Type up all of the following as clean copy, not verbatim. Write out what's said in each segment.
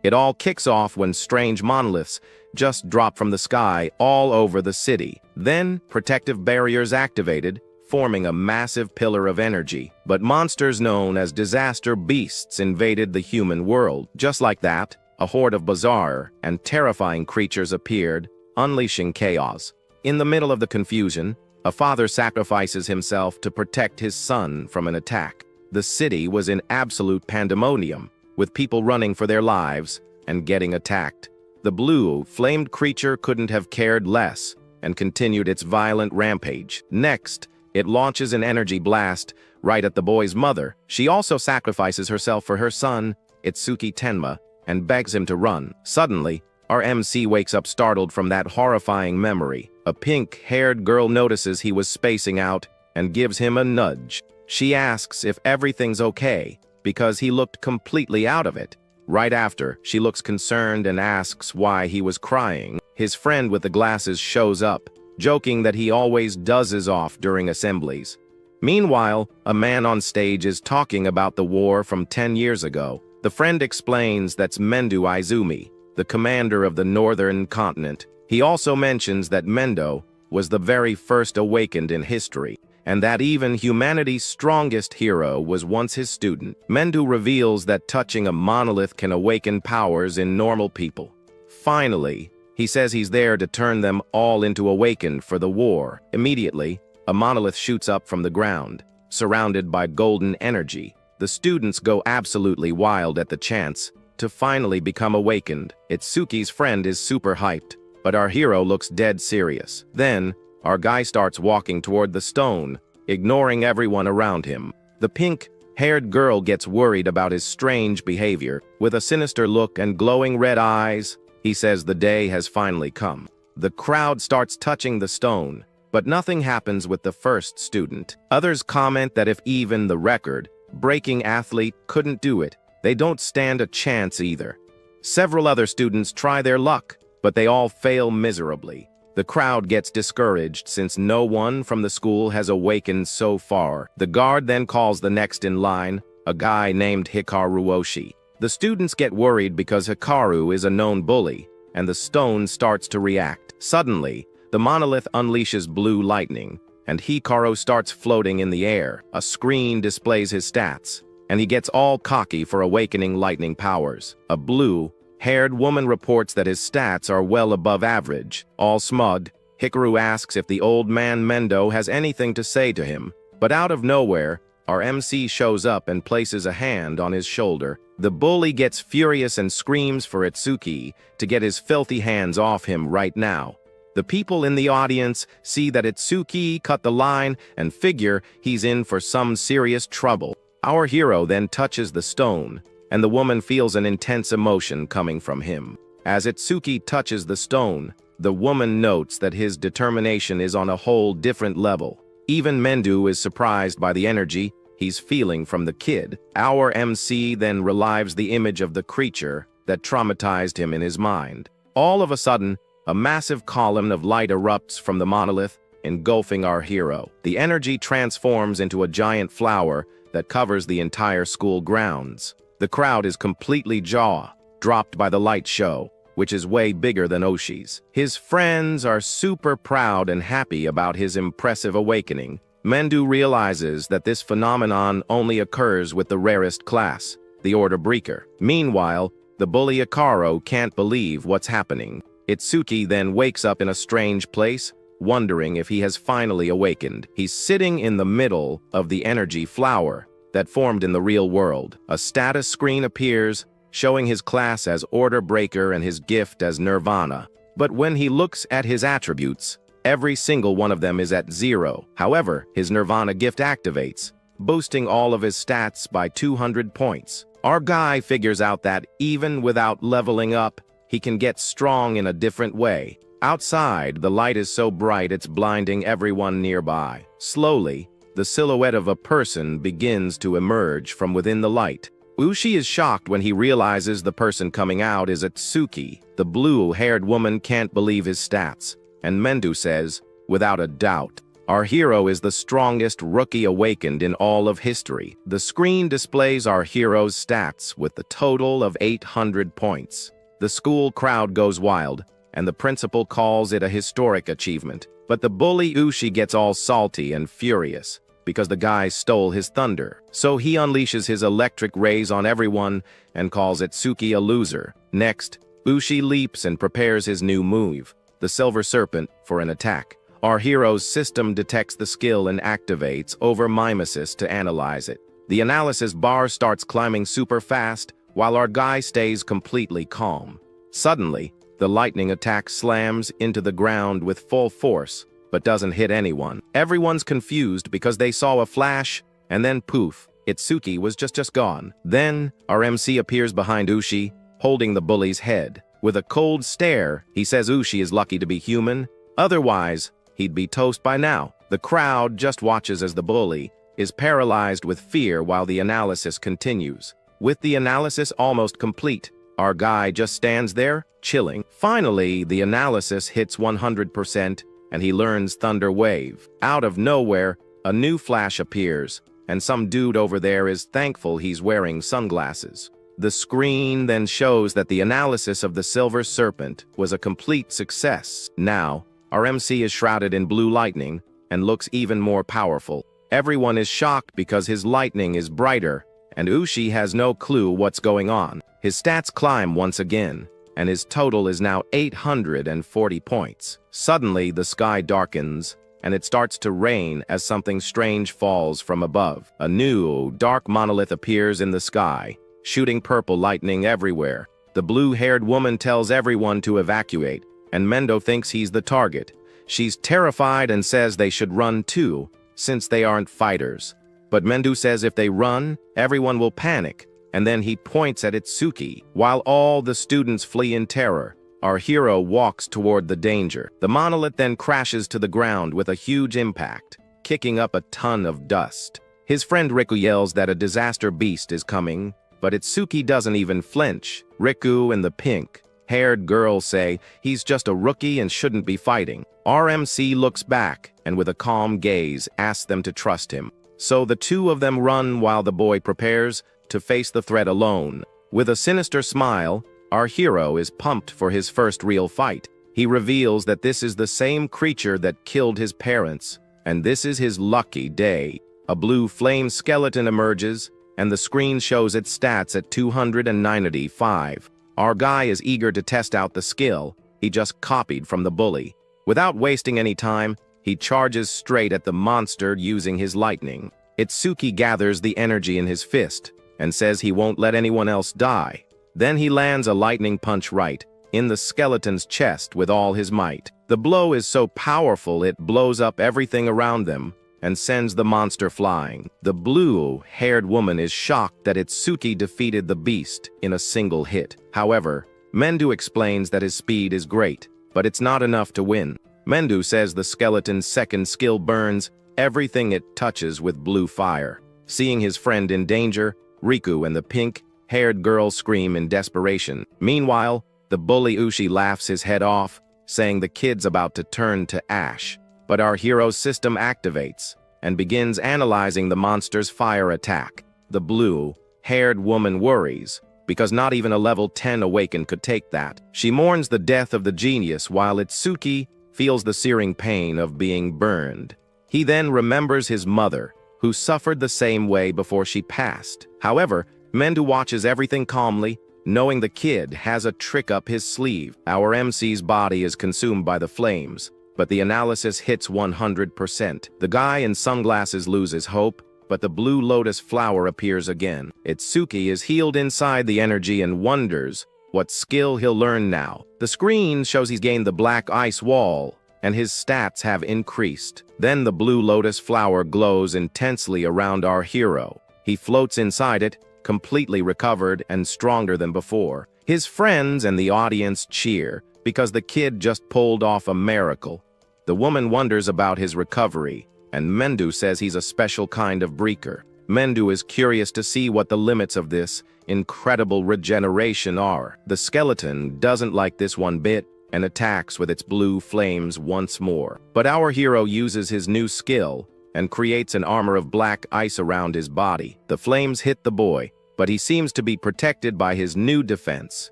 It all kicks off when strange monoliths just drop from the sky all over the city. Then, protective barriers activated, forming a massive pillar of energy. But monsters known as disaster beasts invaded the human world. Just like that, a horde of bizarre and terrifying creatures appeared, unleashing chaos. In the middle of the confusion, a father sacrifices himself to protect his son from an attack. The city was in absolute pandemonium, with people running for their lives and getting attacked. The blue, flamed creature couldn't have cared less and continued its violent rampage. Next, it launches an energy blast right at the boy's mother. She also sacrifices herself for her son, Itsuki Tenma, and begs him to run. Suddenly, our MC wakes up startled from that horrifying memory. A pink-haired girl notices he was spacing out and gives him a nudge. She asks if everything's okay, because he looked completely out of it. Right after, she looks concerned and asks why he was crying. His friend with the glasses shows up, joking that he always dozes off during assemblies. Meanwhile, a man on stage is talking about the war from 10 years ago. The friend explains that's Mendo Izumi, the commander of the northern continent. He also mentions that Mendo was the very first awakened in history, and that even humanity's strongest hero was once his student. Mendo reveals that touching a monolith can awaken powers in normal people. Finally, he says he's there to turn them all into awakened for the war. Immediately, a monolith shoots up from the ground, surrounded by golden energy. The students go absolutely wild at the chance to finally become awakened. Itsuki's friend is super hyped, but our hero looks dead serious. Then, our guy starts walking toward the stone, ignoring everyone around him. The pink-haired girl gets worried about his strange behavior. With a sinister look and glowing red eyes, he says the day has finally come. The crowd starts touching the stone, but nothing happens with the first student. Others comment that if even the record-breaking athlete couldn't do it, they don't stand a chance either. Several other students try their luck, but they all fail miserably. The crowd gets discouraged since no one from the school has awakened so far. The guard then calls the next in line, a guy named Hikaru Oshi. The students get worried because Hikaru is a known bully, and the stone starts to react. Suddenly, the monolith unleashes blue lightning, and Hikaru starts floating in the air. A screen displays his stats, and he gets all cocky for awakening lightning powers. A blue-haired woman reports that his stats are well above average. All smug, Hikaru asks if the old man Mendo has anything to say to him, but out of nowhere, our MC shows up and places a hand on his shoulder. The bully gets furious and screams for Itsuki to get his filthy hands off him right now. The people in the audience see that Itsuki cut the line and figure he's in for some serious trouble. Our hero then touches the stone, and the woman feels an intense emotion coming from him. As Itsuki touches the stone, the woman notes that his determination is on a whole different level. Even Mendo is surprised by the energy he's feeling from the kid. Our MC then relives the image of the creature that traumatized him in his mind. All of a sudden, a massive column of light erupts from the monolith, engulfing our hero. The energy transforms into a giant flower that covers the entire school grounds. The crowd is completely jaw-dropped by the light show, which is way bigger than Oshi's. His friends are super proud and happy about his impressive awakening. Mendo realizes that this phenomenon only occurs with the rarest class, the Order Breaker. Meanwhile, the bully Hikaru can't believe what's happening. Itsuki then wakes up in a strange place, wondering if he has finally awakened. He's sitting in the middle of the energy flower that formed in the real world. A status screen appears, showing his class as Order Breaker and his gift as Nirvana. But when he looks at his attributes, every single one of them is at 0. However, his Nirvana gift activates, boosting all of his stats by 200 points. Our guy figures out that even without leveling up, he can get strong in a different way. Outside, the light is so bright it's blinding everyone nearby. Slowly, the silhouette of a person begins to emerge from within the light. Ushi is shocked when he realizes the person coming out is Itsuki. The blue-haired woman can't believe his stats, and Mendo says, without a doubt, Our hero is the strongest rookie awakened in all of history. The screen displays our hero's stats with the total of 800 points. The school crowd goes wild, and the principal calls it a historic achievement. But the bully Ushi gets all salty and furious because the guy stole his thunder. So he unleashes his electric rays on everyone and calls Itsuki a loser. Next, Ushi leaps and prepares his new move, the Silver Serpent, for an attack. Our hero's system detects the skill and activates over mimesis to analyze it. The analysis bar starts climbing super fast, while our guy stays completely calm. Suddenly, the lightning attack slams into the ground with full force, but doesn't hit anyone. Everyone's confused because they saw a flash, and then poof, Itsuki was just gone. Then, our MC appears behind Ushi, holding the bully's head. With a cold stare, he says Ushi is lucky to be human, otherwise, he'd be toast by now. The crowd just watches as the bully is paralyzed with fear while the analysis continues. With the analysis almost complete, our guy just stands there, chilling. Finally, the analysis hits 100%, and he learns Thunder Wave. Out of nowhere, a new flash appears, and some dude over there is thankful he's wearing sunglasses. The screen then shows that the analysis of the Silver Serpent was a complete success. Now, our MC is shrouded in blue lightning and looks even more powerful. Everyone is shocked because his lightning is brighter, and Ushi has no clue what's going on. His stats climb once again, and his total is now 840 points. Suddenly, the sky darkens, and it starts to rain as something strange falls from above. A new, dark monolith appears in the sky, shooting purple lightning everywhere. The blue-haired woman tells everyone to evacuate, and Mendo thinks he's the target. She's terrified and says they should run too, since they aren't fighters. But Mendo says if they run, everyone will panic, and then he points at Itsuki. While all the students flee in terror, our hero walks toward the danger. The monolith then crashes to the ground with a huge impact, kicking up a ton of dust. His friend Riku yells that a disaster beast is coming, but Itsuki doesn't even flinch. Riku and the pink-haired girl say he's just a rookie and shouldn't be fighting. RMC looks back and with a calm gaze asks them to trust him. So the two of them run while the boy prepares to face the threat alone. With a sinister smile, our hero is pumped for his first real fight. He reveals that this is the same creature that killed his parents, and this is his lucky day. A blue flame skeleton emerges, and the screen shows its stats at 295. Our guy is eager to test out the skill he just copied from the bully. Without wasting any time, he charges straight at the monster using his lightning. Itsuki gathers the energy in his fist and says he won't let anyone else die. Then he lands a lightning punch right in the skeleton's chest with all his might. The blow is so powerful it blows up everything around them and sends the monster flying. The blue-haired woman is shocked that Itsuki defeated the beast in a single hit. However, Mendo explains that his speed is great, but it's not enough to win. Mendo says the skeleton's second skill burns everything it touches with blue fire. Seeing his friend in danger, Riku and the pink-haired girl scream in desperation. Meanwhile, the bully Ushi laughs his head off, saying the kid's about to turn to ash. But our hero's system activates and begins analyzing the monster's fire attack. The blue-haired woman worries, because not even a level 10 awakened could take that. She mourns the death of the genius while Itsuki feels the searing pain of being burned. He then remembers his mother, who suffered the same way before she passed. However, Mendo watches everything calmly, knowing the kid has a trick up his sleeve. Our MC's body is consumed by the flames, but the analysis hits 100%. The guy in sunglasses loses hope, but the blue lotus flower appears again. Itsuki is healed inside the energy and wonders what skill he'll learn now. The screen shows he's gained the black ice wall, and his stats have increased. Then the blue lotus flower glows intensely around our hero. He floats inside it, completely recovered and stronger than before. His friends and the audience cheer, because the kid just pulled off a miracle. The woman wonders about his recovery, and Mendo says he's a special kind of breaker. Mendo is curious to see what the limits of this incredible regeneration are. The skeleton doesn't like this one bit, and attacks with its blue flames once more. But our hero uses his new skill and creates an armor of black ice around his body. The flames hit the boy, but he seems to be protected by his new defense.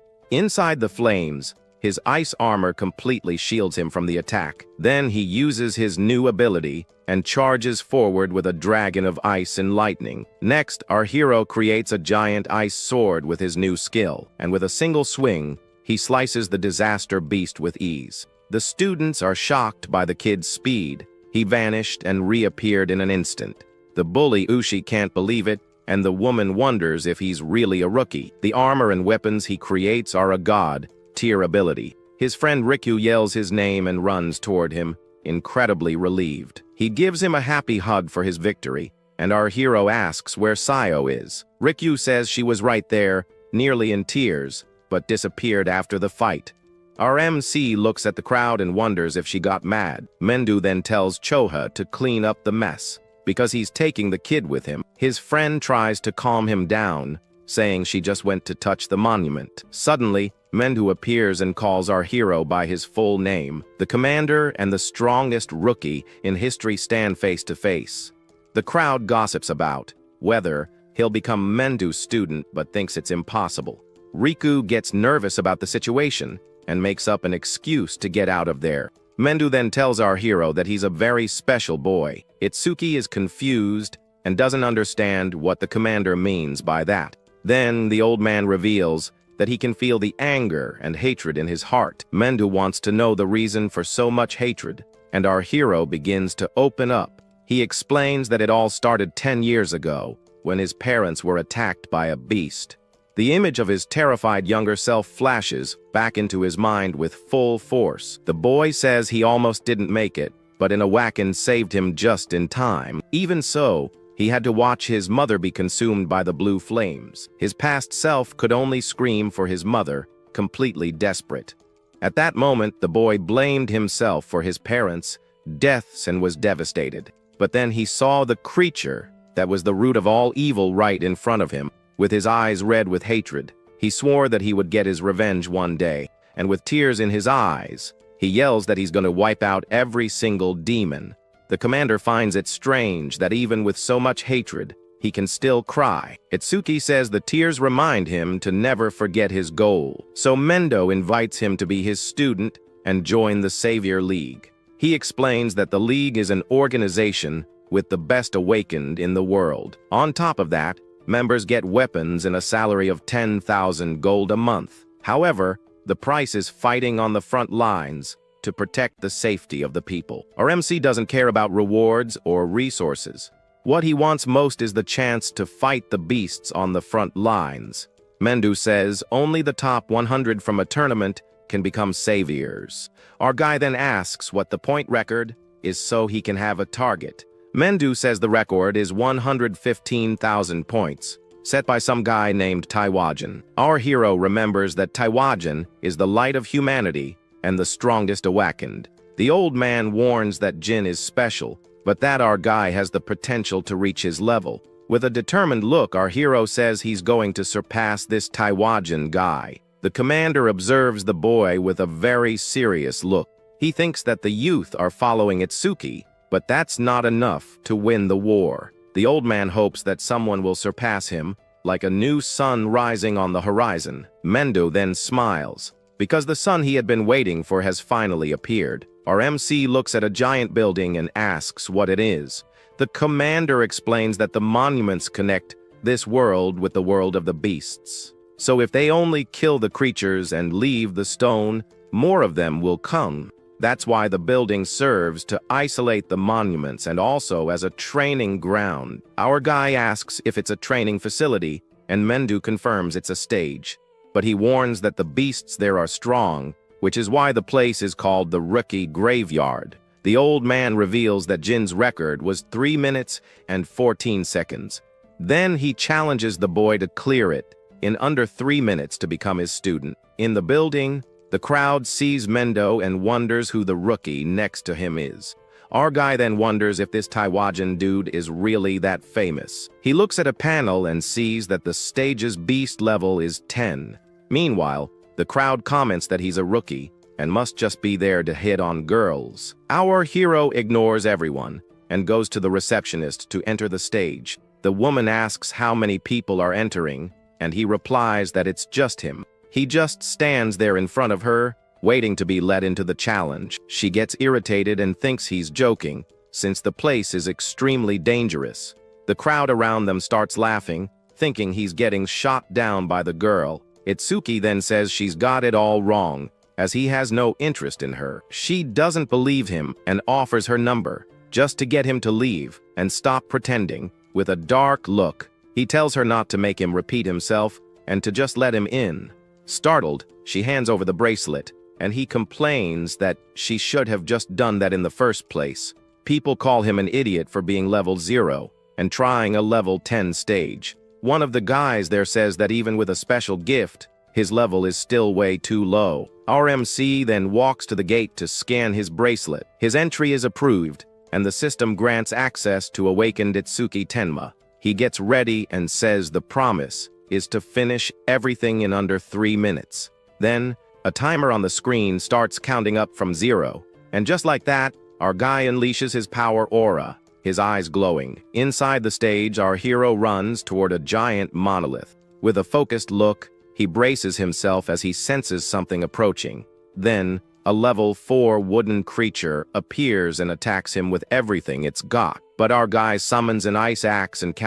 Inside the flames, his ice armor completely shields him from the attack. Then he uses his new ability and charges forward with a dragon of ice and lightning. Next, our hero creates a giant ice sword with his new skill, and with a single swing, he slices the disaster beast with ease. The students are shocked by the kid's speed. He vanished and reappeared in an instant. The bully Ushi can't believe it, and the woman wonders if he's really a rookie. The armor and weapons he creates are a god-tier ability. His friend Riku yells his name and runs toward him, incredibly relieved. He gives him a happy hug for his victory, and our hero asks where Sayo is. Riku says she was right there, nearly in tears, but disappeared after the fight. Our MC looks at the crowd and wonders if she got mad. Mendu then tells Choha to clean up the mess, because he's taking the kid with him. His friend tries to calm him down, saying she just went to touch the monument. Suddenly, Mendu appears and calls our hero by his full name. The commander and the strongest rookie in history stand face to face. The crowd gossips about whether he'll become Mendu's student but thinks it's impossible. Riku gets nervous about the situation and makes up an excuse to get out of there. Mendu then tells our hero that he's a very special boy. Itsuki is confused and doesn't understand what the commander means by that. Then the old man reveals that he can feel the anger and hatred in his heart. Mendu wants to know the reason for so much hatred, and our hero begins to open up. He explains that it all started 10 years ago, when his parents were attacked by a beast. The image of his terrified younger self flashes back into his mind with full force. The boy says he almost didn't make it, but an awakens saved him just in time. Even so, he had to watch his mother be consumed by the blue flames. His past self could only scream for his mother, completely desperate. At that moment, the boy blamed himself for his parents' deaths and was devastated. But then he saw the creature that was the root of all evil right in front of him. With his eyes red with hatred, he swore that he would get his revenge one day, and with tears in his eyes, he yells that he's going to wipe out every single demon. The commander finds it strange that even with so much hatred, he can still cry. Itsuki says the tears remind him to never forget his goal. So Mendo invites him to be his student and join the Savior League. He explains that the League is an organization with the best awakened in the world. On top of that, members get weapons and a salary of 10,000 gold a month. However, the price is fighting on the front lines to protect the safety of the people. Our MC doesn't care about rewards or resources. What he wants most is the chance to fight the beasts on the front lines. Mendu says only the top 100 from a tournament can become saviors. Our guy then asks what the point record is so he can have a target. Mendu says the record is 115,000 points, set by some guy named Taiwajan. Our hero remembers that Taiwajan is the light of humanity and the strongest awakened. The old man warns that Jin is special, but that our guy has the potential to reach his level. With a determined look, our hero says he's going to surpass this Taiwajan guy. The commander observes the boy with a very serious look. He thinks that the youth are following Itsuki, but that's not enough to win the war. The old man hopes that someone will surpass him, like a new sun rising on the horizon. Mendo then smiles, because the sun he had been waiting for has finally appeared. Our MC looks at a giant building and asks what it is. The commander explains that the monuments connect this world with the world of the beasts. So if they only kill the creatures and leave the stone, more of them will come. That's why the building serves to isolate the monuments and also as a training ground. Our guy asks if it's a training facility, and Mendu confirms it's a stage. But he warns that the beasts there are strong, which is why the place is called the Rookie Graveyard. The old man reveals that Jin's record was 3 minutes and 14 seconds. Then he challenges the boy to clear it in under 3 minutes to become his student. In the building, the crowd sees Mendo and wonders who the rookie next to him is. Our guy then wonders if this Taiwajan dude is really that famous. He looks at a panel and sees that the stage's beast level is 10. Meanwhile, the crowd comments that he's a rookie, and must just be there to hit on girls. Our hero ignores everyone and goes to the receptionist to enter the stage. The woman asks how many people are entering, and he replies that it's just him. He just stands there in front of her, waiting to be let into the challenge. She gets irritated and thinks he's joking, since the place is extremely dangerous. The crowd around them starts laughing, thinking he's getting shot down by the girl. Itsuki then says she's got it all wrong, as he has no interest in her. She doesn't believe him and offers her number, just to get him to leave and stop pretending. With a dark look, he tells her not to make him repeat himself and to just let him in. Startled, she hands over the bracelet, and he complains that she should have just done that in the first place. People call him an idiot for being level 0 and trying a level 10 stage. One of the guys there says that even with a special gift, his level is still way too low. Our MC then walks to the gate to scan his bracelet. His entry is approved, and the system grants access to awakened Itsuki Tenma. He gets ready and says the promise is to finish everything in under 3 minutes. Then, a timer on the screen starts counting up from 0, and just like that, our guy unleashes his power aura, his eyes glowing. Inside the stage, our hero runs toward a giant monolith. With a focused look, he braces himself as he senses something approaching. Then, a level 4 wooden creature appears and attacks him with everything it's got. But our guy summons an ice axe and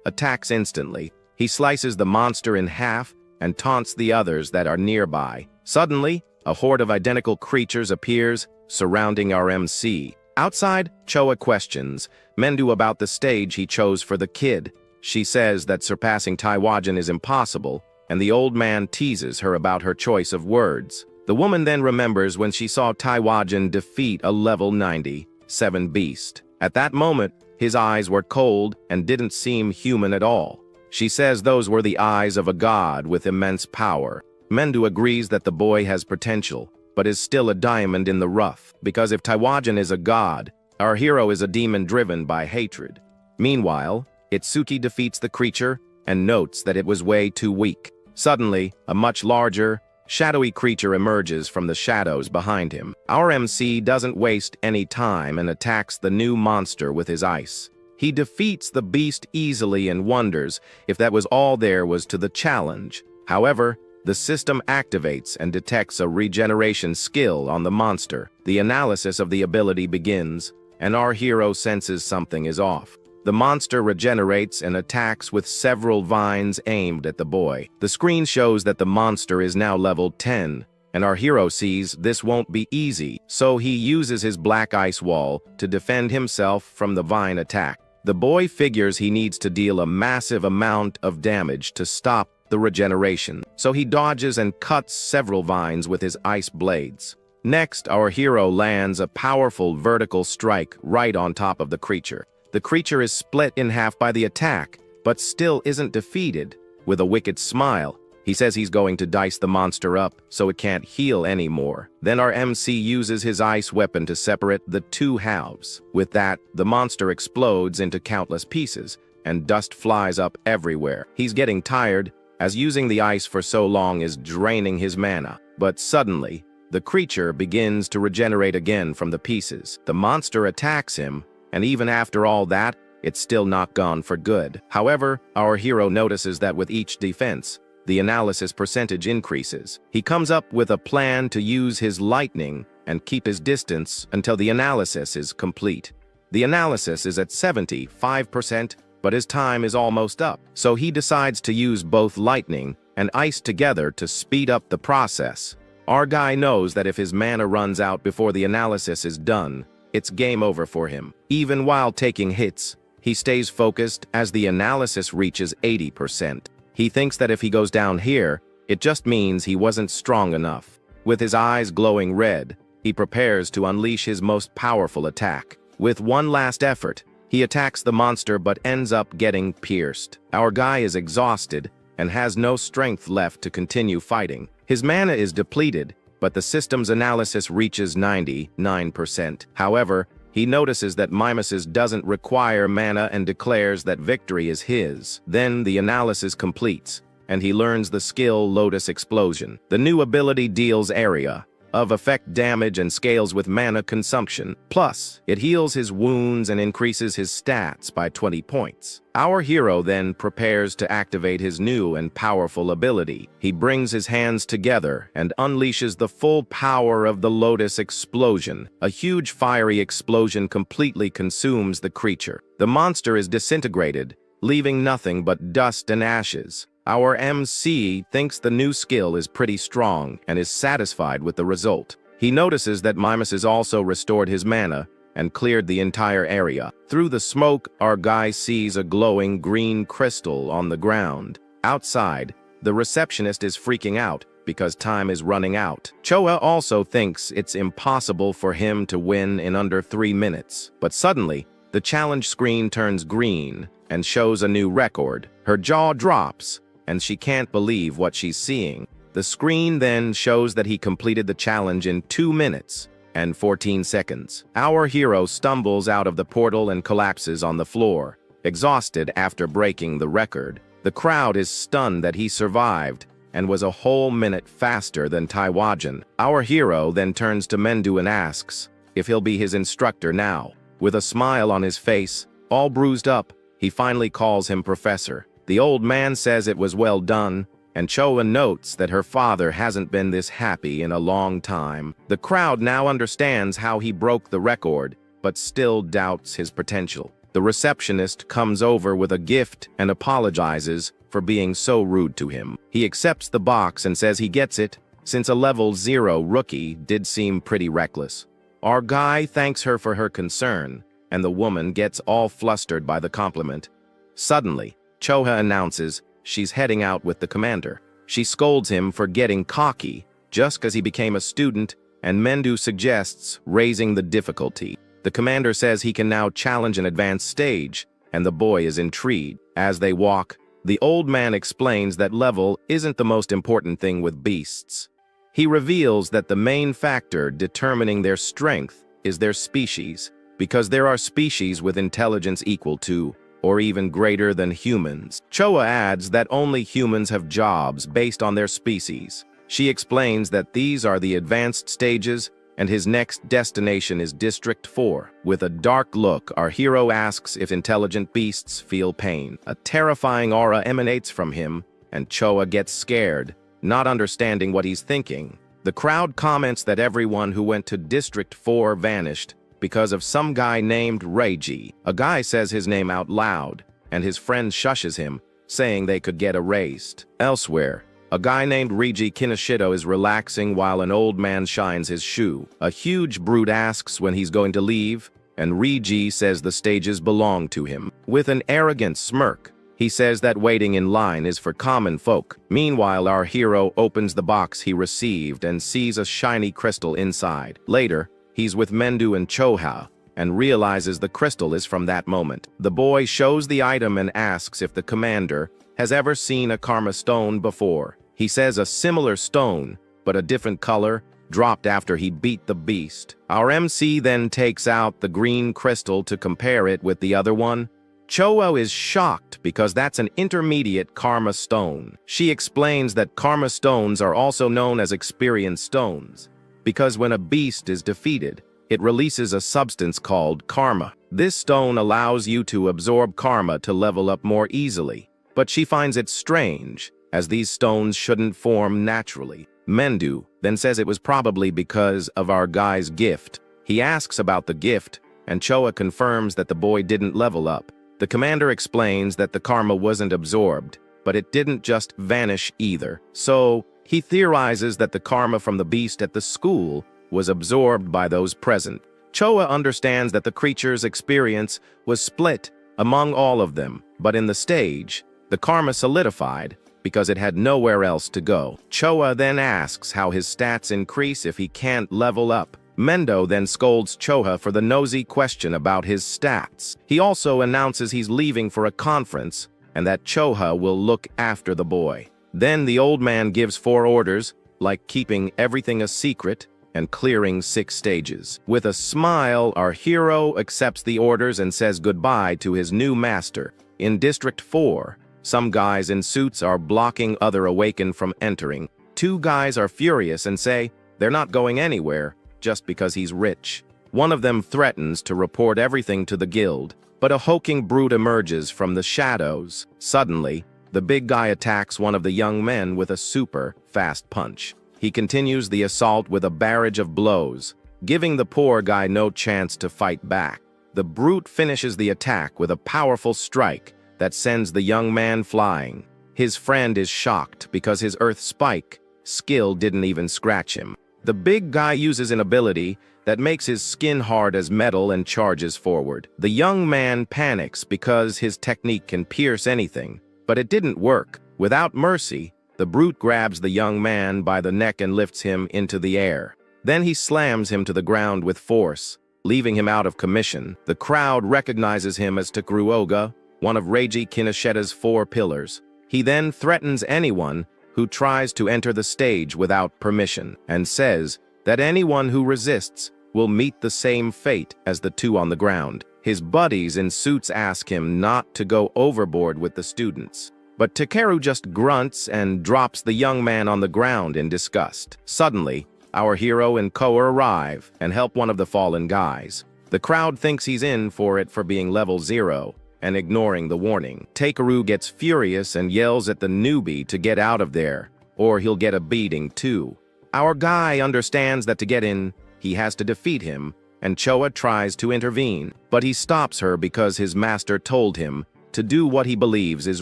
attacks instantly. He slices the monster in half and taunts the others that are nearby. Suddenly, a horde of identical creatures appears, surrounding our MC. Outside, Choa questions Mendu about the stage he chose for the kid. She says that surpassing Taiwajan is impossible, and the old man teases her about her choice of words. The woman then remembers when she saw Taiwajan defeat a level 97 beast. At that moment, his eyes were cold and didn't seem human at all. She says those were the eyes of a god with immense power. Mendu agrees that the boy has potential, but is still a diamond in the rough, because if Taiwajan is a god, our hero is a demon driven by hatred. Meanwhile, Itsuki defeats the creature and notes that it was way too weak. Suddenly, a much larger, shadowy creature emerges from the shadows behind him. Our MC doesn't waste any time and attacks the new monster with his ice. He defeats the beast easily and wonders if that was all there was to the challenge. However, the system activates and detects a regeneration skill on the monster. The analysis of the ability begins, and our hero senses something is off. The monster regenerates and attacks with several vines aimed at the boy. The screen shows that the monster is now level 10, and our hero sees this won't be easy, so he uses his black ice wall to defend himself from the vine attack. The boy figures he needs to deal a massive amount of damage to stop the regeneration, so he dodges and cuts several vines with his ice blades. Next, our hero lands a powerful vertical strike right on top of the creature. The creature is split in half by the attack, but still isn't defeated. With a wicked smile, he says he's going to dice the monster up so it can't heal anymore. Then our MC uses his ice weapon to separate the two halves. With that, the monster explodes into countless pieces, and dust flies up everywhere. He's getting tired, as using the ice for so long is draining his mana. But suddenly, the creature begins to regenerate again from the pieces. The monster attacks him, and even after all that, it's still not gone for good. However, our hero notices that with each defense, the analysis percentage increases. He comes up with a plan to use his lightning and keep his distance until the analysis is complete. The analysis is at 75%, but his time is almost up, so he decides to use both lightning and ice together to speed up the process. Our guy knows that if his mana runs out before the analysis is done, it's game over for him. Even while taking hits, he stays focused as the analysis reaches 80%. He thinks that if he goes down here, it just means he wasn't strong enough. With his eyes glowing red, he prepares to unleash his most powerful attack. With one last effort, he attacks the monster but ends up getting pierced. Our guy is exhausted and has no strength left to continue fighting. His mana is depleted, but the system's analysis reaches 99%. However, he notices that Mimesis doesn't require mana and declares that victory is his. Then the analysis completes, and he learns the skill Lotus Explosion. The new ability deals area, of effect damage and scales with mana consumption. Plus, it heals his wounds and increases his stats by 20 points. Our hero then prepares to activate his new and powerful ability. He brings his hands together and unleashes the full power of the Lotus Explosion. A huge fiery explosion completely consumes the creature. The monster is disintegrated, leaving nothing but dust and ashes. Our MC thinks the new skill is pretty strong and is satisfied with the result. He notices that Mimas has also restored his mana and cleared the entire area. Through the smoke, our guy sees a glowing green crystal on the ground. Outside, the receptionist is freaking out because time is running out. Choa also thinks it's impossible for him to win in under 3 minutes. But suddenly, the challenge screen turns green and shows a new record. Her jaw drops, and she can't believe what she's seeing. The screen then shows that he completed the challenge in 2 minutes and 14 seconds. Our hero stumbles out of the portal and collapses on the floor, exhausted after breaking the record. The crowd is stunned that he survived and was a whole minute faster than Taiwajan. Our hero then turns to Mendu and asks if he'll be his instructor now. With a smile on his face, all bruised up, he finally calls him Professor. The old man says it was well done, and Choa notes that her father hasn't been this happy in a long time. The crowd now understands how he broke the record, but still doubts his potential. The receptionist comes over with a gift and apologizes for being so rude to him. He accepts the box and says he gets it, since a level 0 rookie did seem pretty reckless. Our guy thanks her for her concern, and the woman gets all flustered by the compliment. Suddenly, Choha announces she's heading out with the commander. She scolds him for getting cocky just because he became a student, and Mendu suggests raising the difficulty. The commander says he can now challenge an advanced stage, and the boy is intrigued. As they walk, the old man explains that level isn't the most important thing with beasts. He reveals that the main factor determining their strength is their species, because there are species with intelligence equal to or even greater than humans. Choa adds that only humans have jobs based on their species. She explains that these are the advanced stages, and his next destination is District 4. With a dark look, our hero asks if intelligent beasts feel pain. A terrifying aura emanates from him, and Choa gets scared, not understanding what he's thinking. The crowd comments that everyone who went to District 4 vanished, because of some guy named Reiji. A guy says his name out loud, and his friend shushes him, saying they could get erased. Elsewhere, a guy named Reiji Kinoshido is relaxing while an old man shines his shoe. A huge brute asks when he's going to leave, and Reiji says the stages belong to him. With an arrogant smirk, he says that waiting in line is for common folk. Meanwhile, our hero opens the box he received and sees a shiny crystal inside. Later, he's with Mendu and Choha, and realizes the crystal is from that moment. The boy shows the item and asks if the commander has ever seen a karma stone before. He says a similar stone, but a different color, dropped after he beat the beast. Our MC then takes out the green crystal to compare it with the other one. Choa is shocked because that's an intermediate karma stone. She explains that karma stones are also known as experience stones, because when a beast is defeated, it releases a substance called karma. This stone allows you to absorb karma to level up more easily, but she finds it strange, as these stones shouldn't form naturally. Mendu then says it was probably because of our guy's gift. He asks about the gift, and Choa confirms that the boy didn't level up. The commander explains that the karma wasn't absorbed, but it didn't just vanish either. So, he theorizes that the karma from the beast at the school was absorbed by those present. Choa understands that the creature's experience was split among all of them, but in the stage, the karma solidified because it had nowhere else to go. Choa then asks how his stats increase if he can't level up. Mendo then scolds Choha for the nosy question about his stats. He also announces he's leaving for a conference and that Choha will look after the boy. Then the old man gives 4 orders, like keeping everything a secret and clearing 6 stages. With a smile, our hero accepts the orders and says goodbye to his new master. In District 4, some guys in suits are blocking other Awaken from entering. 2 guys are furious and say They're not going anywhere just because he's rich. One of them threatens to report everything to the guild, but a hulking brute emerges from the shadows. Suddenly, the big guy attacks one of the young men with a super fast punch. He continues the assault with a barrage of blows, giving the poor guy no chance to fight back. The brute finishes the attack with a powerful strike that sends the young man flying. His friend is shocked because his earth spike skill didn't even scratch him. The big guy uses an ability that makes his skin hard as metal and charges forward. The young man panics because his technique can pierce anything, but it didn't work. Without mercy, the brute grabs the young man by the neck and lifts him into the air. Then he slams him to the ground with force, leaving him out of commission. The crowd recognizes him as Takuruoga, one of Reiji Kineshita's 4 pillars. He then threatens anyone who tries to enter the stage without permission, and says that anyone who resists will meet the same fate as the 2 on the ground. His buddies in suits ask him not to go overboard with the students, but Takeru just grunts and drops the young man on the ground in disgust. Suddenly, our hero and Koa arrive and help one of the fallen guys. The crowd thinks he's in for it for being level 0 and ignoring the warning. Takeru gets furious and yells at the newbie to get out of there, or he'll get a beating too. Our guy understands that to get in, he has to defeat him, and Choa tries to intervene, but he stops her because his master told him to do what he believes is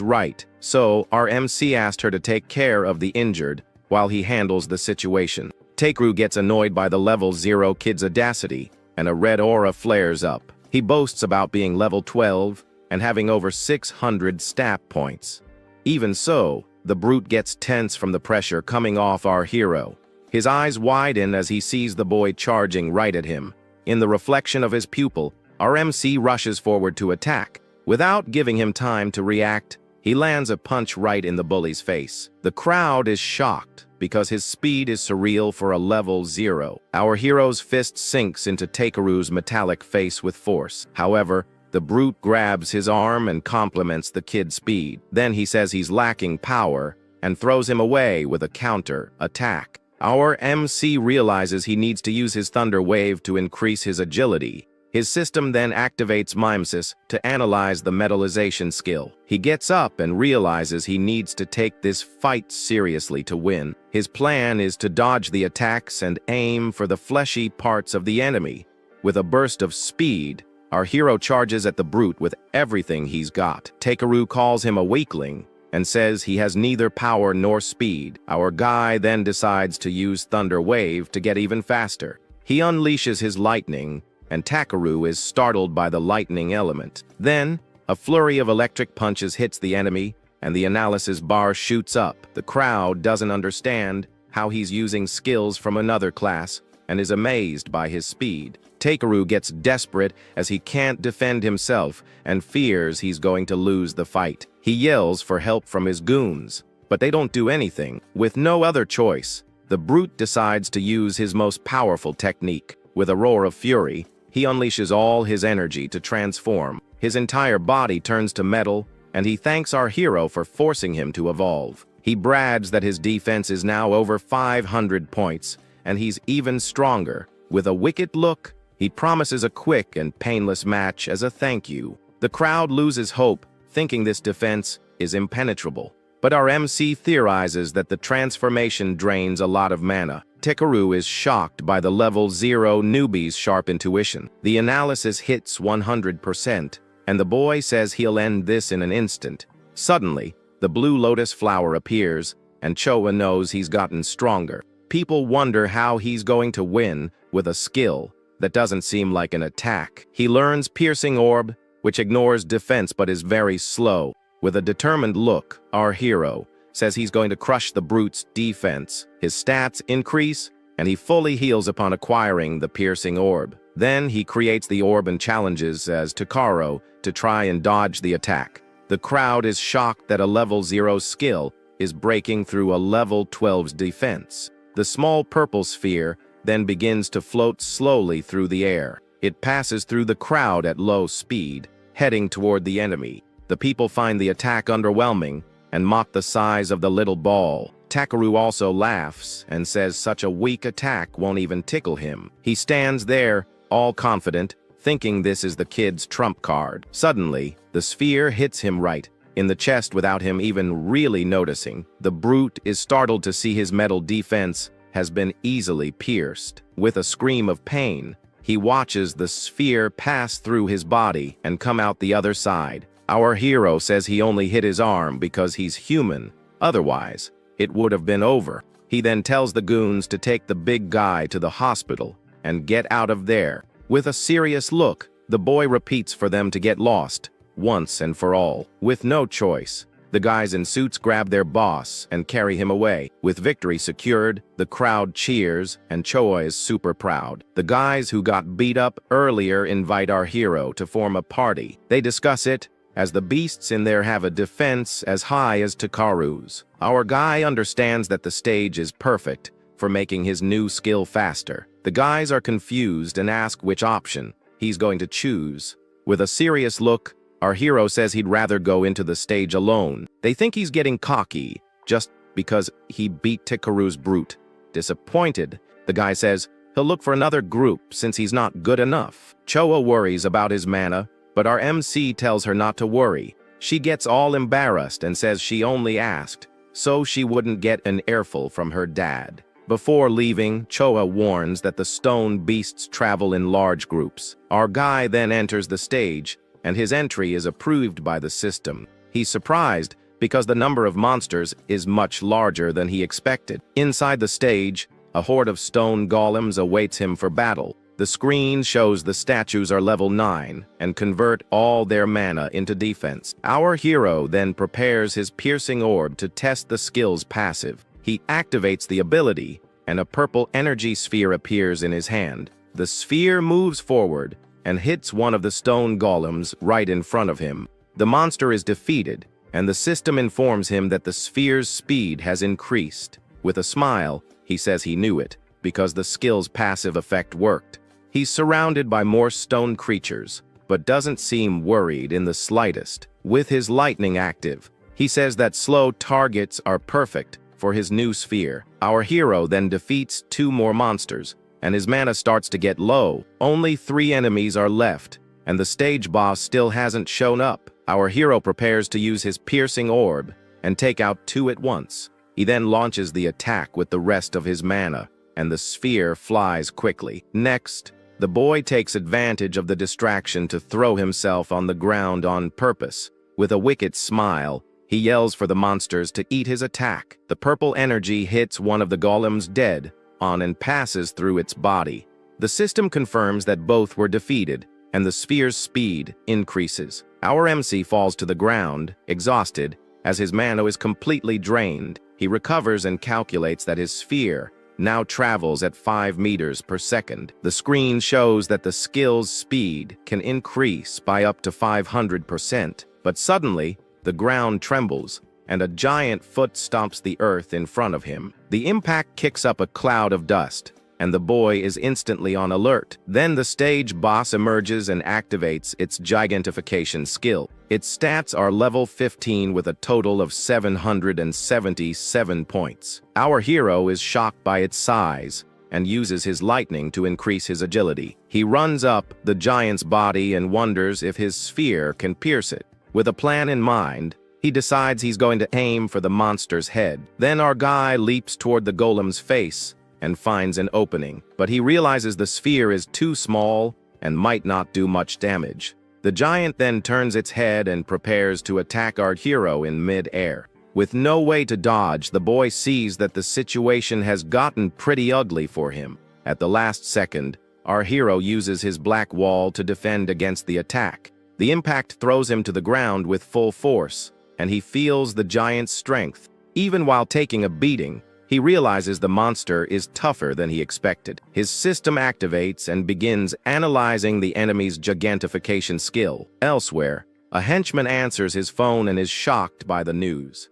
right. So our MC asked her to take care of the injured while he handles the situation. Takeru gets annoyed by the level 0 kid's audacity, and a red aura flares up. He boasts about being level 12 and having over 600 stat points. Even so, the brute gets tense from the pressure coming off our hero. His eyes widen as he sees the boy charging right at him. In the reflection of his pupil, our MC rushes forward to attack. Without giving him time to react, he lands a punch right in the bully's face. The crowd is shocked because his speed is surreal for a level 0. Our hero's fist sinks into Takeru's metallic face with force. However, the brute grabs his arm and compliments the kid's speed. Then he says he's lacking power and throws him away with a counter attack. Our MC realizes he needs to use his Thunder Wave to increase his agility. His system then activates Mimesis to analyze the metallization skill. He gets up and realizes he needs to take this fight seriously to win. His plan is to dodge the attacks and aim for the fleshy parts of the enemy. With a burst of speed, our hero charges at the brute with everything he's got. Takeru calls him a weakling and says he has neither power nor speed. Our guy then decides to use Thunder Wave to get even faster. He unleashes his lightning, and Takeru is startled by the lightning element. Then, a flurry of electric punches hits the enemy, and the analysis bar shoots up. The crowd doesn't understand how he's using skills from another class and is amazed by his speed. Takeru gets desperate as he can't defend himself and fears he's going to lose the fight. He yells for help from his goons, but they don't do anything. With no other choice, the brute decides to use his most powerful technique. With a roar of fury, he unleashes all his energy to transform. His entire body turns to metal, and he thanks our hero for forcing him to evolve. He brags that his defense is now over 500 points, and he's even stronger. With a wicked look, he promises a quick and painless match as a thank you. The crowd loses hope, thinking this defense is impenetrable. But our MC theorizes that the transformation drains a lot of mana. Takeru is shocked by the level 0 newbie's sharp intuition. The analysis hits 100%, and the boy says he'll end this in an instant. Suddenly, the blue lotus flower appears, and Choa knows he's gotten stronger. People wonder how he's going to win with a skill that doesn't seem like an attack. He learns Piercing Orb, which ignores defense but is very slow. With a determined look, our hero says he's going to crush the brute's defense. His stats increase, and he fully heals upon acquiring the Piercing Orb. Then he creates the orb and challenges as Takaro to try and dodge the attack. The crowd is shocked that a level 0 skill is breaking through a level 12's defense. The small purple sphere then begins to float slowly through the air. It passes through the crowd at low speed, heading toward the enemy. The people find the attack underwhelming and mock the size of the little ball. Takeru also laughs and says such a weak attack won't even tickle him. He stands there, all confident, thinking this is the kid's trump card. Suddenly, the sphere hits him right in the chest without him even really noticing. The brute is startled to see his metal defense has been easily pierced. With a scream of pain, he watches the sphere pass through his body and come out the other side. Our hero says he only hit his arm because he's human. Otherwise, it would have been over. He then tells the goons to take the big guy to the hospital and get out of there. With a serious look, the boy repeats for them to get lost, once and for all. With no choice, the guys in suits grab their boss and carry him away. With victory secured, the crowd cheers, and Choa is super proud. The guys who got beat up earlier invite our hero to form a party. They discuss it, as the beasts in there have a defense as high as Takaru's. Our guy understands that the stage is perfect for making his new skill faster. The guys are confused and ask which option he's going to choose. With a serious look, our hero says he'd rather go into the stage alone. They think he's getting cocky, just because he beat Takaru's brute. Disappointed, the guy says he'll look for another group since he's not good enough. Choa worries about his mana, but our MC tells her not to worry. She gets all embarrassed and says she only asked so she wouldn't get an earful from her dad. Before leaving, Choa warns that the stone beasts travel in large groups. Our guy then enters the stage, and his entry is approved by the system. He's surprised because the number of monsters is much larger than he expected. Inside the stage, a horde of stone golems awaits him for battle. The screen shows the statues are level 9 and convert all their mana into defense. Our hero then prepares his piercing orb to test the skill's passive. He activates the ability, and a purple energy sphere appears in his hand. The sphere moves forward and hits one of the stone golems right in front of him. The monster is defeated, and the system informs him that the sphere's speed has increased. With a smile, he says he knew it, because the skill's passive effect worked. He's surrounded by more stone creatures, but doesn't seem worried in the slightest. With his lightning active, he says that slow targets are perfect for his new sphere. Our hero then defeats 2 more monsters, and his mana starts to get low. Only 3 enemies are left, and the stage boss still hasn't shown up. Our hero prepares to use his piercing orb and take out 2 at once. He then launches the attack with the rest of his mana, and the sphere flies quickly. Next, the boy takes advantage of the distraction to throw himself on the ground on purpose. With a wicked smile, he yells for the monsters to eat his attack. The purple energy hits one of the golems dead on and passes through its body. The system confirms that both were defeated, and the sphere's speed increases. Our MC falls to the ground, exhausted, as his mana is completely drained. He recovers and calculates that his sphere now travels at 5 meters per second. The screen shows that the skill's speed can increase by up to 500%, but suddenly, the ground trembles, and a giant foot stomps the earth in front of him. The impact kicks up a cloud of dust, and the boy is instantly on alert. Then the stage boss emerges and activates its gigantification skill. Its stats are level 15 with a total of 777 points. Our hero is shocked by its size and uses his lightning to increase his agility. He runs up the giant's body and wonders if his sphere can pierce it. With a plan in mind, he decides he's going to aim for the monster's head. Then our guy leaps toward the golem's face and finds an opening, but he realizes the sphere is too small and might not do much damage. The giant then turns its head and prepares to attack our hero in mid-air. With no way to dodge, the boy sees that the situation has gotten pretty ugly for him. At the last second, our hero uses his black wall to defend against the attack. The impact throws him to the ground with full force, and he feels the giant's strength. Even while taking a beating, he realizes the monster is tougher than he expected. His system activates and begins analyzing the enemy's gigantification skill. Elsewhere, a henchman answers his phone and is shocked by the news.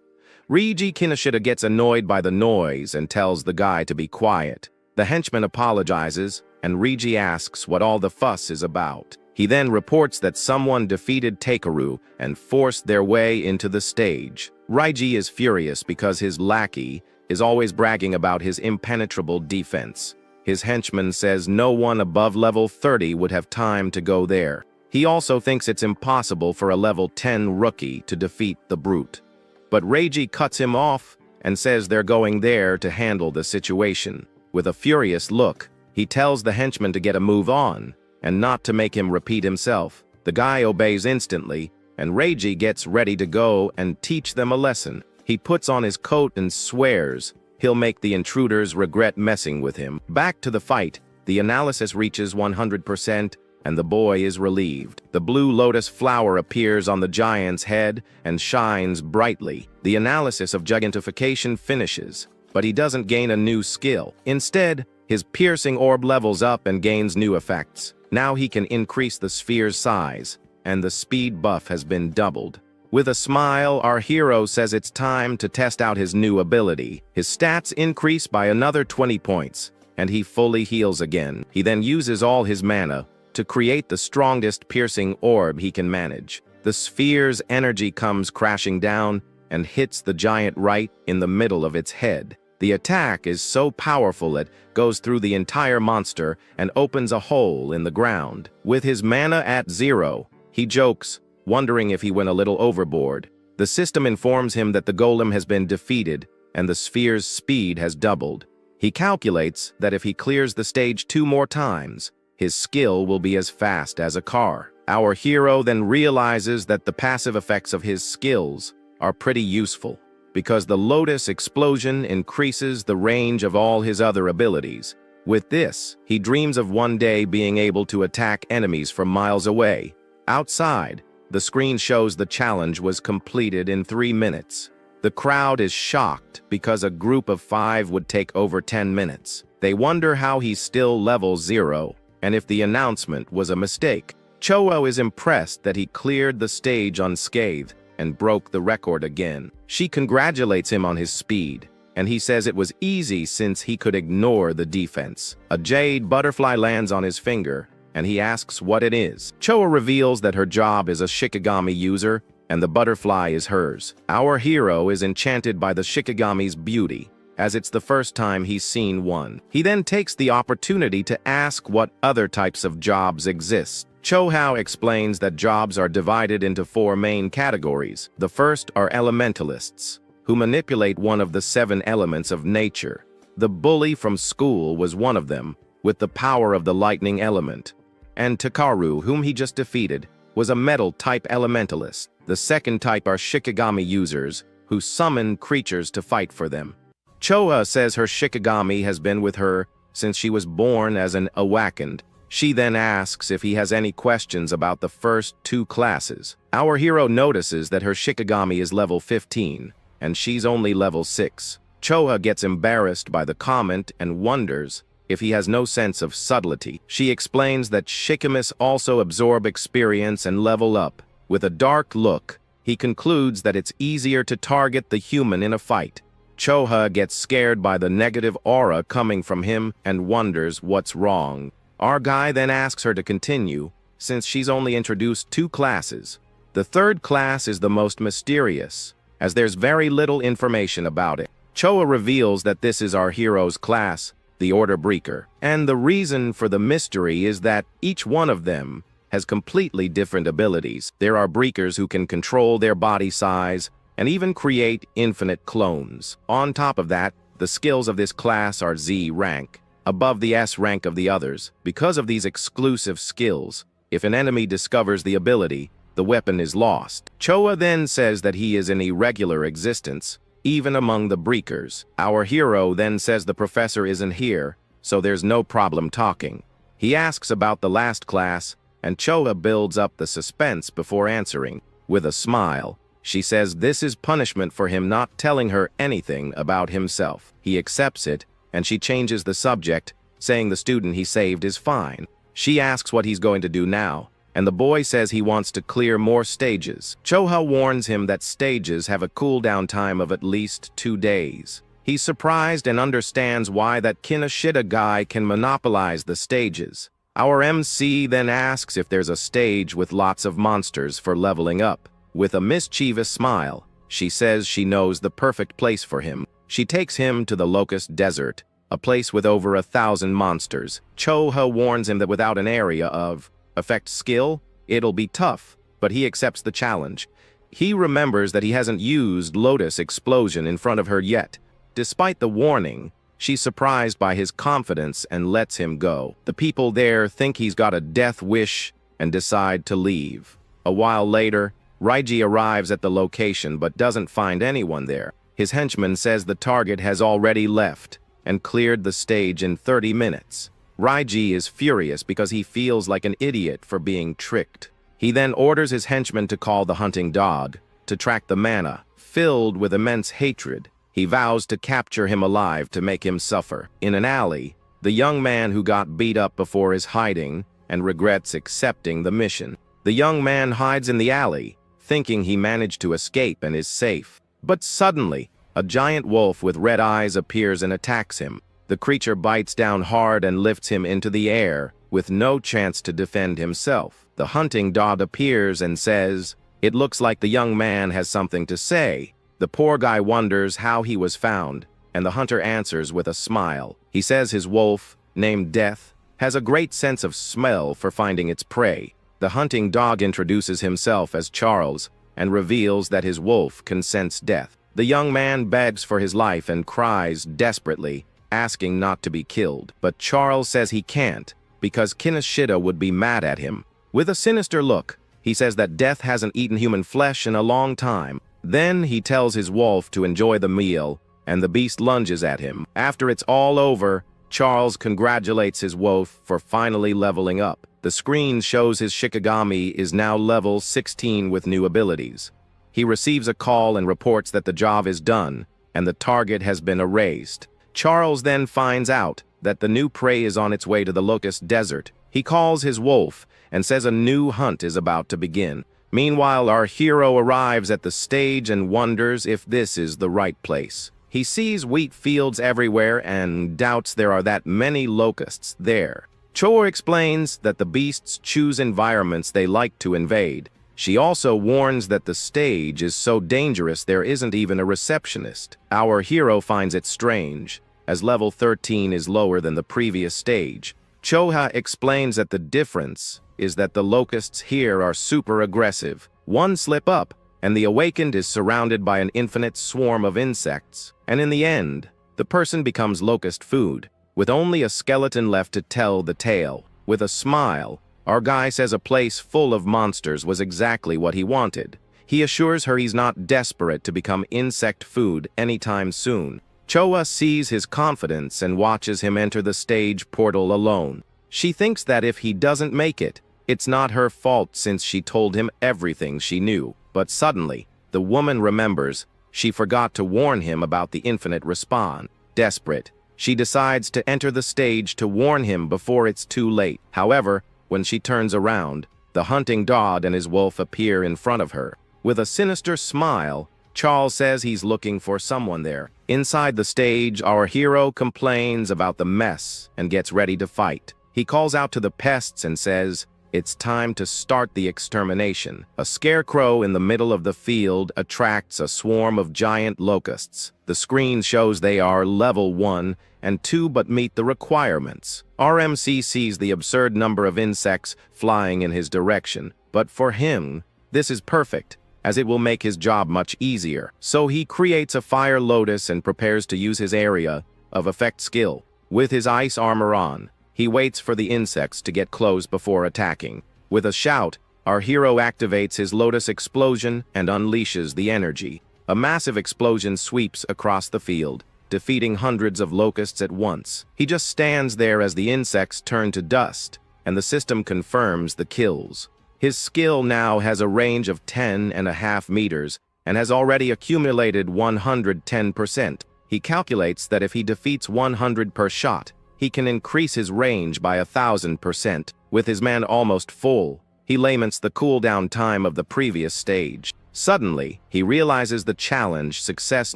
Reiji Kinoshita gets annoyed by the noise and tells the guy to be quiet. The henchman apologizes, and Reiji asks what all the fuss is about. He then reports that someone defeated Takeru and forced their way into the stage. Reiji is furious because his lackey is always bragging about his impenetrable defense. His henchman says no one above level 30 would have time to go there. He also thinks it's impossible for a level 10 rookie to defeat the brute. But Reiji cuts him off and says they're going there to handle the situation. With a furious look, he tells the henchman to get a move on and not to make him repeat himself. The guy obeys instantly, and Reiji gets ready to go and teach them a lesson. He puts on his coat and swears he'll make the intruders regret messing with him. Back to the fight, the analysis reaches 100%, and the boy is relieved. The blue lotus flower appears on the giant's head and shines brightly. The analysis of gigantification finishes, but he doesn't gain a new skill. Instead, his piercing orb levels up and gains new effects. Now he can increase the sphere's size, and the speed buff has been doubled. With a smile, our hero says it's time to test out his new ability. His stats increase by another 20 points, and he fully heals again. He then uses all his mana to create the strongest piercing orb he can manage. The sphere's energy comes crashing down and hits the giant right in the middle of its head. The attack is so powerful it goes through the entire monster and opens a hole in the ground. With his mana at 0, he jokes, wondering if he went a little overboard. The system informs him that the golem has been defeated and the sphere's speed has doubled. He calculates that if he clears the stage 2 more times, his skill will be as fast as a car. Our hero then realizes that the passive effects of his skills are pretty useful, because the Lotus explosion increases the range of all his other abilities. With this, he dreams of one day being able to attack enemies from miles away. Outside, the screen shows the challenge was completed in 3 minutes. The crowd is shocked because a group of 5 would take over 10 minutes. They wonder how he's still level 0, and if the announcement was a mistake. Choa is impressed that he cleared the stage unscathed and broke the record again. She congratulates him on his speed, and he says it was easy since he could ignore the defense. A jade butterfly lands on his finger, and he asks what it is. Choa reveals that her job is a Shikigami user, and the butterfly is hers. Our hero is enchanted by the Shikigami's beauty, as it's the first time he's seen one. He then takes the opportunity to ask what other types of jobs exist. Chohao explains that jobs are divided into 4 main categories. The first are elementalists, who manipulate one of the 7 elements of nature. The bully from school was one of them, with the power of the lightning element. And Takaru, whom he just defeated, was a metal-type elementalist. The second type are Shikigami users, who summon creatures to fight for them. Choa says her Shikigami has been with her since she was born as an awakened. She then asks if he has any questions about the first 2 classes. Our hero notices that her Shikigami is level 15, and she's only level 6. Choa gets embarrassed by the comment and wonders if he has no sense of subtlety. She explains that Shikimis also absorb experience and level up. With a dark look, he concludes that it's easier to target the human in a fight. Choha gets scared by the negative aura coming from him and wonders what's wrong. Our guy then asks her to continue, since she's only introduced 2 classes. The third class is the most mysterious, as there's very little information about it. Choa reveals that this is our hero's class, the Order Breaker, and the reason for the mystery is that each one of them has completely different abilities. There are Breakers who can control their body size and even create infinite clones. On top of that, the skills of this class are Z rank, above the S rank of the others. Because of these exclusive skills, if an enemy discovers the ability, the weapon is lost. Choa then says that he is in irregular existence, even among the Breakers. Our hero then says the professor isn't here, so there's no problem talking. He asks about the last class, and Choa builds up the suspense before answering. With a smile, she says this is punishment for him not telling her anything about himself. He accepts it, and she changes the subject, saying the student he saved is fine. She asks what he's going to do now, and the boy says he wants to clear more stages. Choha warns him that stages have a cooldown time of at least 2 days. He's surprised and understands why that Kinoshita guy can monopolize the stages. Our MC then asks if there's a stage with lots of monsters for leveling up. With a mischievous smile, she says she knows the perfect place for him. She takes him to the Locust Desert, a place with over 1,000 monsters. Cho-ha warns him that without an area of effect skill, it'll be tough, but he accepts the challenge. He remembers that he hasn't used Lotus Explosion in front of her yet. Despite the warning, she's surprised by his confidence and lets him go. The people there think he's got a death wish and decide to leave. A while later, Raiji arrives at the location but doesn't find anyone there. His henchman says the target has already left and cleared the stage in 30 minutes. Raiji is furious because he feels like an idiot for being tricked. He then orders his henchman to call the hunting dog to track the mana. Filled with immense hatred, he vows to capture him alive to make him suffer. In an alley, the young man who got beat up before is hiding and regrets accepting the mission. The young man hides in the alley, thinking he managed to escape and is safe. But suddenly, a giant wolf with red eyes appears and attacks him. The creature bites down hard and lifts him into the air, with no chance to defend himself. The hunting dog appears and says, "It looks like the young man has something to say." The poor guy wonders how he was found, and the hunter answers with a smile. He says his wolf, named Death, has a great sense of smell for finding its prey. The hunting dog introduces himself as Charles and reveals that his wolf can sense death. The young man begs for his life and cries desperately, asking not to be killed. But Charles says he can't, because Kinoshita would be mad at him. With a sinister look, he says that Death hasn't eaten human flesh in a long time. Then he tells his wolf to enjoy the meal, and the beast lunges at him. After it's all over, Charles congratulates his wolf for finally leveling up. The screen shows his Shikigami is now level 16 with new abilities. He receives a call and reports that the job is done, and the target has been erased. Charles then finds out that the new prey is on its way to the Locust Desert. He calls his wolf and says a new hunt is about to begin. Meanwhile, our hero arrives at the stage and wonders if this is the right place. He sees wheat fields everywhere and doubts there are that many locusts there. Cho explains that the beasts choose environments they like to invade. She also warns that the stage is so dangerous there isn't even a receptionist. Our hero finds it strange, as level 13 is lower than the previous stage. Choha explains that the difference is that the locusts here are super aggressive. One slip up, and the awakened is surrounded by an infinite swarm of insects. And in the end, the person becomes locust food, with only a skeleton left to tell the tale. With a smile, our guy says a place full of monsters was exactly what he wanted. He assures her he's not desperate to become insect food anytime soon. Choa sees his confidence and watches him enter the stage portal alone. She thinks that if he doesn't make it, it's not her fault since she told him everything she knew. But suddenly, the woman remembers she forgot to warn him about the infinite respawn. Desperate, she decides to enter the stage to warn him before it's too late. However, when she turns around, the hunting dog and his wolf appear in front of her. With a sinister smile, Charles says he's looking for someone there. Inside the stage, our hero complains about the mess and gets ready to fight. He calls out to the pests and says, "It's time to start the extermination." A scarecrow in the middle of the field attracts a swarm of giant locusts. The screen shows they are level 1 and 2 but meet the requirements. RMC sees the absurd number of insects flying in his direction, but for him, this is perfect, as it will make his job much easier. So he creates a fire lotus and prepares to use his area of effect skill. With his ice armor on, he waits for the insects to get close before attacking. With a shout, our hero activates his Lotus Explosion and unleashes the energy. A massive explosion sweeps across the field, defeating hundreds of locusts at once. He just stands there as the insects turn to dust, and the system confirms the kills. His skill now has a range of 10.5 meters and has already accumulated 110%. He calculates that if he defeats 100 per shot, he can increase his range by 1,000%. With his man almost full, he laments the cooldown time of the previous stage. Suddenly, he realizes the challenge success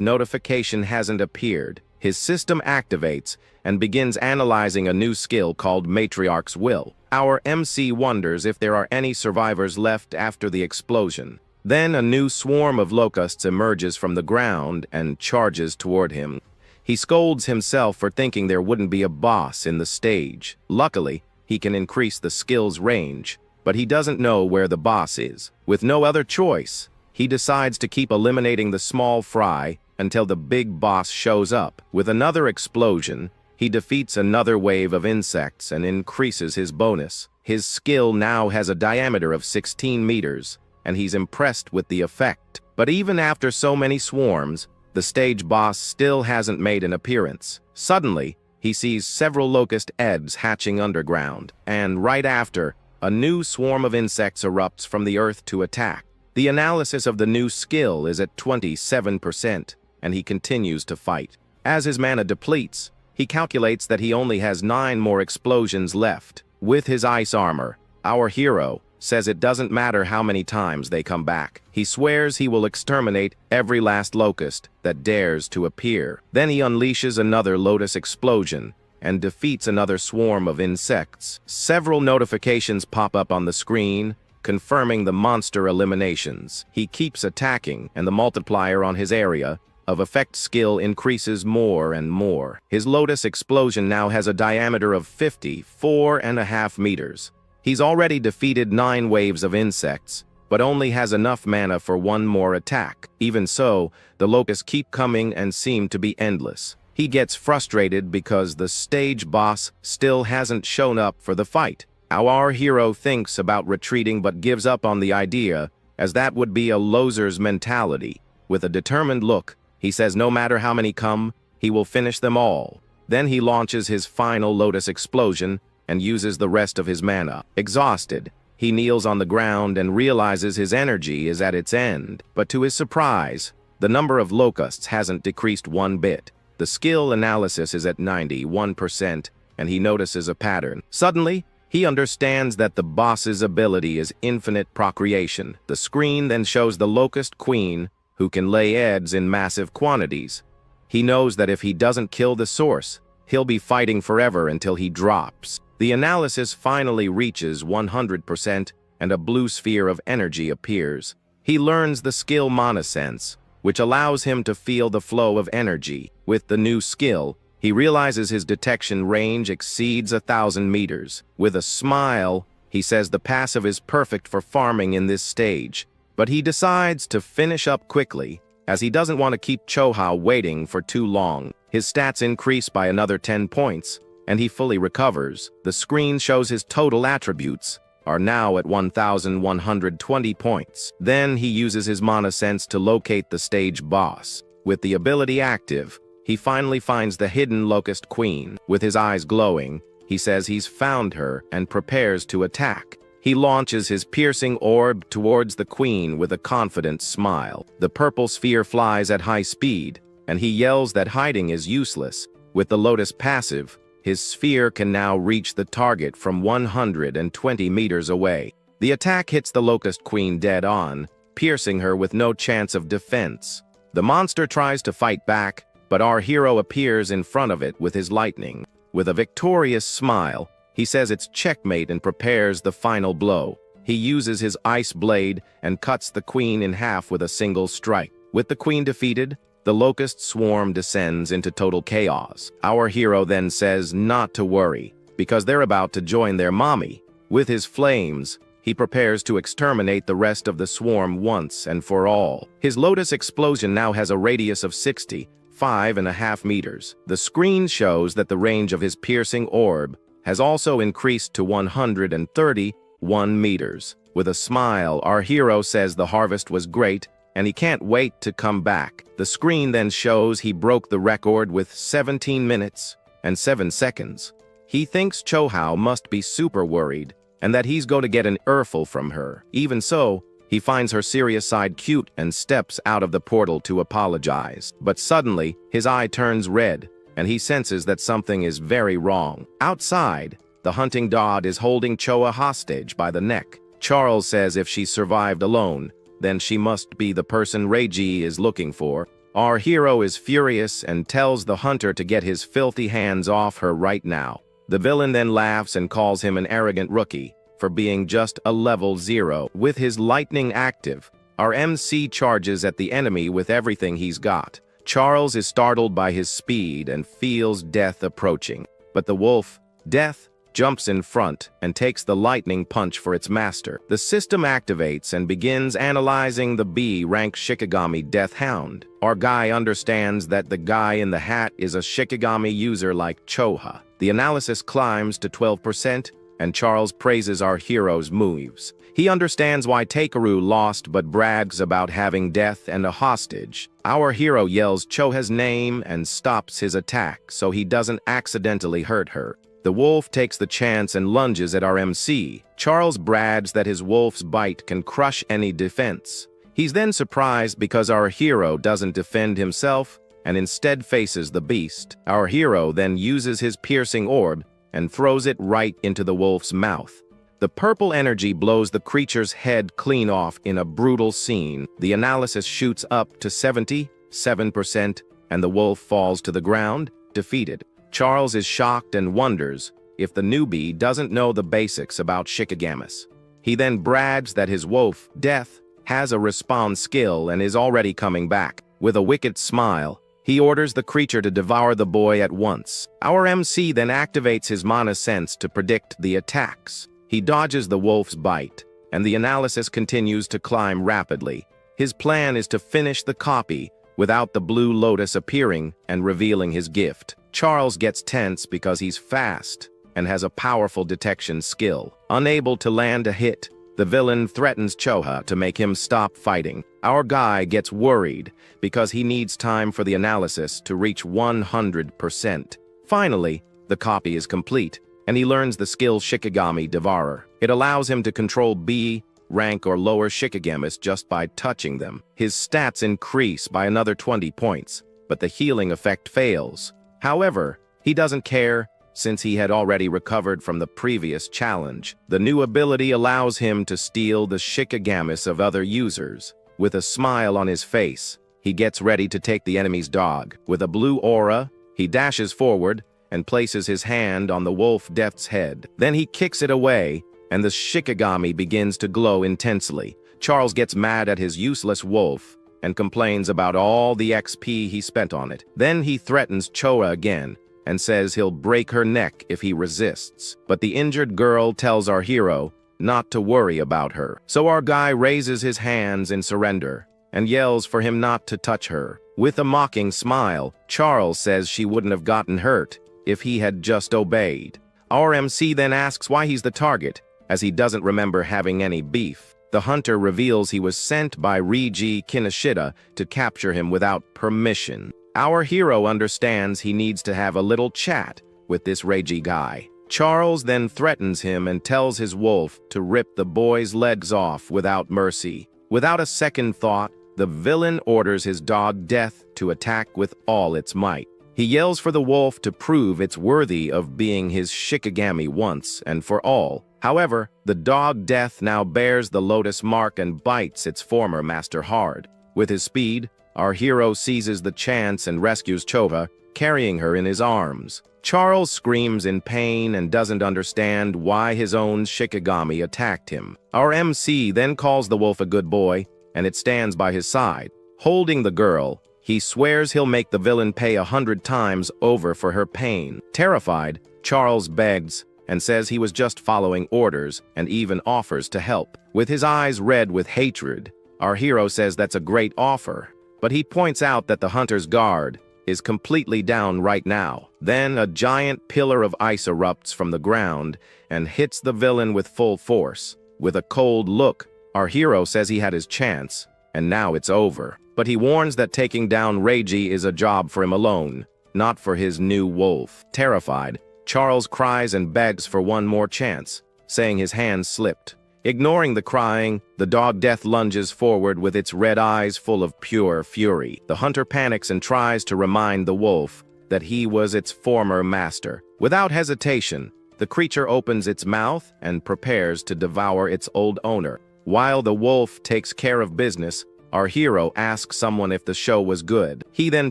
notification hasn't appeared. His system activates and begins analyzing a new skill called Matriarch's Will. Our MC wonders if there are any survivors left after the explosion. Then a new swarm of locusts emerges from the ground and charges toward him. He scolds himself for thinking there wouldn't be a boss in the stage. Luckily, he can increase the skill's range, but he doesn't know where the boss is. With no other choice, he decides to keep eliminating the small fry until the big boss shows up. With another explosion, he defeats another wave of insects and increases his bonus. His skill now has a diameter of 16 meters, and he's impressed with the effect. But even after so many swarms, the stage boss still hasn't made an appearance. Suddenly, he sees several locust eggs hatching underground, and right after, a new swarm of insects erupts from the earth to attack. The analysis of the new skill is at 27%, and he continues to fight. As his mana depletes, he calculates that he only has 9 more explosions left. With his ice armor, our hero says it doesn't matter how many times they come back. He swears he will exterminate every last locust that dares to appear. Then he unleashes another lotus explosion and defeats another swarm of insects. Several notifications pop up on the screen, confirming the monster eliminations. He keeps attacking, and the multiplier on his area of effect skill increases more and more. His lotus explosion now has a diameter of 54.5 meters. He's already defeated 9 waves of insects, but only has enough mana for 1 more attack. Even so, the locusts keep coming and seem to be endless. He gets frustrated because the stage boss still hasn't shown up for the fight. Our hero thinks about retreating but gives up on the idea, as that would be a loser's mentality. With a determined look, he says no matter how many come, he will finish them all. Then he launches his final lotus explosion and uses the rest of his mana. Exhausted, he kneels on the ground and realizes his energy is at its end. But to his surprise, the number of locusts hasn't decreased 1 bit. The skill analysis is at 91%, and he notices a pattern. Suddenly, he understands that the boss's ability is infinite procreation. The screen then shows the locust queen, who can lay eggs in massive quantities. He knows that if he doesn't kill the source, he'll be fighting forever until he drops. The analysis finally reaches 100%, and a blue sphere of energy appears. He learns the skill Mana Sense, which allows him to feel the flow of energy. With the new skill, he realizes his detection range exceeds 1,000 meters. With a smile, he says the passive is perfect for farming in this stage. But he decides to finish up quickly, as he doesn't want to keep Choha waiting for too long. His stats increase by another 10 points, and he fully recovers. The screen shows his total attributes are now at 1,120 points. Then he uses his Mana Sense to locate the stage boss. With the ability active, he finally finds the hidden Locust Queen. With his eyes glowing, he says he's found her and prepares to attack. He launches his piercing orb towards the queen with a confident smile. The purple sphere flies at high speed, and he yells that hiding is useless. With the Lotus passive, his sphere can now reach the target from 120 meters away. The attack hits the Locust Queen dead on, piercing her with no chance of defense. The monster tries to fight back, but our hero appears in front of it with his lightning. With a victorious smile, he says it's checkmate and prepares the final blow. He uses his ice blade and cuts the queen in half with a single strike. With the queen defeated, the locust swarm descends into total chaos. Our hero then says not to worry, because they're about to join their mommy. With his flames, he prepares to exterminate the rest of the swarm once and for all. His lotus explosion now has a radius of 65.5 meters. The screen shows that the range of his piercing orb has also increased to 131 meters. With a smile, our hero says the harvest was great, and he can't wait to come back. The screen then shows he broke the record with 17 minutes and 7 seconds. He thinks Chohao must be super worried, and that he's going to get an earful from her. Even so, he finds her serious side cute and steps out of the portal to apologize. But suddenly, his eye turns red, and he senses that something is very wrong. Outside, the hunting dog is holding Choa hostage by the neck. Charles says if she survived alone, then she must be the person Reiji is looking for. Our hero is furious and tells the hunter to get his filthy hands off her right now. The villain then laughs and calls him an arrogant rookie for being just a level 0. With his lightning active, Our MC charges at the enemy with everything he's got. Charles is startled by his speed and feels death approaching. But the wolf, Death, jumps in front and takes the lightning punch for its master. The system activates and begins analyzing the B-rank Shikigami Death Hound. Our guy understands that the guy in the hat is a Shikigami user like Choha. The analysis climbs to 12%, and Charles praises our hero's moves. He understands why Takeru lost but brags about having death and a hostage. Our hero yells Choha's name and stops his attack so he doesn't accidentally hurt her. The wolf takes the chance and lunges at our MC. Charles brags that his wolf's bite can crush any defense. He's then surprised because our hero doesn't defend himself and instead faces the beast. Our hero then uses his piercing orb and throws it right into the wolf's mouth. The purple energy blows the creature's head clean off in a brutal scene. The analysis shoots up to 77%, and the wolf falls to the ground, defeated. Charles is shocked and wonders if the newbie doesn't know the basics about Shikigamis. He then brags that his wolf, Death, has a respawn skill and is already coming back. With a wicked smile, he orders the creature to devour the boy at once. Our MC then activates his mana sense to predict the attacks. He dodges the wolf's bite, and the analysis continues to climb rapidly. His plan is to finish the copy without the blue lotus appearing and revealing his gift. Charles gets tense because he's fast and has a powerful detection skill. Unable to land a hit, the villain threatens Choha to make him stop fighting. Our guy gets worried because he needs time for the analysis to reach 100%. Finally, the copy is complete, and he learns the skill Shikigami Devourer. It allows him to control B, rank or lower Shikigamis just by touching them. His stats increase by another 20 points, but the healing effect fails. However, he doesn't care since he had already recovered from the previous challenge. The new ability allows him to steal the Shikigamis of other users. With a smile on his face, he gets ready to take the enemy's dog. With a blue aura, he dashes forward and places his hand on the wolf Death's head. Then he kicks it away, and the Shikigami begins to glow intensely. Charles gets mad at his useless wolf and complains about all the XP he spent on it. Then he threatens Choa again and says he'll break her neck if he resists. But the injured girl tells our hero not to worry about her. So our guy raises his hands in surrender and yells for him not to touch her. With a mocking smile, Charles says she wouldn't have gotten hurt if he had just obeyed. Our MC then asks why he's the target, as he doesn't remember having any beef. The hunter reveals he was sent by Reiji Kinoshita to capture him without permission. Our hero understands he needs to have a little chat with this Reiji guy. Charles then threatens him and tells his wolf to rip the boy's legs off without mercy. Without a second thought, the villain orders his dog Death to attack with all its might. He yells for the wolf to prove it's worthy of being his Shikigami once and for all. However, the dog Death now bears the lotus mark and bites its former master hard. With his speed, our hero seizes the chance and rescues Choha, carrying her in his arms. Charles screams in pain and doesn't understand why his own Shikigami attacked him. Our MC then calls the wolf a good boy, and it stands by his side. Holding the girl, he swears he'll make the villain pay 100 times over for her pain. Terrified, Charles begs and says he was just following orders and even offers to help. With his eyes red with hatred, our hero says that's a great offer, but he points out that the hunter's guard is completely down right now. Then a giant pillar of ice erupts from the ground and hits the villain with full force. With a cold look, our hero says he had his chance, and now it's over. But he warns that taking down Reiji is a job for him alone, not for his new wolf. Terrified, Charles cries and begs for one more chance, saying his hand slipped. Ignoring the crying, the dog Death lunges forward with its red eyes full of pure fury. The hunter panics and tries to remind the wolf that he was its former master. Without hesitation, the creature opens its mouth and prepares to devour its old owner. While the wolf takes care of business, our hero asks someone if the show was good. He then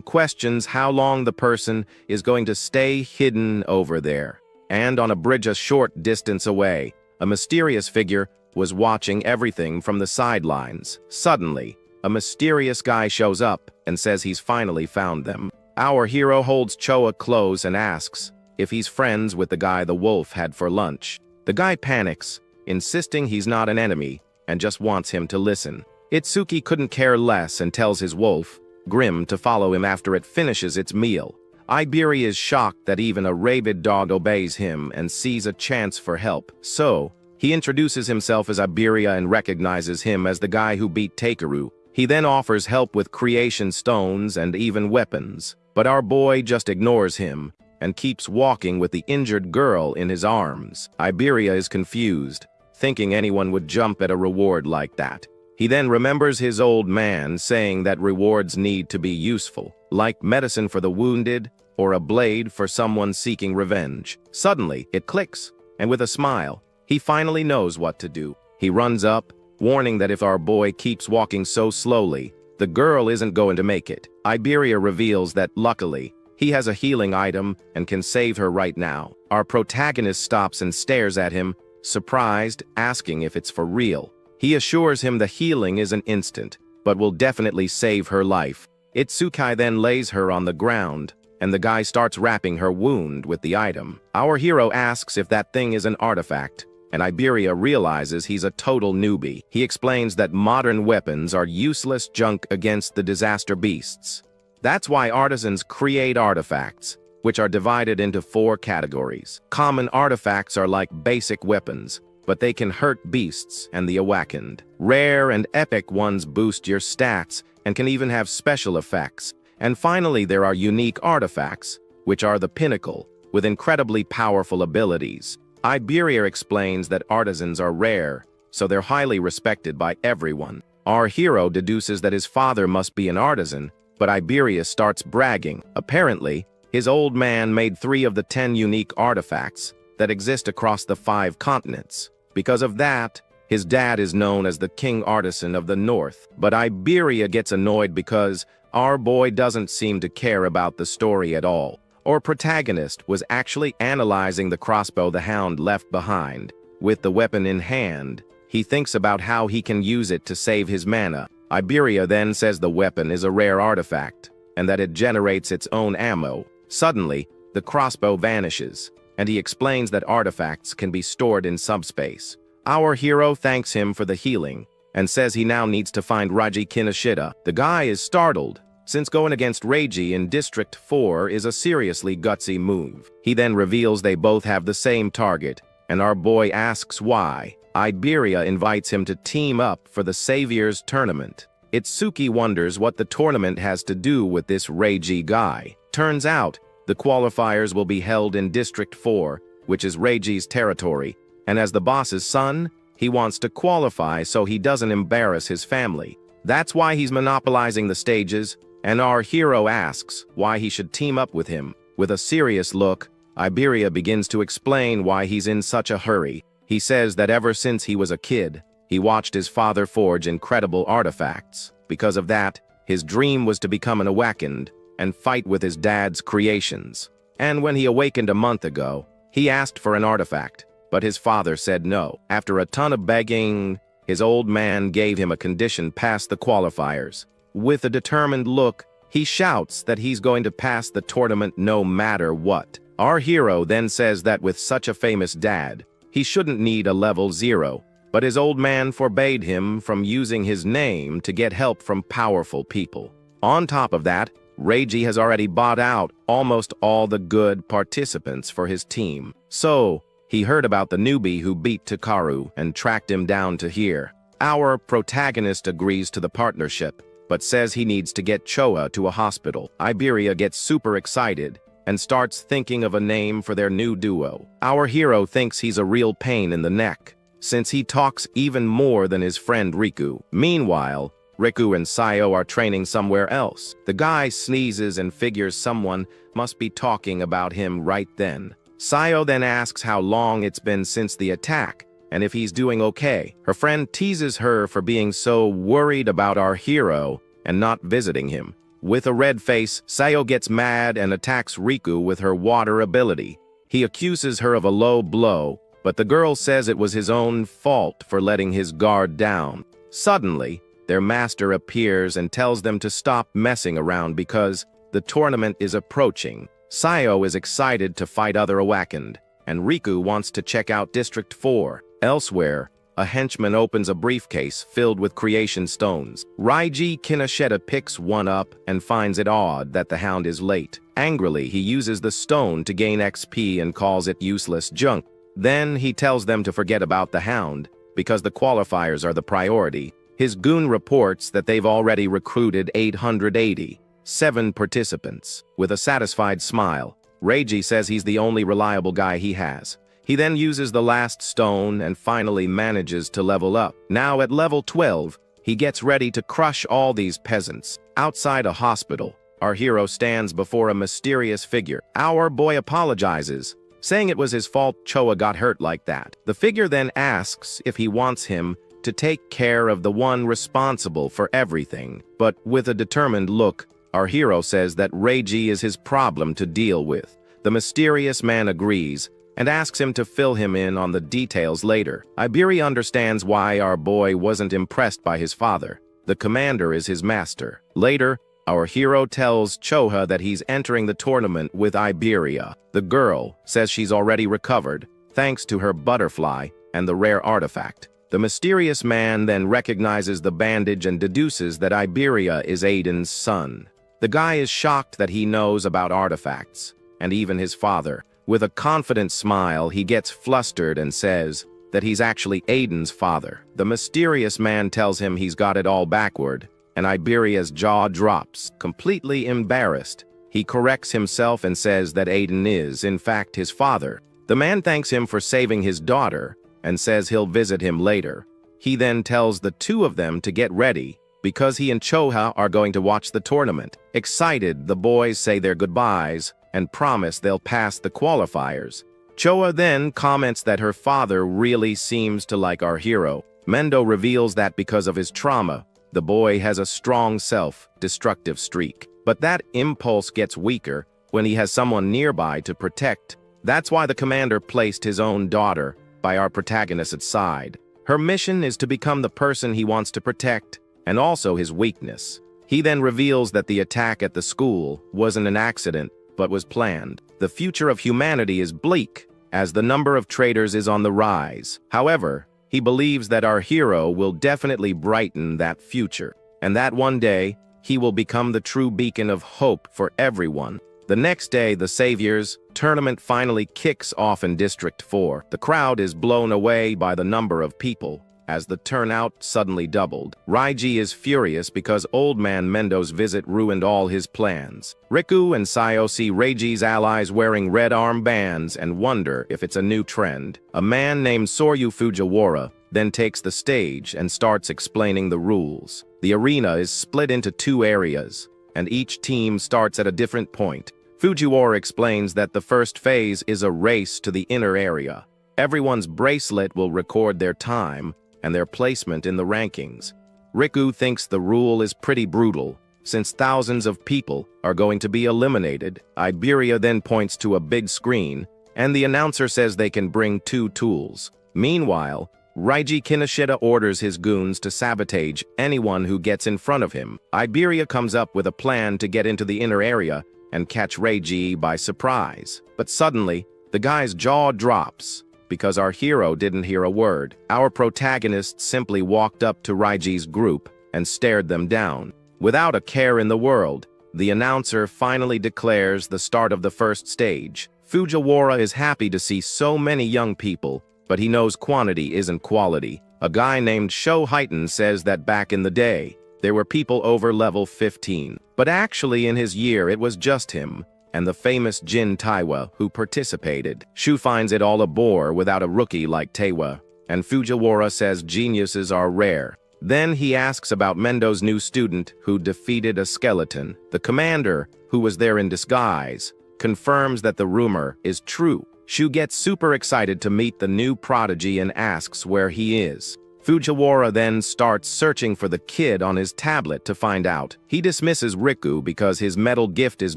questions how long the person is going to stay hidden over there. And on a bridge a short distance away, a mysterious figure was watching everything from the sidelines. Suddenly, a mysterious guy shows up and says he's finally found them. Our hero holds Choa close and asks if he's friends with the guy the wolf had for lunch. The guy panics, insisting he's not an enemy and just wants him to listen. Itsuki couldn't care less and tells his wolf, Grim, to follow him after it finishes its meal. Iberi is shocked that even a rabid dog obeys him and sees a chance for help. So, he introduces himself as Iberia and recognizes him as the guy who beat Takeru. He then offers help with creation stones and even weapons. But our boy just ignores him and keeps walking with the injured girl in his arms. Iberia is confused, thinking anyone would jump at a reward like that. He then remembers his old man saying that rewards need to be useful, like medicine for the wounded or a blade for someone seeking revenge. Suddenly, it clicks, and with a smile, he finally knows what to do. He runs up, warning that if our boy keeps walking so slowly, the girl isn't going to make it. Iberia reveals that, luckily, he has a healing item and can save her right now. Our protagonist stops and stares at him, surprised, asking if it's for real. He assures him the healing is an instant, but will definitely save her life. Itsuki then lays her on the ground, and the guy starts wrapping her wound with the item. Our hero asks if that thing is an artifact, and Iberia realizes he's a total newbie. He explains that modern weapons are useless junk against the disaster beasts. That's why artisans create artifacts, which are divided into 4 categories. Common artifacts are like basic weapons, but they can hurt beasts and the awakened. Rare and epic ones boost your stats and can even have special effects. And finally, there are unique artifacts, which are the pinnacle, with incredibly powerful abilities. Iberia explains that artisans are rare, so they're highly respected by everyone. Our hero deduces that his father must be an artisan, but Iberia starts bragging. Apparently, his old man made 3 of the 10 unique artifacts that exist across the 5 continents. Because of that, his dad is known as the King Artisan of the North. But Iberia gets annoyed because our boy doesn't seem to care about the story at all. Our protagonist was actually analyzing the crossbow the hound left behind. With the weapon in hand, he thinks about how he can use it to save his mana. Iberia then says the weapon is a rare artifact, and that it generates its own ammo. Suddenly, the crossbow vanishes, and he explains that artifacts can be stored in subspace. Our hero thanks him for the healing, and says he now needs to find Raji Kinoshita. The guy is startled, since going against Reiji in District 4 is a seriously gutsy move. He then reveals they both have the same target, and our boy asks why. Iberia invites him to team up for the Saviors Tournament. Itsuki wonders what the tournament has to do with this Reiji guy. Turns out, the qualifiers will be held in District 4, which is Reiji's territory, and as the boss's son, he wants to qualify so he doesn't embarrass his family. That's why he's monopolizing the stages, and our hero asks why he should team up with him. With a serious look, Iberia begins to explain why he's in such a hurry. He says that ever since he was a kid, he watched his father forge incredible artifacts. Because of that, his dream was to become an awakened and fight with his dad's creations. And when he awakened a month ago, he asked for an artifact, but his father said no. After a ton of begging, his old man gave him a condition past the qualifiers. With a determined look, he shouts that he's going to pass the tournament no matter what. Our hero then says that with such a famous dad, he shouldn't need a level 0, but his old man forbade him from using his name to get help from powerful people. On top of that, Reiji has already bought out almost all the good participants for his team. So, he heard about the newbie who beat Takaru and tracked him down to here. Our protagonist agrees to the partnership, but says he needs to get Choa to a hospital. Iberia gets super excited and starts thinking of a name for their new duo. Our hero thinks he's a real pain in the neck, since he talks even more than his friend Riku. Meanwhile, Riku and Sayo are training somewhere else. The guy sneezes and figures someone must be talking about him right then. Sayo then asks how long it's been since the attack, and if he's doing okay. Her friend teases her for being so worried about our hero and not visiting him. With a red face, Sayo gets mad and attacks Riku with her water ability. He accuses her of a low blow, but the girl says it was his own fault for letting his guard down. Suddenly, their master appears and tells them to stop messing around because the tournament is approaching. Sayo is excited to fight other Awakened, and Riku wants to check out District 4. Elsewhere, a henchman opens a briefcase filled with creation stones. Raiji Kinoshita picks one up and finds it odd that the hound is late. Angrily, he uses the stone to gain XP and calls it useless junk. Then he tells them to forget about the hound, because the qualifiers are the priority. His goon reports that they've already recruited 887 participants. With a satisfied smile, Reiji says he's the only reliable guy he has. He then uses the last stone and finally manages to level up. Now at level 12, he gets ready to crush all these peasants. Outside a hospital, our hero stands before a mysterious figure. Our boy apologizes, saying it was his fault Choa got hurt like that. The figure then asks if he wants him to take care of the one responsible for everything. But with a determined look, our hero says that Reiji is his problem to deal with. The mysterious man agrees and asks him to fill him in on the details later. Iberia understands why our boy wasn't impressed by his father. The commander is his master. Later, our hero tells Choha that he's entering the tournament with Iberia. The girl says she's already recovered, thanks to her butterfly and the rare artifact. The mysterious man then recognizes the bandage and deduces that Iberia is Aiden's son. The guy is shocked that he knows about artifacts, and even his father. With a confident smile, he gets flustered and says that he's actually Aiden's father. The mysterious man tells him he's got it all backward, and Iberia's jaw drops. Completely embarrassed, he corrects himself and says that Aiden is, in fact, his father. The man thanks him for saving his daughter and says he'll visit him later. He then tells the two of them to get ready because he and Choha are going to watch the tournament. Excited, the boys say their goodbyes and promise they'll pass the qualifiers. Choa then comments that her father really seems to like our hero. Mendo reveals that because of his trauma, the boy has a strong self-destructive streak. But that impulse gets weaker when he has someone nearby to protect. That's why the commander placed his own daughter by our protagonist's side. Her mission is to become the person he wants to protect, and also his weakness. He then reveals that the attack at the school wasn't an accident, but was planned. The future of humanity is bleak, as the number of traitors is on the rise. However, he believes that our hero will definitely brighten that future, and that one day, he will become the true beacon of hope for everyone. The next day, the Saviors tournament finally kicks off in District 4. The crowd is blown away by the number of people, as the turnout suddenly doubled. Raiji is furious because Old Man Mendo's visit ruined all his plans. Riku and Sayo see Reiji's allies wearing red armbands and wonder if it's a new trend. A man named Soryu Fujiwara then takes the stage and starts explaining the rules. The arena is split into two areas, and each team starts at a different point. Fujiwara explains that the first phase is a race to the inner area. Everyone's bracelet will record their time and their placement in the rankings. Riku thinks the rule is pretty brutal, since thousands of people are going to be eliminated. Iberia then points to a big screen, and the announcer says they can bring 2 tools. Meanwhile, Raiji Kinoshita orders his goons to sabotage anyone who gets in front of him. Iberia comes up with a plan to get into the inner area and catch Reiji by surprise. But suddenly, the guy's jaw drops, because our hero didn't hear a word. Our protagonist simply walked up to Reiji's group and stared them down. Without a care in the world, the announcer finally declares the start of the first stage. Fujiwara is happy to see so many young people, but he knows quantity isn't quality. A guy named Sho Heighten says that back in the day, there were people over level 15. But actually in his year it was just him and the famous Jin Taiwa who participated. Shu finds it all a bore without a rookie like Taiwa, and Fujiwara says geniuses are rare. Then he asks about Mendo's new student who defeated a skeleton. The commander, who was there in disguise, confirms that the rumor is true. Shu gets super excited to meet the new prodigy and asks where he is. Fujiwara then starts searching for the kid on his tablet to find out. He dismisses Riku because his metal gift is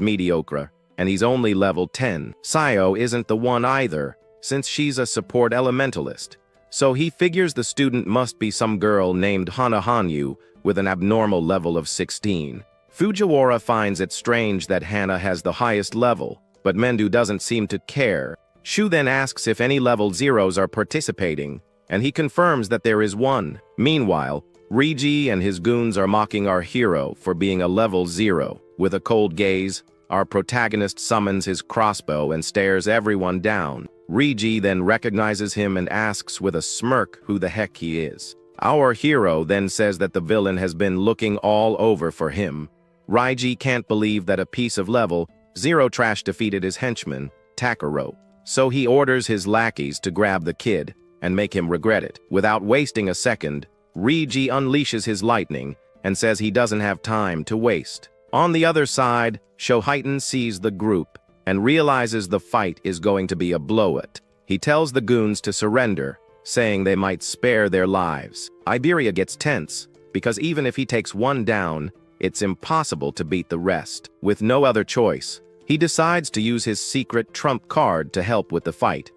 mediocre, and he's only level 10. Sayo isn't the one either, since she's a support elementalist. So he figures the student must be some girl named Hana Hanyu with an abnormal level of 16. Fujiwara finds it strange that Hana has the highest level, but Mendu doesn't seem to care. Shu then asks if any level 0s are participating, and he confirms that there is one. Meanwhile, Riji and his goons are mocking our hero for being a level 0. With a cold gaze, our protagonist summons his crossbow and stares everyone down. Riji then recognizes him and asks with a smirk who the heck he is. Our hero then says that the villain has been looking all over for him. Riji can't believe that a piece of level 0 trash defeated his henchman, Takaro. So he orders his lackeys to grab the kid and make him regret it. Without wasting a second, Riji unleashes his lightning and says he doesn't have time to waste. On the other side, Shohiten sees the group and realizes the fight is going to be a blowout. He tells the goons to surrender, saying they might spare their lives. Iberia gets tense, because even if he takes one down, it's impossible to beat the rest. With no other choice, he decides to use his secret trump card to help with the fight.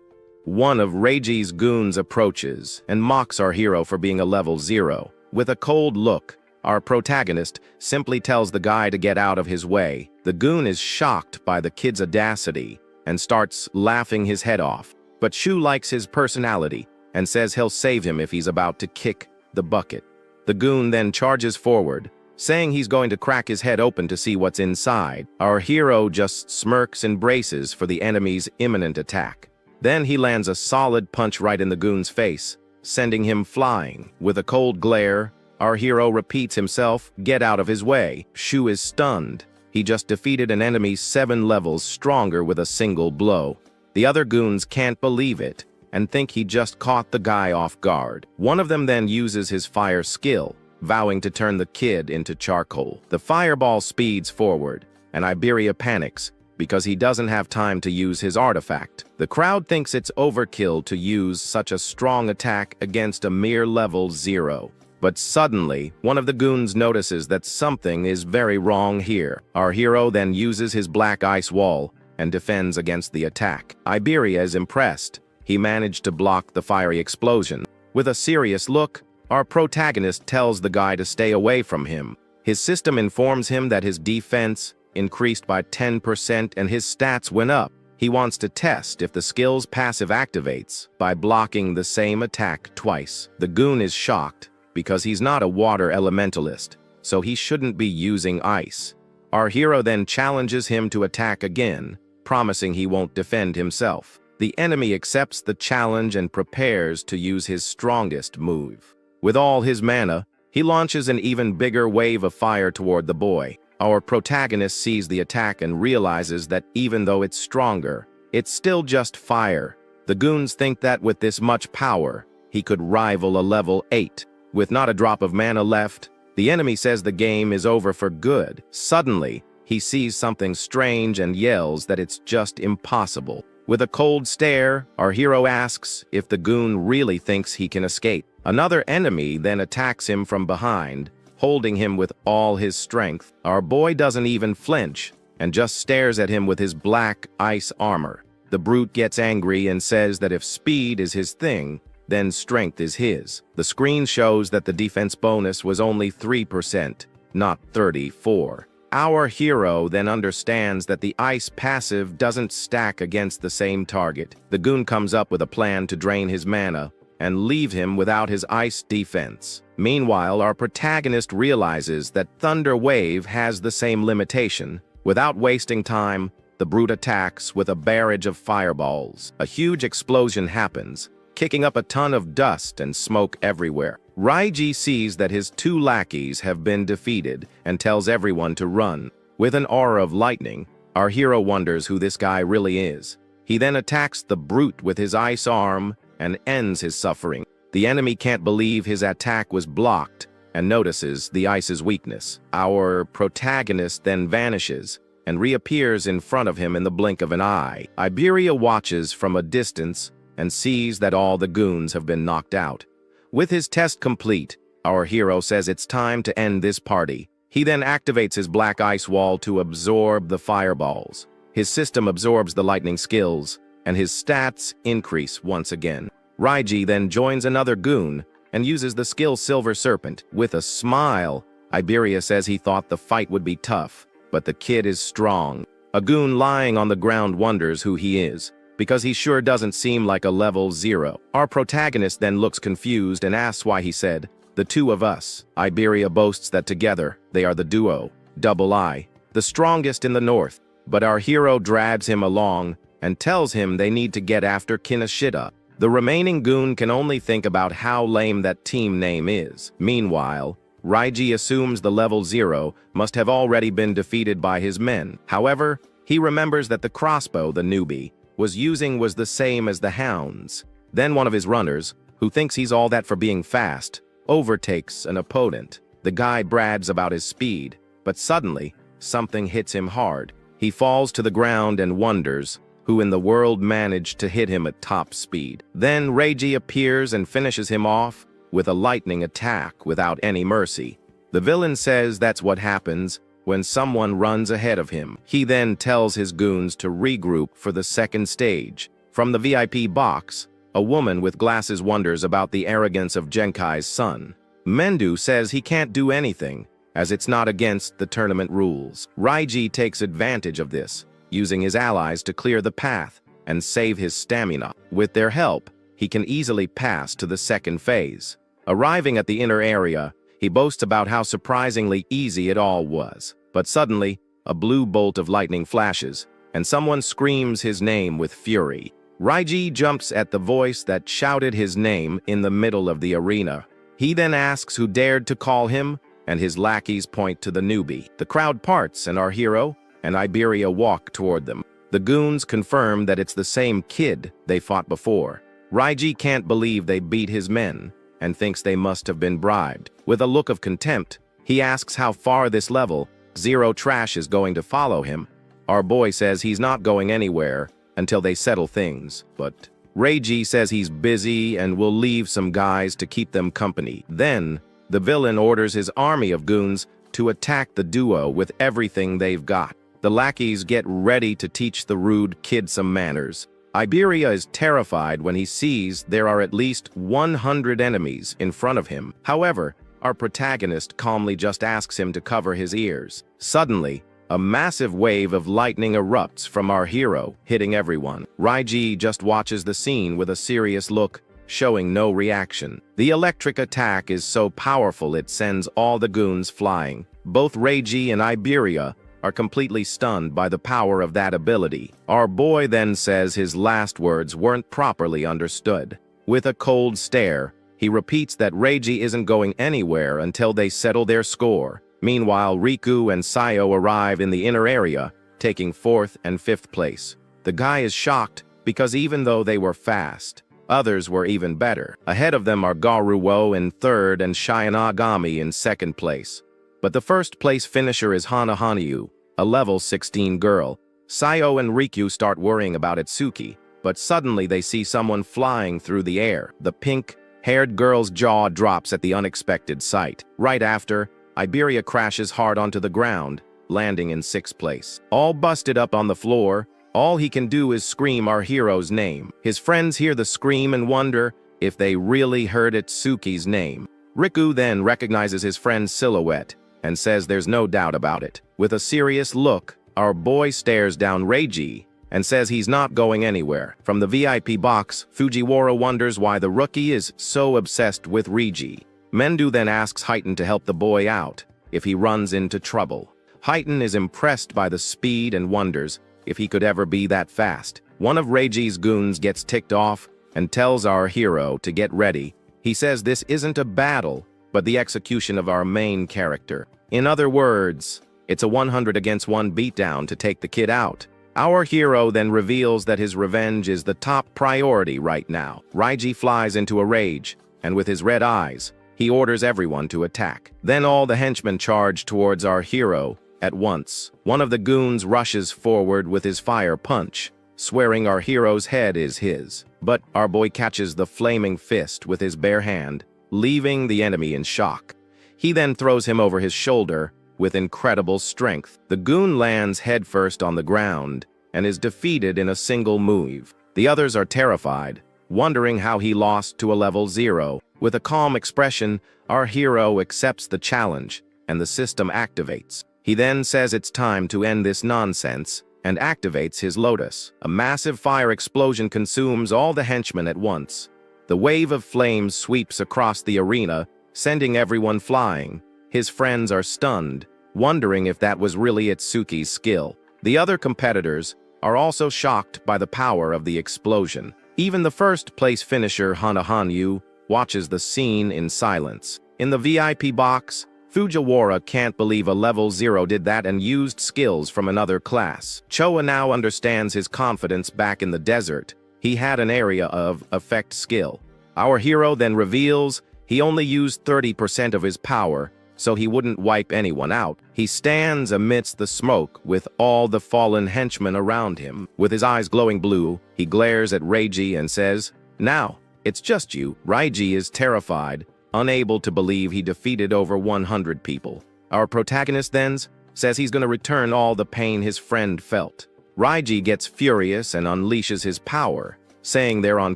One of Reiji's goons approaches and mocks our hero for being a level 0. With a cold look, our protagonist simply tells the guy to get out of his way. The goon is shocked by the kid's audacity and starts laughing his head off. But Shu likes his personality and says he'll save him if he's about to kick the bucket. The goon then charges forward, saying he's going to crack his head open to see what's inside. Our hero just smirks and braces for the enemy's imminent attack. Then he lands a solid punch right in the goon's face, sending him flying. With a cold glare, our hero repeats himself, "Get out of his way." Shu is stunned. He just defeated an enemy 7 levels stronger with a single blow. The other goons can't believe it and think he just caught the guy off guard. One of them then uses his fire skill, vowing to turn the kid into charcoal. The fireball speeds forward, and Iberia panics because he doesn't have time to use his artifact. The crowd thinks it's overkill to use such a strong attack against a mere level 0. But suddenly, one of the goons notices that something is very wrong here. Our hero then uses his black ice wall and defends against the attack. Iberia is impressed. He managed to block the fiery explosion. With a serious look, our protagonist tells the guy to stay away from him. His system informs him that his defense increased by 10% and his stats went up. He wants to test if the skill's passive activates by blocking the same attack twice. The goon is shocked because he's not a water elementalist, so he shouldn't be using ice. Our hero then challenges him to attack again, promising he won't defend himself. The enemy accepts the challenge and prepares to use his strongest move. With all his mana, he launches an even bigger wave of fire toward the boy. Our protagonist sees the attack and realizes that even though it's stronger, it's still just fire. The goons think that with this much power, he could rival a level 8. With not a drop of mana left, the enemy says the game is over for good. Suddenly, he sees something strange and yells that it's just impossible. With a cold stare, our hero asks if the goon really thinks he can escape. Another enemy then attacks him from behind, holding him with all his strength. Our boy doesn't even flinch and just stares at him with his black ice armor. The brute gets angry and says that if speed is his thing, then strength is his. The screen shows that the defense bonus was only 3%, not 34%. Our hero then understands that the ice passive doesn't stack against the same target. The goon comes up with a plan to drain his mana and leave him without his ice defense. Meanwhile, our protagonist realizes that Thunder Wave has the same limitation. Without wasting time, the brute attacks with a barrage of fireballs. A huge explosion happens, kicking up a ton of dust and smoke everywhere. Raiji sees that his 2 lackeys have been defeated and tells everyone to run. With an aura of lightning, our hero wonders who this guy really is. He then attacks the brute with his ice arm and ends his suffering. The enemy can't believe his attack was blocked and notices the ice's weakness. Our protagonist then vanishes and reappears in front of him in the blink of an eye. Iberia watches from a distance and sees that all the goons have been knocked out. With his test complete, our hero says it's time to end this party. He then activates his black ice wall to absorb the fireballs. His system absorbs the lightning skills, and his stats increase once again. Raiji then joins another goon and uses the skill Silver Serpent. With a smile, Iberia says he thought the fight would be tough, but the kid is strong. A goon lying on the ground wonders who he is, because he sure doesn't seem like a level 0. Our protagonist then looks confused and asks why he said, "The two of us." Iberia boasts that together, they are the duo, Double I, the strongest in the north, but our hero drags him along and tells him they need to get after Kinoshita. The remaining goon can only think about how lame that team name is. Meanwhile, Raiji assumes the level 0 must have already been defeated by his men. However, he remembers that the crossbow the newbie was using was the same as the hound's. Then one of his runners, who thinks he's all that for being fast, overtakes an opponent. The guy brags about his speed, but suddenly, something hits him hard. He falls to the ground and wonders who in the world managed to hit him at top speed. Then Raiji appears and finishes him off with a lightning attack without any mercy. The villain says that's what happens when someone runs ahead of him. He then tells his goons to regroup for the second stage. From the VIP box, a woman with glasses wonders about the arrogance of Genkai's son. Mendu says he can't do anything, as it's not against the tournament rules. Raiji takes advantage of this, using his allies to clear the path and save his stamina. With their help, he can easily pass to the second phase. Arriving at the inner area, he boasts about how surprisingly easy it all was. But suddenly, a blue bolt of lightning flashes, and someone screams his name with fury. Raiji jumps at the voice that shouted his name in the middle of the arena. He then asks who dared to call him, and his lackeys point to the newbie. The crowd parts, and our hero and Iberia walk toward them. The goons confirm that it's the same kid they fought before. Raiji can't believe they beat his men, and thinks they must have been bribed. With a look of contempt, he asks how far this level 0 trash is going to follow him. Our boy says he's not going anywhere until they settle things, but Raiji says he's busy and will leave some guys to keep them company. Then, the villain orders his army of goons to attack the duo with everything they've got. The lackeys get ready to teach the rude kid some manners. Iberia is terrified when he sees there are at least 100 enemies in front of him. However, our protagonist calmly just asks him to cover his ears. Suddenly, a massive wave of lightning erupts from our hero, hitting everyone. Raiji just watches the scene with a serious look, showing no reaction. The electric attack is so powerful it sends all the goons flying. Both Raiji and Iberia are completely stunned by the power of that ability. Our boy then says his last words weren't properly understood. With a cold stare, he repeats that Raiji isn't going anywhere until they settle their score. Meanwhile, Riku and Sayo arrive in the inner area, taking 4th and 5th place. The guy is shocked because even though they were fast, others were even better. Ahead of them are Garuo in 3rd and Shianagami in 2nd place. But the first place finisher is Hana Hanyu, a level 16 girl. Sayo and Riku start worrying about Itsuki, but suddenly they see someone flying through the air. The pink-haired girl's jaw drops at the unexpected sight. Right after, Iberia crashes hard onto the ground, landing in 6th place. All busted up on the floor, all he can do is scream our hero's name. His friends hear the scream and wonder if they really heard Itsuki's name. Riku then recognizes his friend's silhouette and says there's no doubt about it. With a serious look, our boy stares down Raiji and says he's not going anywhere. From the VIP box, Fujiwara wonders why the rookie is so obsessed with Raiji. Mendu then asks Heighten to help the boy out if he runs into trouble. Heighten is impressed by the speed and wonders if he could ever be that fast. One of Reiji's goons gets ticked off and tells our hero to get ready. He says this isn't a battle, but the execution of our main character. In other words, it's a 100 against 1 beatdown to take the kid out. Our hero then reveals that his revenge is the top priority right now. Raiji flies into a rage, and with his red eyes, he orders everyone to attack. Then all the henchmen charge towards our hero at once. One of the goons rushes forward with his fire punch, swearing our hero's head is his. But our boy catches the flaming fist with his bare hand, leaving the enemy in shock. He then throws him over his shoulder with incredible strength. The goon lands headfirst on the ground and is defeated in a single move. The others are terrified, wondering how he lost to a level 0. With a calm expression, our hero accepts the challenge, and the system activates. He then says it's time to end this nonsense, and activates his lotus. A massive fire explosion consumes all the henchmen at once. The wave of flames sweeps across the arena, sending everyone flying. His friends are stunned, wondering if that was really Itsuki's skill. The other competitors are also shocked by the power of the explosion. Even the first-place finisher Hanahanyu watches the scene in silence. In the VIP box, Fujiwara can't believe a level 0 did that and used skills from another class. Choa now understands his confidence back in the desert. He had an area of effect skill. Our hero then reveals he only used 30% of his power, so he wouldn't wipe anyone out. He stands amidst the smoke with all the fallen henchmen around him. With his eyes glowing blue, he glares at Reiji and says, "Now, it's just you." Reiji is terrified, unable to believe he defeated over 100 people. Our protagonist then says he's going to return all the pain his friend felt. Reiji gets furious and unleashes his power, saying they're on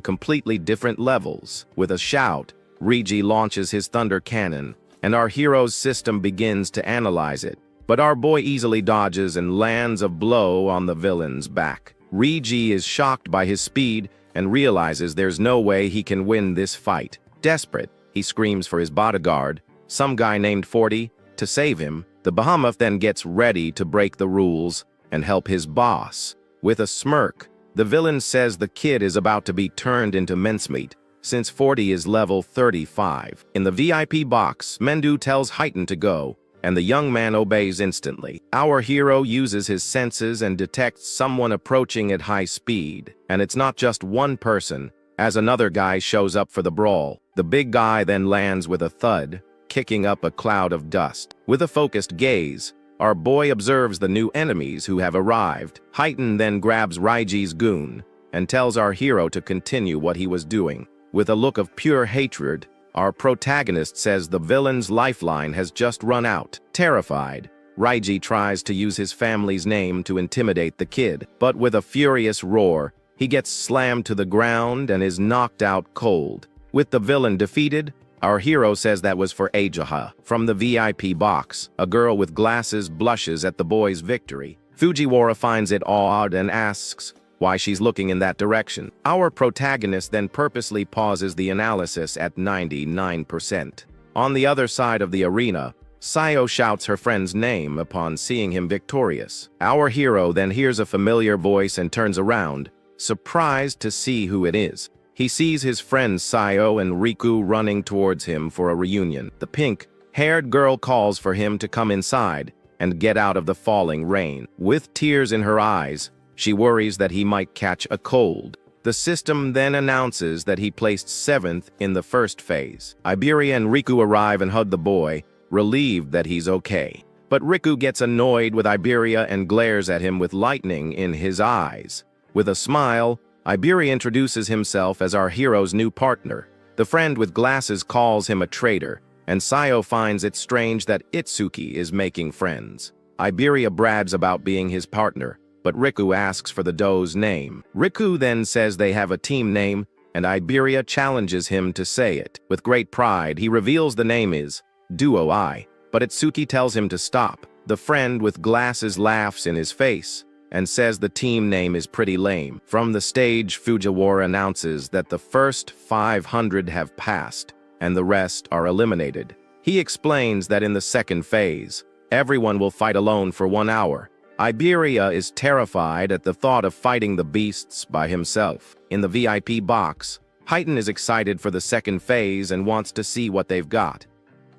completely different levels. With a shout, Reiji launches his thunder cannon, and our hero's system begins to analyze it. But our boy easily dodges and lands a blow on the villain's back. Reiji is shocked by his speed and realizes there's no way he can win this fight. Desperate, he screams for his bodyguard, some guy named 40, to save him. The behemoth then gets ready to break the rules and help his boss. With a smirk, the villain says the kid is about to be turned into mincemeat, since 40 is level 35. In the VIP box, Mendu tells Heighten to go, and the young man obeys instantly. Our hero uses his senses and detects someone approaching at high speed. And it's not just one person, as another guy shows up for the brawl. The big guy then lands with a thud, kicking up a cloud of dust. With a focused gaze, our boy observes the new enemies who have arrived. Heighten then grabs Reiji's goon and tells our hero to continue what he was doing. With a look of pure hatred, our protagonist says the villain's lifeline has just run out. Terrified, Reiji tries to use his family's name to intimidate the kid, but with a furious roar, he gets slammed to the ground and is knocked out cold. With the villain defeated, our hero says that was for Ajaha. From the VIP box, a girl with glasses blushes at the boy's victory. Fujiwara finds it odd and asks why she's looking in that direction. Our protagonist then purposely pauses the analysis at 99%. On the other side of the arena, Sayo shouts her friend's name upon seeing him victorious. Our hero then hears a familiar voice and turns around, surprised to see who it is. He sees his friends Sayo and Riku running towards him for a reunion. The pink-haired girl calls for him to come inside and get out of the falling rain. With tears in her eyes, she worries that he might catch a cold. The system then announces that he placed 7th in the first phase. Iberia and Riku arrive and hug the boy, relieved that he's okay. But Riku gets annoyed with Iberia and glares at him with lightning in his eyes. With a smile, Iberia introduces himself as our hero's new partner. The friend with glasses calls him a traitor, and Sayo finds it strange that Itsuki is making friends. Iberia brags about being his partner, but Riku asks for the doe's name. Riku then says they have a team name, and Iberia challenges him to say it. With great pride, he reveals the name is Duo I, but Itsuki tells him to stop. The friend with glasses laughs in his face and says the team name is pretty lame. From the stage, Fujiwara announces that the first 500 have passed, and the rest are eliminated. He explains that in the second phase, everyone will fight alone for 1 hour. Iberia is terrified at the thought of fighting the beasts by himself. In the VIP box, Heighten is excited for the second phase and wants to see what they've got.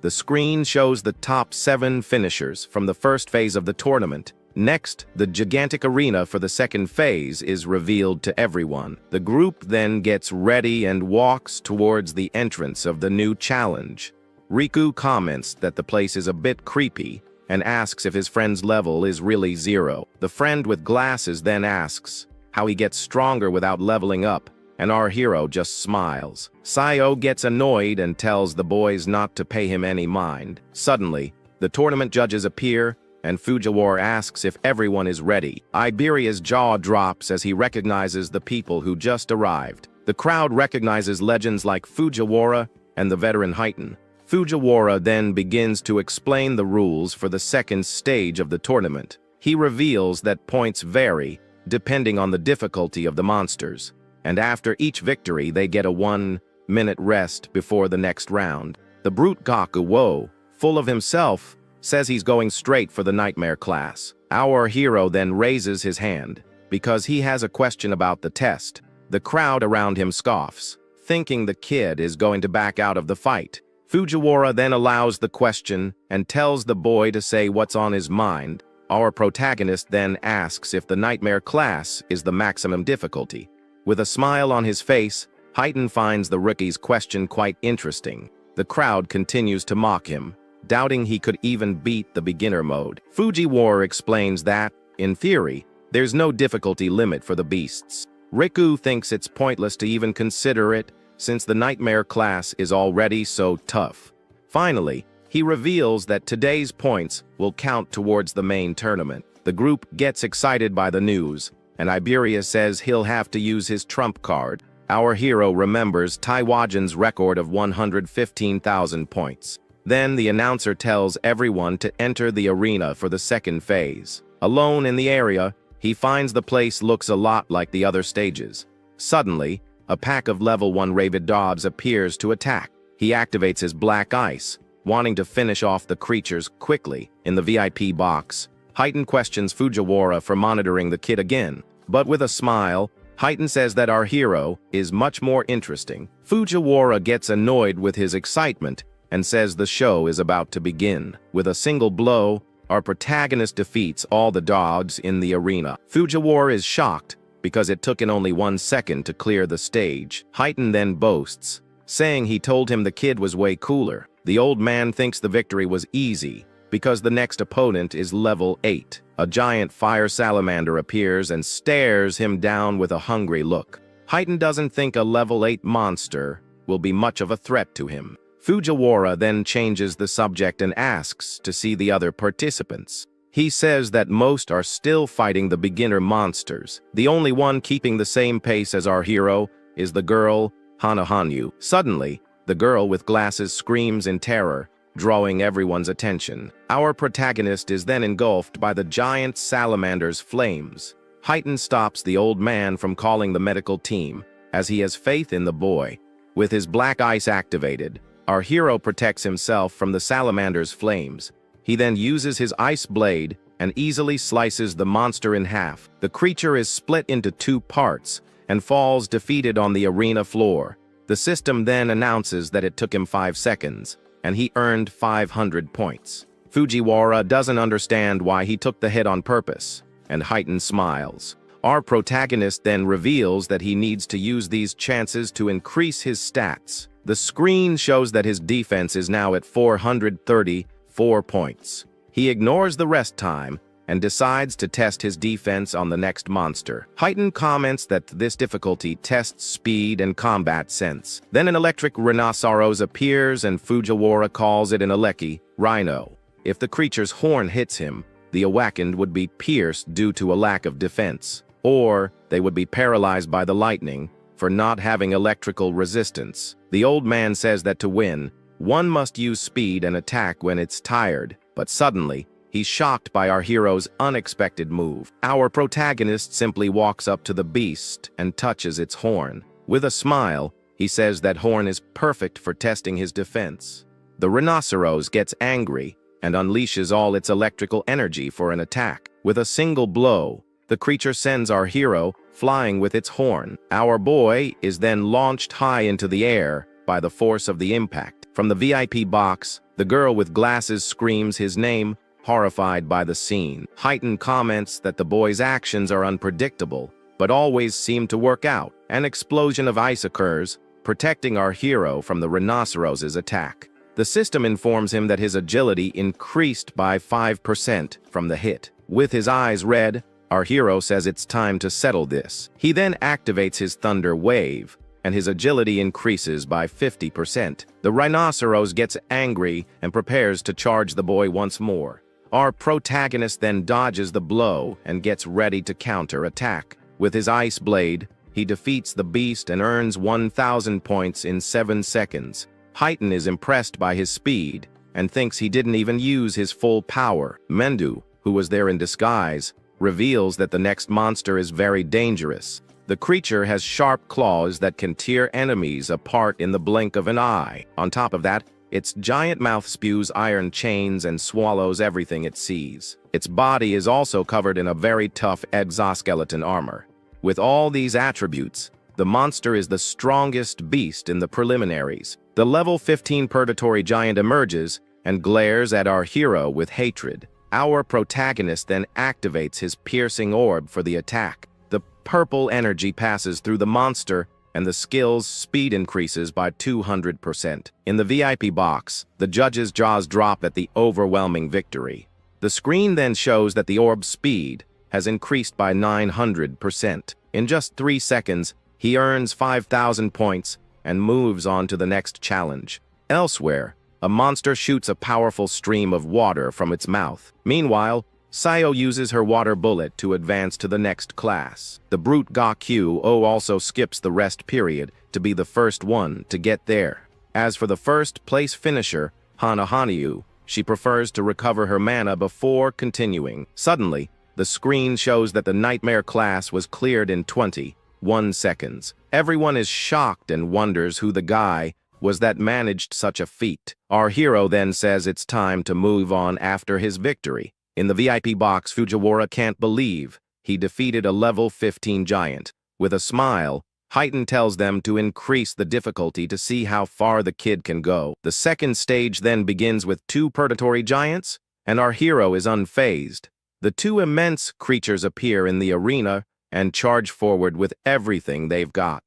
The screen shows the top 7 finishers from the first phase of the tournament. Next, the gigantic arena for the second phase is revealed to everyone. The group then gets ready and walks towards the entrance of the new challenge. Riku comments that the place is a bit creepy and asks if his friend's level is really 0. The friend with glasses then asks how he gets stronger without leveling up, and our hero just smiles. Sayo gets annoyed and tells the boys not to pay him any mind. Suddenly, the tournament judges appear and Fujiwara asks if everyone is ready. Iberia's jaw drops as he recognizes the people who just arrived. The crowd recognizes legends like Fujiwara and the veteran Heighten. Fujiwara then begins to explain the rules for the second stage of the tournament. He reveals that points vary depending on the difficulty of the monsters, and after each victory they get a 1-minute rest before the next round. The brute Gakuwo, full of himself, says he's going straight for the nightmare class. Our hero then raises his hand because he has a question about the test. The crowd around him scoffs, thinking the kid is going to back out of the fight. Fujiwara then allows the question and tells the boy to say what's on his mind. Our protagonist then asks if the nightmare class is the maximum difficulty. With a smile on his face, Heighten finds the rookie's question quite interesting. The crowd continues to mock him, doubting he could even beat the beginner mode. Fujiwara explains that, in theory, there's no difficulty limit for the beasts. Riku thinks it's pointless to even consider it, since the nightmare class is already so tough. Finally, he reveals that today's points will count towards the main tournament. The group gets excited by the news, and Iberia says he'll have to use his trump card. Our hero remembers Taiwajan's record of 115,000 points. Then the announcer tells everyone to enter the arena for the second phase. Alone in the area, he finds the place looks a lot like the other stages. Suddenly, a pack of level 1 rabid dogs appears to attack. He activates his black ice, wanting to finish off the creatures quickly. In the VIP box, Heighten questions Fujiwara for monitoring the kid again, but with a smile, Heighten says that our hero is much more interesting. Fujiwara gets annoyed with his excitement and says the show is about to begin. With a single blow, our protagonist defeats all the dogs in the arena. Fujiwara is shocked because it took him only 1 second to clear the stage. Heighten then boasts, saying he told him the kid was way cooler. The old man thinks the victory was easy because the next opponent is level 8. A giant fire salamander appears and stares him down with a hungry look. Heighten doesn't think a level 8 monster will be much of a threat to him. Fujiwara then changes the subject and asks to see the other participants. He says that most are still fighting the beginner monsters. The only one keeping the same pace as our hero is the girl, Hanahanyu. Suddenly, the girl with glasses screams in terror, drawing everyone's attention. Our protagonist is then engulfed by the giant salamander's flames. Heighten stops the old man from calling the medical team, as he has faith in the boy. With his black ice activated, our hero protects himself from the salamander's flames. He then uses his ice blade and easily slices the monster in half. The creature is split into 2 parts and falls defeated on the arena floor. The system then announces that it took him 5 seconds, and he earned 500 points. Fujiwara doesn't understand why he took the hit on purpose, and Heighten smiles. Our protagonist then reveals that he needs to use these chances to increase his stats. The screen shows that his defense is now at 434 points. He ignores the rest time and decides to test his defense on the next monster. Heighten comments that this difficulty tests speed and combat sense. Then an electric rhinoceros appears and Fujiwara calls it an Aleki rhino. If the creature's horn hits him, the awakened would be pierced due to a lack of defense, or they would be paralyzed by the lightning for not having electrical resistance. The old man says that to win, one must use speed and attack when it's tired, but suddenly, he's shocked by our hero's unexpected move. Our protagonist simply walks up to the beast and touches its horn. With a smile, he says that horn is perfect for testing his defense. The rhinoceros gets angry and unleashes all its electrical energy for an attack. With a single blow, the creature sends our hero flying with its horn. Our boy is then launched high into the air by the force of the impact. From the VIP box, the girl with glasses screams his name, horrified by the scene. Heighten comments that the boy's actions are unpredictable, but always seem to work out. An explosion of ice occurs, protecting our hero from the rhinoceros's attack. The system informs him that his agility increased by 5% from the hit. With his eyes red, our hero says it's time to settle this. He then activates his thunder wave, and his agility increases by 50%. The rhinoceros gets angry and prepares to charge the boy once more. Our protagonist then dodges the blow and gets ready to counter-attack. With his ice blade, he defeats the beast and earns 1,000 points in 7 seconds. Heighten is impressed by his speed and thinks he didn't even use his full power. Mendu, who was there in disguise, reveals that the next monster is very dangerous. The creature has sharp claws that can tear enemies apart in the blink of an eye. On top of that, its giant mouth spews iron chains and swallows everything it sees. Its body is also covered in a very tough exoskeleton armor. With all these attributes, the monster is the strongest beast in the preliminaries. The level 15 Purgatory Giant emerges and glares at our hero with hatred. Our protagonist then activates his piercing orb for the attack. The purple energy passes through the monster and the skill's speed increases by 200%. In the VIP box, the judge's jaws drop at the overwhelming victory. The screen then shows that the orb's speed has increased by 900%. In just 3 seconds, he earns 5,000 points and moves on to the next challenge. Elsewhere, a monster shoots a powerful stream of water from its mouth. Meanwhile, Sayo uses her water bullet to advance to the next class. The brute Gakyuo also skips the rest period to be the first one to get there. As for the first place finisher, Hanahanyu, she prefers to recover her mana before continuing. Suddenly, the screen shows that the Nightmare class was cleared in 21 seconds. Everyone is shocked and wonders who the guy was that managed such a feat. Our hero then says it's time to move on after his victory. In the VIP box, Fujiwara can't believe he defeated a level 15 giant. With a smile, Heighten tells them to increase the difficulty to see how far the kid can go. The second stage then begins with 2 Purgatory Giants, and our hero is unfazed. The 2 immense creatures appear in the arena and charge forward with everything they've got.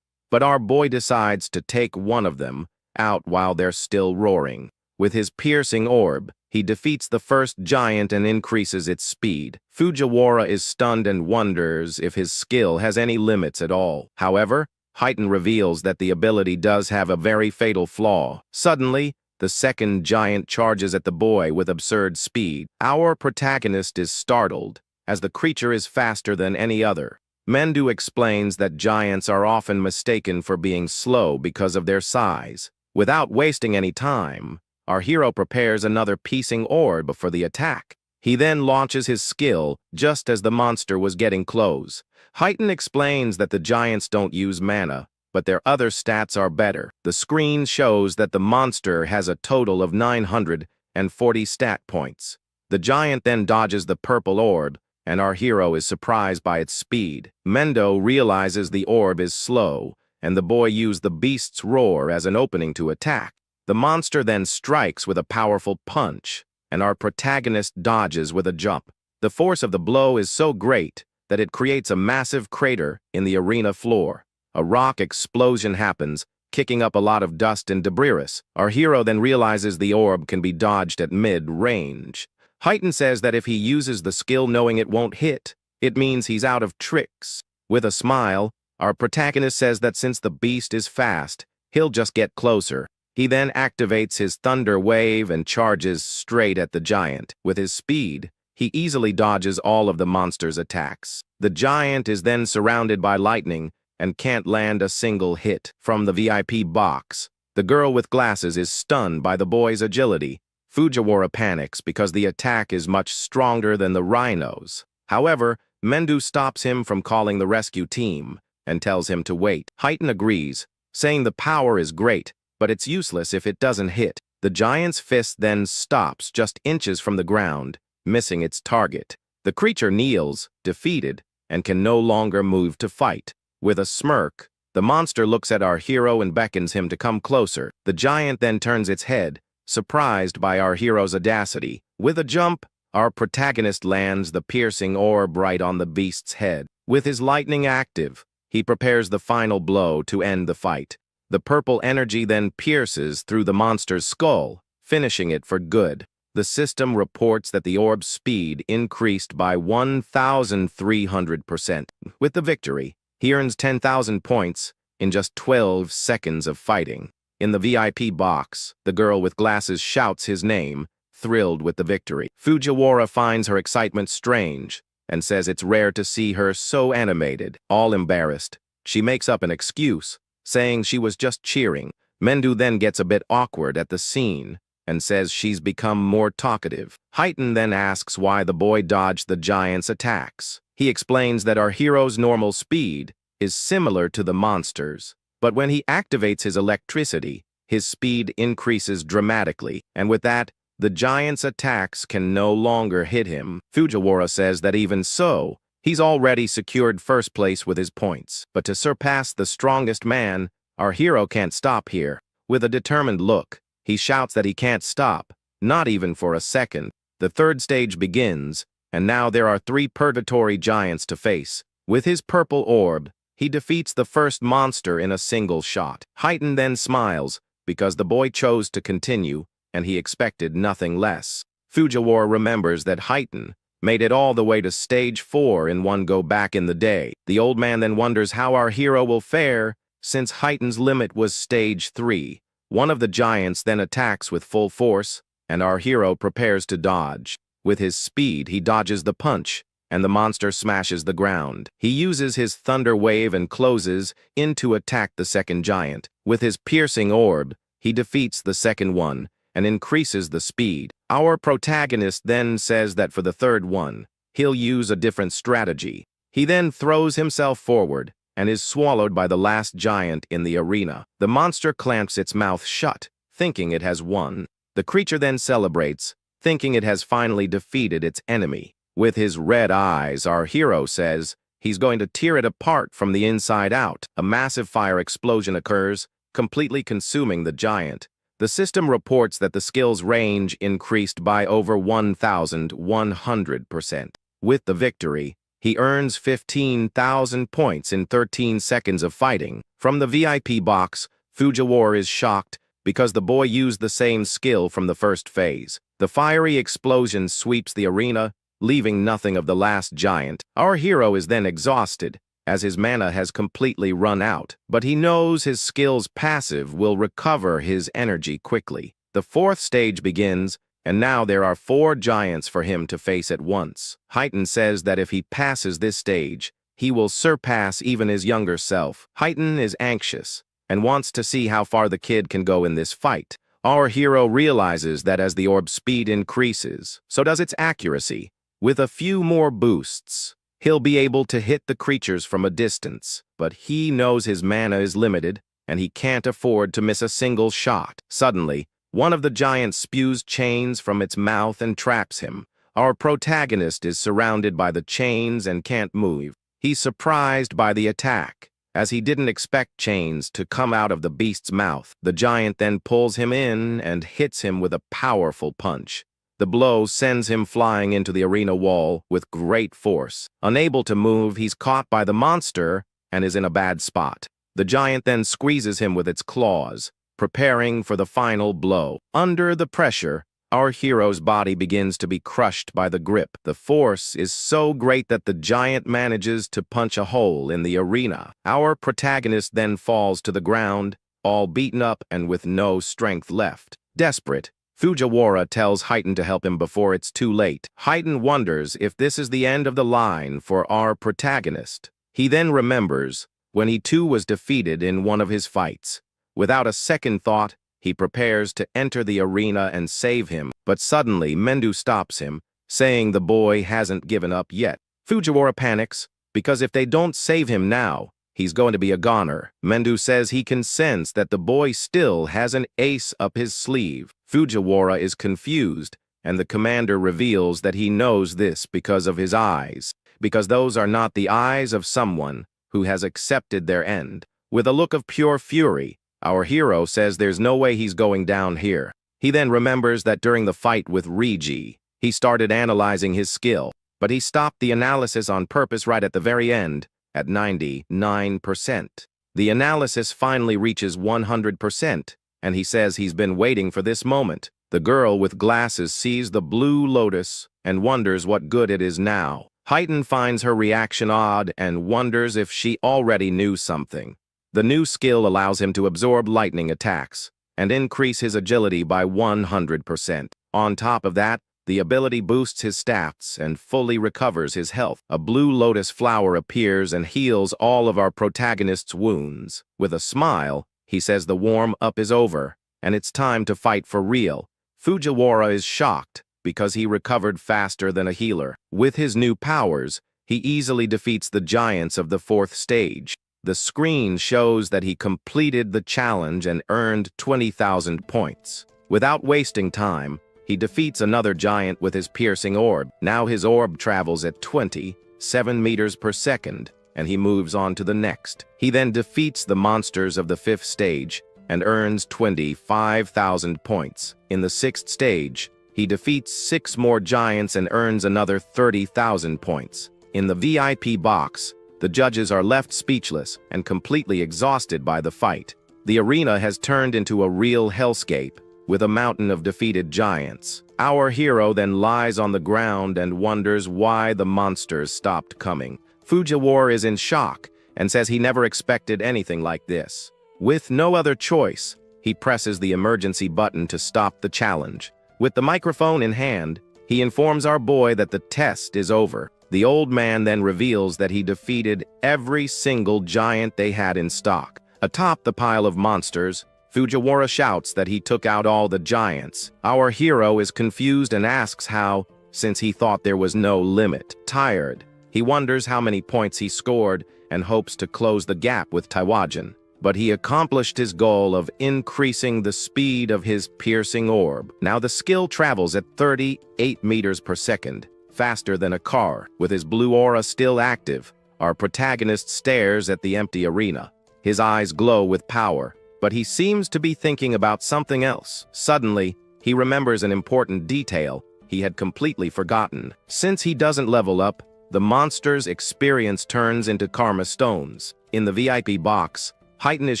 But our boy decides to take one of them out while they're still roaring. With his piercing orb, he defeats the first giant and increases its speed. Fujiwara is stunned and wonders if his skill has any limits at all. However, Heighten reveals that the ability does have a very fatal flaw. Suddenly, the second giant charges at the boy with absurd speed. Our protagonist is startled, as the creature is faster than any other. Mendu explains that giants are often mistaken for being slow because of their size. Without wasting any time, our hero prepares another piercing orb for the attack. He then launches his skill just as the monster was getting close. Heighten explains that the giants don't use mana, but their other stats are better. The screen shows that the monster has a total of 940 stat points. The giant then dodges the purple orb, and our hero is surprised by its speed. Mendo realizes the orb is slow, and the boy used the beast's roar as an opening to attack. The monster then strikes with a powerful punch, and our protagonist dodges with a jump. The force of the blow is so great that it creates a massive crater in the arena floor. A rock explosion happens, kicking up a lot of dust and debris. Our hero then realizes the orb can be dodged at mid-range. Heighten says that if he uses the skill knowing it won't hit, it means he's out of tricks. With a smile, our protagonist says that since the beast is fast, he'll just get closer. He then activates his thunder wave and charges straight at the giant. With his speed, he easily dodges all of the monster's attacks. The giant is then surrounded by lightning and can't land a single hit. From the VIP box, the girl with glasses is stunned by the boy's agility. Fujiwara panics because the attack is much stronger than the rhino's. However, Mendu stops him from calling the rescue team and tells him to wait. Heighten agrees, saying the power is great, but it's useless if it doesn't hit. The giant's fist then stops just inches from the ground, missing its target. The creature kneels, defeated, and can no longer move to fight. With a smirk, the monster looks at our hero and beckons him to come closer. The giant then turns its head, surprised by our hero's audacity. With a jump, our protagonist lands the piercing orb right on the beast's head. With his lightning active, he prepares the final blow to end the fight. The purple energy then pierces through the monster's skull, finishing it for good. The system reports that the orb's speed increased by 1,300%. With the victory, he earns 10,000 points in just 12 seconds of fighting. In the VIP box, the girl with glasses shouts his name, thrilled with the victory. Fujiwara finds her excitement strange and says it's rare to see her so animated. All embarrassed, she makes up an excuse, saying she was just cheering. Mendu then gets a bit awkward at the scene and says she's become more talkative. Heighten then asks why the boy dodged the giant's attacks. He explains that our hero's normal speed is similar to the monster's, but when he activates his electricity, his speed increases dramatically, and with that, the giant's attacks can no longer hit him. Fujiwara says that even so, he's already secured first place with his points. But to surpass the strongest man, our hero can't stop here. With a determined look, he shouts that he can't stop, not even for a second. The third stage begins, and now there are 3 purgatory giants to face. With his purple orb, he defeats the first monster in a single shot. Heighten then smiles, because the boy chose to continue, and he expected nothing less. Fujiwara remembers that Heighten made it all the way to stage 4 in one go back in the day. The old man then wonders how our hero will fare, since Heighten's limit was stage 3. One of the giants then attacks with full force, and our hero prepares to dodge. With his speed, he dodges the punch, and the monster smashes the ground. He uses his thunder wave and closes in to attack the second giant. With his piercing orb, he defeats the second one and increases the speed. Our protagonist then says that for the third one, he'll use a different strategy. He then throws himself forward and is swallowed by the last giant in the arena. The monster clamps its mouth shut, thinking it has won. The creature then celebrates, thinking it has finally defeated its enemy. With his red eyes, our hero says he's going to tear it apart from the inside out. A massive fire explosion occurs, completely consuming the giant. The system reports that the skill's range increased by over 1,100%. With the victory, he earns 15,000 points in 13 seconds of fighting. From the VIP box, Fujiwara is shocked because the boy used the same skill from the first phase. The fiery explosion sweeps the arena, leaving nothing of the last giant. Our hero is then exhausted, as his mana has completely run out, but he knows his skill's passive will recover his energy quickly. The fourth stage begins, and now there are 4 giants for him to face at once. Heighten says that if he passes this stage, he will surpass even his younger self. Heighten is anxious and wants to see how far the kid can go in this fight. Our hero realizes that as the orb's speed increases, so does its accuracy. With a few more boosts, he'll be able to hit the creatures from a distance, but he knows his mana is limited, and he can't afford to miss a single shot. Suddenly, one of the giants spews chains from its mouth and traps him. Our protagonist is surrounded by the chains and can't move. He's surprised by the attack, as he didn't expect chains to come out of the beast's mouth. The giant then pulls him in and hits him with a powerful punch. The blow sends him flying into the arena wall with great force. Unable to move, he's caught by the monster and is in a bad spot. The giant then squeezes him with its claws, preparing for the final blow. Under the pressure, our hero's body begins to be crushed by the grip. The force is so great that the giant manages to punch a hole in the arena. Our protagonist then falls to the ground, all beaten up and with no strength left. Desperate, Fujiwara tells Heighten to help him before it's too late. Heighten wonders if this is the end of the line for our protagonist. He then remembers when he too was defeated in one of his fights. Without a second thought, he prepares to enter the arena and save him, but suddenly Mendu stops him, saying the boy hasn't given up yet. Fujiwara panics, because if they don't save him now, he's going to be a goner. Mendu says he can sense that the boy still has an ace up his sleeve. Fujiwara is confused, and the commander reveals that he knows this because of his eyes, because those are not the eyes of someone who has accepted their end. With a look of pure fury, our hero says there's no way he's going down here. He then remembers that during the fight with Rigi, he started analyzing his skill, but he stopped the analysis on purpose right at the very end, at 99%. The analysis finally reaches 100%, and he says he's been waiting for this moment. The girl with glasses sees the blue lotus and wonders what good it is now. Heighten finds her reaction odd and wonders if she already knew something. The new skill allows him to absorb lightning attacks and increase his agility by 100%. On top of that, the ability boosts his stats and fully recovers his health. A blue lotus flower appears and heals all of our protagonist's wounds. With a smile, he says the warm-up is over, and it's time to fight for real. Fujiwara is shocked because he recovered faster than a healer. With his new powers, he easily defeats the giants of the 4th stage. The screen shows that he completed the challenge and earned 20,000 points. Without wasting time, he defeats another giant with his piercing orb. Now his orb travels at 27 meters per second, and he moves on to the next. He then defeats the monsters of the 5th stage and earns 25,000 points. In the 6th stage, he defeats 6 more giants and earns another 30,000 points. In the VIP box, the judges are left speechless and completely exhausted by the fight. The arena has turned into a real hellscape, with a mountain of defeated giants. Our hero then lies on the ground and wonders why the monsters stopped coming. Fujiwara is in shock and says he never expected anything like this. With no other choice, he presses the emergency button to stop the challenge. With the microphone in hand, he informs our boy that the test is over. The old man then reveals that he defeated every single giant they had in stock. Atop the pile of monsters, Fujiwara shouts that he took out all the giants. Our hero is confused and asks how, since he thought there was no limit. Tired, he wonders how many points he scored and hopes to close the gap with Taiwajan. But he accomplished his goal of increasing the speed of his piercing orb. Now the skill travels at 38 meters per second, faster than a car. With his blue aura still active, our protagonist stares at the empty arena. His eyes glow with power, but he seems to be thinking about something else. Suddenly, he remembers an important detail he had completely forgotten. Since he doesn't level up, the monster's experience turns into karma stones. In the VIP box, Heighten is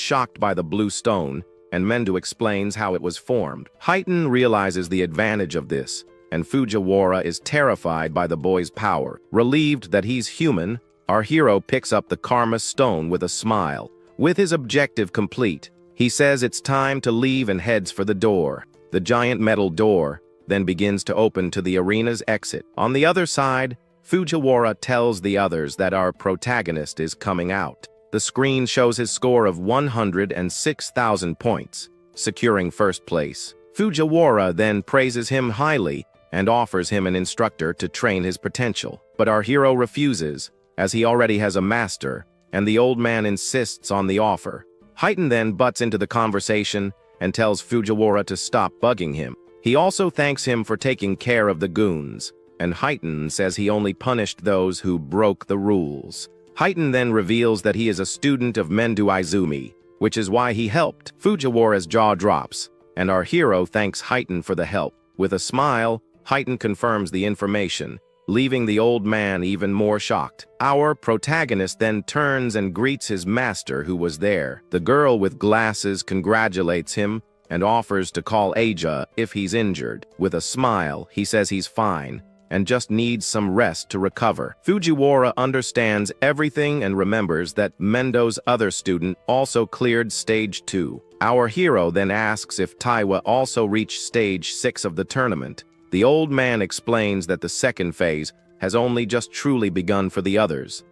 shocked by the blue stone, and Mendo explains how it was formed. Heighten realizes the advantage of this, and Fujiwara is terrified by the boy's power. Relieved that he's human, our hero picks up the karma stone with a smile. With his objective complete, he says it's time to leave and heads for the door. The giant metal door then begins to open to the arena's exit. On the other side, Fujiwara tells the others that our protagonist is coming out. The screen shows his score of 106,000 points, securing first place. Fujiwara then praises him highly and offers him an instructor to train his potential. But our hero refuses, as he already has a master, and the old man insists on the offer. Heighten then butts into the conversation and tells Fujiwara to stop bugging him. He also thanks him for taking care of the goons, and Heighten says he only punished those who broke the rules. Heighten then reveals that he is a student of Mendo Izumi, which is why he helped. Fujiwara's jaw drops, and our hero thanks Heighten for the help. With a smile, Heighten confirms the information, leaving the old man even more shocked. Our protagonist then turns and greets his master who was there. The girl with glasses congratulates him and offers to call Aja if he's injured. With a smile, he says he's fine and just needs some rest to recover. Fujiwara understands everything and remembers that Mendo's other student also cleared stage 2. Our hero then asks if Taiwa also reached stage 6 of the tournament. The old man explains that the second phase has only just truly begun for the others.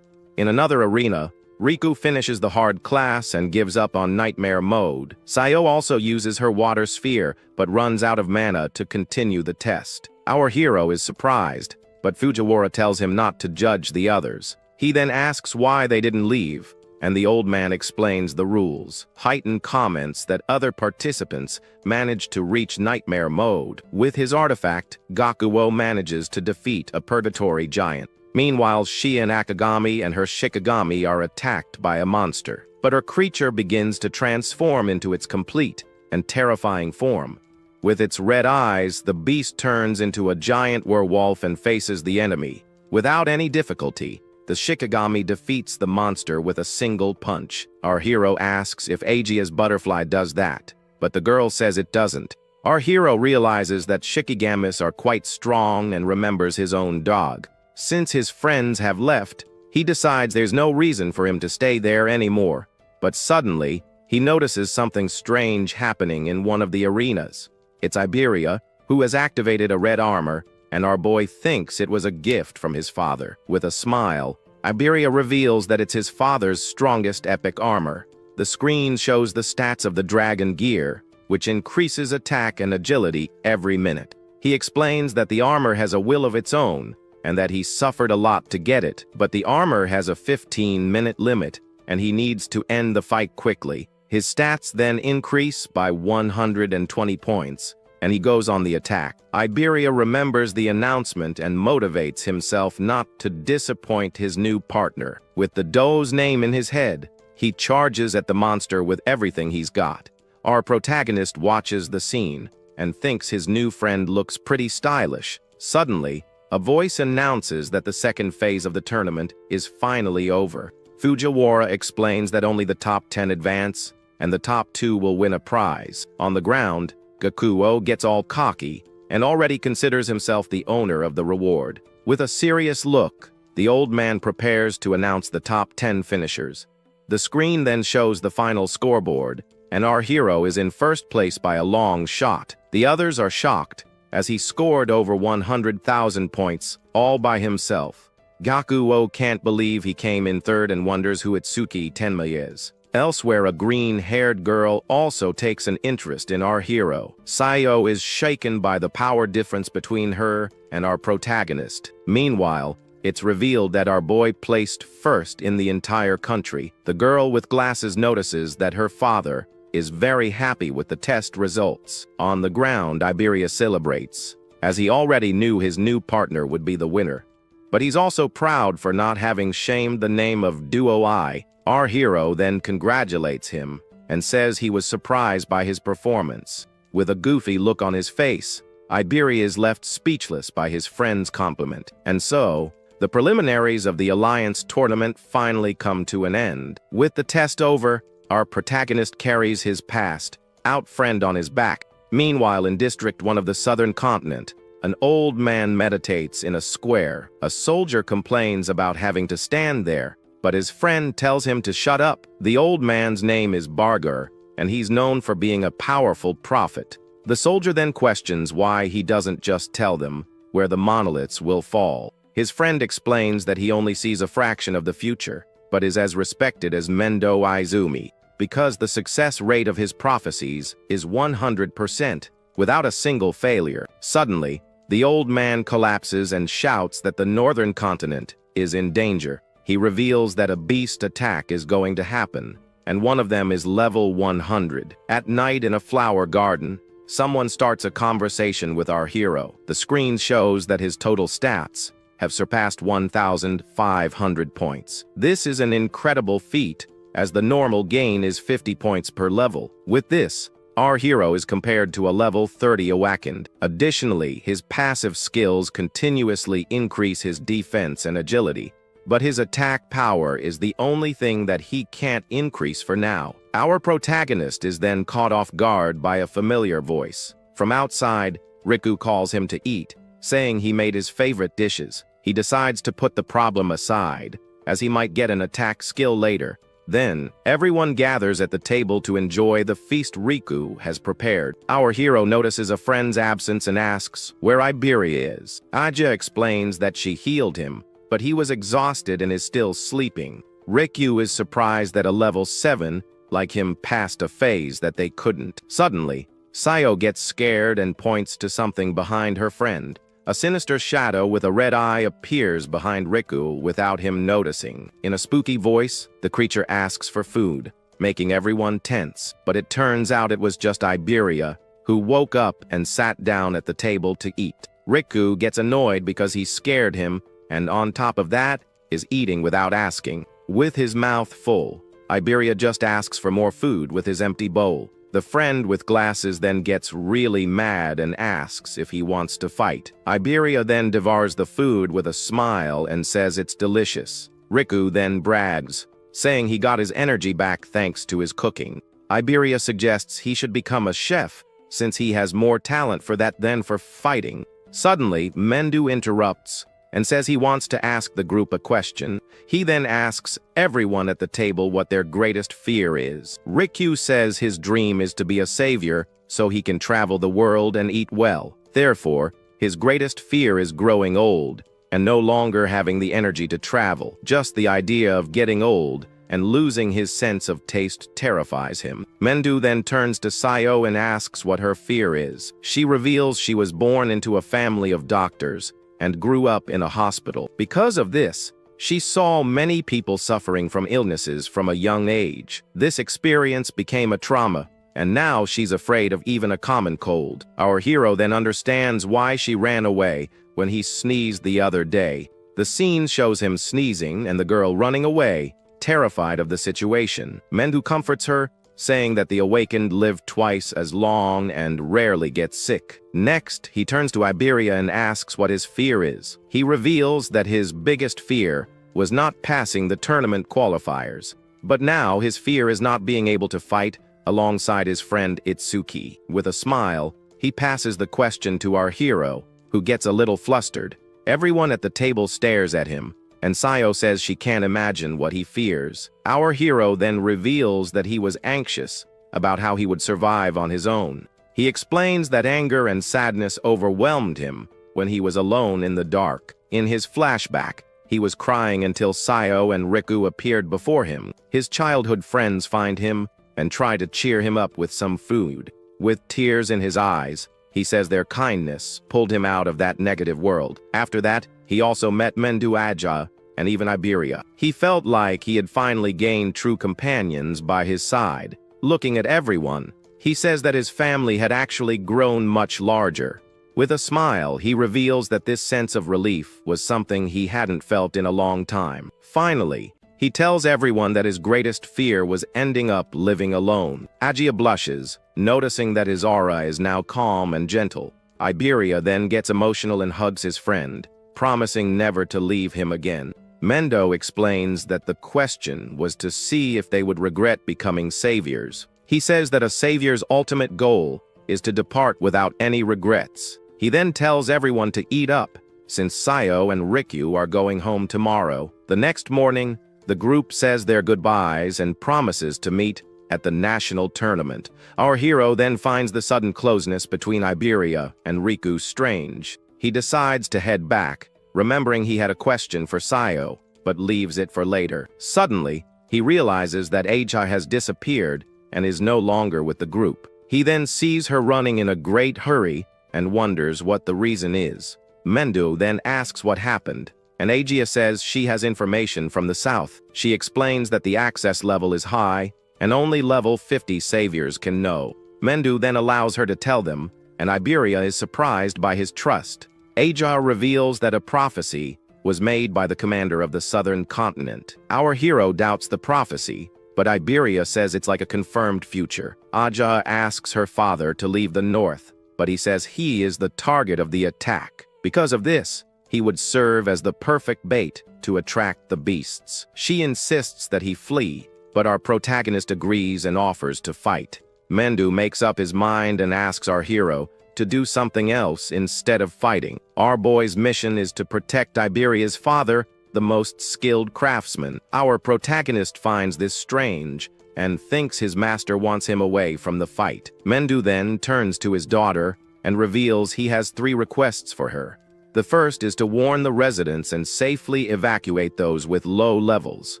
In another arena, Riku finishes the hard class and gives up on nightmare mode. Sayo also uses her water sphere, but runs out of mana to continue the test. Our hero is surprised, but Fujiwara tells him not to judge the others. He then asks why they didn't leave, and the old man explains the rules. Heighten comments that other participants managed to reach nightmare mode. With his artifact, Gakuo manages to defeat a purgatory giant. Meanwhile, Shia Nakagami and her Shikigami are attacked by a monster, but her creature begins to transform into its complete and terrifying form. With its red eyes, the beast turns into a giant werewolf and faces the enemy. Without any difficulty, the Shikigami defeats the monster with a single punch. Our hero asks if Aegea's butterfly does that, but the girl says it doesn't. Our hero realizes that Shikigamis are quite strong and remembers his own dog. Since his friends have left, he decides there's no reason for him to stay there anymore. But suddenly, he notices something strange happening in one of the arenas. It's Iberia, who has activated a red armor, and our boy thinks it was a gift from his father. With a smile, Iberia reveals that it's his father's strongest epic armor. The screen shows the stats of the dragon gear, which increases attack and agility every minute. He explains that the armor has a will of its own, and that he suffered a lot to get it, but the armor has a 15-minute limit, and he needs to end the fight quickly. His stats then increase by 120 points, and he goes on the attack. Iberia remembers the announcement and motivates himself not to disappoint his new partner. With the doe's name in his head, he charges at the monster with everything he's got. Our protagonist watches the scene and thinks his new friend looks pretty stylish. Suddenly, a voice announces that the second phase of the tournament is finally over. Fujiwara explains that only the top 10 advance, and the top 2 will win a prize. On the ground, Gakuo gets all cocky and already considers himself the owner of the reward. With a serious look, the old man prepares to announce the top 10 finishers. The screen then shows the final scoreboard, and our hero is in first place by a long shot. The others are shocked, as he scored over 100,000 points all by himself. Gakuo can't believe he came in third and wonders who Itsuki Tenma is. Elsewhere, a green-haired girl also takes an interest in our hero. Sayo is shaken by the power difference between her and our protagonist. Meanwhile, it's revealed that our boy placed first in the entire country. The girl with glasses notices that her father is very happy with the test results. On the ground, Iberia celebrates, as he already knew his new partner would be the winner. But he's also proud for not having shamed the name of Duo I. Our hero then congratulates him and says he was surprised by his performance. With a goofy look on his face, Iberia is left speechless by his friend's compliment. And so, the preliminaries of the Alliance tournament finally come to an end. With the test over, our protagonist carries his past out friend on his back. Meanwhile, in District 1 of the Southern Continent, an old man meditates in a square. A soldier complains about having to stand there, but his friend tells him to shut up. The old man's name is Barger, and he's known for being a powerful prophet. The soldier then questions why he doesn't just tell them where the monoliths will fall. His friend explains that he only sees a fraction of the future, but is as respected as Mendo Izumi, because the success rate of his prophecies is 100%, without a single failure. Suddenly, the old man collapses and shouts that the northern continent is in danger. He reveals that a beast attack is going to happen, and one of them is level 100. At night in a flower garden, someone starts a conversation with our hero. The screen shows that his total stats have surpassed 1,500 points. This is an incredible feat, as the normal gain is 50 points per level. With this, our hero is compared to a level 30 awakened. Additionally, his passive skills continuously increase his defense and agility, but his attack power is the only thing that he can't increase for now. Our protagonist is then caught off guard by a familiar voice. From outside, Riku calls him to eat, saying he made his favorite dishes. He decides to put the problem aside, as he might get an attack skill later. Then, everyone gathers at the table to enjoy the feast Riku has prepared. Our hero notices a friend's absence and asks where Iberia is. Aja explains that she healed him, but he was exhausted and is still sleeping. Riku is surprised that a level 7, like him, passed a phase that they couldn't. Suddenly, Sayo gets scared and points to something behind her friend. A sinister shadow with a red eye appears behind Riku without him noticing. In a spooky voice, the creature asks for food, making everyone tense. But it turns out it was just Iberia, who woke up and sat down at the table to eat. Riku gets annoyed because he scared him, and on top of that, is eating without asking. With his mouth full, Iberia just asks for more food with his empty bowl. The friend with glasses then gets really mad and asks if he wants to fight. Iberia then devours the food with a smile and says it's delicious. Riku then brags, saying he got his energy back thanks to his cooking. Iberia suggests he should become a chef, since he has more talent for that than for fighting. Suddenly, Mendu interrupts and says he wants to ask the group a question. He then asks everyone at the table what their greatest fear is. Riku says his dream is to be a savior so he can travel the world and eat well. Therefore, his greatest fear is growing old and no longer having the energy to travel. Just the idea of getting old and losing his sense of taste terrifies him. Mendu then turns to Sayo and asks what her fear is. She reveals she was born into a family of doctors and grew up in a hospital. Because of this, she saw many people suffering from illnesses from a young age. This experience became a trauma, and now she's afraid of even a common cold. Our hero then understands why she ran away when he sneezed the other day. The scene shows him sneezing and the girl running away, terrified of the situation. Mendu comforts her, saying that the awakened live twice as long and rarely get sick. Next, he turns to Iberia and asks what his fear is. He reveals that his biggest fear was not passing the tournament qualifiers, but now his fear is not being able to fight alongside his friend Itsuki. With a smile, he passes the question to our hero, who gets a little flustered. Everyone at the table stares at him, and Sayo says she can't imagine what he fears. Our hero then reveals that he was anxious about how he would survive on his own. He explains that anger and sadness overwhelmed him when he was alone in the dark. In his flashback, he was crying until Sayo and Riku appeared before him. His childhood friends find him and try to cheer him up with some food. With tears in his eyes, he says their kindness pulled him out of that negative world. After that, he also met Mendu Aja and even Iberia. He felt like he had finally gained true companions by his side. Looking at everyone, he says that his family had actually grown much larger. With a smile, he reveals that this sense of relief was something he hadn't felt in a long time. Finally, he tells everyone that his greatest fear was ending up living alone. Agia blushes, noticing that his aura is now calm and gentle. Iberia then gets emotional and hugs his friend, promising never to leave him again. Mendo explains that the question was to see if they would regret becoming saviors. He says that a savior's ultimate goal is to depart without any regrets. He then tells everyone to eat up, since Sayo and Riku are going home tomorrow. The next morning, the group says their goodbyes and promises to meet at the national tournament. Our hero then finds the sudden closeness between Iberia and Riku strange. He decides to head back, remembering he had a question for Sayo, but leaves it for later. Suddenly, he realizes that Aja has disappeared and is no longer with the group. He then sees her running in a great hurry and wonders what the reason is. Mendu then asks what happened, and Agia says she has information from the south. She explains that the access level is high, and only level 50 saviors can know. Mendu then allows her to tell them, and Iberia is surprised by his trust. Aja reveals that a prophecy was made by the commander of the southern continent. Our hero doubts the prophecy, but Iberia says it's like a confirmed future. Aja asks her father to leave the north, but he says he is the target of the attack. Because of this, he would serve as the perfect bait to attract the beasts. She insists that he flee, but our protagonist agrees and offers to fight. Mendu makes up his mind and asks our hero to do something else instead of fighting. Our boy's mission is to protect Iberia's father, the most skilled craftsman. Our protagonist finds this strange and thinks his master wants him away from the fight. Mendu then turns to his daughter and reveals he has 3 requests for her. The first is to warn the residents and safely evacuate those with low levels.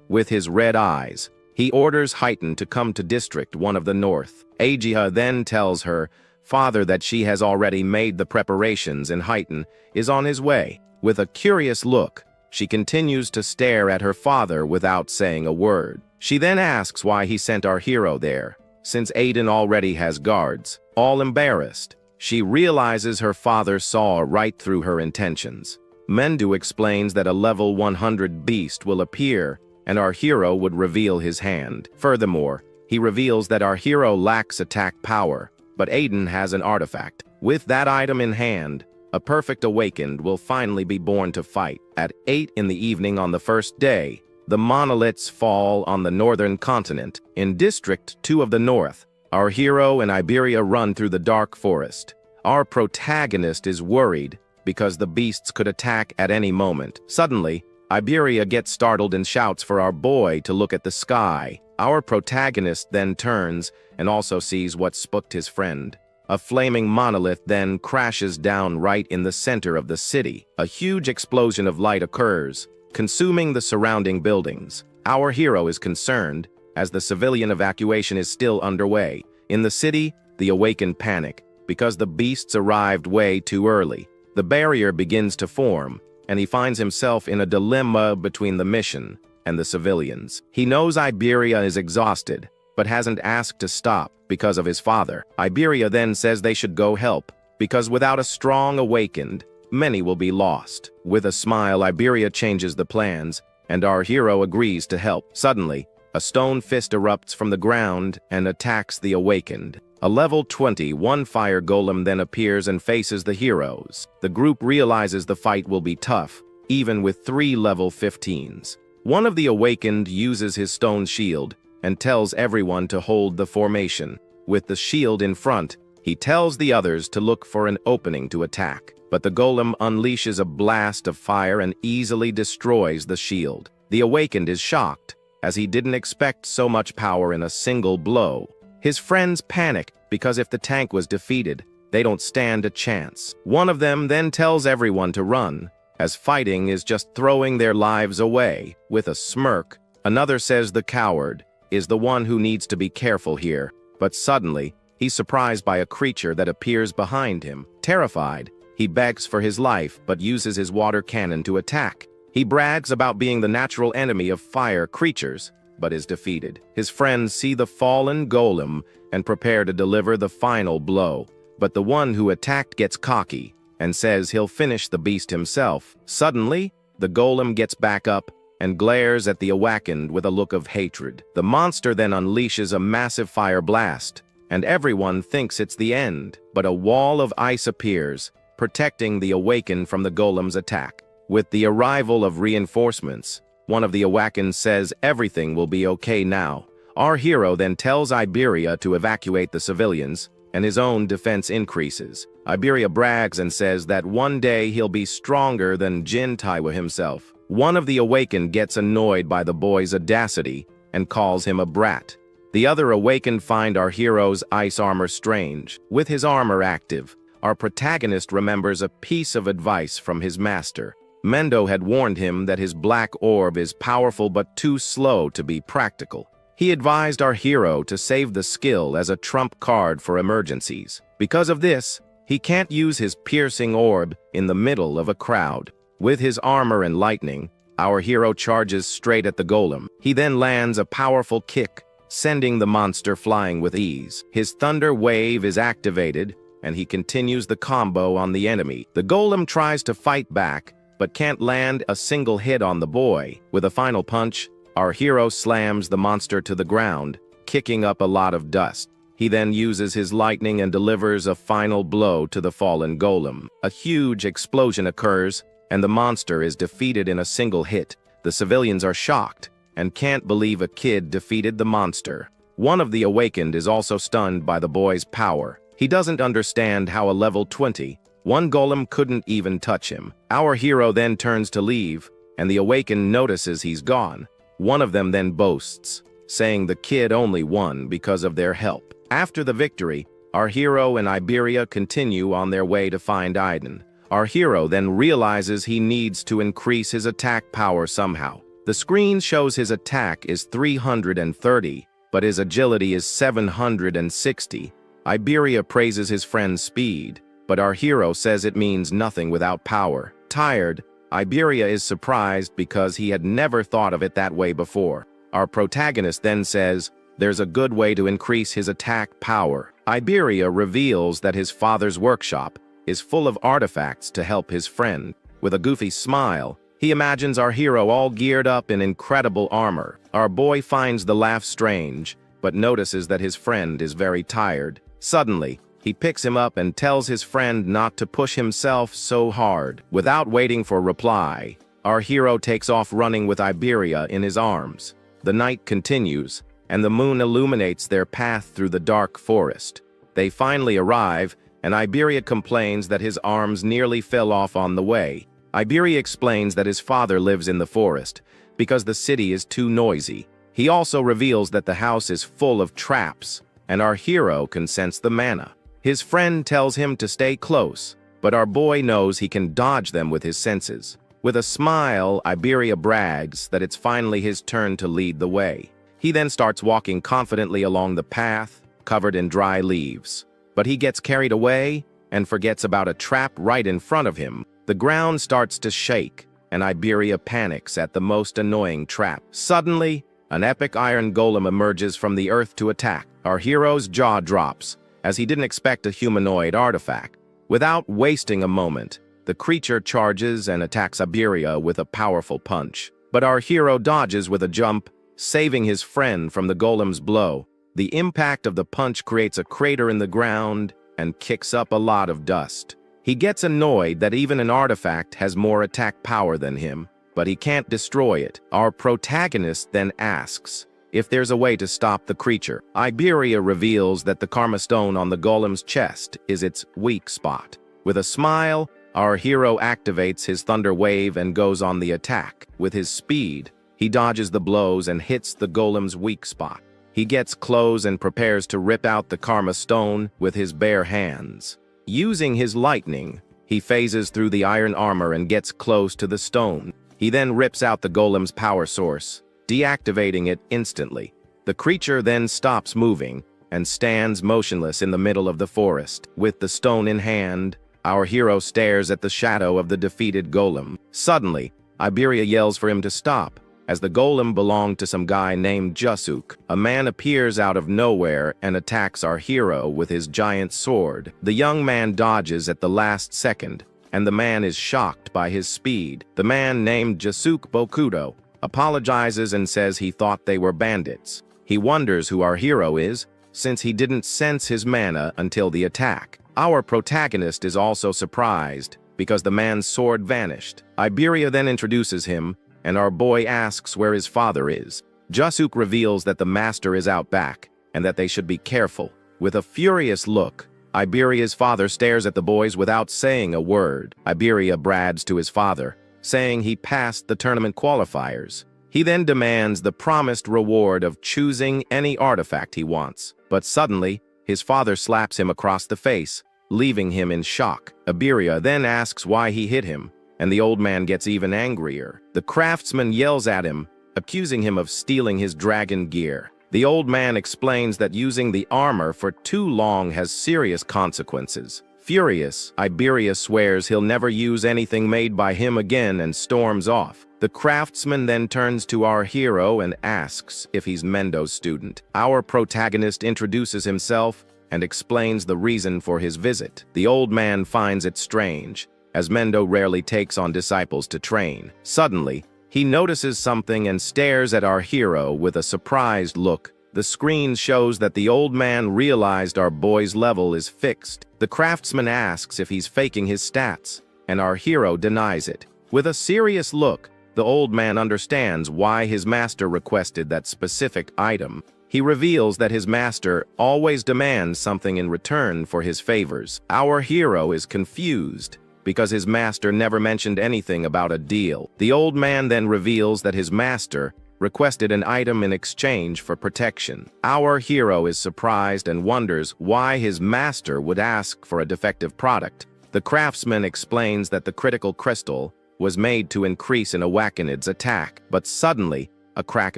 With his red eyes, he orders Heighten to come to District 1 of the North. Agia then tells her father that she has already made the preparations and Heighten is on his way. With a curious look, she continues to stare at her father without saying a word. She then asks why he sent our hero there, since Aiden already has guards. All embarrassed, she realizes her father saw right through her intentions. Mendu explains that a level 100 beast will appear, and our hero would reveal his hand. Furthermore, he reveals that our hero lacks attack power, but Aiden has an artifact. With that item in hand, a perfect awakened will finally be born to fight. At 8 in the evening on the first day, the monoliths fall on the northern continent. In District 2 of the North, our hero and Iberia run through the dark forest. Our protagonist is worried because the beasts could attack at any moment. Suddenly, Iberia gets startled and shouts for our boy to look at the sky. Our protagonist then turns and also sees what spooked his friend. A flaming monolith then crashes down right in the center of the city. A huge explosion of light occurs, consuming the surrounding buildings. Our hero is concerned, as the civilian evacuation is still underway. In the city, the awakened panic, because the beasts arrived way too early. The barrier begins to form, and he finds himself in a dilemma between the mission and the civilians. He knows Iberia is exhausted, but hasn't asked to stop because of his father. Iberia then says they should go help, because without a strong awakened, many will be lost. With a smile, Iberia changes the plans, and our hero agrees to help. Suddenly, a stone fist erupts from the ground and attacks the awakened. A level 21 fire golem then appears and faces the heroes. The group realizes the fight will be tough, even with 3 level 15s. One of the awakened uses his stone shield and tells everyone to hold the formation. With the shield in front, he tells the others to look for an opening to attack. But the golem unleashes a blast of fire and easily destroys the shield. The awakened is shocked, as he didn't expect so much power in a single blow. His friends panic because if the tank was defeated, they don't stand a chance. One of them then tells everyone to run, as fighting is just throwing their lives away. With a smirk, another says the coward is the one who needs to be careful here. But suddenly, he's surprised by a creature that appears behind him. Terrified, he begs for his life but uses his water cannon to attack. He brags about being the natural enemy of fire creatures, but is defeated. His friends see the fallen golem and prepare to deliver the final blow. But the one who attacked gets cocky and says he'll finish the beast himself. Suddenly, the golem gets back up and glares at the awakened with a look of hatred. The monster then unleashes a massive fire blast, and everyone thinks it's the end. But a wall of ice appears, protecting the awakened from the golem's attack. With the arrival of reinforcements, one of the awakened says everything will be okay now. Our hero then tells Iberia to evacuate the civilians, and his own defense increases. Iberia brags and says that one day he'll be stronger than Jin Taiwa himself. One of the awakened gets annoyed by the boy's audacity and calls him a brat. The other awakened find our hero's ice armor strange. With his armor active, our protagonist remembers a piece of advice from his master. Mendo had warned him that his black orb is powerful but too slow to be practical. He advised our hero to save the skill as a trump card for emergencies. Because of this, he can't use his piercing orb in the middle of a crowd. With his armor and lightning, our hero charges straight at the golem. He then lands a powerful kick, sending the monster flying with ease. His thunder wave is activated, and he continues the combo on the enemy. The golem tries to fight back, but can't land a single hit on the boy. With a final punch, our hero slams the monster to the ground, kicking up a lot of dust. He then uses his lightning and delivers a final blow to the fallen golem. A huge explosion occurs, and the monster is defeated in a single hit. The civilians are shocked and can't believe a kid defeated the monster. One of the awakened is also stunned by the boy's power. He doesn't understand how a level 21 golem couldn't even touch him. Our hero then turns to leave, and the awakened notices he's gone. One of them then boasts, saying the kid only won because of their help. After the victory, our hero and Iberia continue on their way to find Aiden. Our hero then realizes he needs to increase his attack power somehow. The screen shows his attack is 330, but his agility is 760. Iberia praises his friend's speed, but our hero says it means nothing without power. Tired, Iberia is surprised because he had never thought of it that way before. Our protagonist then says there's a good way to increase his attack power. Iberia reveals that his father's workshop is full of artifacts to help his friend. With a goofy smile, he imagines our hero all geared up in incredible armor. Our boy finds the laugh strange, but notices that his friend is very tired. Suddenly, he picks him up and tells his friend not to push himself so hard. Without waiting for reply, our hero takes off running with Iberia in his arms. The night continues, and the moon illuminates their path through the dark forest. They finally arrive, and Iberia complains that his arms nearly fell off on the way. Iberia explains that his father lives in the forest because the city is too noisy. He also reveals that the house is full of traps, and our hero can sense the mana. His friend tells him to stay close, but our boy knows he can dodge them with his senses. With a smile, Iberia brags that it's finally his turn to lead the way. He then starts walking confidently along the path, covered in dry leaves. But he gets carried away and forgets about a trap right in front of him. The ground starts to shake, and Iberia panics at the most annoying trap. Suddenly, an epic iron golem emerges from the earth to attack. Our hero's jaw drops, as he didn't expect a humanoid artifact. Without wasting a moment, the creature charges and attacks Iberia with a powerful punch. But our hero dodges with a jump, saving his friend from the golem's blow. The impact of the punch creates a crater in the ground and kicks up a lot of dust. He gets annoyed that even an artifact has more attack power than him, but he can't destroy it. Our protagonist then asks if there's a way to stop the creature. Iberia reveals that the karma stone on the golem's chest is its weak spot. With a smile, our hero activates his thunder wave and goes on the attack. With his speed, he dodges the blows and hits the golem's weak spot. He gets close and prepares to rip out the karma stone with his bare hands. Using his lightning, he phases through the iron armor and gets close to the stone. He then rips out the golem's power source, deactivating it instantly. The creature then stops moving and stands motionless in the middle of the forest. With the stone in hand, our hero stares at the shadow of the defeated golem. Suddenly, Iberia yells for him to stop, as the golem belonged to some guy named Jusuk. A man appears out of nowhere and attacks our hero with his giant sword. The young man dodges at the last second, and the man is shocked by his speed. The man named Jusuk Bokudo apologizes and says he thought they were bandits. He wonders who our hero is, since he didn't sense his mana until the attack. Our protagonist is also surprised, because the man's sword vanished. Iberia then introduces him, and our boy asks where his father is. Jusuk reveals that the master is out back, and that they should be careful. With a furious look, Iberia's father stares at the boys without saying a word. Iberia brags to his father, saying he passed the tournament qualifiers. He then demands the promised reward of choosing any artifact he wants. But suddenly, his father slaps him across the face, leaving him in shock. Iberia then asks why he hit him, and the old man gets even angrier. The craftsman yells at him, accusing him of stealing his dragon gear. The old man explains that using the armor for too long has serious consequences. Furious, Iberia swears he'll never use anything made by him again and storms off. The craftsman then turns to our hero and asks if he's Mendo's student. Our protagonist introduces himself and explains the reason for his visit. The old man finds it strange, as Mendo rarely takes on disciples to train. Suddenly, he notices something and stares at our hero with a surprised look. The screen shows that the old man realized our boy's level is fixed. The craftsman asks if he's faking his stats, and our hero denies it. With a serious look, the old man understands why his master requested that specific item. He reveals that his master always demands something in return for his favors. Our hero is confused, because his master never mentioned anything about a deal. The old man then reveals that his master requested an item in exchange for protection. Our hero is surprised and wonders why his master would ask for a defective product. The craftsman explains that the critical crystal was made to increase an Awakenid's attack, but suddenly a crack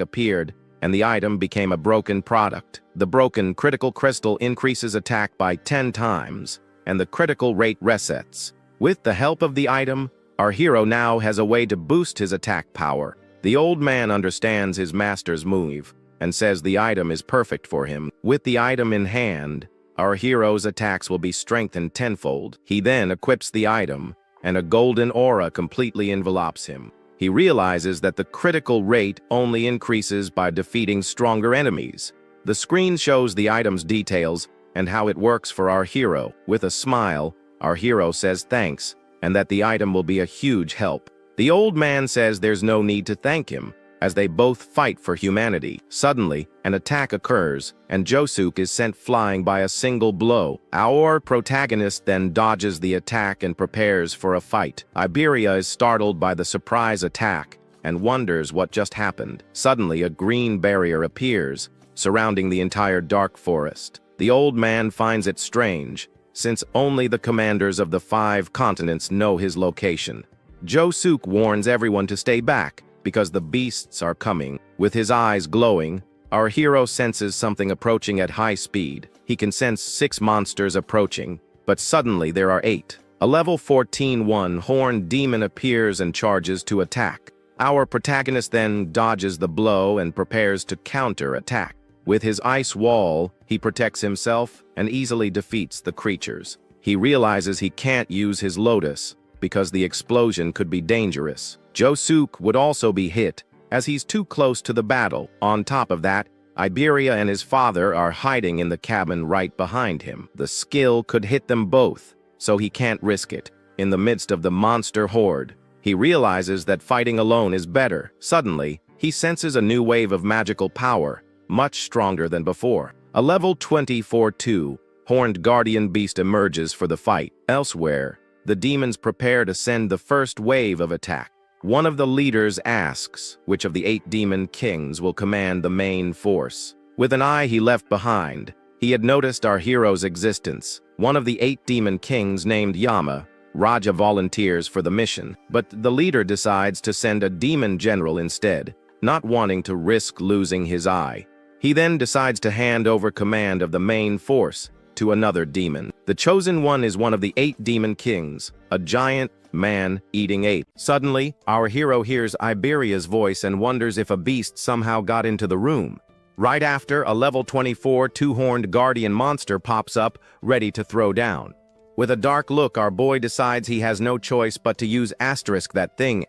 appeared, and the item became a broken product. The broken critical crystal increases attack by 10 times, and the critical rate resets. With the help of the item, our hero now has a way to boost his attack power. The old man understands his master's move and says the item is perfect for him. With the item in hand, our hero's attacks will be strengthened tenfold. He then equips the item, and a golden aura completely envelops him. He realizes that the critical rate only increases by defeating stronger enemies. The screen shows the item's details and how it works for our hero. With a smile, our hero says thanks, and that the item will be a huge help. The old man says there's no need to thank him, as they both fight for humanity. Suddenly, an attack occurs, and Jusuk is sent flying by a single blow. Our protagonist then dodges the attack and prepares for a fight. Iberia is startled by the surprise attack and wonders what just happened. Suddenly, a green barrier appears, surrounding the entire dark forest. The old man finds it strange, since only the commanders of the 5 continents know his location. Josuke warns everyone to stay back, because the beasts are coming. With his eyes glowing, our hero senses something approaching at high speed. He can sense 6 monsters approaching, but suddenly there are 8. A level 14 one-horned demon appears and charges to attack. Our protagonist then dodges the blow and prepares to counter-attack. With his ice wall, he protects himself and easily defeats the creatures. He realizes he can't use his lotus because the explosion could be dangerous. Josuke would also be hit, as he's too close to the battle. On top of that, Iberia and his father are hiding in the cabin right behind him. The skill could hit them both, so he can't risk it. In the midst of the monster horde, he realizes that fighting alone is better. Suddenly, he senses a new wave of magical power, much stronger than before. A level 24-2 horned guardian beast emerges for the fight. Elsewhere, the demons prepare to send the first wave of attack. One of the leaders asks which of the 8 demon kings will command the main force. With an eye he left behind, he had noticed our hero's existence. One of the 8 demon kings, named Yama, Raja, volunteers for the mission, but the leader decides to send a demon general instead, not wanting to risk losing his eye. He then decides to hand over command of the main force to another demon. The chosen one is one of the 8 demon kings, a giant man-eating ape. Suddenly, our hero hears Iberia's voice and wonders if a beast somehow got into the room. Right after, a level 24 two-horned guardian monster pops up, ready to throw down. With a dark look, our boy decides he has no choice but to use that thing.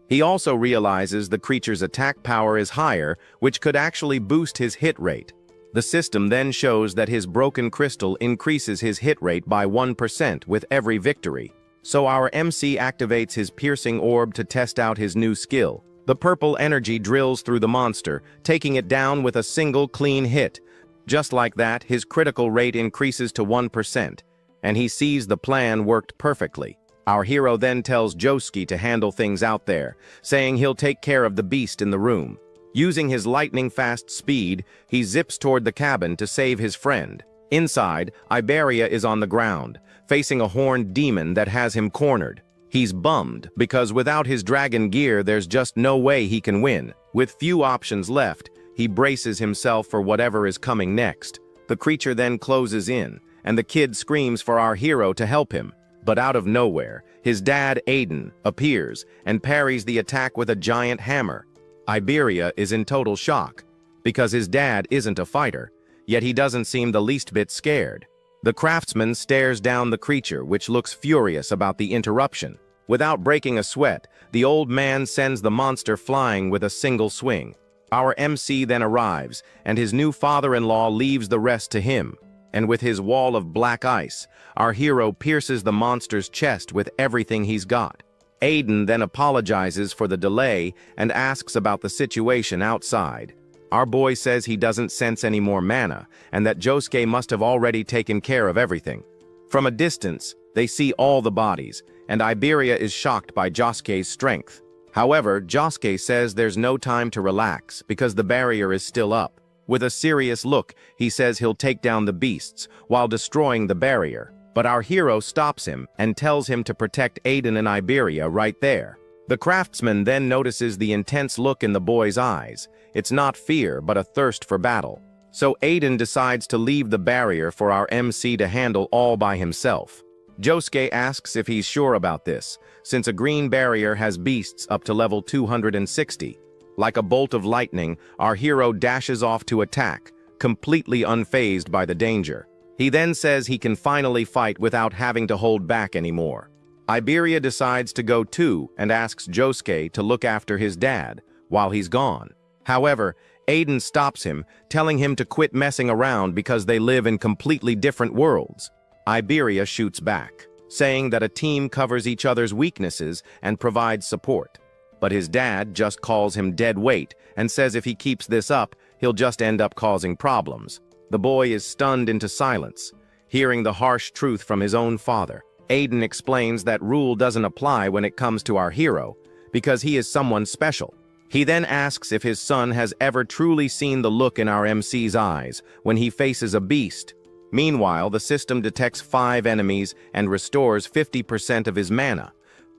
He also realizes the creature's attack power is higher, which could actually boost his hit rate. The system then shows that his broken crystal increases his hit rate by 1% with every victory. So our MC activates his piercing orb to test out his new skill. The purple energy drills through the monster, taking it down with a single clean hit. Just like that, his critical rate increases to 1%, and he sees the plan worked perfectly. Our hero then tells Josuke to handle things out there, saying he'll take care of the beast in the room. Using his lightning-fast speed, he zips toward the cabin to save his friend. Inside, Iberia is on the ground, facing a horned demon that has him cornered. He's bummed, because without his dragon gear there's just no way he can win. With few options left, he braces himself for whatever is coming next. The creature then closes in, and the kid screams for our hero to help him. But out of nowhere, his dad, Aiden, appears and parries the attack with a giant hammer. Iberia is in total shock, because his dad isn't a fighter, yet he doesn't seem the least bit scared. The craftsman stares down the creature, which looks furious about the interruption. Without breaking a sweat, the old man sends the monster flying with a single swing. Our MC then arrives, and his new father-in-law leaves the rest to him. And with his wall of black ice, our hero pierces the monster's chest with everything he's got. Aiden then apologizes for the delay and asks about the situation outside. Our boy says he doesn't sense any more mana, and that Josuke must have already taken care of everything. From a distance, they see all the bodies, and Iberia is shocked by Josuke's strength. However, Josuke says there's no time to relax, because the barrier is still up. With a serious look, he says he'll take down the beasts, while destroying the barrier. But our hero stops him, and tells him to protect Aiden and Iberia right there. The craftsman then notices the intense look in the boy's eyes. It's not fear, but a thirst for battle. So Aiden decides to leave the barrier for our MC to handle all by himself. Josuke asks if he's sure about this, since a green barrier has beasts up to level 260. Like a bolt of lightning, our hero dashes off to attack, completely unfazed by the danger. He then says he can finally fight without having to hold back anymore. Iberia decides to go too and asks Josuke to look after his dad while he's gone. However, Aiden stops him, telling him to quit messing around because they live in completely different worlds. Iberia shoots back, saying that a team covers each other's weaknesses and provides support. But his dad just calls him dead weight and says if he keeps this up, he'll just end up causing problems. The boy is stunned into silence, hearing the harsh truth from his own father. Aiden explains that rule doesn't apply when it comes to our hero, because he is someone special. He then asks if his son has ever truly seen the look in our MC's eyes when he faces a beast. Meanwhile, the system detects 5 enemies and restores 50% of his mana.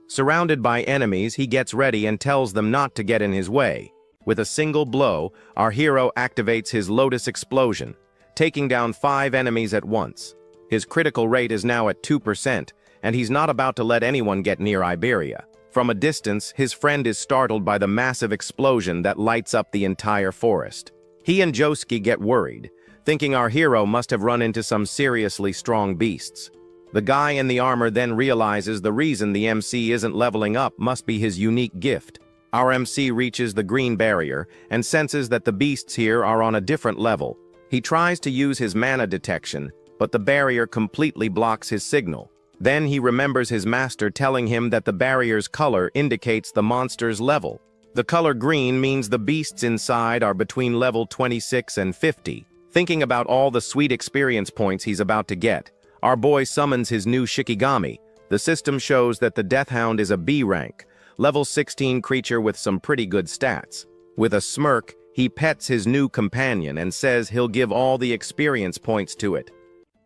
Surrounded by enemies, he gets ready and tells them not to get in his way. With a single blow, our hero activates his Lotus Explosion, taking down 5 enemies at once. His critical rate is now at 2%, and he's not about to let anyone get near Iberia. From a distance, his friend is startled by the massive explosion that lights up the entire forest. He and Josuke get worried, thinking our hero must have run into some seriously strong beasts. The guy in the armor then realizes the reason the MC isn't leveling up must be his unique gift. Our MC reaches the green barrier and senses that the beasts here are on a different level. He tries to use his mana detection, but the barrier completely blocks his signal. Then he remembers his master telling him that the barrier's color indicates the monster's level. The color green means the beasts inside are between level 26 and 50. Thinking about all the sweet experience points he's about to get, our boy summons his new Shikigami. The system shows that the Deathhound is a B rank, level 16 creature with some pretty good stats. With a smirk, he pets his new companion and says he'll give all the experience points to it.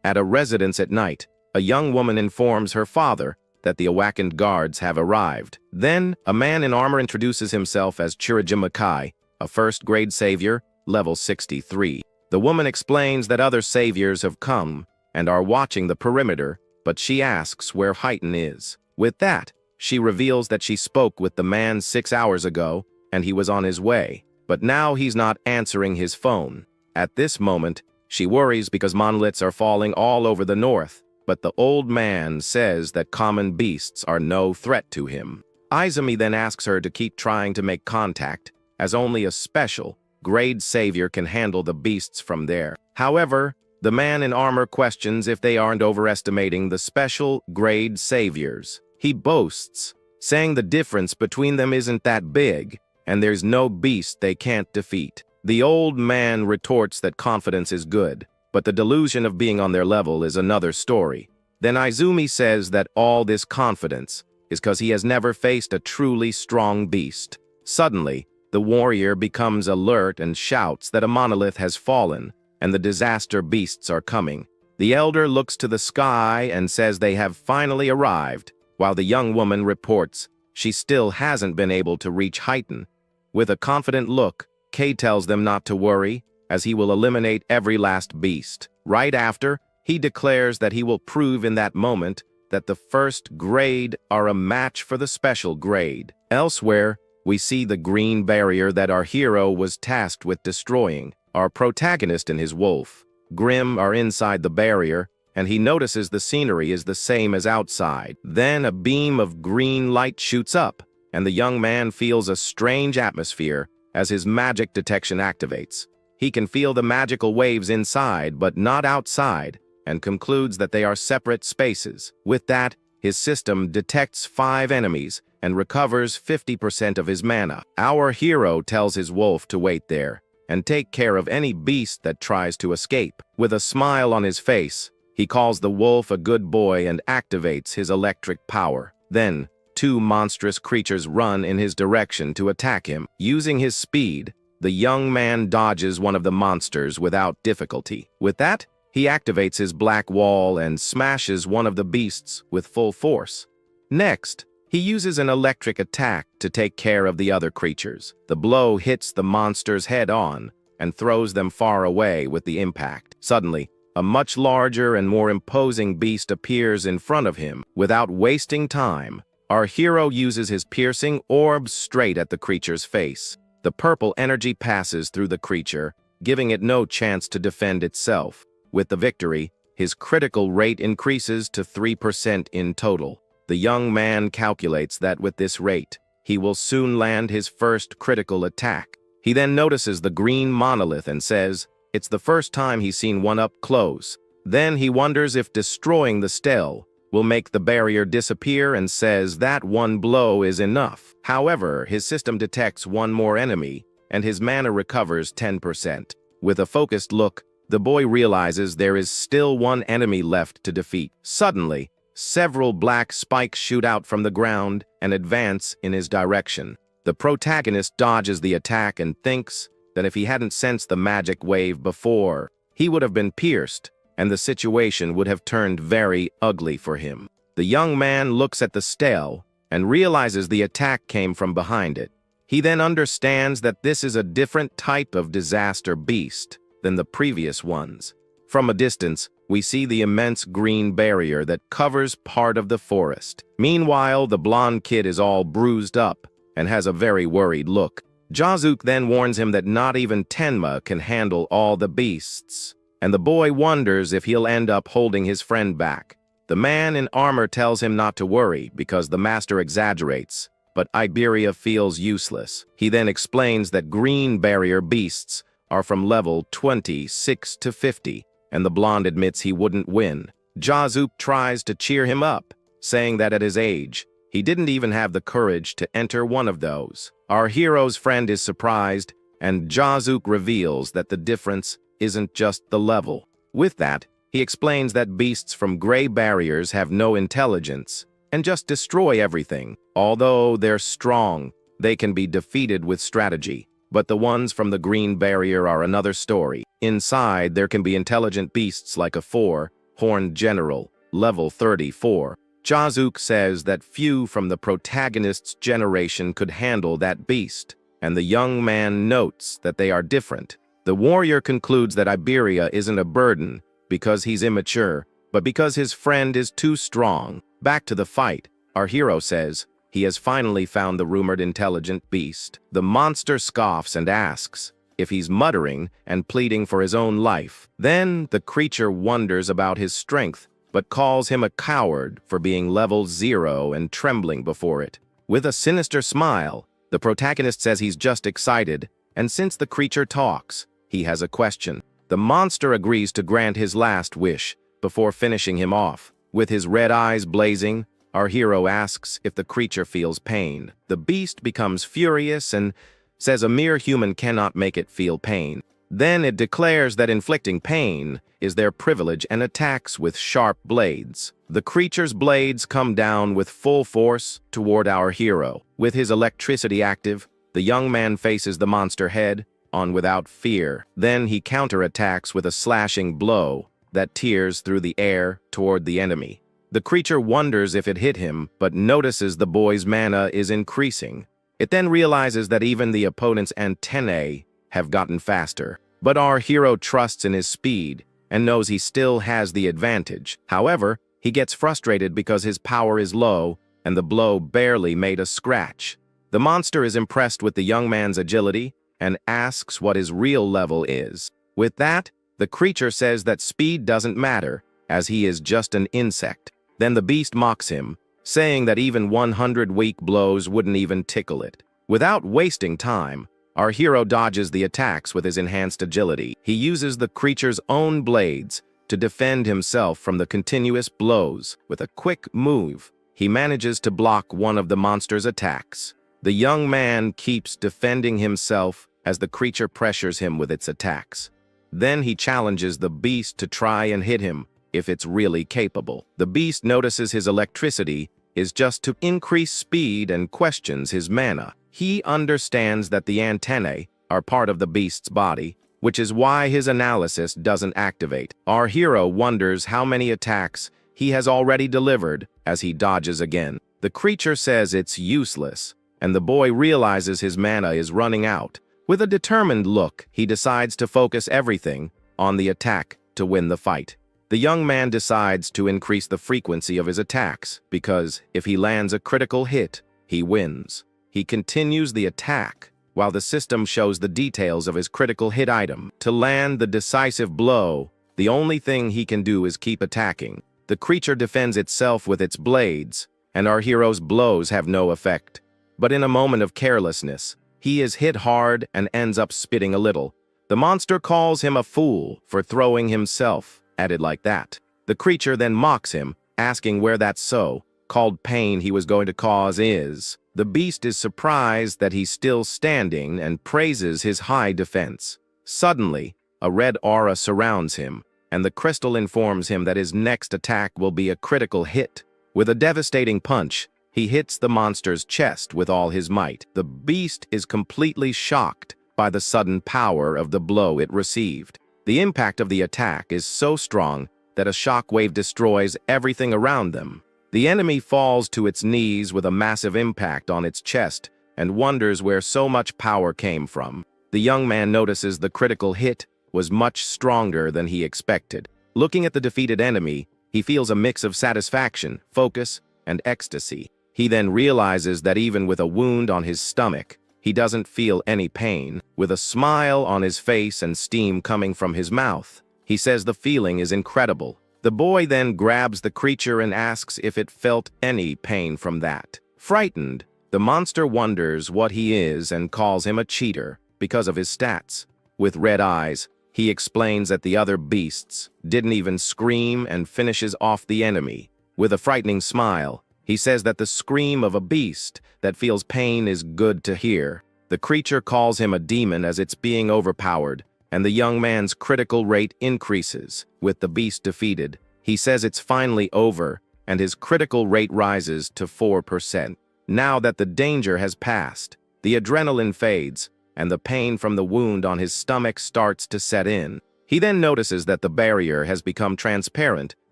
At a residence at night, a young woman informs her father that the awakened guards have arrived. Then, a man in armor introduces himself as Chirajima Kai, a first-grade savior, level 63. The woman explains that other saviors have come and are watching the perimeter, but she asks where Heighten is. With that, she reveals that she spoke with the man 6 hours ago, and he was on his way. But now he's not answering his phone. At this moment, she worries because monoliths are falling all over the north, but the old man says that common beasts are no threat to him. Izumi then asks her to keep trying to make contact, as only a special, grade savior can handle the beasts from there. However, the man in armor questions if they aren't overestimating the special, grade saviors. He boasts, saying the difference between them isn't that big, and there's no beast they can't defeat. The old man retorts that confidence is good, but the delusion of being on their level is another story. Then Izumi says that all this confidence is because he has never faced a truly strong beast. Suddenly, the warrior becomes alert and shouts that a monolith has fallen, and the disaster beasts are coming. The elder looks to the sky and says they have finally arrived, while the young woman reports she still hasn't been able to reach Heighten. With a confident look, Kay tells them not to worry, as he will eliminate every last beast. Right after, he declares that he will prove in that moment that the first grade are a match for the special grade. Elsewhere, we see the green barrier that our hero was tasked with destroying. Our protagonist and his wolf, Grim, are inside the barrier, and he notices the scenery is the same as outside. Then a beam of green light shoots up, and the young man feels a strange atmosphere as his magic detection activates. He can feel the magical waves inside but not outside, and concludes that they are separate spaces. With that, his system detects 5 enemies and recovers 50% of his mana. Our hero tells his wolf to wait there and take care of any beast that tries to escape. With a smile on his face, he calls the wolf a good boy and activates his electric power. Then, 2 monstrous creatures run in his direction to attack him. Using his speed, the young man dodges one of the monsters without difficulty. With that, he activates his black wall and smashes one of the beasts with full force. Next, he uses an electric attack to take care of the other creatures. The blow hits the monsters head-on and throws them far away with the impact. Suddenly, a much larger and more imposing beast appears in front of him. Without wasting time, our hero uses his piercing orb straight at the creature's face. The purple energy passes through the creature, giving it no chance to defend itself. With the victory, his critical rate increases to 3% in total. The young man calculates that with this rate, he will soon land his first critical attack. He then notices the green monolith and says it's the first time he's seen one up close. Then he wonders if destroying the stele will make the barrier disappear and says that one blow is enough. However, his system detects one more enemy, and his mana recovers 10%. With a focused look, the boy realizes there is still one enemy left to defeat. Suddenly, several black spikes shoot out from the ground and advance in his direction. The protagonist dodges the attack and thinks that if he hadn't sensed the magic wave before, he would have been pierced, and the situation would have turned very ugly for him. The young man looks at the stele and realizes the attack came from behind it. He then understands that this is a different type of disaster beast than the previous ones. From a distance, we see the immense green barrier that covers part of the forest. Meanwhile, the blonde kid is all bruised up and has a very worried look. Jazuke then warns him that not even Tenma can handle all the beasts, and the boy wonders if he'll end up holding his friend back. The man in armor tells him not to worry because the master exaggerates, but Iberia feels useless. He then explains that green barrier beasts are from level 26 to 50, and the blonde admits he wouldn't win. Jazuke tries to cheer him up, saying that at his age, he didn't even have the courage to enter one of those. Our hero's friend is surprised, and Jazuke reveals that the difference isn't just the level. With that, he explains that beasts from gray barriers have no intelligence and just destroy everything. Although they're strong, they can be defeated with strategy. But the ones from the green barrier are another story. Inside, there can be intelligent beasts like a 4-horned general, level 34. Jazuke says that few from the protagonist's generation could handle that beast, and the young man notes that they are different. The warrior concludes that Iberia isn't a burden because he's immature, but because his friend is too strong. Back to the fight, our hero says he has finally found the rumored intelligent beast. The monster scoffs and asks if he's muttering and pleading for his own life. Then the creature wonders about his strength, but calls him a coward for being level 0 and trembling before it. With a sinister smile, the protagonist says he's just excited, and since the creature talks, he has a question. The monster agrees to grant his last wish before finishing him off. With his red eyes blazing, our hero asks if the creature feels pain. The beast becomes furious and says a mere human cannot make it feel pain. Then it declares that inflicting pain is their privilege and attacks with sharp blades. The creature's blades come down with full force toward our hero. With his electricity active, the young man faces the monster head on without fear. Then he counterattacks with a slashing blow that tears through the air toward the enemy. The creature wonders if it hit him, but notices the boy's mana is increasing. It then realizes that even the opponent's antennae have gotten faster. But our hero trusts in his speed and knows he still has the advantage. However, he gets frustrated because his power is low and the blow barely made a scratch. The monster is impressed with the young man's agility and asks what his real level is. With that, the creature says that speed doesn't matter, as he is just an insect. Then the beast mocks him, saying that even 100 weak blows wouldn't even tickle it. Without wasting time, our hero dodges the attacks with his enhanced agility. He uses the creature's own blades to defend himself from the continuous blows. With a quick move, he manages to block one of the monster's attacks. The young man keeps defending himself as the creature pressures him with its attacks. Then he challenges the beast to try and hit him if it's really capable. The beast notices his electricity is just to increase speed and questions his mana. He understands that the antennae are part of the beast's body, which is why his analysis doesn't activate. Our hero wonders how many attacks he has already delivered as he dodges again. The creature says it's useless, and the boy realizes his mana is running out. With a determined look, he decides to focus everything on the attack to win the fight. The young man decides to increase the frequency of his attacks, because if he lands a critical hit, he wins. He continues the attack, while the system shows the details of his critical hit item. To land the decisive blow, the only thing he can do is keep attacking. The creature defends itself with its blades, and our hero's blows have no effect. But in a moment of carelessness, he is hit hard and ends up spitting a little. The monster calls him a fool for throwing himself at it like that. The creature then mocks him, asking where that so-called pain he was going to cause is. The beast is surprised that he's still standing and praises his high defense. Suddenly, a red aura surrounds him, and the crystal informs him that his next attack will be a critical hit. With a devastating punch, He hits the monster's chest with all his might. The beast is completely shocked by the sudden power of the blow it received. The impact of the attack is so strong that a shockwave destroys everything around them. The enemy falls to its knees with a massive impact on its chest and wonders where so much power came from. The young man notices the critical hit was much stronger than he expected. Looking at the defeated enemy, he feels a mix of satisfaction, focus, and ecstasy. He then realizes that even with a wound on his stomach, he doesn't feel any pain. With a smile on his face and steam coming from his mouth, he says the feeling is incredible. The boy then grabs the creature and asks if it felt any pain from that. Frightened, the monster wonders what he is and calls him a cheater because of his stats. With red eyes, he explains that the other beasts didn't even scream and finishes off the enemy. With a frightening smile, he says that the scream of a beast that feels pain is good to hear. The creature calls him a demon as it's being overpowered, and the young man's critical rate increases. With the beast defeated, he says it's finally over, and his critical rate rises to 4%. Now that the danger has passed, the adrenaline fades, and the pain from the wound on his stomach starts to set in. He then notices that the barrier has become transparent,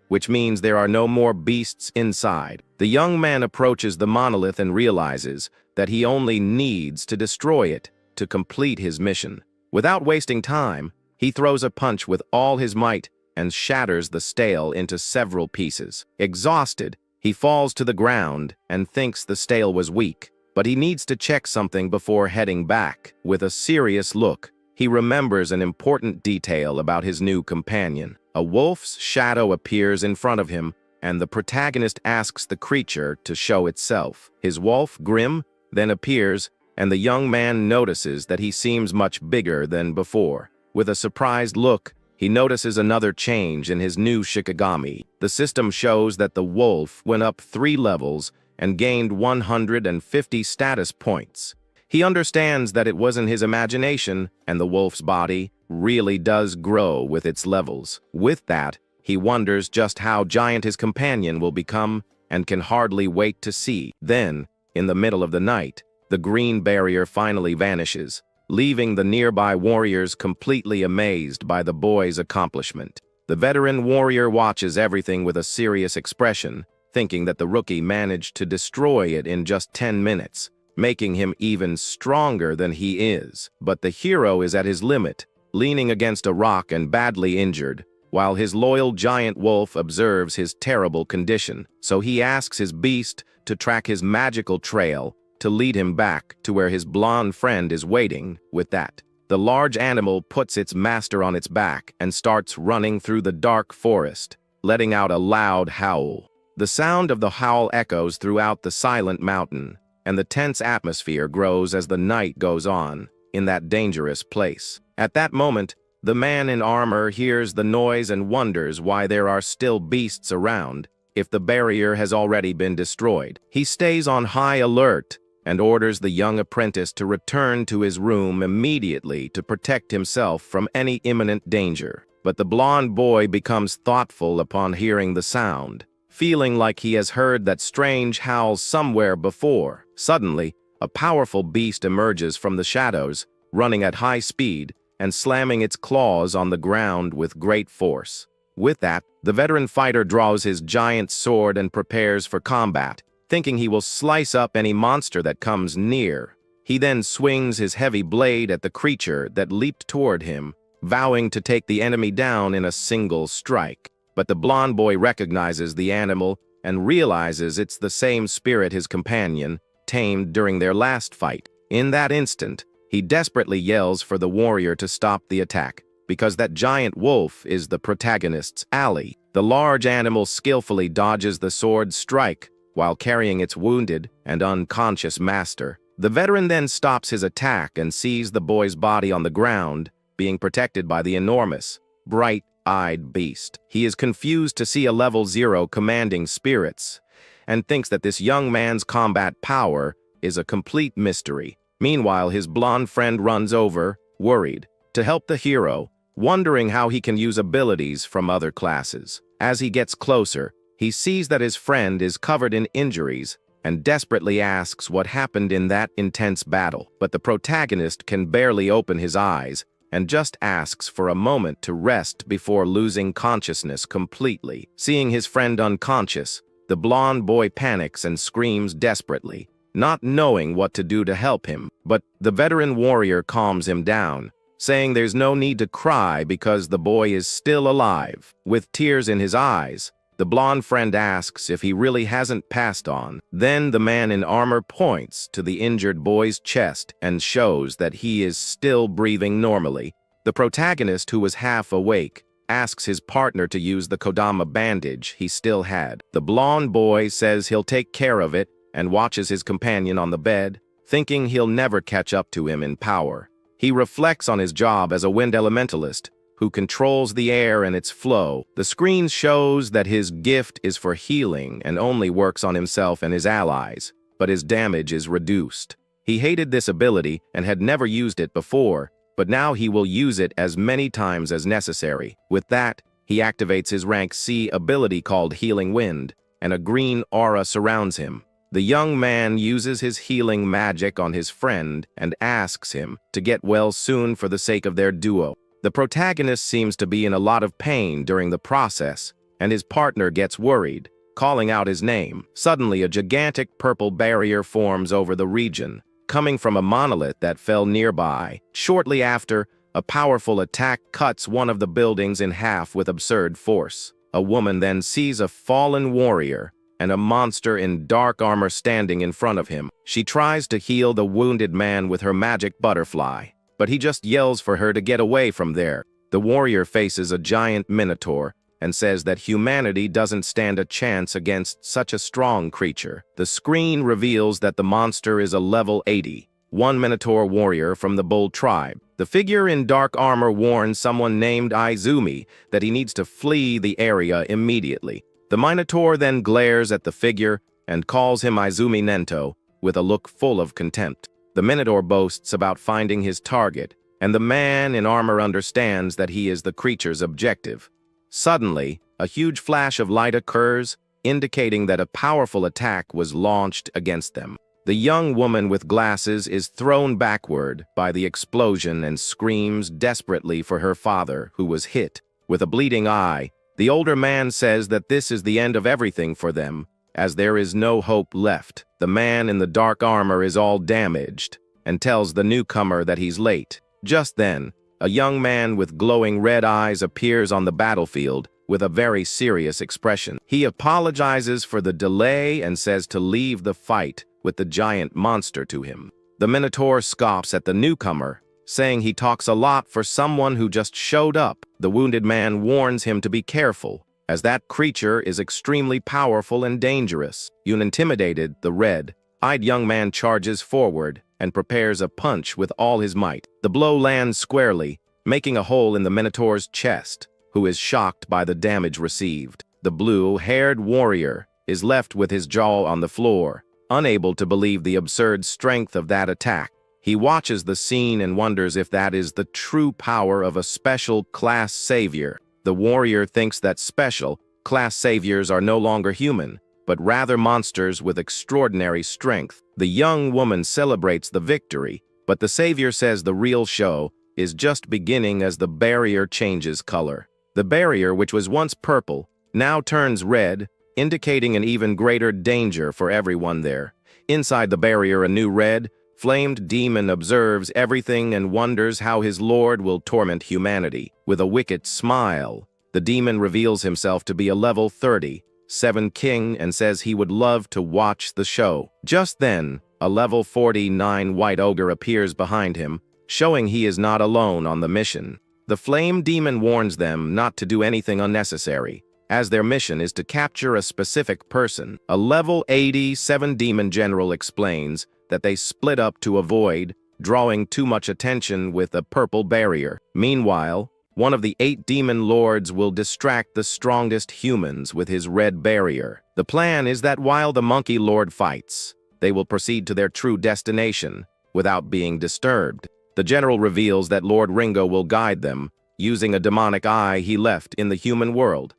which means there are no more beasts inside. The young man approaches the monolith and realizes that he only needs to destroy it to complete his mission. Without wasting time, he throws a punch with all his might and shatters the stele into several pieces. Exhausted, he falls to the ground and thinks the stele was weak, but he needs to check something before heading back. With a serious look, he remembers an important detail about his new companion. A wolf's shadow appears in front of him, and the protagonist asks the creature to show itself. His wolf, Grim, then appears, and the young man notices that he seems much bigger than before. With a surprised look, he notices another change in his new Shikigami. The system shows that the wolf went up 3 levels and gained 150 status points. He understands that it wasn't his imagination, and the wolf's body really does grow with its levels. With that, he wonders just how giant his companion will become and can hardly wait to see. Then, in the middle of the night, the green barrier finally vanishes, leaving the nearby warriors completely amazed by the boy's accomplishment. The veteran warrior watches everything with a serious expression, thinking that the rookie managed to destroy it in just 10 minutes, making him even stronger than he is. But the hero is at his limit, leaning against a rock and badly injured, while his loyal giant wolf observes his terrible condition. So he asks his beast to track his magical trail to lead him back to where his blonde friend is waiting. With that, the large animal puts its master on its back and starts running through the dark forest, letting out a loud howl. The sound of the howl echoes throughout the silent mountain, and the tense atmosphere grows as the night goes on in that dangerous place. At that moment, the man in armor hears the noise and wonders why there are still beasts around if the barrier has already been destroyed. He stays on high alert and orders the young apprentice to return to his room immediately to protect himself from any imminent danger. But the blonde boy becomes thoughtful upon hearing the sound, feeling like he has heard that strange howl somewhere before. Suddenly, a powerful beast emerges from the shadows, running at high speed and slamming its claws on the ground with great force. With that, the veteran fighter draws his giant sword and prepares for combat, thinking he will slice up any monster that comes near. He then swings his heavy blade at the creature that leaped toward him, vowing to take the enemy down in a single strike. But the blonde boy recognizes the animal and realizes it's the same spirit his companion tamed during their last fight. In that instant, he desperately yells for the warrior to stop the attack, because that giant wolf is the protagonist's ally. The large animal skillfully dodges the sword's strike while carrying its wounded and unconscious master. The veteran then stops his attack and sees the boy's body on the ground, being protected by the enormous, bright-eyed beast. He is confused to see a level 0 commanding spirits, and thinks that this young man's combat power is a complete mystery. Meanwhile, his blonde friend runs over, worried, to help the hero, wondering how he can use abilities from other classes. As he gets closer, he sees that his friend is covered in injuries and desperately asks what happened in that intense battle. But the protagonist can barely open his eyes and just asks for a moment to rest before losing consciousness completely. Seeing his friend unconscious, the blonde boy panics and screams desperately, not knowing what to do to help him. But the veteran warrior calms him down, saying there's no need to cry because the boy is still alive. With tears in his eyes, the blonde friend asks if he really hasn't passed on. Then the man in armor points to the injured boy's chest and shows that he is still breathing normally. The protagonist, who was half awake, asks his partner to use the Kodama bandage he still had. The blonde boy says he'll take care of it and watches his companion on the bed, thinking he'll never catch up to him in power. He reflects on his job as a wind elementalist, who controls the air and its flow. The screen shows that his gift is for healing and only works on himself and his allies, but his damage is reduced. He hated this ability and had never used it before, but now he will use it as many times as necessary. With that, he activates his rank C ability called Healing Wind, and a green aura surrounds him. The young man uses his healing magic on his friend and asks him to get well soon for the sake of their duo. The protagonist seems to be in a lot of pain during the process, and his partner gets worried, calling out his name. Suddenly, a gigantic purple barrier forms over the region, coming from a monolith that fell nearby. Shortly after, a powerful attack cuts one of the buildings in half with absurd force. A woman then sees a fallen warrior and a monster in dark armor standing in front of him. She tries to heal the wounded man with her magic butterfly, but he just yells for her to get away from there. The warrior faces a giant minotaur and says that humanity doesn't stand a chance against such a strong creature. The screen reveals that the monster is a level 80, one minotaur warrior from the bull tribe. The figure in dark armor warns someone named Izumi that he needs to flee the area immediately. The minotaur then glares at the figure and calls him Izumi Nento with a look full of contempt. The Minotaur boasts about finding his target, and the man in armor understands that he is the creature's objective. Suddenly, a huge flash of light occurs, indicating that a powerful attack was launched against them. The young woman with glasses is thrown backward by the explosion and screams desperately for her father, who was hit. With a bleeding eye, the older man says that this is the end of everything for them, as there is no hope left. The man in the dark armor is all damaged and tells the newcomer that he's late. Just then, a young man with glowing red eyes appears on the battlefield with a very serious expression. He apologizes for the delay and says to leave the fight with the giant monster to him. The Minotaur scoffs at the newcomer, saying he talks a lot for someone who just showed up. The wounded man warns him to be careful, as that creature is extremely powerful and dangerous. Intimidated, the red-eyed young man charges forward and prepares a punch with all his might. The blow lands squarely, making a hole in the Minotaur's chest, who is shocked by the damage received. The blue-haired warrior is left with his jaw on the floor, unable to believe the absurd strength of that attack. He watches the scene and wonders if that is the true power of a special class savior. The warrior thinks that special class saviors are no longer human, but rather monsters with extraordinary strength. The young woman celebrates the victory, but the savior says the real show is just beginning as the barrier changes color. The barrier, which was once purple, now turns red, indicating an even greater danger for everyone there. Inside the barrier, a new red-flamed demon observes everything and wonders how his lord will torment humanity. With a wicked smile, the demon reveals himself to be a level 37 king and says he would love to watch the show. Just then, a level 49 white ogre appears behind him, showing he is not alone on the mission. The flame demon warns them not to do anything unnecessary, as their mission is to capture a specific person. A level 87 demon general explains that they split up to avoid drawing too much attention with a purple barrier. Meanwhile, one of the 8 demon lords will distract the strongest humans with his red barrier. The plan is that while the monkey lord fights, they will proceed to their true destination without being disturbed. The general reveals that Lord Ringo will guide them, using a demonic eye he left in the human world.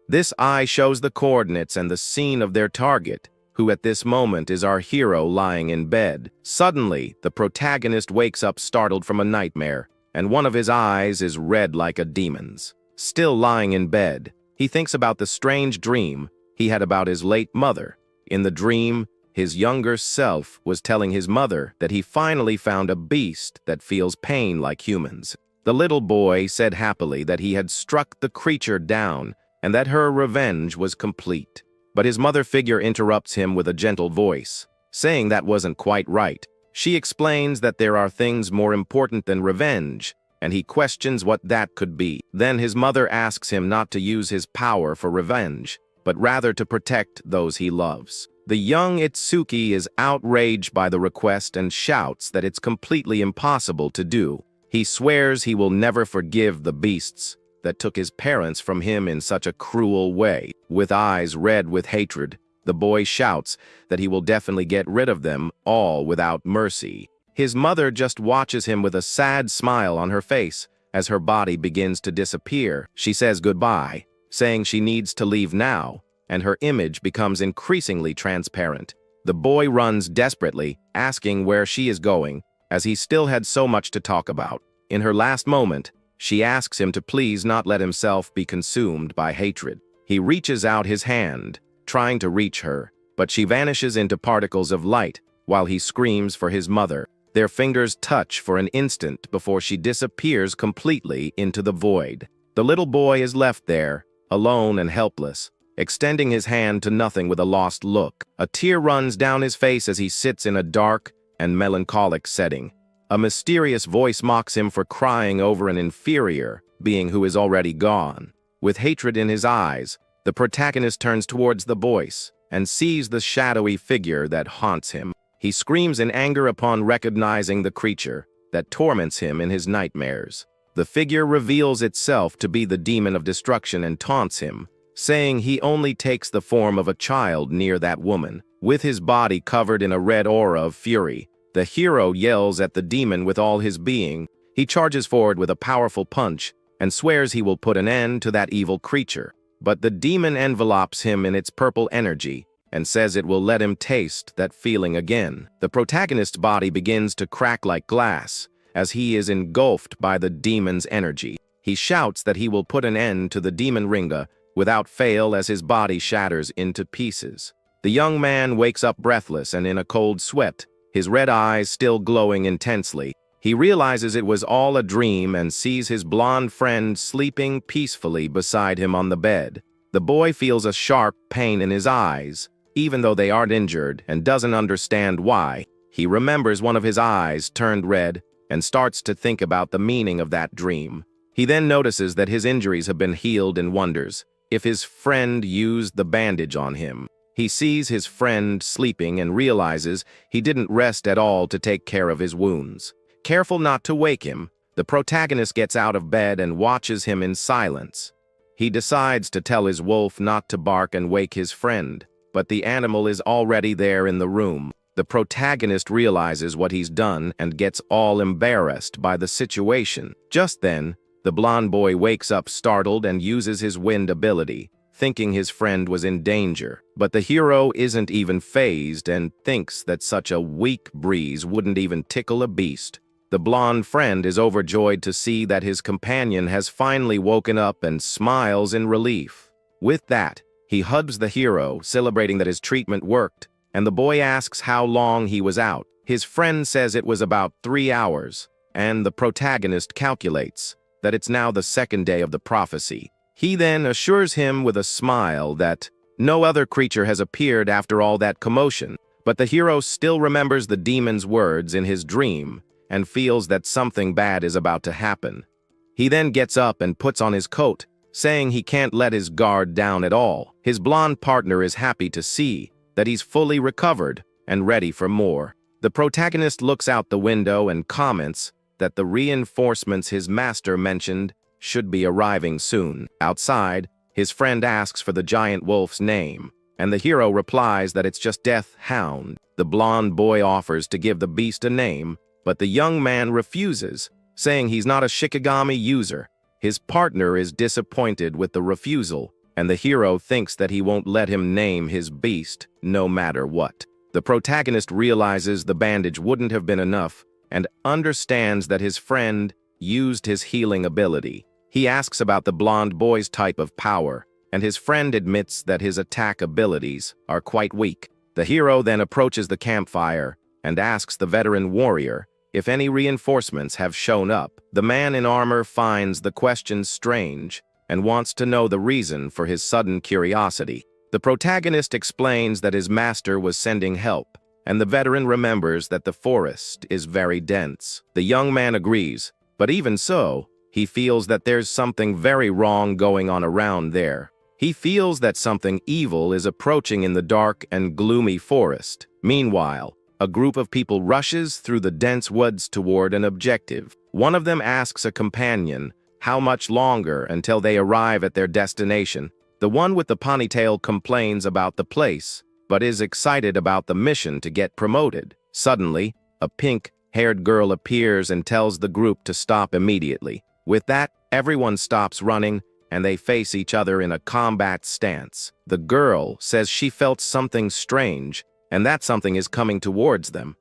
This eye shows the coordinates and the scene of their target, who at this moment is our hero lying in bed. Suddenly, the protagonist wakes up startled from a nightmare, and one of his eyes is red like a demon's. Still lying in bed, he thinks about the strange dream he had about his late mother. In the dream, his younger self was telling his mother that he finally found a beast that feels pain like humans. The little boy said happily that he had struck the creature down and that her revenge was complete. But his mother figure interrupts him with a gentle voice, saying that wasn't quite right. She explains that there are things more important than revenge, and he questions what that could be. Then his mother asks him not to use his power for revenge, but rather to protect those he loves. The young Itsuki is outraged by the request and shouts that it's completely impossible to do. He swears he will never forgive the beasts that took his parents from him in such a cruel way. With eyes red with hatred, the boy shouts that he will definitely get rid of them all without mercy. His mother just watches him with a sad smile on her face as her body begins to disappear. She says goodbye, saying she needs to leave now, and her image becomes increasingly transparent. The boy runs desperately, asking where she is going, as he still had so much to talk about. In her last moment, she asks him to please not let himself be consumed by hatred. He reaches out his hand, trying to reach her, but she vanishes into particles of light while he screams for his mother. Their fingers touch for an instant before she disappears completely into the void. The little boy is left there, alone and helpless, extending his hand to nothing with a lost look. A tear runs down his face as he sits in a dark and melancholic setting. A mysterious voice mocks him for crying over an inferior being who is already gone. With hatred in his eyes, the protagonist turns towards the voice and sees the shadowy figure that haunts him. He screams in anger upon recognizing the creature that torments him in his nightmares. The figure reveals itself to be the demon of destruction and taunts him, saying he only takes the form of a child near that woman. With his body covered in a red aura of fury, the hero yells at the demon with all his being. He charges forward with a powerful punch and swears he will put an end to that evil creature. But the demon envelopes him in its purple energy and says it will let him taste that feeling again. The protagonist's body begins to crack like glass as he is engulfed by the demon's energy. He shouts that he will put an end to the demon Ringa without fail as his body shatters into pieces. The young man wakes up breathless and in a cold sweat, his red eyes still glowing intensely. He realizes it was all a dream and sees his blonde friend sleeping peacefully beside him on the bed. The boy feels a sharp pain in his eyes, even though they aren't injured, and doesn't understand why. He remembers one of his eyes turned red and starts to think about the meaning of that dream. He then notices that his injuries have been healed and wonders if his friend used the bandage on him. He sees his friend sleeping and realizes he didn't rest at all to take care of his wounds. Careful not to wake him, the protagonist gets out of bed and watches him in silence. He decides to tell his wolf not to bark and wake his friend, but the animal is already there in the room. The protagonist realizes what he's done and gets all embarrassed by the situation. Just then, the blonde boy wakes up startled and uses his wind ability, thinking his friend was in danger. But the hero isn't even fazed and thinks that such a weak breeze wouldn't even tickle a beast. The blonde friend is overjoyed to see that his companion has finally woken up and smiles in relief. With that, he hugs the hero, celebrating that his treatment worked, and the boy asks how long he was out. His friend says it was about 3 hours, and the protagonist calculates that it's now the second day of the prophecy. He then assures him with a smile that no other creature has appeared after all that commotion, but the hero still remembers the demon's words in his dream and feels that something bad is about to happen. He then gets up and puts on his coat, saying he can't let his guard down at all. His blonde partner is happy to see that he's fully recovered and ready for more. The protagonist looks out the window and comments that the reinforcements his master mentioned should be arriving soon. Outside, his friend asks for the giant wolf's name, and the hero replies that it's just Death Hound. The blonde boy offers to give the beast a name, but the young man refuses, saying he's not a Shikigami user. His partner is disappointed with the refusal and the hero thinks that he won't let him name his beast no matter what. The protagonist realizes the bandage wouldn't have been enough and understands that his friend used his healing ability. He asks about the blonde boy's type of power, and his friend admits that his attack abilities are quite weak. The hero then approaches the campfire and asks the veteran warrior if any reinforcements have shown up. The man in armor finds the question strange and wants to know the reason for his sudden curiosity. The protagonist explains that his master was sending help, and the veteran remembers that the forest is very dense. The young man agrees, but even so, he feels that there's something very wrong going on around there. He feels that something evil is approaching in the dark and gloomy forest. Meanwhile, a group of people rushes through the dense woods toward an objective. One of them asks a companion how much longer until they arrive at their destination. The one with the ponytail complains about the place, but is excited about the mission to get promoted. Suddenly, a pink-haired girl appears and tells the group to stop immediately. With that, everyone stops running, and they face each other in a combat stance. The girl says she felt something strange, and that something is coming towards them.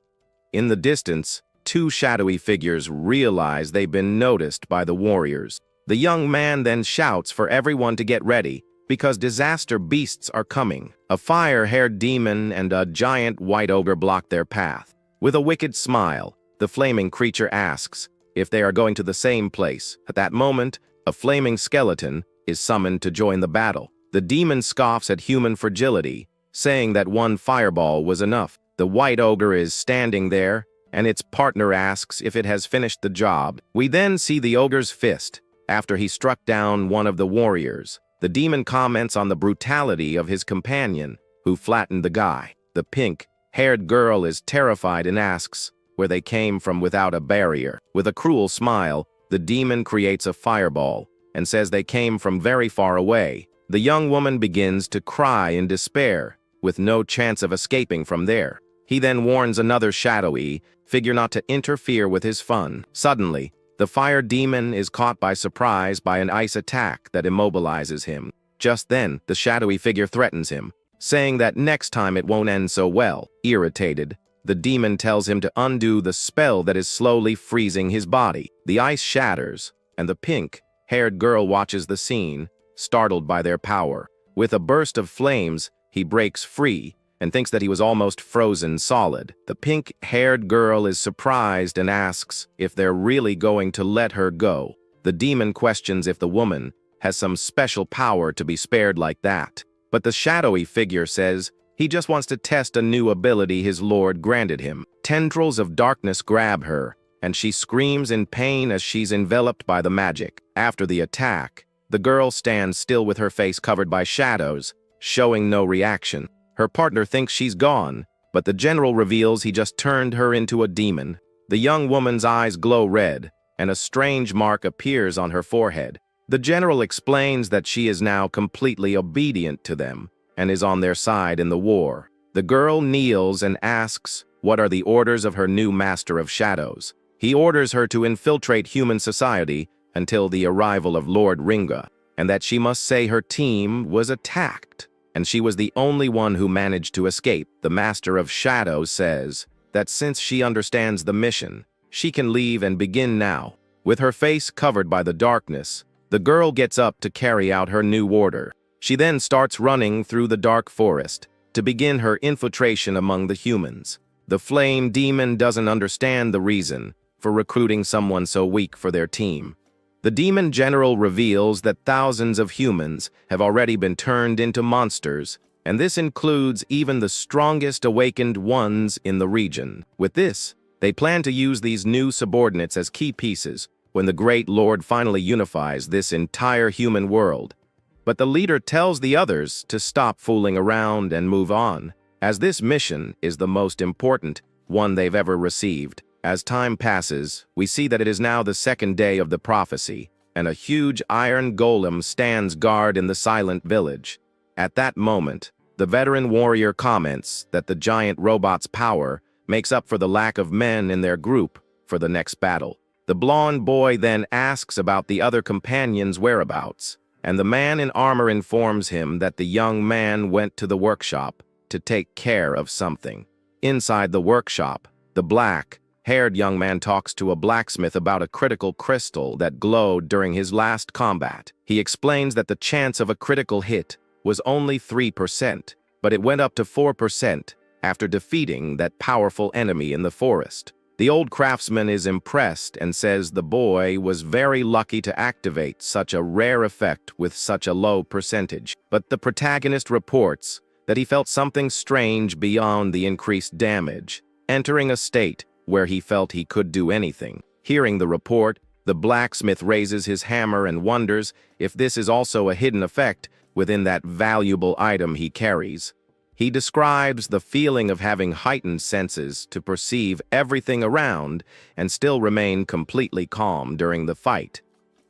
In the distance, two shadowy figures realize they've been noticed by the warriors. The young man then shouts for everyone to get ready, because disaster beasts are coming. A fire-haired demon and a giant white ogre block their path. With a wicked smile, the flaming creature asks if they are going to the same place. At that moment, a flaming skeleton is summoned to join the battle. The demon scoffs at human fragility, saying that one fireball was enough. The white ogre is standing there, and its partner asks if it has finished the job. We then see the ogre's fist after he struck down one of the warriors. The demon comments on the brutality of his companion, who flattened the guy. The pink-haired girl is terrified and asks where they came from without a barrier. With a cruel smile, the demon creates a fireball and says they came from very far away. The young woman begins to cry in despair, with no chance of escaping from there. He then warns another shadowy figure not to interfere with his fun. Suddenly, the fire demon is caught by surprise by an ice attack that immobilizes him. Just then, the shadowy figure threatens him, saying that next time it won't end so well. Irritated, the demon tells him to undo the spell that is slowly freezing his body. The ice shatters, and the pink-haired girl watches the scene, startled by their power. With a burst of flames, he breaks free and thinks that he was almost frozen solid. The pink-haired girl is surprised and asks if they're really going to let her go. The demon questions if the woman has some special power to be spared like that. But the shadowy figure says he just wants to test a new ability his lord granted him. Tendrils of darkness grab her, and she screams in pain as she's enveloped by the magic. After the attack, the girl stands still with her face covered by shadows, showing no reaction. Her partner thinks she's gone, but the general reveals he just turned her into a demon. The young woman's eyes glow red, and a strange mark appears on her forehead. The general explains that she is now completely obedient to them and is on their side in the war. The girl kneels and asks what are the orders of her new master of shadows. He orders her to infiltrate human society until the arrival of Lord Ringa, and that she must say her team was attacked, and she was the only one who managed to escape. The Master of Shadows says that since she understands the mission, she can leave and begin now. With her face covered by the darkness, the girl gets up to carry out her new order. She then starts running through the dark forest to begin her infiltration among the humans. The flame demon doesn't understand the reason for recruiting someone so weak for their team. The demon general reveals that thousands of humans have already been turned into monsters, and this includes even the strongest awakened ones in the region. With this, they plan to use these new subordinates as key pieces when the Great Lord finally unifies this entire human world. But the leader tells the others to stop fooling around and move on, as this mission is the most important one they've ever received. As time passes, we see that it is now the second day of the prophecy, and a huge iron golem stands guard in the silent village. At that moment, the veteran warrior comments that the giant robot's power makes up for the lack of men in their group for the next battle. The blonde boy then asks about the other companions' whereabouts, and the man in armor informs him that the young man went to the workshop to take care of something. Inside the workshop, the black-haired young man talks to a blacksmith about a critical crystal that glowed during his last combat. He explains that the chance of a critical hit was only 3%, but it went up to 4% after defeating that powerful enemy in the forest. The old craftsman is impressed and says the boy was very lucky to activate such a rare effect with such a low percentage. But the protagonist reports that he felt something strange beyond the increased damage, entering a state where he felt he could do anything. Hearing the report, the blacksmith raises his hammer and wonders if this is also a hidden effect within that valuable item he carries. He describes the feeling of having heightened senses to perceive everything around and still remain completely calm during the fight.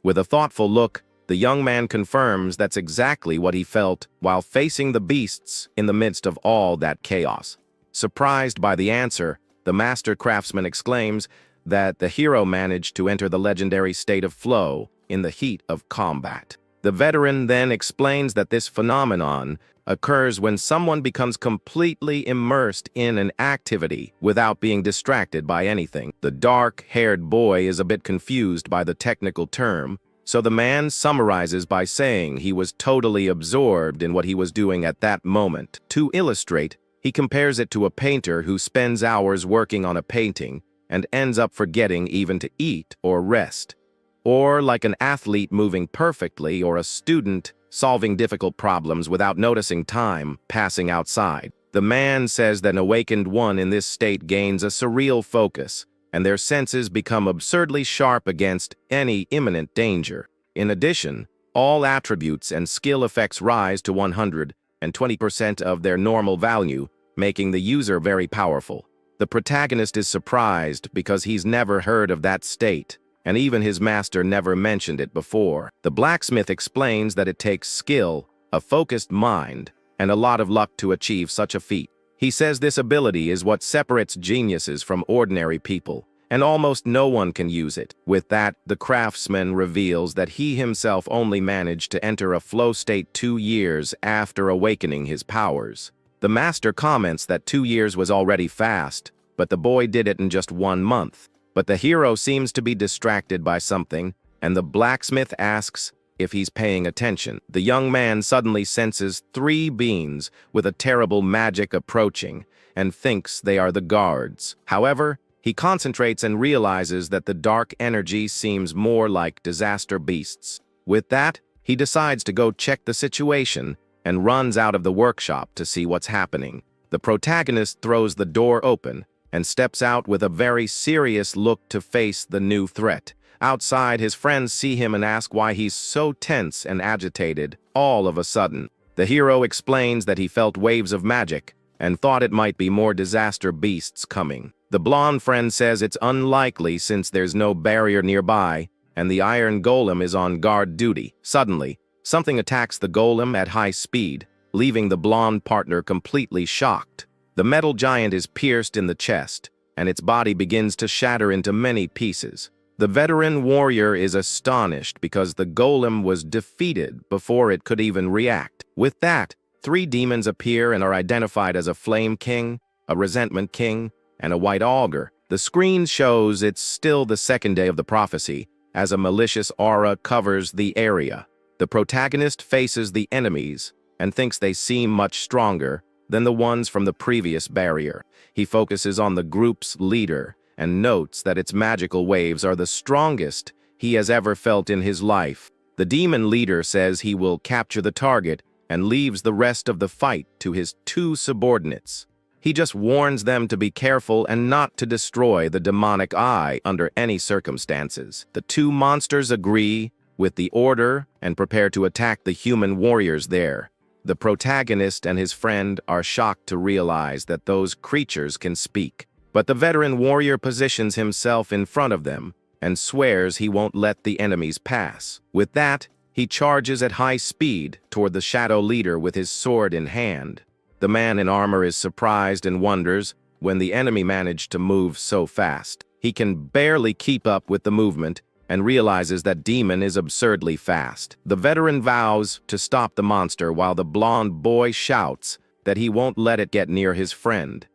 With a thoughtful look, the young man confirms that's exactly what he felt while facing the beasts in the midst of all that chaos. Surprised by the answer, the master craftsman exclaims that the hero managed to enter the legendary state of flow in the heat of combat. The veteran then explains that this phenomenon occurs when someone becomes completely immersed in an activity without being distracted by anything. The dark-haired boy is a bit confused by the technical term, so the man summarizes by saying he was totally absorbed in what he was doing at that moment. To illustrate, he compares it to a painter who spends hours working on a painting and ends up forgetting even to eat or rest. Or like an athlete moving perfectly or a student solving difficult problems without noticing time passing outside. The man says that an awakened one in this state gains a surreal focus, and their senses become absurdly sharp against any imminent danger. In addition, all attributes and skill effects rise to 120% of their normal value, making the user very powerful. The protagonist is surprised because he's never heard of that state, and even his master never mentioned it before. The blacksmith explains that it takes skill, a focused mind, and a lot of luck to achieve such a feat. He says this ability is what separates geniuses from ordinary people, and almost no one can use it. With that, the craftsman reveals that he himself only managed to enter a flow state 2 years after awakening his powers. The master comments that 2 years was already fast, but the boy did it in just 1 month. But the hero seems to be distracted by something, and the blacksmith asks if he's paying attention. The young man suddenly senses 3 beings with a terrible magic approaching and thinks they are the guards. However, he concentrates and realizes that the dark energy seems more like disaster beasts. With that, he decides to go check the situation and runs out of the workshop to see what's happening. The protagonist throws the door open and steps out with a very serious look to face the new threat. Outside, his friends see him and ask why he's so tense and agitated all of a sudden. The hero explains that he felt waves of magic and thought it might be more disaster beasts coming. The blonde friend says it's unlikely since there's no barrier nearby and the iron golem is on guard duty. Suddenly, something attacks the golem at high speed, leaving the blonde partner completely shocked. The metal giant is pierced in the chest, and its body begins to shatter into many pieces. The veteran warrior is astonished because the golem was defeated before it could even react. With that, 3 demons appear and are identified as a flame king, a resentment king, and a white augur. The screen shows it's still the 2nd day of the prophecy, as a malicious aura covers the area. The protagonist faces the enemies and thinks they seem much stronger than the ones from the previous barrier. He focuses on the group's leader and notes that its magical waves are the strongest he has ever felt in his life. The demon leader says he will capture the target and leaves the rest of the fight to his 2 subordinates. He just warns them to be careful and not to destroy the demonic eye under any circumstances. The 2 monsters agree with the order and prepare to attack the human warriors there. The protagonist and his friend are shocked to realize that those creatures can speak. But the veteran warrior positions himself in front of them and swears he won't let the enemies pass. With that, he charges at high speed toward the shadow leader with his sword in hand. The man in armor is surprised and wonders when the enemy managed to move so fast. He can barely keep up with the movement and realizes that demon is absurdly fast. The veteran vows to stop the monster while the blonde boy shouts that he won't let it get near his friend.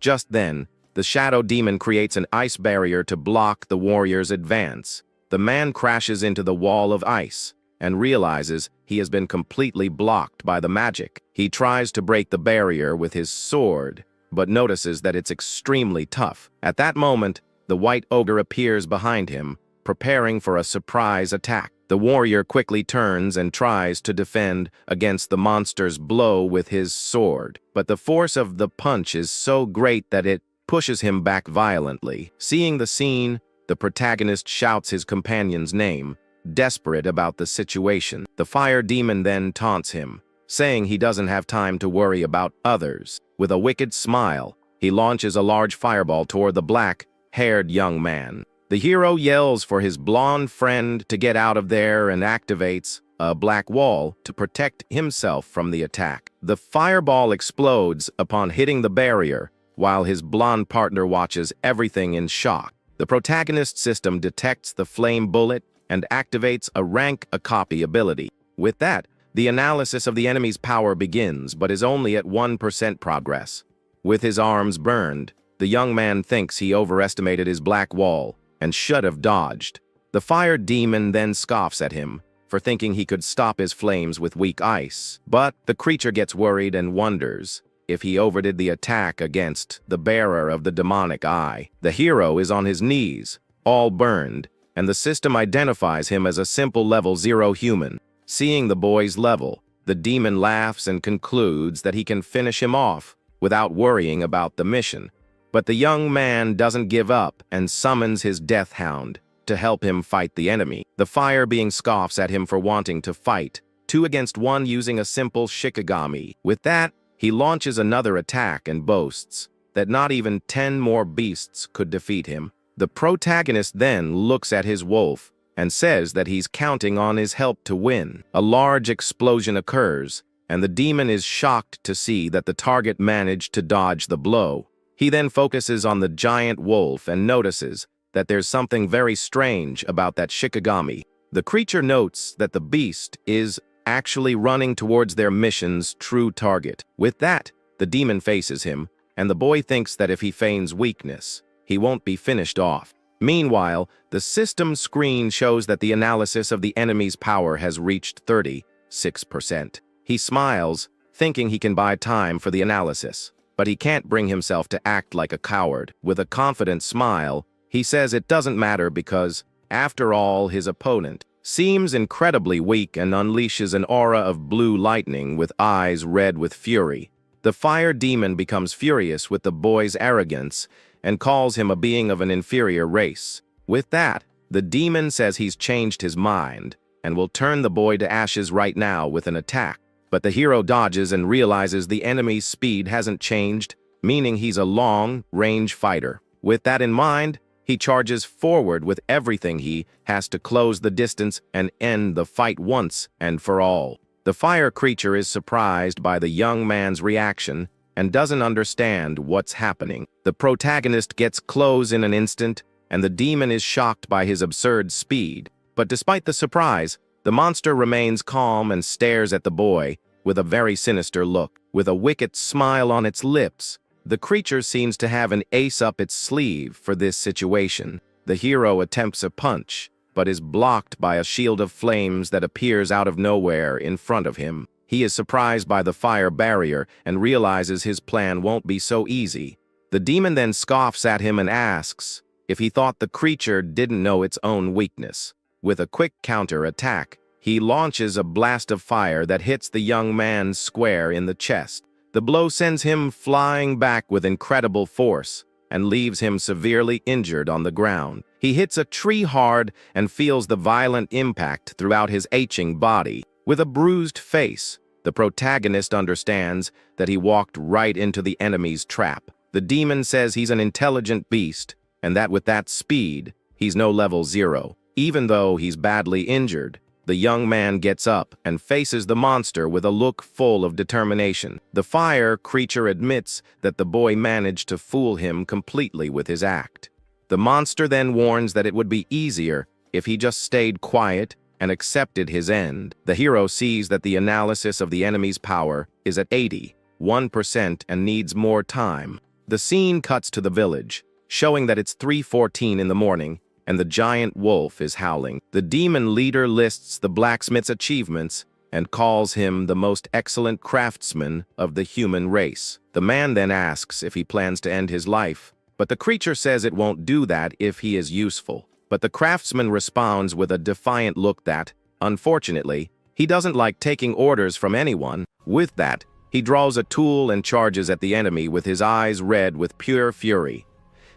Just then, the shadow demon creates an ice barrier to block the warrior's advance. The man crashes into the wall of ice and realizes he has been completely blocked by the magic. He tries to break the barrier with his sword, but notices that it's extremely tough. At that moment, the white ogre appears behind him, preparing for a surprise attack. The warrior quickly turns and tries to defend against the monster's blow with his sword, but the force of the punch is so great that it pushes him back violently. Seeing the scene, the protagonist shouts his companion's name, desperate about the situation. The fire demon then taunts him, saying he doesn't have time to worry about others. With a wicked smile, he launches a large fireball toward the black-haired young man. The hero yells for his blonde friend to get out of there and activates a black wall to protect himself from the attack. The fireball explodes upon hitting the barrier, while his blonde partner watches everything in shock. The protagonist system detects the flame bullet and activates a rank a copy ability. With that, the analysis of the enemy's power begins, but is only at 1% progress. With his arms burned, the young man thinks he overestimated his black wall and should have dodged. The fire demon then scoffs at him for thinking he could stop his flames with weak ice. But the creature gets worried and wonders if he overdid the attack against the bearer of the demonic eye. The hero is on his knees, all burned, and the system identifies him as a simple level 0 human. Seeing the boy's level, the demon laughs and concludes that he can finish him off without worrying about the mission. But the young man doesn't give up and summons his death hound to help him fight the enemy. The fire being scoffs at him for wanting to fight 2 against 1 using a simple shikigami. With that, he launches another attack and boasts that not even 10 more beasts could defeat him. The protagonist then looks at his wolf and says that he's counting on his help to win. A large explosion occurs, and the demon is shocked to see that the target managed to dodge the blow. He then focuses on the giant wolf and notices that there's something very strange about that shikigami. The creature notes that the beast is actually running towards their mission's true target. With that, the demon faces him, and the boy thinks that if he feigns weakness, he won't be finished off. Meanwhile, the system screen shows that the analysis of the enemy's power has reached 36%. He smiles, thinking he can buy time for the analysis, but he can't bring himself to act like a coward. With a confident smile, he says it doesn't matter because, after all, his opponent seems incredibly weak and unleashes an aura of blue lightning with eyes red with fury. The fire demon becomes furious with the boy's arrogance and calls him a being of an inferior race. With that, the demon says he's changed his mind and will turn the boy to ashes right now with an attack. But the hero dodges and realizes the enemy's speed hasn't changed, meaning he's a long-range fighter. With that in mind, he charges forward with everything he has to close the distance and end the fight once and for all. The fire creature is surprised by the young man's reaction and doesn't understand what's happening. The protagonist gets close in an instant, and the demon is shocked by his absurd speed. But despite the surprise, the monster remains calm and stares at the boy with a very sinister look. With a wicked smile on its lips, the creature seems to have an ace up its sleeve for this situation. The hero attempts a punch, but is blocked by a shield of flames that appears out of nowhere in front of him. He is surprised by the fire barrier and realizes his plan won't be so easy. The demon then scoffs at him and asks if he thought the creature didn't know its own weakness. With a quick counter-attack, he launches a blast of fire that hits the young man square in the chest. The blow sends him flying back with incredible force and leaves him severely injured on the ground. He hits a tree hard and feels the violent impact throughout his aching body. With a bruised face, the protagonist understands that he walked right into the enemy's trap. The demon says he's an intelligent beast and that with that speed, he's no level 0. Even though he's badly injured, the young man gets up and faces the monster with a look full of determination. The fire creature admits that the boy managed to fool him completely with his act. The monster then warns that it would be easier if he just stayed quiet and accepted his end. The hero sees that the analysis of the enemy's power is at 81% and needs more time. The scene cuts to the village, showing that it's 3:14 in the morning and the giant wolf is howling. The demon leader lists the blacksmith's achievements and calls him the most excellent craftsman of the human race. The man then asks if he plans to end his life, but the creature says it won't do that if he is useful. But the craftsman responds with a defiant look that, unfortunately, he doesn't like taking orders from anyone. With that, he draws a tool and charges at the enemy with his eyes red with pure fury.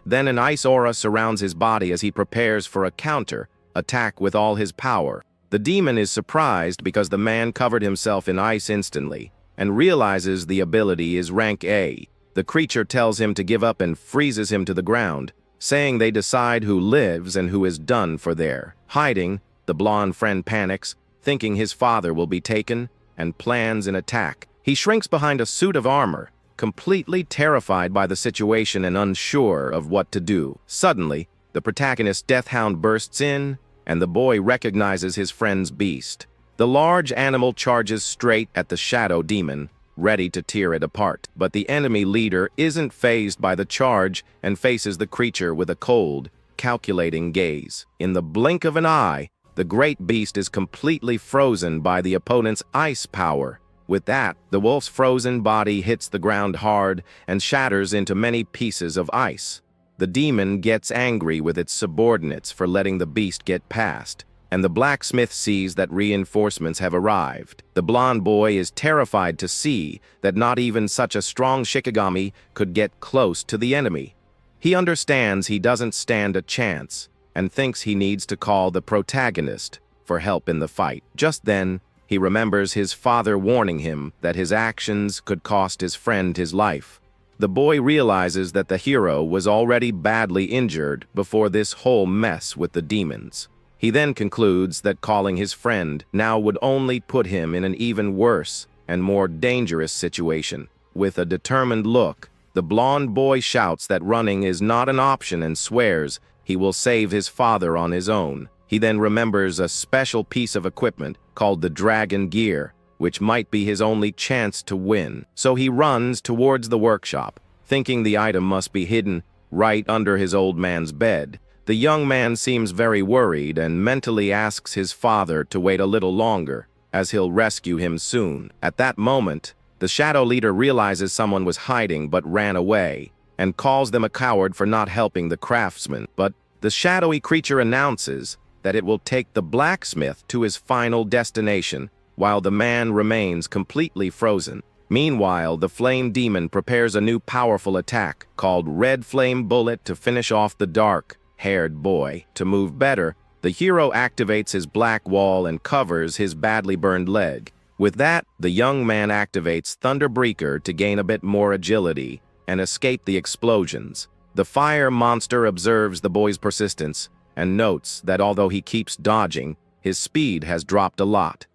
Then an ice aura surrounds his body as he prepares for a counter attack with all his power. The demon is surprised because the man covered himself in ice instantly and realizes the ability is rank A. The creature tells him to give up and freezes him to the ground, saying they decide who lives and who is done for there. Hiding, the blonde friend panics, thinking his father will be taken, and plans an attack. He shrinks behind a suit of armor, completely terrified by the situation and unsure of what to do. Suddenly, the protagonist's death hound bursts in, and the boy recognizes his friend's beast. The large animal charges straight at the shadow demon, ready to tear it apart. But the enemy leader isn't fazed by the charge and faces the creature with a cold, calculating gaze. In the blink of an eye, the great beast is completely frozen by the opponent's ice power. With that, the wolf's frozen body hits the ground hard and shatters into many pieces of ice. The demon gets angry with its subordinates for letting the beast get past, and the blacksmith sees that reinforcements have arrived. The blonde boy is terrified to see that not even such a strong Shikigami could get close to the enemy. He understands he doesn't stand a chance and thinks he needs to call the protagonist for help in the fight. Just then, he remembers his father warning him that his actions could cost his friend his life. The boy realizes that the hero was already badly injured before this whole mess with the demons. He then concludes that calling his friend now would only put him in an even worse and more dangerous situation. With a determined look, the blonde boy shouts that running is not an option and swears he will save his father on his own. He then remembers a special piece of equipment called the Dragon Gear, which might be his only chance to win. So he runs towards the workshop, thinking the item must be hidden right under his old man's bed. The young man seems very worried and mentally asks his father to wait a little longer, as he'll rescue him soon. At that moment, the shadow leader realizes someone was hiding but ran away, and calls them a coward for not helping the craftsman. But the shadowy creature announces that it will take the blacksmith to his final destination, while the man remains completely frozen. Meanwhile, the flame demon prepares a new powerful attack called Red Flame Bullet to finish off the dark-haired boy. To move better, the hero activates his black wall and covers his badly burned leg. With that, the young man activates Thunderbreaker to gain a bit more agility and escape the explosions. The fire monster observes the boy's persistence and notes that although he keeps dodging, his speed has dropped a lot.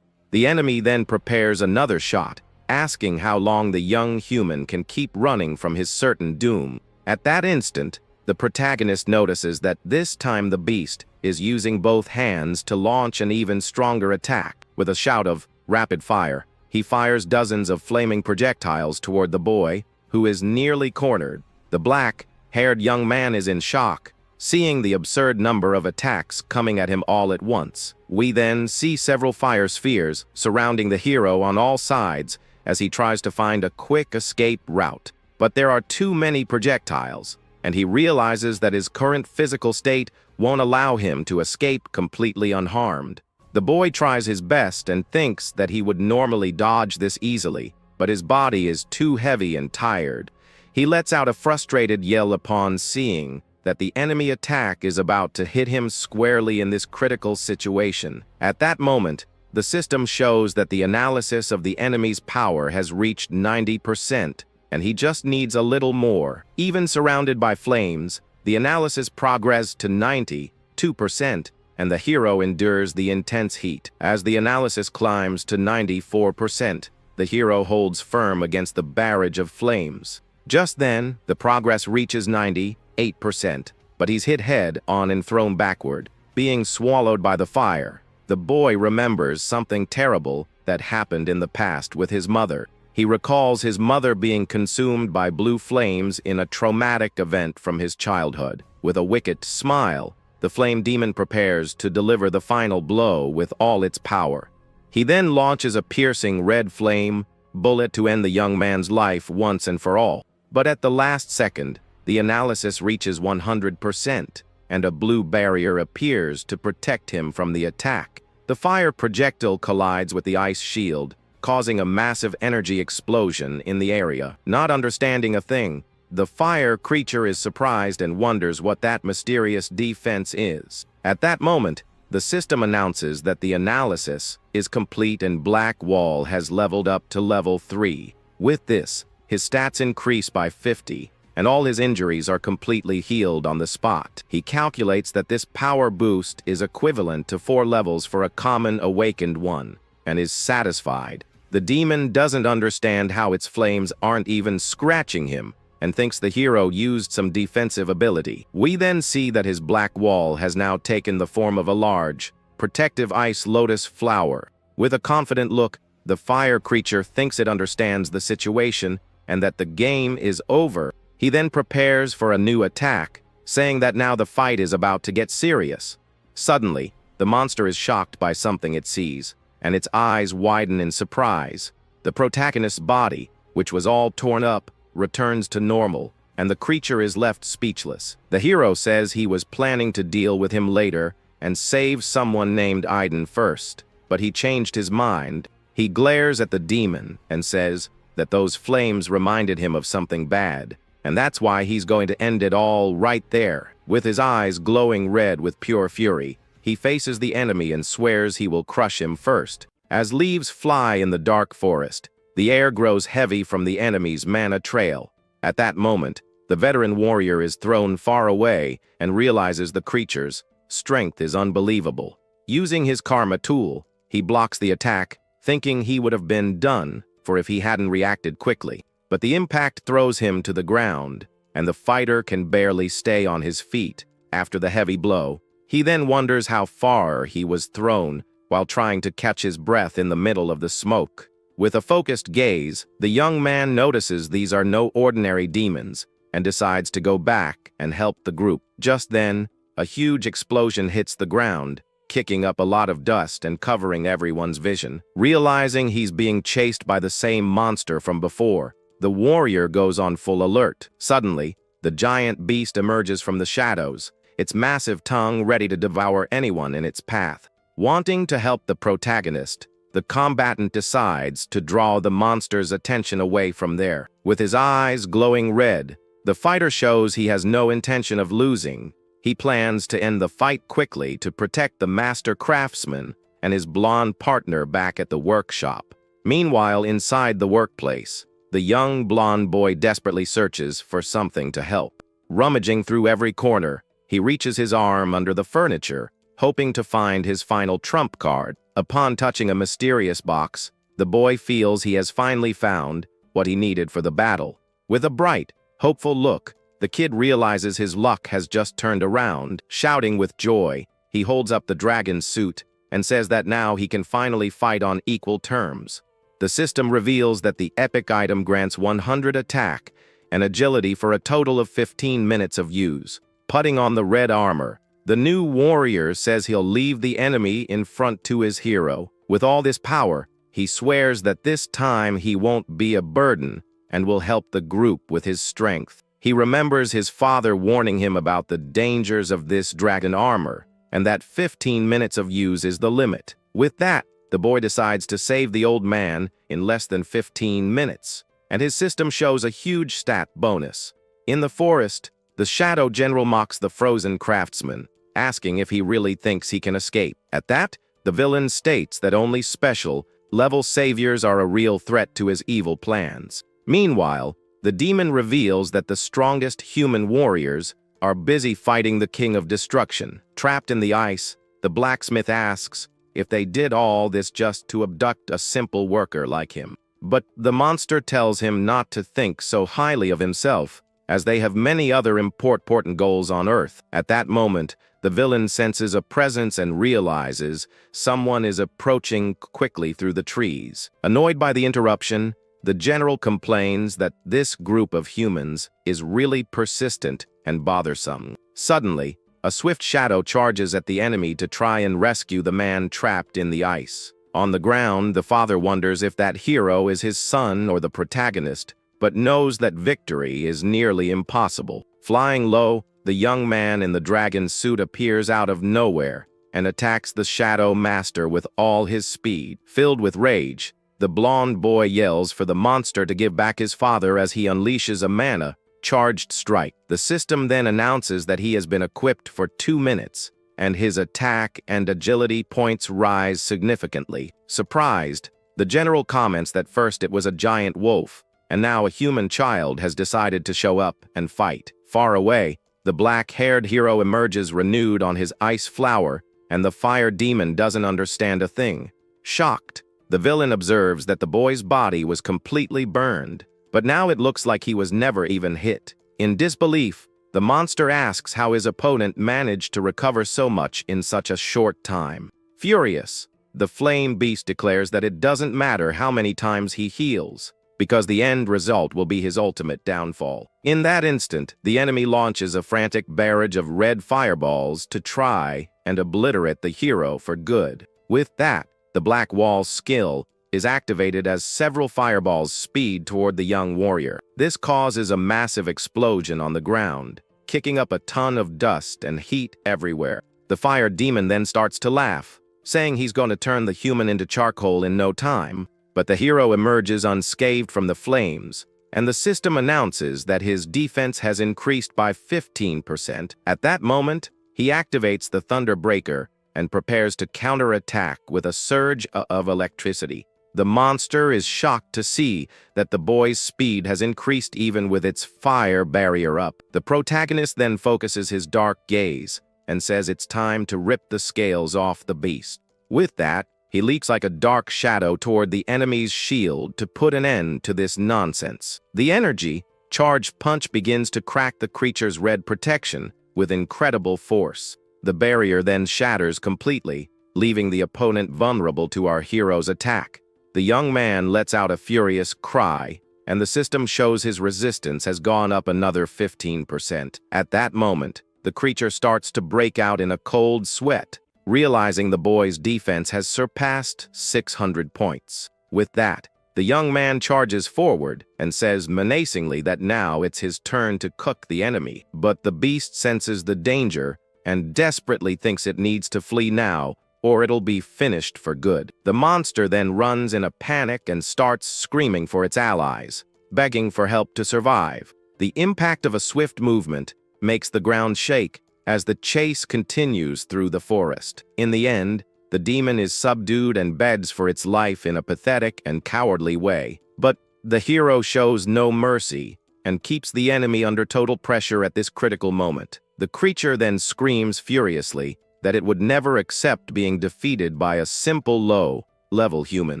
The enemy then prepares another shot, asking how long the young human can keep running from his certain doom. At that instant, the protagonist notices that this time the beast is using both hands to launch an even stronger attack. With a shout of rapid fire, he fires dozens of flaming projectiles toward the boy, who is nearly cornered. The black-haired young man is in shock, seeing the absurd number of attacks coming at him all at once. We then see several fire spheres surrounding the hero on all sides as he tries to find a quick escape route. But there are too many projectiles, and he realizes that his current physical state won't allow him to escape completely unharmed. The boy tries his best and thinks that he would normally dodge this easily, but his body is too heavy and tired. He lets out a frustrated yell upon seeing that the enemy attack is about to hit him squarely in this critical situation. At that moment, the system shows that the analysis of the enemy's power has reached 90%, and he just needs a little more. Even surrounded by flames, the analysis progressed to 92%, and the hero endures the intense heat. As the analysis climbs to 94%, the hero holds firm against the barrage of flames. Just then, the progress reaches 98%, but he's hit head on and thrown backward, being swallowed by the fire, the boy remembers something terrible that happened in the past with his mother. He recalls his mother being consumed by blue flames in a traumatic event from his childhood. With a wicked smile, the flame demon prepares to deliver the final blow with all its power. He then launches a piercing red flame bullet to end the young man's life once and for all. But at the last second, the analysis reaches 100%, and a blue barrier appears to protect him from the attack. The fire projectile collides with the ice shield, causing a massive energy explosion in the area. Not understanding a thing, the fire creature is surprised and wonders what that mysterious defense is. At that moment, the system announces that the analysis is complete and Black Wall has leveled up to level 3. With this, his stats increase by 50, and all his injuries are completely healed on the spot. He calculates that this power boost is equivalent to 4 levels for a common awakened one, and is satisfied. The demon doesn't understand how its flames aren't even scratching him, and thinks the hero used some defensive ability. We then see that his Black Wall has now taken the form of a large, protective ice lotus flower. With a confident look, the fire creature thinks it understands the situation and that the game is over. He then prepares for a new attack, saying that now the fight is about to get serious. Suddenly, the monster is shocked by something it sees, and its eyes widen in surprise. The protagonist's body, which was all torn up, returns to normal, and the creature is left speechless. The hero says he was planning to deal with him later and save someone named Aiden first, but he changed his mind. He glares at the demon and says that those flames reminded him of something bad, and that's why he's going to end it all right there. With his eyes glowing red with pure fury, he faces the enemy and swears he will crush him first. As leaves fly in the dark forest, the air grows heavy from the enemy's mana trail. At that moment, the veteran warrior is thrown far away and realizes the creature's strength is unbelievable. Using his karma tool, he blocks the attack, thinking he would have been done for if he hadn't reacted quickly. But the impact throws him to the ground, and the fighter can barely stay on his feet after the heavy blow. He then wonders how far he was thrown while trying to catch his breath in the middle of the smoke. With a focused gaze, the young man notices these are no ordinary demons and decides to go back and help the group. Just then, a huge explosion hits the ground, kicking up a lot of dust and covering everyone's vision. Realizing he's being chased by the same monster from before, the warrior goes on full alert. Suddenly, the giant beast emerges from the shadows, its massive tongue ready to devour anyone in its path. Wanting to help the protagonist, the combatant decides to draw the monster's attention away from there. With his eyes glowing red, the fighter shows he has no intention of losing. He plans to end the fight quickly to protect the master craftsman and his blonde partner back at the workshop. Meanwhile, inside the workplace, the young blonde boy desperately searches for something to help. Rummaging through every corner, he reaches his arm under the furniture, hoping to find his final trump card. Upon touching a mysterious box, the boy feels he has finally found what he needed for the battle. With a bright, hopeful look, the kid realizes his luck has just turned around. Shouting with joy, he holds up the dragon's suit and says that now he can finally fight on equal terms. The system reveals that the epic item grants 100 attack and agility for a total of 15 minutes of use. Putting on the red armor, the new warrior says he'll leave the enemy in front to his hero. With all this power, he swears that this time he won't be a burden and will help the group with his strength. He remembers his father warning him about the dangers of this dragon armor, and that 15 minutes of use is the limit. With that, the boy decides to save the old man in less than 15 minutes, and his system shows a huge stat bonus. In the forest, the Shadow General mocks the frozen craftsman, asking if he really thinks he can escape. At that, the villain states that only special-level saviors are a real threat to his evil plans. Meanwhile, the demon reveals that the strongest human warriors are busy fighting the King of Destruction. Trapped in the ice, the blacksmith asks if they did all this just to abduct a simple worker like him. But the monster tells him not to think so highly of himself, as they have many other important goals on Earth. At that moment, the villain senses a presence and realizes someone is approaching quickly through the trees. Annoyed by the interruption, the general complains that this group of humans is really persistent and bothersome. Suddenly, a swift shadow charges at the enemy to try and rescue the man trapped in the ice. On the ground, the father wonders if that hero is his son or the protagonist, but knows that victory is nearly impossible. Flying low, the young man in the dragon suit appears out of nowhere and attacks the Shadow Master with all his speed. Filled with rage, the blonde boy yells for the monster to give back his father as he unleashes a mana-charged strike. The system then announces that he has been equipped for 2 minutes, and his attack and agility points rise significantly. Surprised, the general comments that first it was a giant wolf, and now a human child has decided to show up and fight. Far away, the black-haired hero emerges renewed on his ice flower, and the fire demon doesn't understand a thing. Shocked, the villain observes that the boy's body was completely burned, but now it looks like he was never even hit. In disbelief, the monster asks how his opponent managed to recover so much in such a short time. Furious, the flame beast declares that it doesn't matter how many times he heals, because the end result will be his ultimate downfall. In that instant, the enemy launches a frantic barrage of red fireballs to try and obliterate the hero for good. With that, the Black Wall's skill is activated as several fireballs speed toward the young warrior. This causes a massive explosion on the ground, kicking up a ton of dust and heat everywhere. The fire demon then starts to laugh, saying he's going to turn the human into charcoal in no time, but the hero emerges unscathed from the flames, and the system announces that his defense has increased by 15%. At that moment, he activates the Thunder Breaker and prepares to counterattack with a surge of electricity. The monster is shocked to see that the boy's speed has increased even with its fire barrier up. The protagonist then focuses his dark gaze and says it's time to rip the scales off the beast. With that, he leaks like a dark shadow toward the enemy's shield to put an end to this nonsense. The energy-charged punch begins to crack the creature's red protection with incredible force. The barrier then shatters completely, leaving the opponent vulnerable to our hero's attack. The young man lets out a furious cry, and the system shows his resistance has gone up another 15%. At that moment, the creature starts to break out in a cold sweat, realizing the boy's defense has surpassed 600 points. With that, the young man charges forward and says menacingly that now it's his turn to cook the enemy. But the beast senses the danger and desperately thinks it needs to flee now, or it'll be finished for good. The monster then runs in a panic and starts screaming for its allies, begging for help to survive. The impact of a swift movement makes the ground shake as the chase continues through the forest. In the end, the demon is subdued and begs for its life in a pathetic and cowardly way. But the hero shows no mercy and keeps the enemy under total pressure at this critical moment. The creature then screams furiously that it would never accept being defeated by a simple low-level human.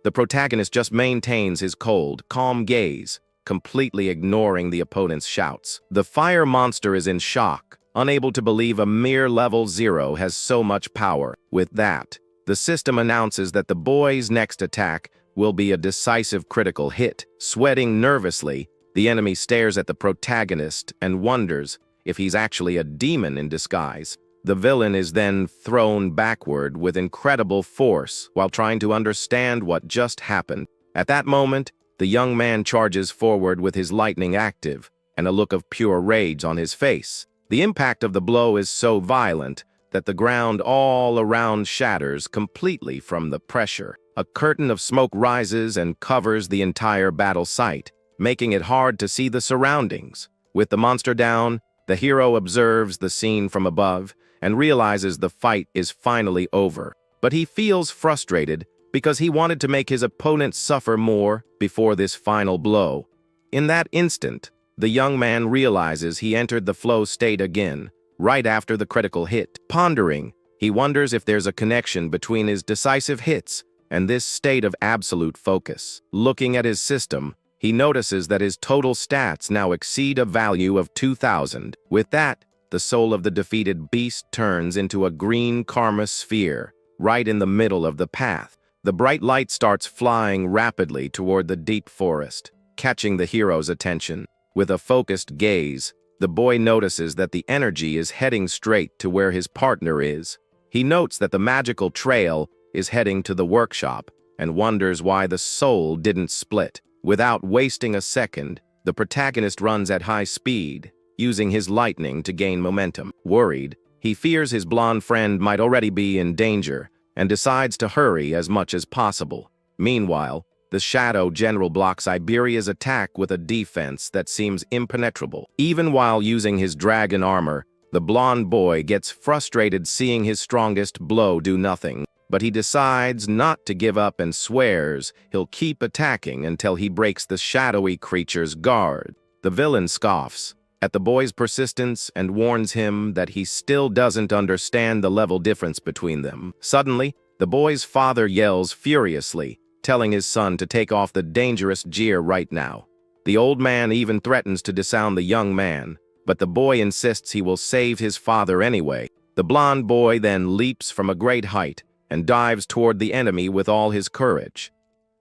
The protagonist just maintains his cold, calm gaze, completely ignoring the opponent's shouts. The fire monster is in shock, unable to believe a mere level 0 has so much power. With that, the system announces that the boy's next attack will be a decisive critical hit. Sweating nervously, the enemy stares at the protagonist and wonders if he's actually a demon in disguise. The villain is then thrown backward with incredible force while trying to understand what just happened. At that moment, the young man charges forward with his lightning active and a look of pure rage on his face. The impact of the blow is so violent that the ground all around shatters completely from the pressure. A curtain of smoke rises and covers the entire battle site, making it hard to see the surroundings. With the monster down, the hero observes the scene from above and realizes the fight is finally over. But he feels frustrated because he wanted to make his opponent suffer more before this final blow. In that instant, the young man realizes he entered the flow state again, right after the critical hit. Pondering, he wonders if there's a connection between his decisive hits and this state of absolute focus. Looking at his system, he notices that his total stats now exceed a value of 2,000. With that, the soul of the defeated beast turns into a green karma sphere, right in the middle of the path. The bright light starts flying rapidly toward the deep forest, catching the hero's attention. With a focused gaze, the boy notices that the energy is heading straight to where his partner is. He notes that the magical trail is heading to the workshop and wonders why the soul didn't split. Without wasting a second, the protagonist runs at high speed, using his lightning to gain momentum. Worried, he fears his blonde friend might already be in danger and decides to hurry as much as possible. Meanwhile, the Shadow General blocks Iberia's attack with a defense that seems impenetrable. Even while using his dragon armor, the blonde boy gets frustrated seeing his strongest blow do nothing, but he decides not to give up and swears he'll keep attacking until he breaks the shadowy creature's guard. The villain scoffs at the boy's persistence and warns him that he still doesn't understand the level difference between them. Suddenly, the boy's father yells furiously, telling his son to take off the dangerous gear right now. The old man even threatens to disarm the young man, but the boy insists he will save his father anyway. The blonde boy then leaps from a great height and dives toward the enemy with all his courage.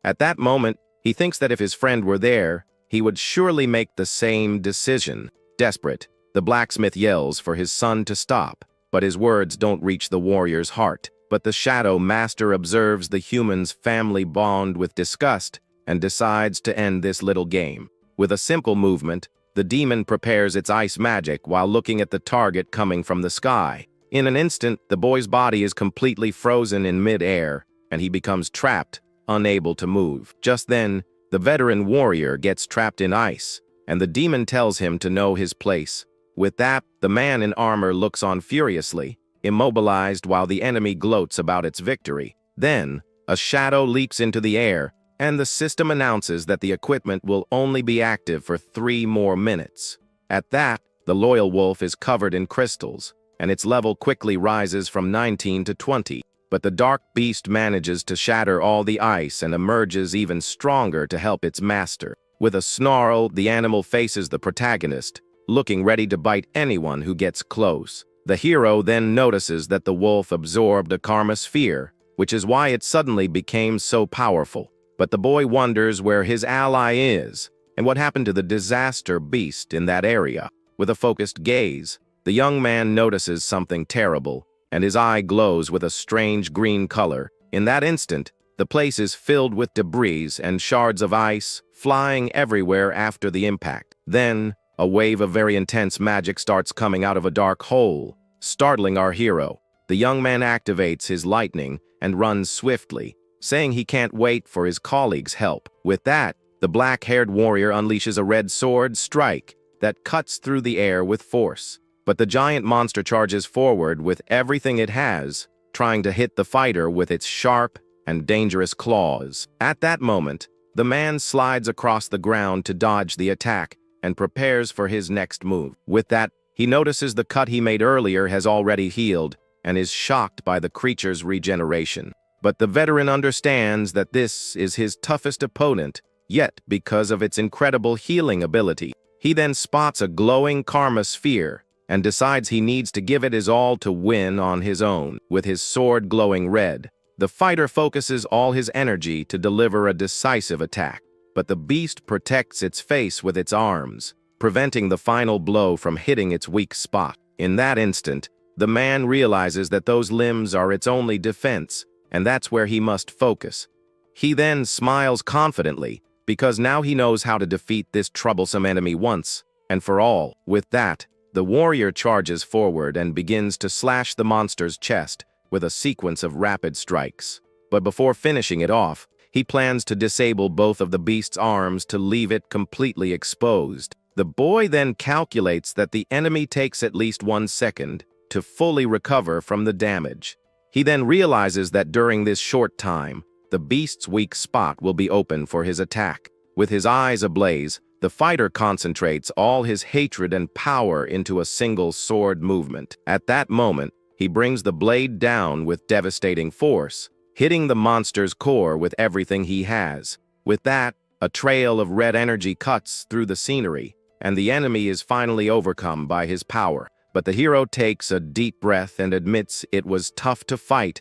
At that moment, he thinks that if his friend were there, he would surely make the same decision. Desperate, the blacksmith yells for his son to stop, but his words don't reach the warrior's heart. But the Shadow Master observes the human's family bond with disgust and decides to end this little game. With a simple movement, the demon prepares its ice magic while looking at the target coming from the sky. In an instant, the boy's body is completely frozen in mid-air, and he becomes trapped, unable to move. Just then, the veteran warrior gets trapped in ice, and the demon tells him to know his place. With that, the man in armor looks on furiously, immobilized while the enemy gloats about its victory. Then, a shadow leaps into the air, and the system announces that the equipment will only be active for 3 more minutes. At that, the loyal wolf is covered in crystals, and its level quickly rises from 19 to 20. But the dark beast manages to shatter all the ice and emerges even stronger to help its master. With a snarl, the animal faces the protagonist, looking ready to bite anyone who gets close. The hero then notices that the wolf absorbed a karma sphere, which is why it suddenly became so powerful. But the boy wonders where his ally is, and what happened to the disaster beast in that area. With a focused gaze, the young man notices something terrible, and his eye glows with a strange green color. In that instant, the place is filled with debris and shards of ice, flying everywhere after the impact. Then, a wave of very intense magic starts coming out of a dark hole, startling our hero. The young man activates his lightning and runs swiftly, saying he can't wait for his colleagues' help. With that, the black-haired warrior unleashes a red sword strike that cuts through the air with force. But the giant monster charges forward with everything it has, trying to hit the fighter with its sharp and dangerous claws. At that moment, the man slides across the ground to dodge the attack and prepares for his next move. With that, he notices the cut he made earlier has already healed and is shocked by the creature's regeneration. But the veteran understands that this is his toughest opponent, yet because of its incredible healing ability. He then spots a glowing karma sphere and decides he needs to give it his all to win on his own. With his sword glowing red, the fighter focuses all his energy to deliver a decisive attack. But the beast protects its face with its arms, preventing the final blow from hitting its weak spot. In that instant, the man realizes that those limbs are its only defense, and that's where he must focus. He then smiles confidently, because now he knows how to defeat this troublesome enemy once and for all. With that, the warrior charges forward and begins to slash the monster's chest with a sequence of rapid strikes. But before finishing it off, he plans to disable both of the beast's arms to leave it completely exposed. The boy then calculates that the enemy takes at least 1 second to fully recover from the damage. He then realizes that during this short time, the beast's weak spot will be open for his attack. With his eyes ablaze, the fighter concentrates all his hatred and power into a single sword movement. At that moment, he brings the blade down with devastating force, hitting the monster's core with everything he has. With that, a trail of red energy cuts through the scenery, and the enemy is finally overcome by his power. But the hero takes a deep breath and admits it was tough to fight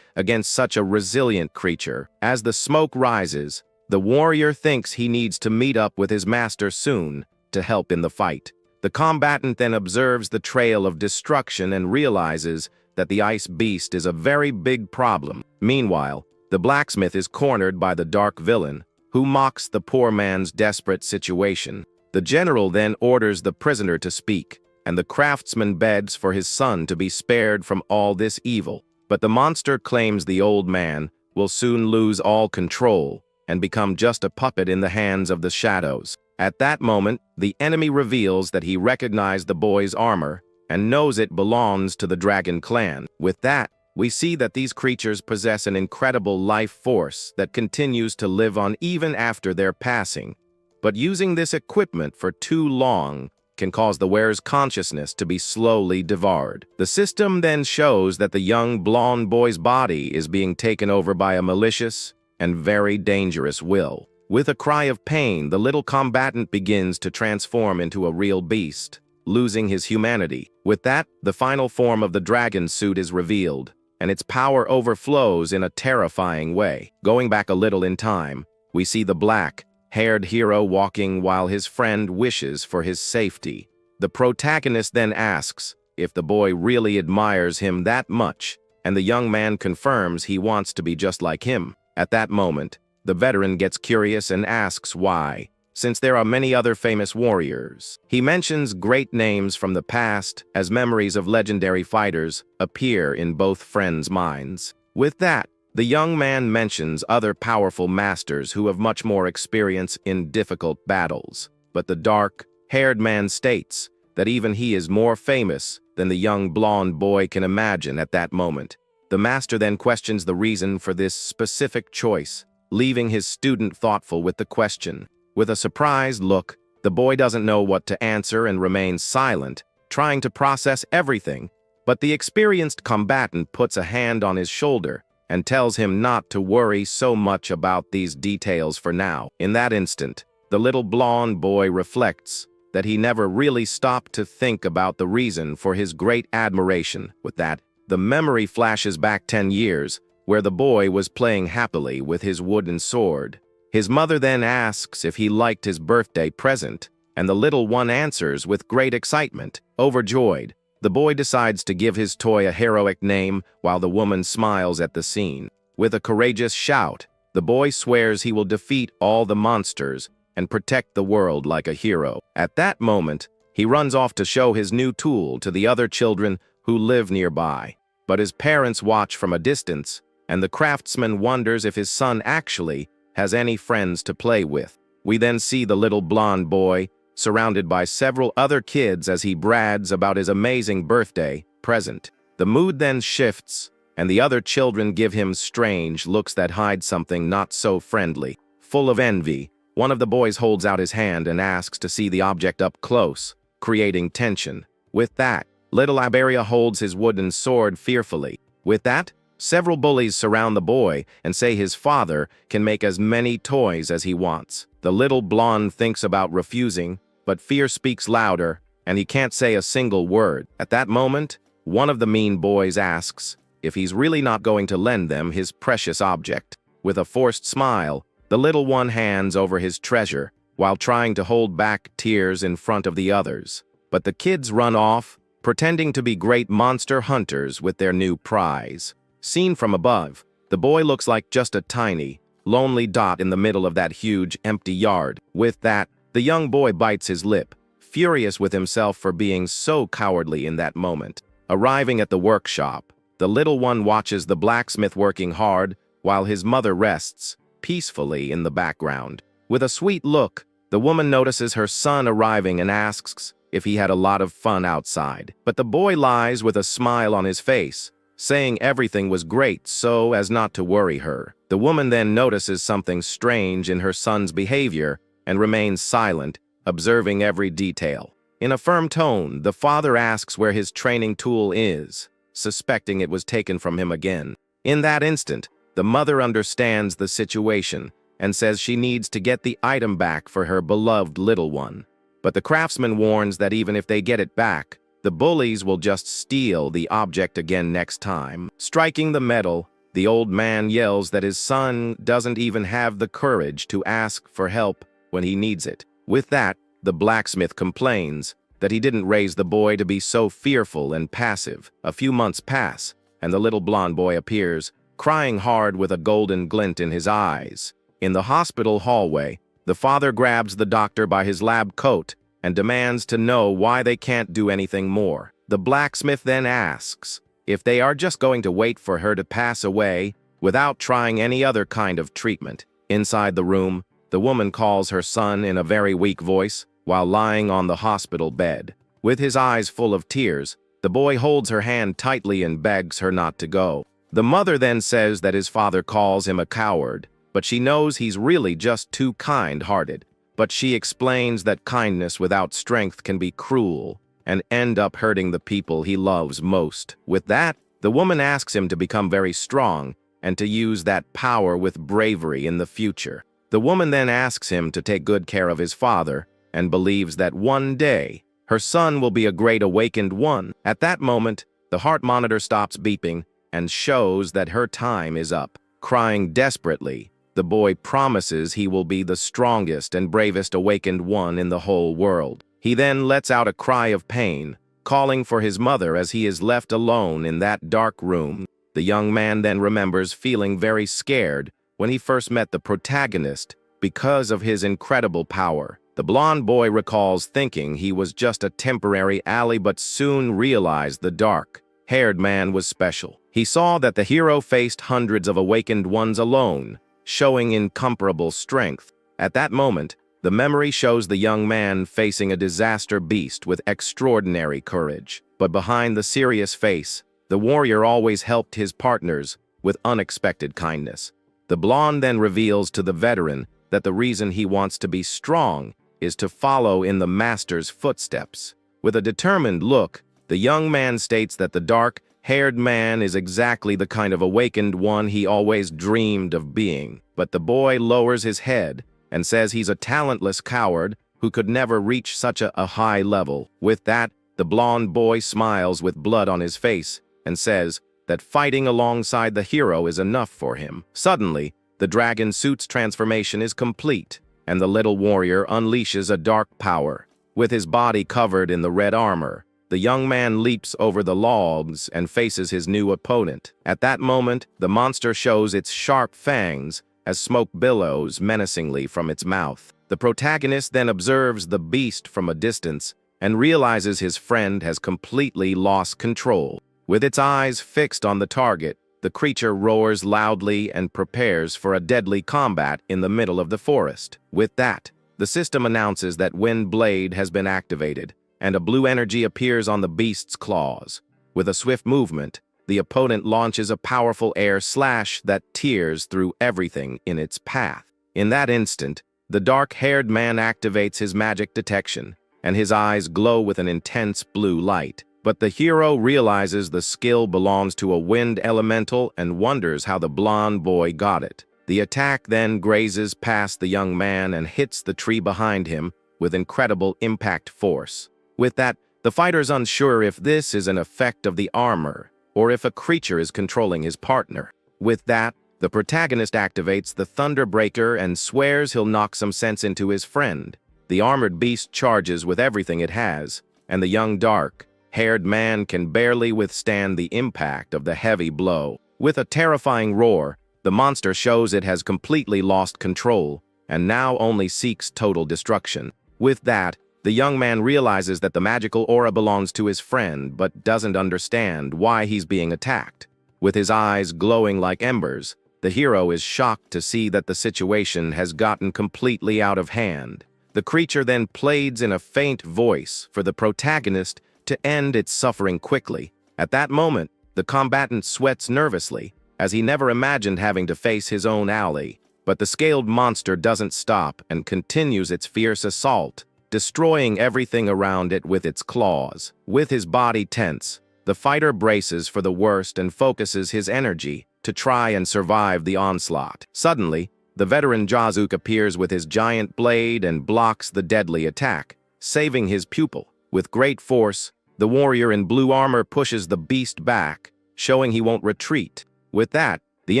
against such a resilient creature. As the smoke rises, the warrior thinks he needs to meet up with his master soon to help in the fight. The combatant then observes the trail of destruction and realizes that the ice beast is a very big problem. Meanwhile, the blacksmith is cornered by the dark villain, who mocks the poor man's desperate situation. The general then orders the prisoner to speak, and the craftsman begs for his son to be spared from all this evil. But the monster claims the old man will soon lose all control and become just a puppet in the hands of the shadows. At that moment, the enemy reveals that he recognized the boy's armor and knows it belongs to the dragon clan. With that, we see that these creatures possess an incredible life force that continues to live on even after their passing. But using this equipment for too long can cause the wearer's consciousness to be slowly devoured. The system then shows that the young blonde boy's body is being taken over by a malicious and very dangerous will. With a cry of pain, the little combatant begins to transform into a real beast, losing his humanity. With that, the final form of the dragon suit is revealed, and its power overflows in a terrifying way. Going back a little in time, we see the black-haired hero walking while his friend wishes for his safety. The protagonist then asks if the boy really admires him that much, and the young man confirms he wants to be just like him. At that moment, the veteran gets curious and asks why, since there are many other famous warriors. He mentions great names from the past as memories of legendary fighters appear in both friends' minds. With that, the young man mentions other powerful masters who have much more experience in difficult battles. But the dark-haired man states that even he is more famous than the young blonde boy can imagine at that moment. The master then questions the reason for this specific choice, leaving his student thoughtful with the question. With a surprised look, the boy doesn't know what to answer and remains silent, trying to process everything. But the experienced combatant puts a hand on his shoulder and tells him not to worry so much about these details for now. In that instant, the little blonde boy reflects that he never really stopped to think about the reason for his great admiration. With that, the memory flashes back 10 years, where the boy was playing happily with his wooden sword. His mother then asks if he liked his birthday present, and the little one answers with great excitement. Overjoyed, the boy decides to give his toy a heroic name while the woman smiles at the scene. With a courageous shout, the boy swears he will defeat all the monsters and protect the world like a hero. At that moment, he runs off to show his new tool to the other children who live nearby. But his parents watch from a distance, and the craftsman wonders if his son actually has any friends to play with. We then see the little blonde boy surrounded by several other kids as he brags about his amazing birthday present. The mood then shifts, and the other children give him strange looks that hide something not so friendly. Full of envy, one of the boys holds out his hand and asks to see the object up close, creating tension. With that, little Iberia holds his wooden sword fearfully. With that, several bullies surround the boy and say his father can make as many toys as he wants. The little blonde thinks about refusing, but fear speaks louder, and he can't say a single word. At that moment, one of the mean boys asks if he's really not going to lend them his precious object. With a forced smile, the little one hands over his treasure while trying to hold back tears in front of the others. But the kids run off, pretending to be great monster hunters with their new prize. Seen from above, the boy looks like just a tiny, lonely dot in the middle of that huge, empty yard. With that, the young boy bites his lip, furious with himself for being so cowardly in that moment. Arriving at the workshop, the little one watches the blacksmith working hard while his mother rests peacefully in the background. With a sweet look, the woman notices her son arriving and asks if he had a lot of fun outside. But the boy lies with a smile on his face, saying everything was great so as not to worry her. The woman then notices something strange in her son's behavior and remains silent, observing every detail. In a firm tone, the father asks where his training tool is, suspecting it was taken from him again. In that instant, the mother understands the situation and says she needs to get the item back for her beloved little one. But the craftsman warns that even if they get it back, the bullies will just steal the object again next time. Striking the metal, the old man yells that his son doesn't even have the courage to ask for help when he needs it. With that, the blacksmith complains that he didn't raise the boy to be so fearful and passive. A few months pass, and the little blonde boy appears, crying hard with a golden glint in his eyes. In the hospital hallway, the father grabs the doctor by his lab coat and demands to know why they can't do anything more. The blacksmith then asks if they are just going to wait for her to pass away without trying any other kind of treatment. Inside the room, the woman calls her son in a very weak voice while lying on the hospital bed. With his eyes full of tears, the boy holds her hand tightly and begs her not to go. The mother then says that his father calls him a coward, but she knows he's really just too kind-hearted. But she explains that kindness without strength can be cruel and end up hurting the people he loves most. With that, the woman asks him to become very strong and to use that power with bravery in the future. The woman then asks him to take good care of his father and believes that one day her son will be a great awakened one. At that moment, the heart monitor stops beeping and shows that her time is up. Crying desperately, the boy promises he will be the strongest and bravest awakened one in the whole world. He then lets out a cry of pain, calling for his mother as he is left alone in that dark room. The young man then remembers feeling very scared when he first met the protagonist because of his incredible power. The blonde boy recalls thinking he was just a temporary ally, but soon realized the dark-haired man was special. He saw that the hero faced hundreds of awakened ones alone, showing incomparable strength. At that moment, the memory shows the young man facing a disaster beast with extraordinary courage. But behind the serious face, the warrior always helped his partners with unexpected kindness. The blonde then reveals to the veteran that the reason he wants to be strong is to follow in the master's footsteps. With a determined look, the young man states that the dark-haired man is exactly the kind of awakened one he always dreamed of being. But the boy lowers his head and says he's a talentless coward who could never reach such a high level. With that, the blonde boy smiles with blood on his face and says that fighting alongside the hero is enough for him. Suddenly, the dragon suit's transformation is complete, and the little warrior unleashes a dark power. With his body covered in the red armor, the young man leaps over the logs and faces his new opponent. At that moment, the monster shows its sharp fangs as smoke billows menacingly from its mouth. The protagonist then observes the beast from a distance and realizes his friend has completely lost control. With its eyes fixed on the target, the creature roars loudly and prepares for a deadly combat in the middle of the forest. With that, the system announces that Wind Blade has been activated, and a blue energy appears on the beast's claws. With a swift movement, the opponent launches a powerful air slash that tears through everything in its path. In that instant, the dark-haired man activates his magic detection, and his eyes glow with an intense blue light. But the hero realizes the skill belongs to a wind elemental and wonders how the blonde boy got it. The attack then grazes past the young man and hits the tree behind him with incredible impact force. With that, the fighter's unsure if this is an effect of the armor or if a creature is controlling his partner. With that, the protagonist activates the Thunderbreaker and swears he'll knock some sense into his friend. The armored beast charges with everything it has, and the young dark-haired man can barely withstand the impact of the heavy blow. With a terrifying roar, the monster shows it has completely lost control and now only seeks total destruction. With that, the young man realizes that the magical aura belongs to his friend but doesn't understand why he's being attacked. With his eyes glowing like embers, the hero is shocked to see that the situation has gotten completely out of hand. The creature then pleads in a faint voice for the protagonist to end its suffering quickly. At that moment, the combatant sweats nervously, as he never imagined having to face his own ally. But the scaled monster doesn't stop and continues its fierce assault, destroying everything around it with its claws. With his body tense, the fighter braces for the worst and focuses his energy to try and survive the onslaught. Suddenly, the veteran Jazuk appears with his giant blade and blocks the deadly attack, saving his pupil. With great force, The warrior in blue armor pushes the beast back, showing he won't retreat. With that, the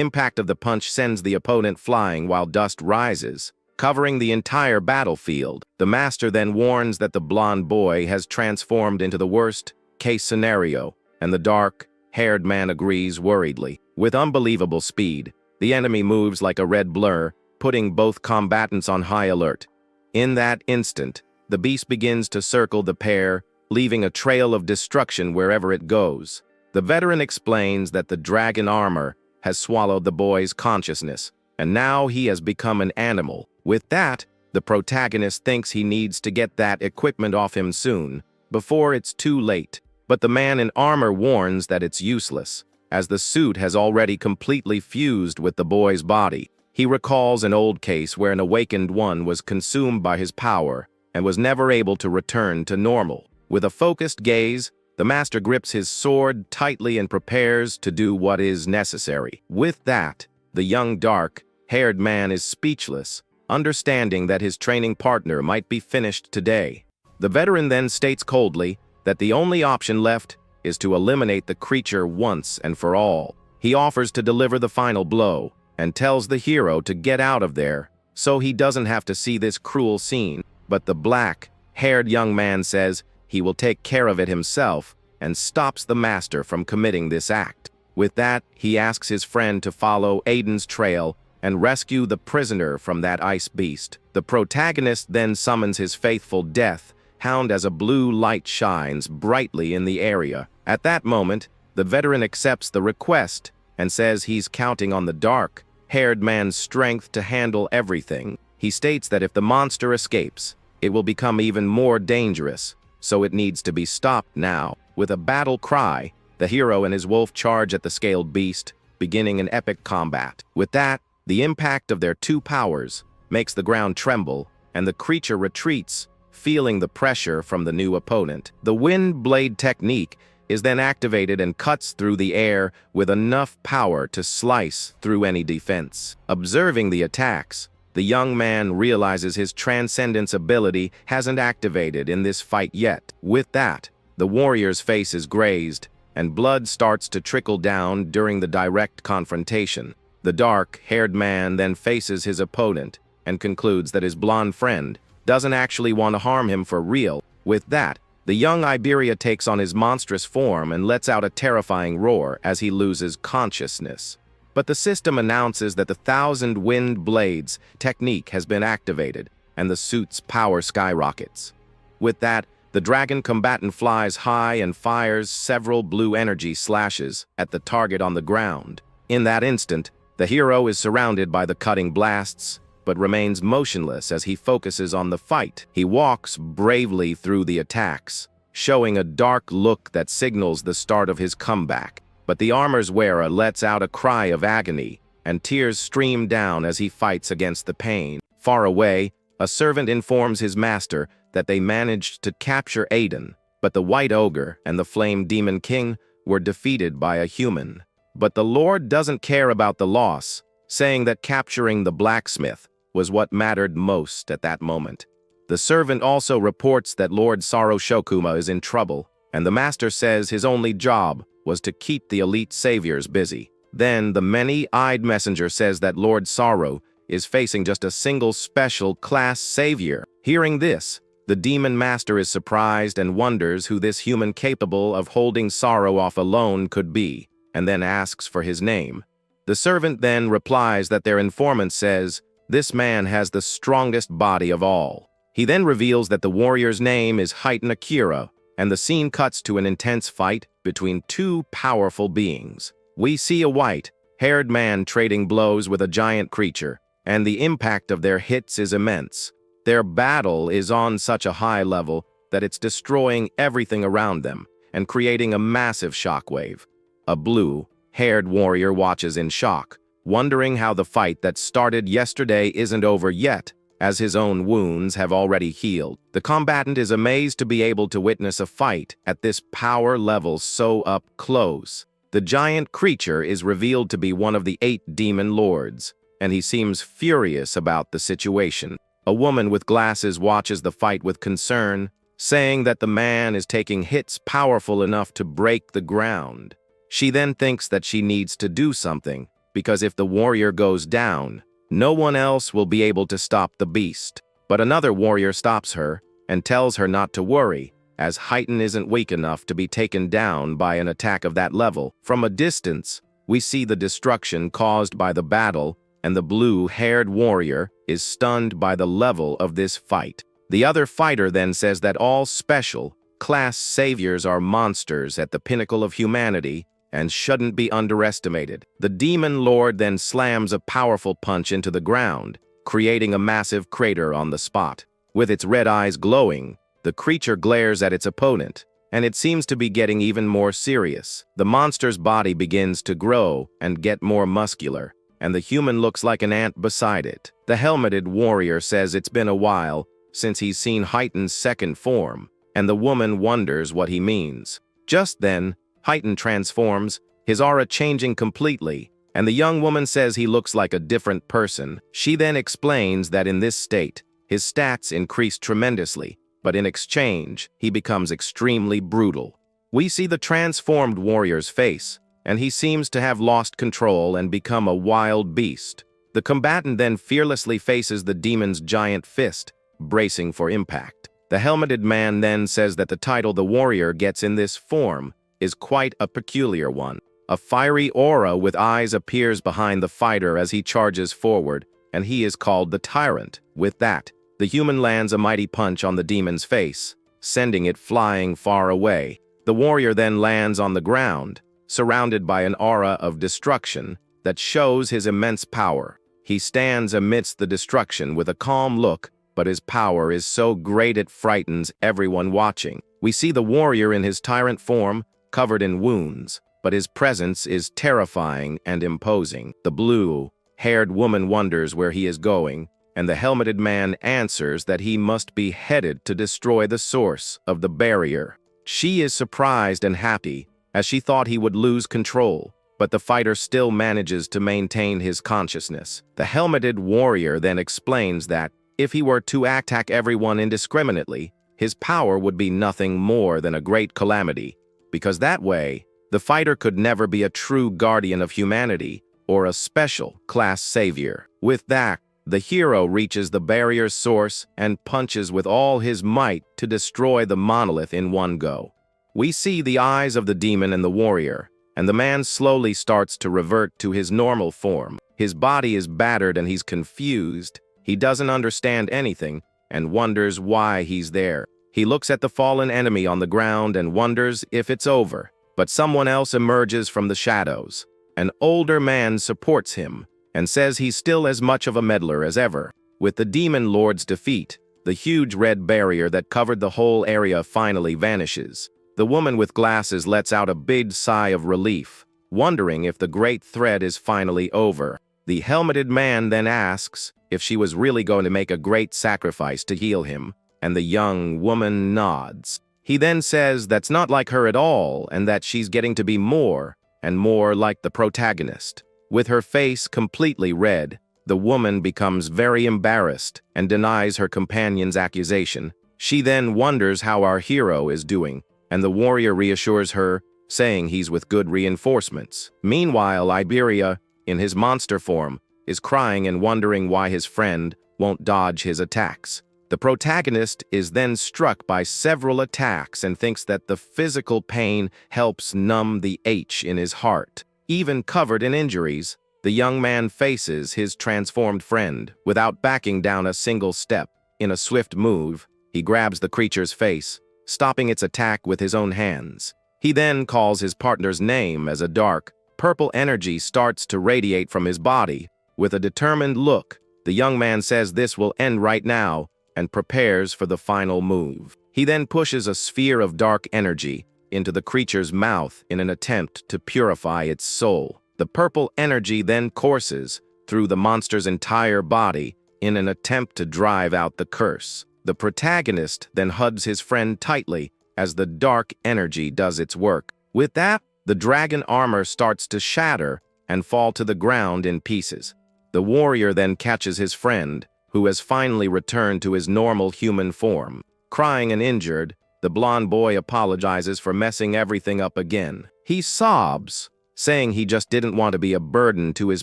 impact of the punch sends the opponent flying while dust rises, covering the entire battlefield. The master then warns that the blonde boy has transformed into the worst-case scenario, and the dark-haired man agrees worriedly. With unbelievable speed, the enemy moves like a red blur, putting both combatants on high alert. In that instant, the beast begins to circle the pair, leaving a trail of destruction wherever it goes. The veteran explains that the dragon armor has swallowed the boy's consciousness, and now he has become an animal. With that, the protagonist thinks he needs to get that equipment off him soon, before it's too late. But the man in armor warns that it's useless, as the suit has already completely fused with the boy's body. He recalls an old case where an awakened one was consumed by his power and was never able to return to normal. With a focused gaze, the master grips his sword tightly and prepares to do what is necessary. With that, the young dark-haired man is speechless, understanding that his training partner might be finished today. The veteran then states coldly that the only option left is to eliminate the creature once and for all. He offers to deliver the final blow and tells the hero to get out of there so he doesn't have to see this cruel scene. But the black-haired young man says he will take care of it himself and stops the master from committing this act. With that, he asks his friend to follow Aiden's trail and rescue the prisoner from that ice beast. The protagonist then summons his faithful death hound as a blue light shines brightly in the area. At that moment, the veteran accepts the request and says he's counting on the dark-haired man's strength to handle everything. He states that if the monster escapes, it will become even more dangerous, so it needs to be stopped now. With a battle cry, the hero and his wolf charge at the scaled beast, beginning an epic combat. With that, the impact of their two powers makes the ground tremble, and the creature retreats, feeling the pressure from the new opponent. The wind blade technique is then activated and cuts through the air with enough power to slice through any defense. Observing the attacks, the young man realizes his transcendence ability hasn't activated in this fight yet. With that, the warrior's face is grazed, and blood starts to trickle down during the direct confrontation. The dark-haired man then faces his opponent and concludes that his blonde friend doesn't actually want to harm him for real. With that, the young Iberia takes on his monstrous form and lets out a terrifying roar as he loses consciousness. But the system announces that the Thousand Wind Blades technique has been activated, and the suit's power skyrockets. With that, the dragon combatant flies high and fires several blue energy slashes at the target on the ground. In that instant, the hero is surrounded by the cutting blasts, but remains motionless as he focuses on the fight. He walks bravely through the attacks, showing a dark look that signals the start of his comeback. But the armor's wearer lets out a cry of agony, and tears stream down as he fights against the pain. Far away, a servant informs his master that they managed to capture Aiden, but the White Ogre and the Flame Demon King were defeated by a human. But the Lord doesn't care about the loss, saying that capturing the blacksmith was what mattered most at that moment. The servant also reports that Lord Saro Shokuma is in trouble, and the master says his only job was to keep the elite saviors busy. Then the many-eyed messenger says that Lord Saro is facing just a single special class savior. Hearing this, the demon master is surprised and wonders who this human capable of holding Saro off alone could be, and then asks for his name. The servant then replies that their informant says, "This man has the strongest body of all." He then reveals that the warrior's name is Heighten Akira, and the scene cuts to an intense fight between two powerful beings. We see a white-haired man trading blows with a giant creature, and the impact of their hits is immense. Their battle is on such a high level that it's destroying everything around them and creating a massive shockwave. A blue-haired warrior watches in shock, wondering how the fight that started yesterday isn't over yet, as his own wounds have already healed. The combatant is amazed to be able to witness a fight at this power level so up close. The giant creature is revealed to be one of the 8 demon lords, and he seems furious about the situation. A woman with glasses watches the fight with concern, saying that the man is taking hits powerful enough to break the ground. She then thinks that she needs to do something, because if the warrior goes down, no one else will be able to stop the beast. But another warrior stops her and tells her not to worry, as Heighten isn't weak enough to be taken down by an attack of that level. From a distance, we see the destruction caused by the battle, and the blue-haired warrior is stunned by the level of this fight. The other fighter then says that all special class saviors are monsters at the pinnacle of humanity and shouldn't be underestimated. The demon lord then slams a powerful punch into the ground, creating a massive crater on the spot. With its red eyes glowing, the creature glares at its opponent, and it seems to be getting even more serious. The monster's body begins to grow and get more muscular, and the human looks like an ant beside it. The helmeted warrior says it's been a while since he's seen Heighten's second form, and the woman wonders what he means. Just then, Heighten transforms, his aura changing completely, and the young woman says he looks like a different person. She then explains that in this state, his stats increase tremendously, but in exchange, he becomes extremely brutal. We see the transformed warrior's face, and he seems to have lost control and become a wild beast. The combatant then fearlessly faces the demon's giant fist, bracing for impact. The helmeted man then says that the title the warrior gets in this form is quite a peculiar one. A fiery aura with eyes appears behind the fighter as he charges forward, and he is called the Tyrant. With that, the human lands a mighty punch on the demon's face, sending it flying far away. The warrior then lands on the ground, surrounded by an aura of destruction that shows his immense power. He stands amidst the destruction with a calm look, but his power is so great it frightens everyone watching. We see the warrior in his tyrant form, covered in wounds, but his presence is terrifying and imposing. The blue-haired woman wonders where he is going, and the helmeted man answers that he must be headed to destroy the source of the barrier. She is surprised and happy, as she thought he would lose control, but the fighter still manages to maintain his consciousness. The helmeted warrior then explains that if he were to attack everyone indiscriminately, his power would be nothing more than a great calamity, because that way, the fighter could never be a true guardian of humanity or a special class savior. With that, the hero reaches the barrier's source and punches with all his might to destroy the monolith in one go. We see the eyes of the demon and the warrior, and the man slowly starts to revert to his normal form. His body is battered and he's confused. He doesn't understand anything and wonders why he's there. He looks at the fallen enemy on the ground and wonders if it's over, but someone else emerges from the shadows. An older man supports him and says he's still as much of a meddler as ever. With the demon lord's defeat, the huge red barrier that covered the whole area finally vanishes. The woman with glasses lets out a big sigh of relief, wondering if the great threat is finally over. The helmeted man then asks if she was really going to make a great sacrifice to heal him, and the young woman nods. He then says that's not like her at all, and that she's getting to be more and more like the protagonist. With her face completely red, the woman becomes very embarrassed and denies her companion's accusation. She then wonders how our hero is doing, and the warrior reassures her, saying he's with good reinforcements. Meanwhile, Iberia, in his monster form, is crying and wondering why his friend won't dodge his attacks. The protagonist is then struck by several attacks and thinks that the physical pain helps numb the ache in his heart. Even covered in injuries, the young man faces his transformed friend without backing down a single step. In a swift move, he grabs the creature's face, stopping its attack with his own hands. He then calls his partner's name as a dark, purple energy starts to radiate from his body. With a determined look, the young man says this will end right now and prepares for the final move. He then pushes a sphere of dark energy into the creature's mouth in an attempt to purify its soul. The purple energy then courses through the monster's entire body in an attempt to drive out the curse. The protagonist then hugs his friend tightly as the dark energy does its work. With that, the dragon armor starts to shatter and fall to the ground in pieces. The warrior then catches his friend, who has finally returned to his normal human form. Crying and injured, the blonde boy apologizes for messing everything up again. He sobs, saying he just didn't want to be a burden to his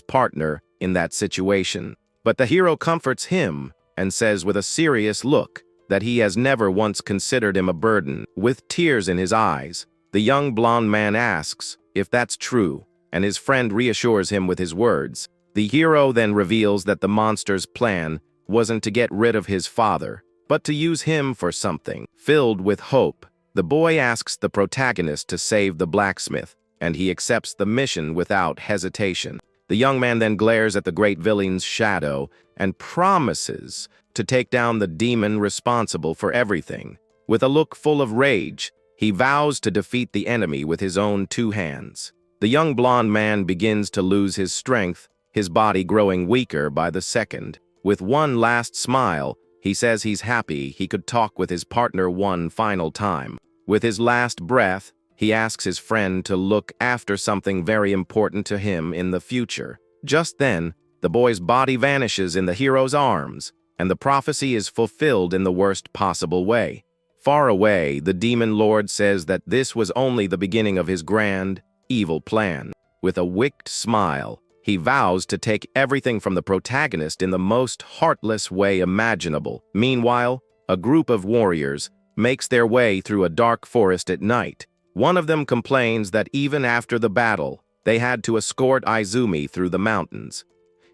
partner in that situation. But the hero comforts him and says with a serious look that he has never once considered him a burden. With tears in his eyes, the young blonde man asks if that's true, and his friend reassures him with his words. The hero then reveals that the monster's plan wasn't to get rid of his father, but to use him for something. Filled with hope, the boy asks the protagonist to save the blacksmith, and he accepts the mission without hesitation. The young man then glares at the great villain's shadow and promises to take down the demon responsible for everything. With a look full of rage, he vows to defeat the enemy with his own 2 hands. The young blonde man begins to lose his strength, his body growing weaker by the second. With one last smile, he says he's happy he could talk with his partner one final time. With his last breath, he asks his friend to look after something very important to him in the future. Just then, the boy's body vanishes in the hero's arms, and the prophecy is fulfilled in the worst possible way. Far away, the demon lord says that this was only the beginning of his grand, evil plan. With a wicked smile, he vows to take everything from the protagonist in the most heartless way imaginable. Meanwhile, a group of warriors makes their way through a dark forest at night. One of them complains that even after the battle, they had to escort Izumi through the mountains.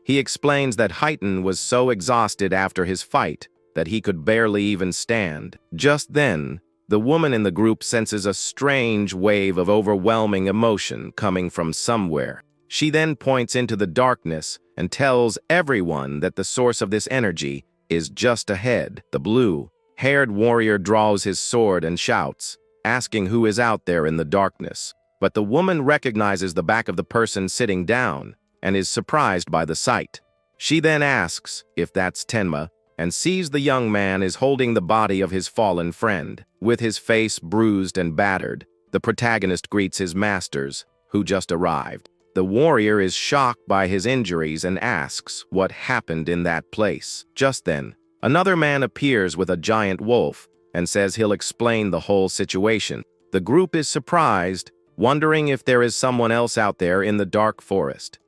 He explains that Heitan was so exhausted after his fight that he could barely even stand. Just then, the woman in the group senses a strange wave of overwhelming emotion coming from somewhere. She then points into the darkness and tells everyone that the source of this energy is just ahead. The blue-haired warrior draws his sword and shouts, asking who is out there in the darkness. But the woman recognizes the back of the person sitting down and is surprised by the sight. She then asks if that's Tenma and sees the young man is holding the body of his fallen friend. With his face bruised and battered, the protagonist greets his masters, who just arrived. The warrior is shocked by his injuries and asks what happened in that place. Just then, another man appears with a giant wolf and says he'll explain the whole situation. The group is surprised, wondering if there is someone else out there in the dark forest.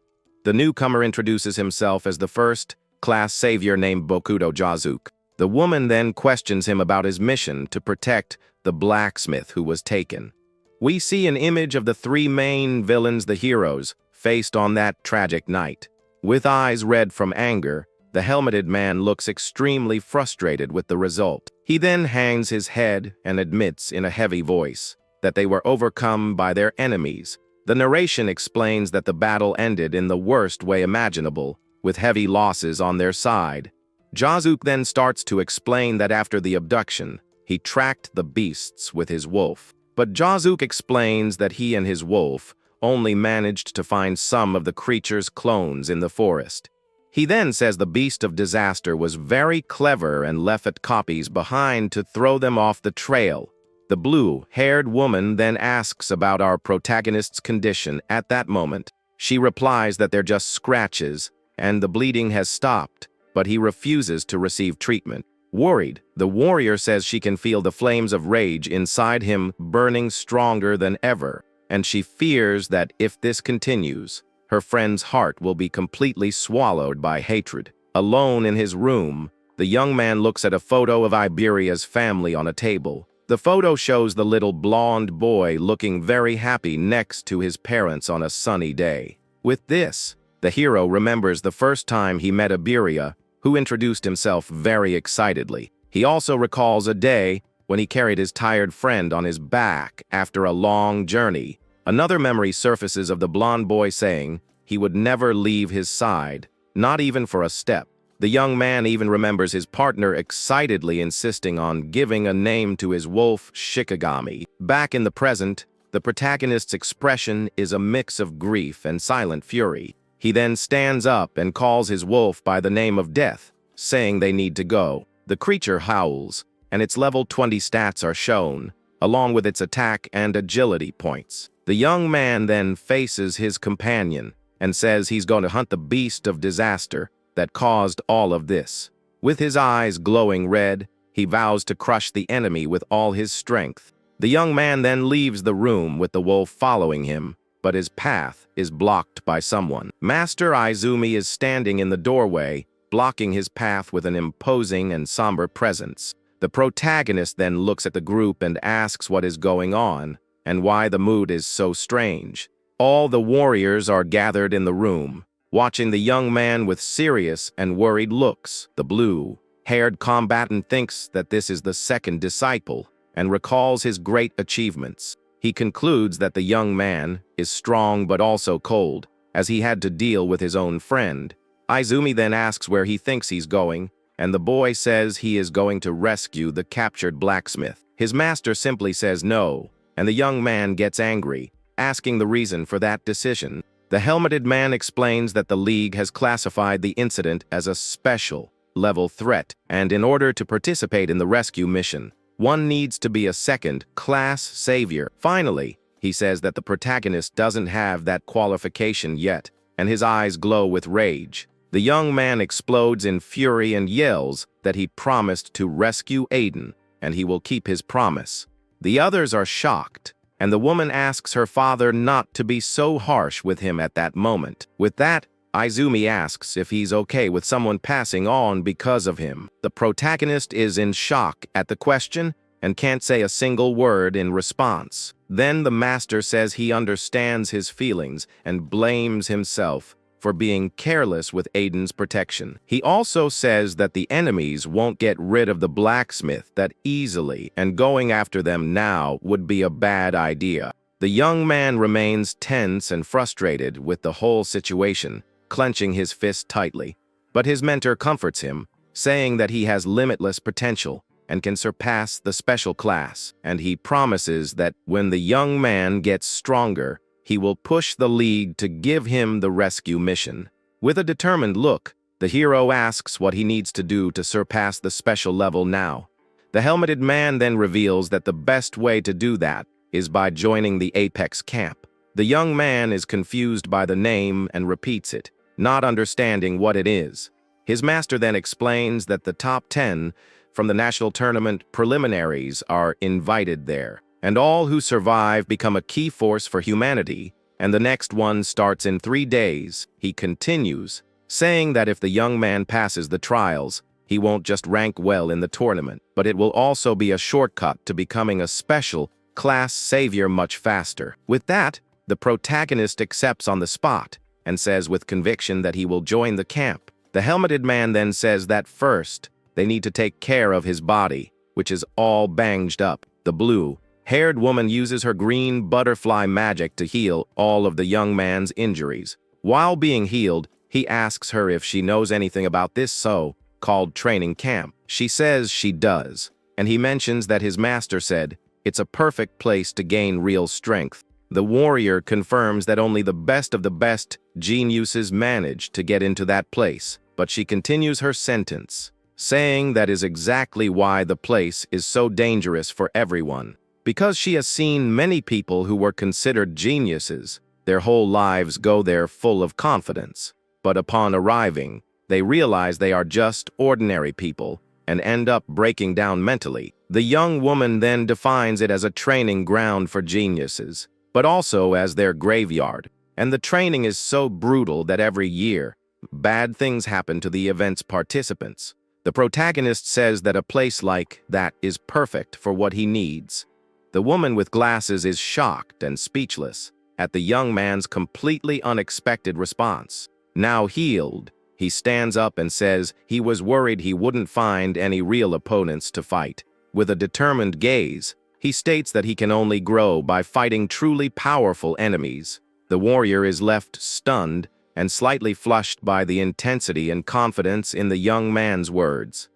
The newcomer introduces himself as the first-class savior named Bokudo Jazuk. The woman then questions him about his mission to protect the blacksmith who was taken. We see an image of the 3 main villains, the heroes, faced on that tragic night. With eyes red from anger, the helmeted man looks extremely frustrated with the result. He then hangs his head and admits in a heavy voice that they were overcome by their enemies. The narration explains that the battle ended in the worst way imaginable, with heavy losses on their side. Jazuk then starts to explain that after the abduction, he tracked the beasts with his wolf. But Jazuk explains that he and his wolf only managed to find some of the creature's clones in the forest. He then says the beast of disaster was very clever and left copies behind to throw them off the trail. The blue-haired woman then asks about our protagonist's condition at that moment. She replies that they're just scratches and the bleeding has stopped, but he refuses to receive treatment. Worried, the warrior says she can feel the flames of rage inside him burning stronger than ever, and she fears that if this continues, her friend's heart will be completely swallowed by hatred. Alone in his room, the young man looks at a photo of Iberia's family on a table. The photo shows the little blonde boy looking very happy next to his parents on a sunny day. With this, the hero remembers the first time he met Iberia, who introduced himself very excitedly. He also recalls a day when he carried his tired friend on his back after a long journey. Another memory surfaces of the blonde boy saying he would never leave his side, not even for a step. The young man even remembers his partner excitedly insisting on giving a name to his wolf, Shikigami. Back in the present, the protagonist's expression is a mix of grief and silent fury. He then stands up and calls his wolf by the name of Death, saying they need to go. The creature howls, and its level 20 stats are shown, along with its attack and agility points. The young man then faces his companion and says he's going to hunt the beast of disaster that caused all of this. With his eyes glowing red, He vows to crush the enemy with all his strength. The young man then leaves the room with the wolf following him, but his path is blocked by someone. Master Izumi is standing in the doorway, blocking his path with an imposing and somber presence. The protagonist then looks at the group and asks what is going on, and why the mood is so strange. All the warriors are gathered in the room, watching the young man with serious and worried looks. The blue-haired combatant thinks that this is the second disciple, and recalls his great achievements. He concludes that the young man is strong but also cold, as he had to deal with his own friend. Izumi then asks where he thinks he's going, and the boy says he is going to rescue the captured blacksmith. His master simply says no, and the young man gets angry, asking the reason for that decision. The helmeted man explains that the League has classified the incident as a special-level threat, and in order to participate in the rescue mission, one needs to be a second-class savior. Finally, he says that the protagonist doesn't have that qualification yet, and his eyes glow with rage. The young man explodes in fury and yells that he promised to rescue Aiden, and he will keep his promise. The others are shocked, and the woman asks her father not to be so harsh with him at that moment. With that, Izumi asks if he's okay with someone passing on because of him. The protagonist is in shock at the question and can't say a single word in response. Then the master says he understands his feelings and blames himself for being careless with Aiden's protection. He also says that the enemies won't get rid of the blacksmith that easily, and going after them now would be a bad idea. The young man remains tense and frustrated with the whole situation, clenching his fist tightly. But his mentor comforts him, saying that he has limitless potential and can surpass the special class, and he promises that when the young man gets stronger, he will push the League to give him the rescue mission. With a determined look, the hero asks what he needs to do to surpass the special level now. The helmeted man then reveals that the best way to do that is by joining the Apex camp. The young man is confused by the name and repeats it, not understanding what it is. His master then explains that the top 10 from the national tournament preliminaries are invited there, and all who survive become a key force for humanity, and the next one starts in 3 days. He continues, saying that if the young man passes the trials, he won't just rank well in the tournament, but it will also be a shortcut to becoming a special class savior much faster. With that, the protagonist accepts on the spot and says with conviction that he will join the camp. The helmeted man then says that first, they need to take care of his body, which is all banged up. The blue-haired woman uses her green butterfly magic to heal all of the young man's injuries. While being healed, he asks her if she knows anything about this so-called training camp. She says she does, and he mentions that his master said it's a perfect place to gain real strength. The warrior confirms that only the best of the best geniuses manage to get into that place, but she continues her sentence, saying that is exactly why the place is so dangerous for everyone. Because she has seen many people who were considered geniuses, their whole lives go there full of confidence. But upon arriving, they realize they are just ordinary people and end up breaking down mentally. The young woman then defines it as a training ground for geniuses, but also as their graveyard. And the training is so brutal that every year, bad things happen to the event's participants. The protagonist says that a place like that is perfect for what he needs. The woman with glasses is shocked and speechless at the young man's completely unexpected response. Now healed, he stands up and says he was worried he wouldn't find any real opponents to fight. With a determined gaze, he states that he can only grow by fighting truly powerful enemies. The warrior is left stunned and slightly flushed by the intensity and confidence in the young man's words.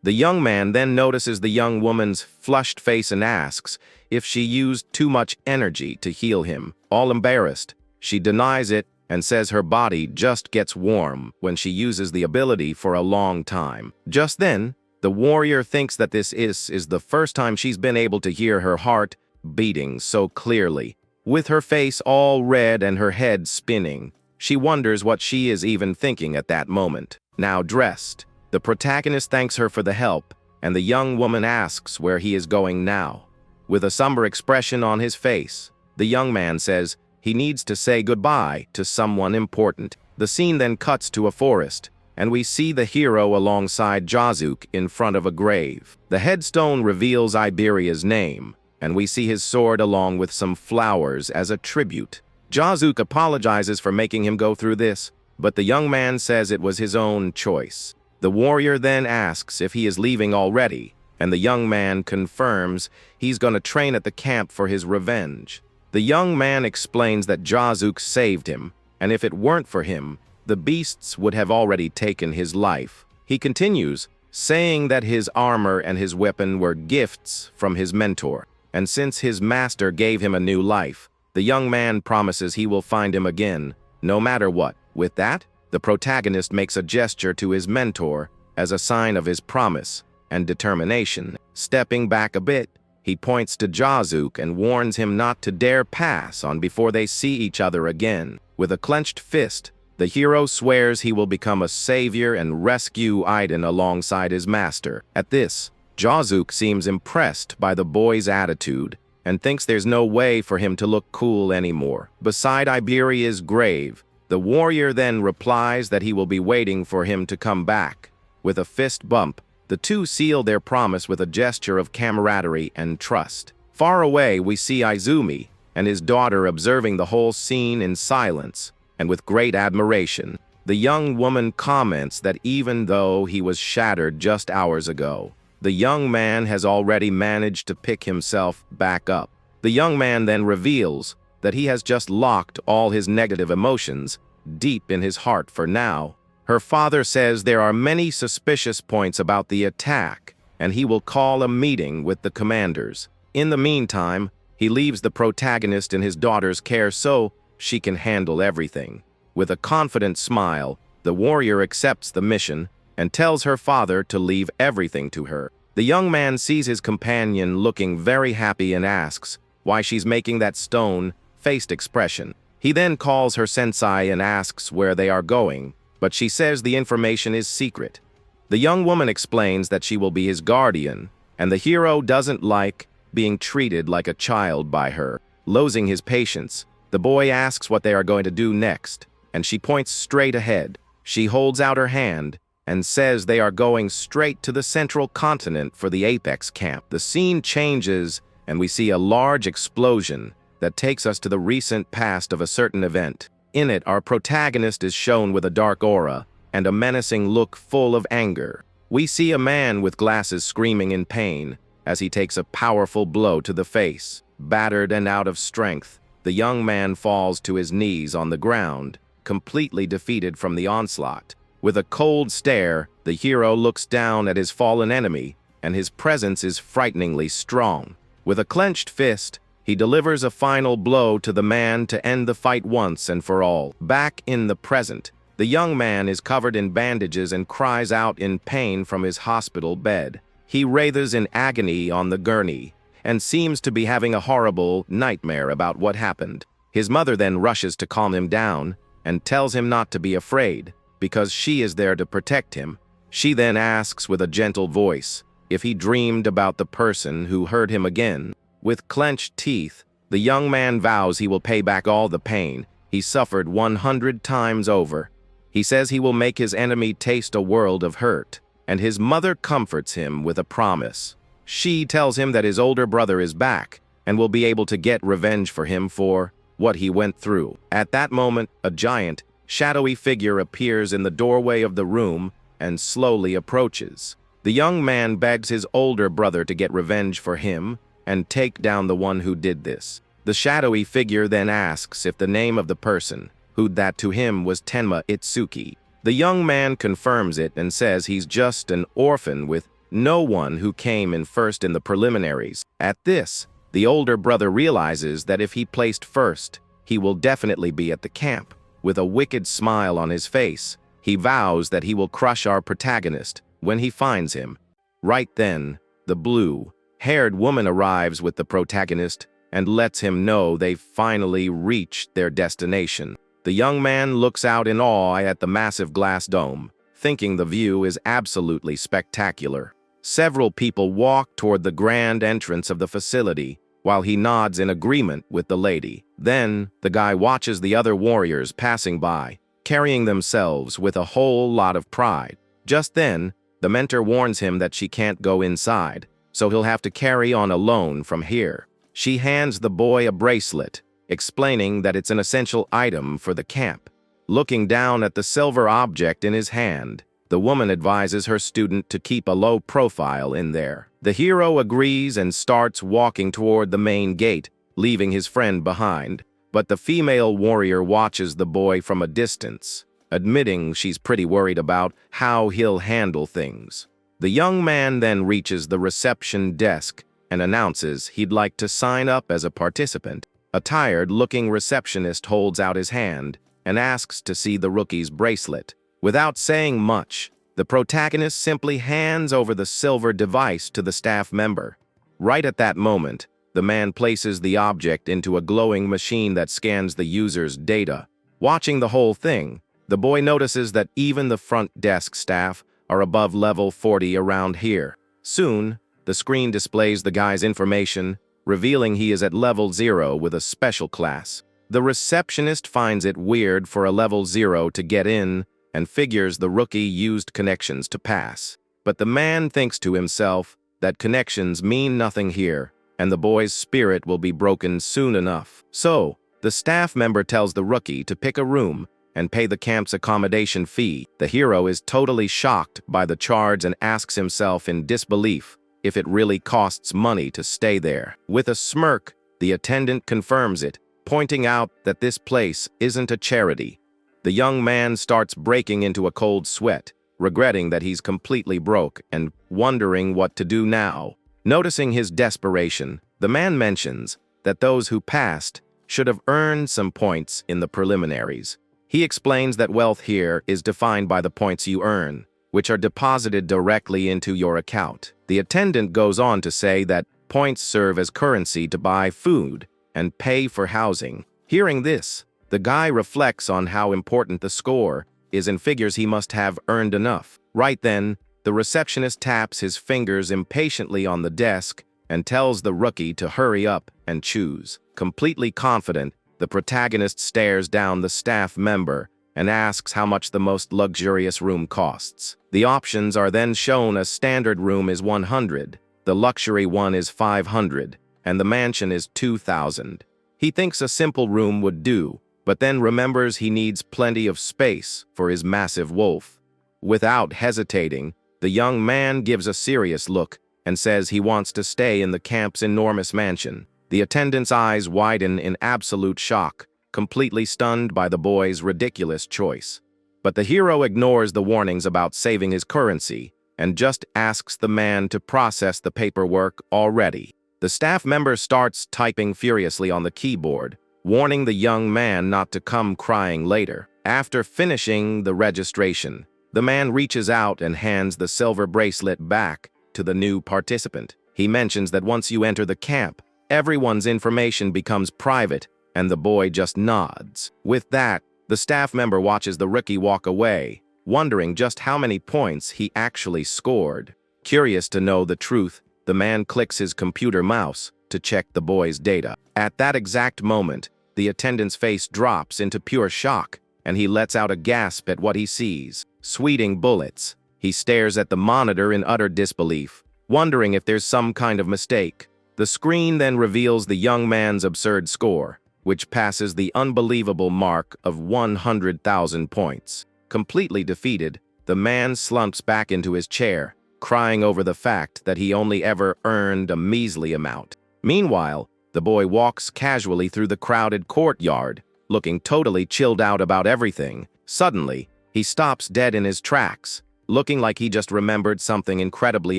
The young man then notices the young woman's flushed face and asks if she used too much energy to heal him. All embarrassed, she denies it and says her body just gets warm when she uses the ability for a long time. Just then, the warrior thinks that this is the first time she's been able to hear her heart beating so clearly. With her face all red and her head spinning, she wonders what she is even thinking at that moment. Now dressed, the protagonist thanks her for the help and the young woman asks where he is going now. With a somber expression on his face, the young man says he needs to say goodbye to someone important. The scene then cuts to a forest, and we see the hero alongside Jazuke in front of a grave. The headstone reveals Iberia's name, and we see his sword along with some flowers as a tribute. Jazuke apologizes for making him go through this, but the young man says it was his own choice. The warrior then asks if he is leaving already, and the young man confirms he's going to train at the camp for his revenge. The young man explains that Jazuke saved him, and if it weren't for him, the beasts would have already taken his life. He continues, saying that his armor and his weapon were gifts from his mentor, and since his master gave him a new life, the young man promises he will find him again, no matter what. With that, the protagonist makes a gesture to his mentor as a sign of his promise and determination. Stepping back a bit, he points to Jazuke and warns him not to dare pass on before they see each other again. With a clenched fist, the hero swears he will become a savior and rescue Iden alongside his master. At this, Jazuke seems impressed by the boy's attitude and thinks there's no way for him to look cool anymore. Beside Iberia's grave, the warrior then replies that he will be waiting for him to come back. With a fist bump, the two seal their promise with a gesture of camaraderie and trust. Far away, we see Izumi and his daughter observing the whole scene in silence and with great admiration. The young woman comments that even though he was shattered just hours ago, the young man has already managed to pick himself back up. The young man then reveals that he has just locked all his negative emotions deep in his heart for now. Her father says there are many suspicious points about the attack, and he will call a meeting with the commanders. In the meantime, he leaves the protagonist in his daughter's care so she can handle everything. With a confident smile, the warrior accepts the mission and tells her father to leave everything to her. The young man sees his companion looking very happy and asks why she's making that stone-faced expression. He then calls her sensei and asks where they are going, but she says the information is secret. The young woman explains that she will be his guardian, and the hero doesn't like being treated like a child by her. Losing his patience, the boy asks what they are going to do next, and she points straight ahead. She holds out her hand and says they are going straight to the central continent for the Apex camp. The scene changes, and we see a large explosion that takes us to the recent past of a certain event. In it, our protagonist is shown with a dark aura and a menacing look full of anger. We see a man with glasses screaming in pain as he takes a powerful blow to the face. Battered and out of strength, the young man falls to his knees on the ground, completely defeated from the onslaught. With a cold stare, the hero looks down at his fallen enemy, and his presence is frighteningly strong. With a clenched fist, he delivers a final blow to the man to end the fight once and for all. Back in the present, the young man is covered in bandages and cries out in pain from his hospital bed. He writhes in agony on the gurney and seems to be having a horrible nightmare about what happened. His mother then rushes to calm him down and tells him not to be afraid, because she is there to protect him. She then asks with a gentle voice if he dreamed about the person who hurt him again. With clenched teeth, the young man vows he will pay back all the pain he suffered 100 times over. He says he will make his enemy taste a world of hurt, and his mother comforts him with a promise. She tells him that his older brother is back and will be able to get revenge for him for what he went through. At that moment, a giant, shadowy figure appears in the doorway of the room and slowly approaches. The young man begs his older brother to get revenge for him and take down the one who did this. The shadowy figure then asks if the name of the person, who that to him was Tenma Itsuki. The young man confirms it and says he's just an orphan with no one who came in first in the preliminaries. At this, the older brother realizes that if he placed first, he will definitely be at the camp. With a wicked smile on his face, he vows that he will crush our protagonist when he finds him. Right then, the blue-haired woman arrives with the protagonist and lets him know they've finally reached their destination. The young man looks out in awe at the massive glass dome, thinking the view is absolutely spectacular. Several people walk toward the grand entrance of the facility, while he nods in agreement with the lady. Then, the guy watches the other warriors passing by, carrying themselves with a whole lot of pride. Just then, the mentor warns him that she can't go inside, so he'll have to carry on alone from here. She hands the boy a bracelet, explaining that it's an essential item for the camp. Looking down at the silver object in his hand, the woman advises her student to keep a low profile in there. The hero agrees and starts walking toward the main gate, leaving his friend behind. But the female warrior watches the boy from a distance, admitting she's pretty worried about how he'll handle things. The young man then reaches the reception desk and announces he'd like to sign up as a participant. A tired-looking receptionist holds out his hand and asks to see the rookie's bracelet. Without saying much, the protagonist simply hands over the silver device to the staff member. Right at that moment, the man places the object into a glowing machine that scans the user's data. Watching the whole thing, the boy notices that even the front desk staff are above level 40 around here. Soon, the screen displays the guy's information, revealing he is at level 0 with a special class. The receptionist finds it weird for a level 0 to get in and figures the rookie used connections to pass. But the man thinks to himself that connections mean nothing here, and the boy's spirit will be broken soon enough. So, the staff member tells the rookie to pick a room and pay the camp's accommodation fee. The hero is totally shocked by the charge and asks himself in disbelief if it really costs money to stay there. With a smirk, the attendant confirms it, pointing out that this place isn't a charity. The young man starts breaking into a cold sweat, regretting that he's completely broke and wondering what to do now. Noticing his desperation, the man mentions that those who passed should have earned some points in the preliminaries. He explains that wealth here is defined by the points you earn, which are deposited directly into your account. The attendant goes on to say that points serve as currency to buy food and pay for housing. Hearing this, the guy reflects on how important the score is and figures he must have earned enough. Right then, the receptionist taps his fingers impatiently on the desk and tells the rookie to hurry up and choose. Completely confident, the protagonist stares down the staff member and asks how much the most luxurious room costs. The options are then shown as standard room is 100, the luxury one is 500, and the mansion is 2,000. He thinks a simple room would do, but then remembers he needs plenty of space for his massive wolf. Without hesitating, the young man gives a serious look and says he wants to stay in the camp's enormous mansion. The attendant's eyes widen in absolute shock, completely stunned by the boy's ridiculous choice. But the hero ignores the warnings about saving his currency and just asks the man to process the paperwork already. The staff member starts typing furiously on the keyboard, warning the young man not to come crying later. After finishing the registration, the man reaches out and hands the silver bracelet back to the new participant. He mentions that once you enter the camp, everyone's information becomes private, and the boy just nods. With that, the staff member watches the rookie walk away, wondering just how many points he actually scored. Curious to know the truth, the man clicks his computer mouse to check the boy's data. At that exact moment, the attendant's face drops into pure shock, and he lets out a gasp at what he sees. Sweating bullets, he stares at the monitor in utter disbelief, wondering if there's some kind of mistake. The screen then reveals the young man's absurd score, which passes the unbelievable mark of 100,000 points. Completely defeated, the man slumps back into his chair, crying over the fact that he only ever earned a measly amount. Meanwhile, the boy walks casually through the crowded courtyard, looking totally chilled out about everything. Suddenly, he stops dead in his tracks, looking like he just remembered something incredibly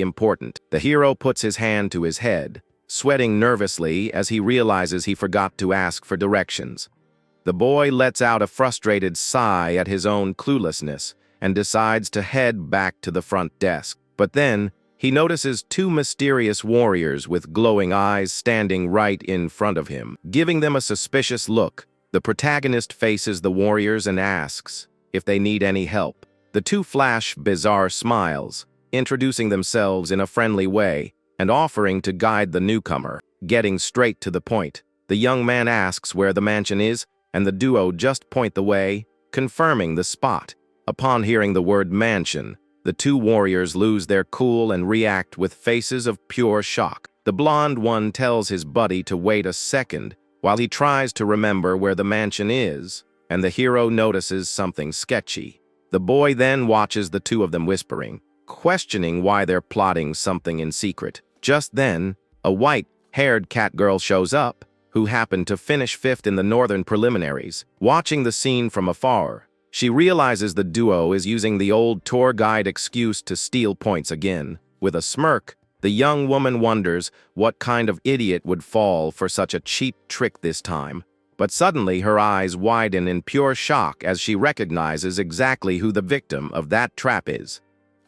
important. The hero puts his hand to his head, sweating nervously as he realizes he forgot to ask for directions. The boy lets out a frustrated sigh at his own cluelessness and decides to head back to the front desk. But then, he notices two mysterious warriors with glowing eyes standing right in front of him. Giving them a suspicious look, the protagonist faces the warriors and asks if they need any help. The two flash bizarre smiles, introducing themselves in a friendly way and offering to guide the newcomer. Getting straight to the point, the young man asks where the mansion is, and the duo just point the way, confirming the spot. Upon hearing the word mansion, the two warriors lose their cool and react with faces of pure shock. The blonde one tells his buddy to wait a second while he tries to remember where the mansion is, and the hero notices something sketchy. The boy then watches the two of them whispering, questioning why they're plotting something in secret. Just then, a white-haired cat girl shows up, who happened to finish fifth in the northern preliminaries. Watching the scene from afar, she realizes the duo is using the old tour guide excuse to steal points again. With a smirk, the young woman wonders what kind of idiot would fall for such a cheap trick this time. But suddenly her eyes widen in pure shock as she recognizes exactly who the victim of that trap is.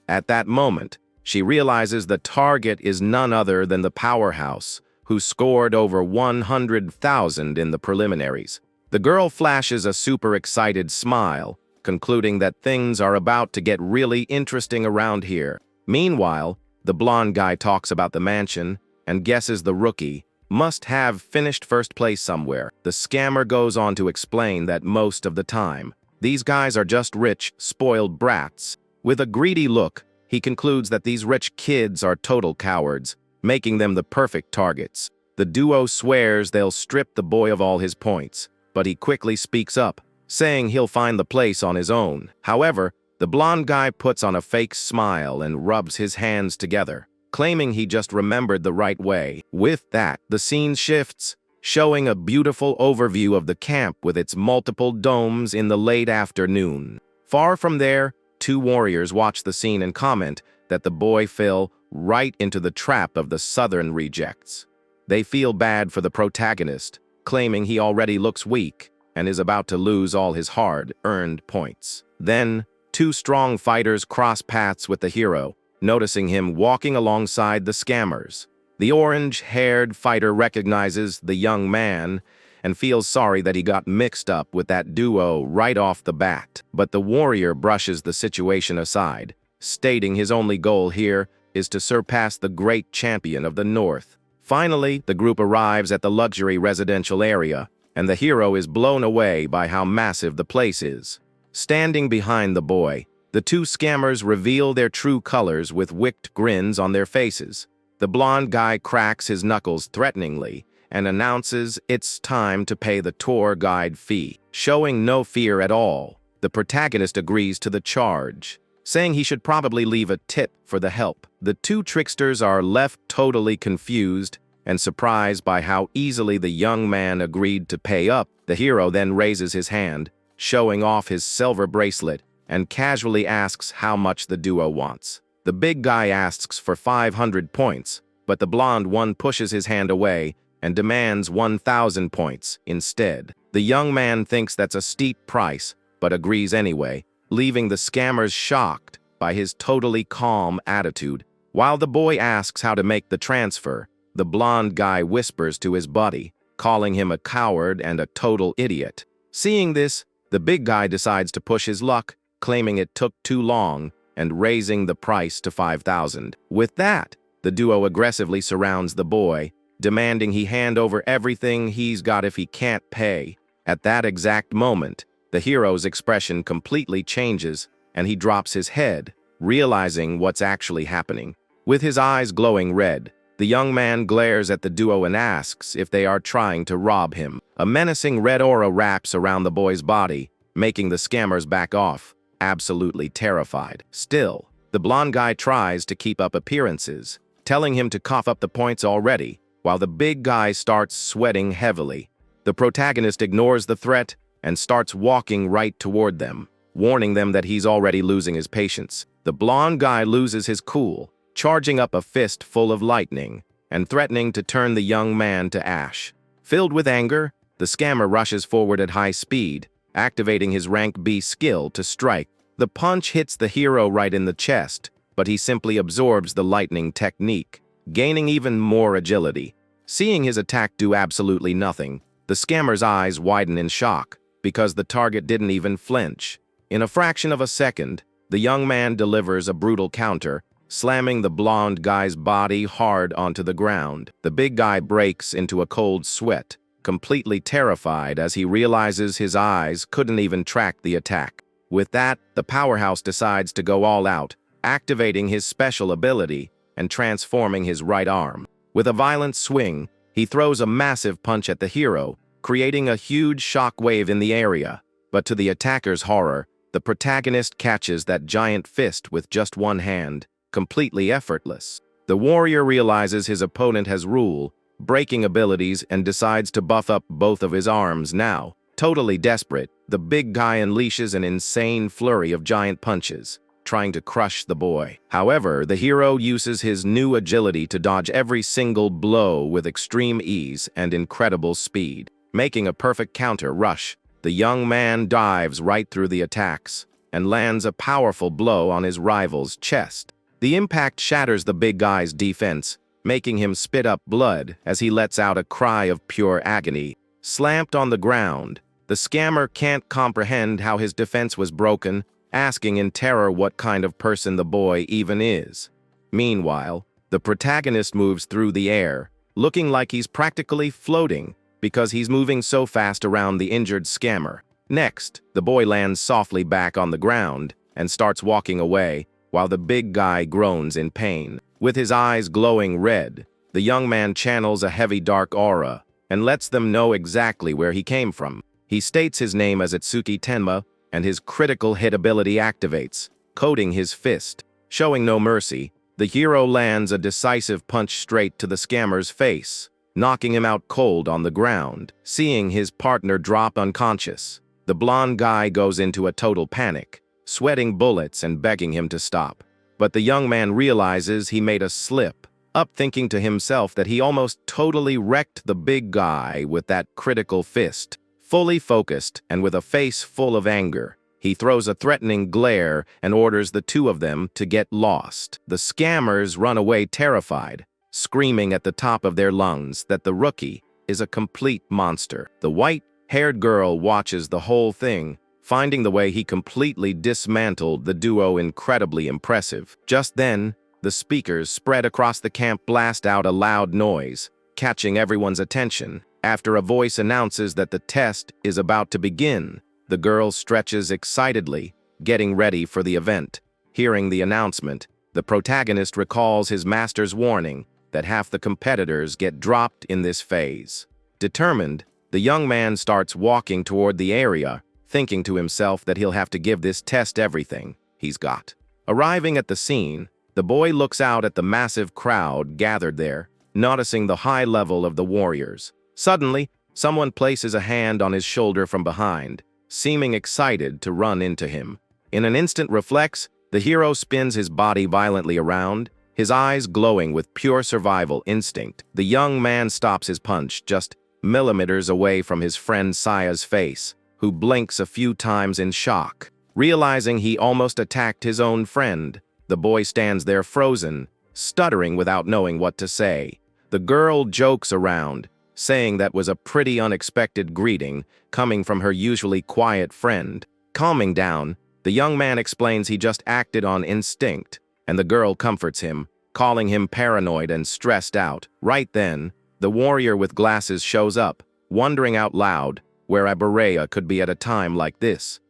At that moment, she realizes the target is none other than the powerhouse, who scored over 100,000 in the preliminaries. The girl flashes a super excited smile, concluding that things are about to get really interesting around here. Meanwhile, the blonde guy talks about the mansion and guesses the rookie must have finished first place somewhere. The scammer goes on to explain that most of the time, these guys are just rich, spoiled brats. With a greedy look, he concludes that these rich kids are total cowards, making them the perfect targets. The duo swears they'll strip the boy of all his points, but he quickly speaks up, saying he'll find the place on his own. However, the blonde guy puts on a fake smile and rubs his hands together, claiming he just remembered the right way. With that, the scene shifts, showing a beautiful overview of the camp with its multiple domes in the late afternoon. Far from there, two warriors watch the scene and comment that the boy fell right into the trap of the southern rejects. They feel bad for the protagonist, claiming he already looks weak and is about to lose all his hard-earned points. Then, two strong fighters cross paths with the hero, noticing him walking alongside the scammers. The orange-haired fighter recognizes the young man and feels sorry that he got mixed up with that duo right off the bat. But the warrior brushes the situation aside, stating his only goal here is to surpass the great champion of the North. Finally, the group arrives at the luxury residential area, and the hero is blown away by how massive the place is. Standing behind the boy, the two scammers reveal their true colors with wicked grins on their faces. The blonde guy cracks his knuckles threateningly and announces it's time to pay the tour guide fee. Showing no fear at all, the protagonist agrees to the charge, saying he should probably leave a tip for the help. The two tricksters are left totally confused and surprised by how easily the young man agreed to pay up. The hero then raises his hand, showing off his silver bracelet, and casually asks how much the duo wants. The big guy asks for 500 points, but the blonde one pushes his hand away and demands 1,000 points instead. The young man thinks that's a steep price, but agrees anyway, leaving the scammers shocked by his totally calm attitude. While the boy asks how to make the transfer, the blonde guy whispers to his buddy, calling him a coward and a total idiot. Seeing this, the big guy decides to push his luck, claiming it took too long and raising the price to 5,000. With that, the duo aggressively surrounds the boy, demanding he hand over everything he's got if he can't pay. At that exact moment, the hero's expression completely changes and he drops his head, realizing what's actually happening. With his eyes glowing red, the young man glares at the duo and asks if they are trying to rob him. A menacing red aura wraps around the boy's body, making the scammers back off, absolutely terrified. Still, the blonde guy tries to keep up appearances, telling him to cough up the points already, while the big guy starts sweating heavily. The protagonist ignores the threat and starts walking right toward them, warning them that he's already losing his patience. The blonde guy loses his cool, charging up a fist full of lightning and threatening to turn the young man to ash. Filled with anger, the scammer rushes forward at high speed, activating his rank B skill to strike. The punch hits the hero right in the chest, but he simply absorbs the lightning technique, gaining even more agility. Seeing his attack do absolutely nothing, the scammer's eyes widen in shock, because the target didn't even flinch. In a fraction of a second, the young man delivers a brutal counter, slamming the blonde guy's body hard onto the ground. The big guy breaks into a cold sweat, completely terrified as he realizes his eyes couldn't even track the attack. With that, the powerhouse decides to go all out, activating his special ability and transforming his right arm. With a violent swing, he throws a massive punch at the hero, creating a huge shockwave in the area. But to the attacker's horror, the protagonist catches that giant fist with just one hand, completely effortless. The warrior realizes his opponent has rule, breaking abilities, and decides to buff up both of his arms now. Totally desperate, the big guy unleashes an insane flurry of giant punches, trying to crush the boy. However, the hero uses his new agility to dodge every single blow with extreme ease and incredible speed. Making a perfect counter rush, the young man dives right through the attacks and lands a powerful blow on his rival's chest. The impact shatters the big guy's defense, making him spit up blood as he lets out a cry of pure agony. Slamped on the ground, the scammer can't comprehend how his defense was broken, asking in terror what kind of person the boy even is. Meanwhile, the protagonist moves through the air, looking like he's practically floating because he's moving so fast around the injured scammer. Next, the boy lands softly back on the ground and starts walking away, while the big guy groans in pain. With his eyes glowing red, the young man channels a heavy dark aura and lets them know exactly where he came from. He states his name as Itsuki Tenma, and his critical hit ability activates, coating his fist. Showing no mercy, the hero lands a decisive punch straight to the scammer's face, knocking him out cold on the ground. Seeing his partner drop unconscious, the blonde guy goes into a total panic, sweating bullets and begging him to stop. But the young man realizes he made a slip up, thinking to himself that he almost totally wrecked the big guy with that critical fist. Fully focused and with a face full of anger, he throws a threatening glare and orders the two of them to get lost. The scammers run away terrified, screaming at the top of their lungs that the rookie is a complete monster. The white-haired girl watches the whole thing, finding the way he completely dismantled the duo incredibly impressive. Just then, the speakers spread across the camp blast out a loud noise, catching everyone's attention. After a voice announces that the test is about to begin, the girl stretches excitedly, getting ready for the event. Hearing the announcement, the protagonist recalls his master's warning that half the competitors get dropped in this phase. Determined, the young man starts walking toward the area, thinking to himself that he'll have to give this test everything he's got. Arriving at the scene, the boy looks out at the massive crowd gathered there, noticing the high level of the warriors. Suddenly, someone places a hand on his shoulder from behind, seeming excited to run into him. In an instant reflex, the hero spins his body violently around, his eyes glowing with pure survival instinct. The young man stops his punch just millimeters away from his friend Saya's face, who blinks a few times in shock. Realizing he almost attacked his own friend, the boy stands there frozen, stuttering without knowing what to say. The girl jokes around, saying that was a pretty unexpected greeting coming from her usually quiet friend. Calming down, the young man explains he just acted on instinct, and the girl comforts him, calling him paranoid and stressed out. Right then, the warrior with glasses shows up, wondering out loud where Abareya could be at a time like this.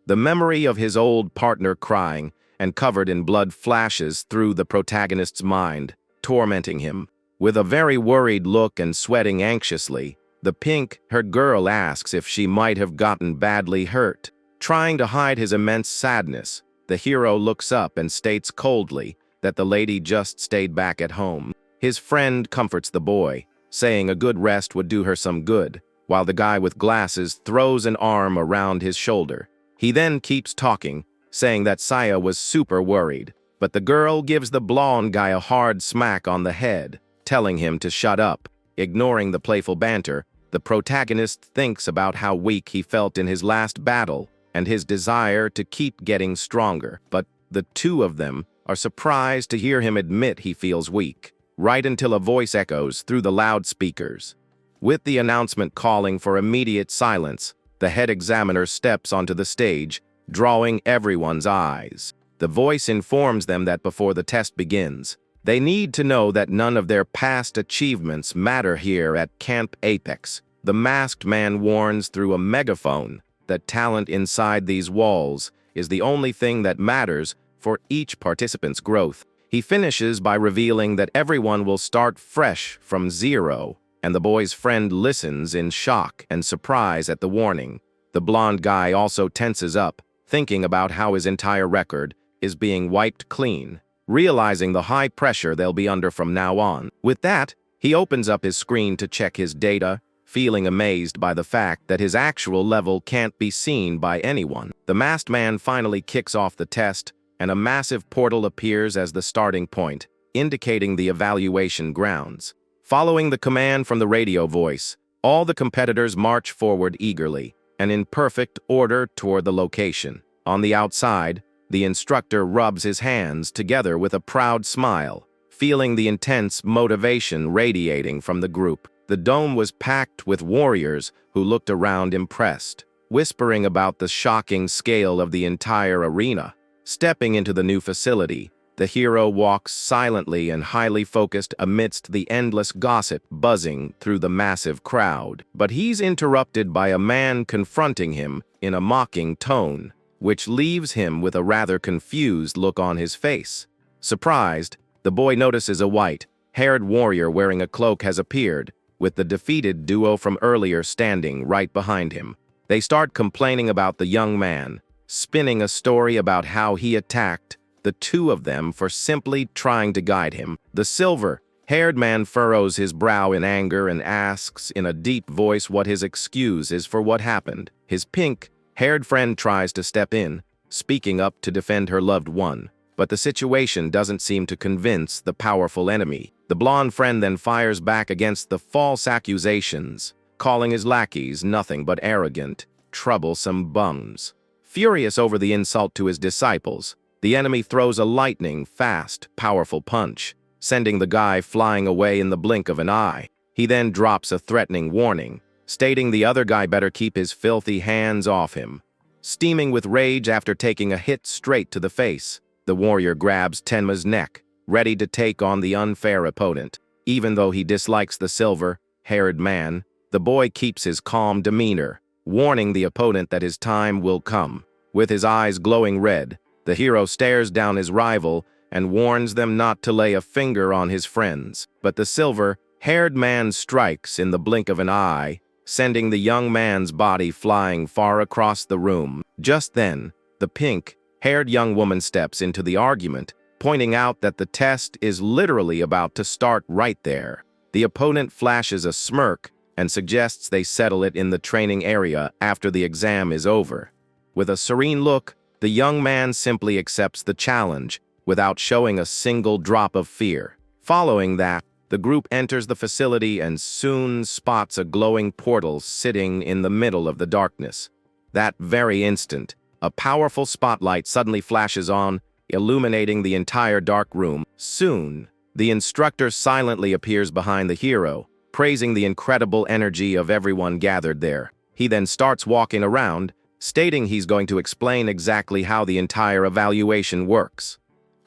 The memory of his old partner crying and covered in blood flashes through the protagonist's mind, tormenting him. With a very worried look and sweating anxiously, the pink-haired girl asks if she might have gotten badly hurt. Trying to hide his immense sadness, the hero looks up and states coldly that the lady just stayed back at home. His friend comforts the boy, saying a good rest would do her some good, while the guy with glasses throws an arm around his shoulder. He then keeps talking, saying that Saya was super worried, but the girl gives the blonde guy a hard smack on the head, telling him to shut up. Ignoring the playful banter, the protagonist thinks about how weak he felt in his last battle and his desire to keep getting stronger. But the two of them are surprised to hear him admit he feels weak, right until a voice echoes through the loudspeakers. With the announcement calling for immediate silence, the head examiner steps onto the stage, drawing everyone's eyes. The voice informs them that before the test begins, they need to know that none of their past achievements matter here at Camp Apex. The masked man warns through a megaphone that talent inside these walls is the only thing that matters for each participant's growth. He finishes by revealing that everyone will start fresh from zero, and the boy's friend listens in shock and surprise at the warning. The blonde guy also tenses up, thinking about how his entire record is being wiped clean, realizing the high pressure they'll be under from now on. With that, he opens up his screen to check his data, feeling amazed by the fact that his actual level can't be seen by anyone. The masked man finally kicks off the test, and a massive portal appears as the starting point, indicating the evaluation grounds. Following the command from the radio voice, all the competitors march forward eagerly and in perfect order toward the location. On the outside, the instructor rubs his hands together with a proud smile, feeling the intense motivation radiating from the group. The dome was packed with warriors who looked around impressed, whispering about the shocking scale of the entire arena. Stepping into the new facility, the hero walks silently and highly focused amidst the endless gossip buzzing through the massive crowd. But he's interrupted by a man confronting him in a mocking tone, which leaves him with a rather confused look on his face. Surprised, the boy notices a white-haired warrior wearing a cloak has appeared, with the defeated duo from earlier standing right behind him. They start complaining about the young man, spinning a story about how he attacked the two of them for simply trying to guide him. The silver-haired man furrows his brow in anger and asks in a deep voice what his excuse is for what happened. His pink-haired friend tries to step in, speaking up to defend her loved one, but the situation doesn't seem to convince the powerful enemy. The blonde friend then fires back against the false accusations, calling his lackeys nothing but arrogant, troublesome bums. Furious over the insult to his disciples, the enemy throws a lightning-fast, powerful punch, sending the guy flying away in the blink of an eye. He then drops a threatening warning, stating the other guy better keep his filthy hands off him. Steaming with rage after taking a hit straight to the face, the warrior grabs Tenma's neck, ready to take on the unfair opponent. Even though he dislikes the silver-haired man, the boy keeps his calm demeanor, warning the opponent that his time will come. With his eyes glowing red, the hero stares down his rival and warns them not to lay a finger on his friends. But the silver-haired man strikes in the blink of an eye, sending the young man's body flying far across the room. Just then, the pink-haired young woman steps into the argument, pointing out that the test is literally about to start right there. The opponent flashes a smirk and suggests they settle it in the training area after the exam is over. With a serene look, the young man simply accepts the challenge without showing a single drop of fear. Following that, the group enters the facility and soon spots a glowing portal sitting in the middle of the darkness. That very instant, a powerful spotlight suddenly flashes on, illuminating the entire dark room. Soon, the instructor silently appears behind the hero, praising the incredible energy of everyone gathered there. He then starts walking around, stating he's going to explain exactly how the entire evaluation works.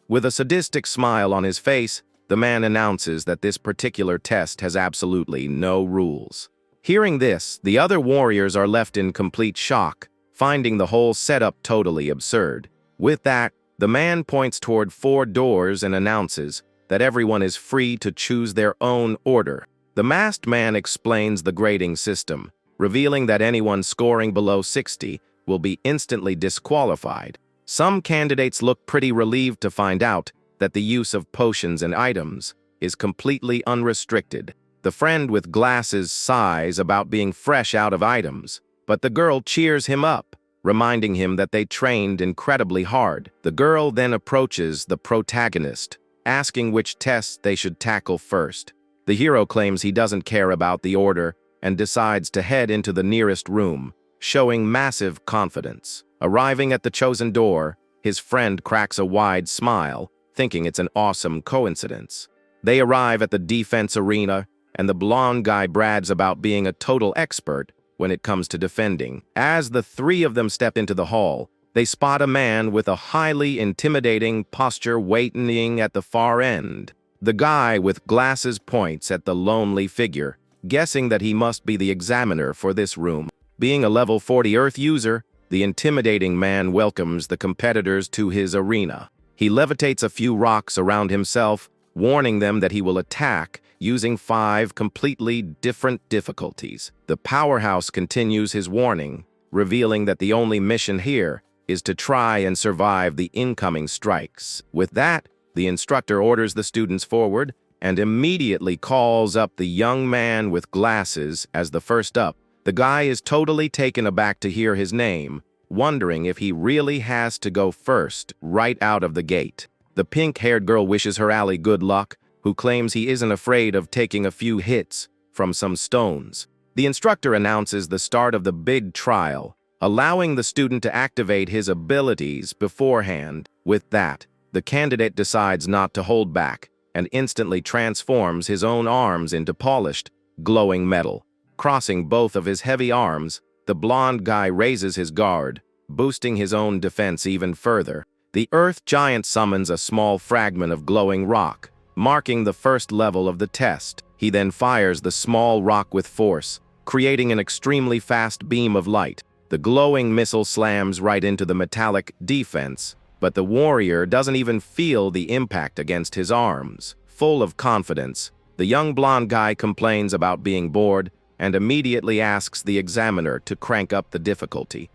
With a sadistic smile on his face, the man announces that this particular test has absolutely no rules. Hearing this, the other warriors are left in complete shock, finding the whole setup totally absurd. With that, the man points toward 4 doors and announces that everyone is free to choose their own order. The masked man explains the grading system, revealing that anyone scoring below 60 will be instantly disqualified. Some candidates look pretty relieved to find out that the use of potions and items is completely unrestricted. The friend with glasses sighs about being fresh out of items, but the girl cheers him up, reminding him that they trained incredibly hard. The girl then approaches the protagonist, asking which tests they should tackle first. The hero claims he doesn't care about the order and decides to head into the nearest room, showing massive confidence. Arriving at the chosen door, his friend cracks a wide smile, thinking it's an awesome coincidence. They arrive at the defense arena, and the blonde guy brags about being a total expert when it comes to defending. As the 3 of them step into the hall, they spot a man with a highly intimidating posture waiting at the far end. The guy with glasses points at the lonely figure, guessing that he must be the examiner for this room. Being a level 40 Earth user, the intimidating man welcomes the competitors to his arena. He levitates a few rocks around himself, warning them that he will attack using 5 completely different difficulties. The powerhouse continues his warning, revealing that the only mission here is to try and survive the incoming strikes. With that, the instructor orders the students forward and immediately calls up the young man with glasses as the first up. The guy is totally taken aback to hear his name, wondering if he really has to go first right out of the gate. The pink-haired girl wishes her ally good luck, who claims he isn't afraid of taking a few hits from some stones. The instructor announces the start of the big trial, allowing the student to activate his abilities beforehand. With that, the candidate decides not to hold back and instantly transforms his own arms into polished, glowing metal. Crossing both of his heavy arms, the blonde guy raises his guard, boosting his own defense even further. The Earth Giant summons a small fragment of glowing rock, marking the first level of the test. He then fires the small rock with force, creating an extremely fast beam of light. The glowing missile slams right into the metallic defense, but the warrior doesn't even feel the impact against his arms. Full of confidence, the young blonde guy complains about being bored and immediately asks the examiner to crank up the difficulty.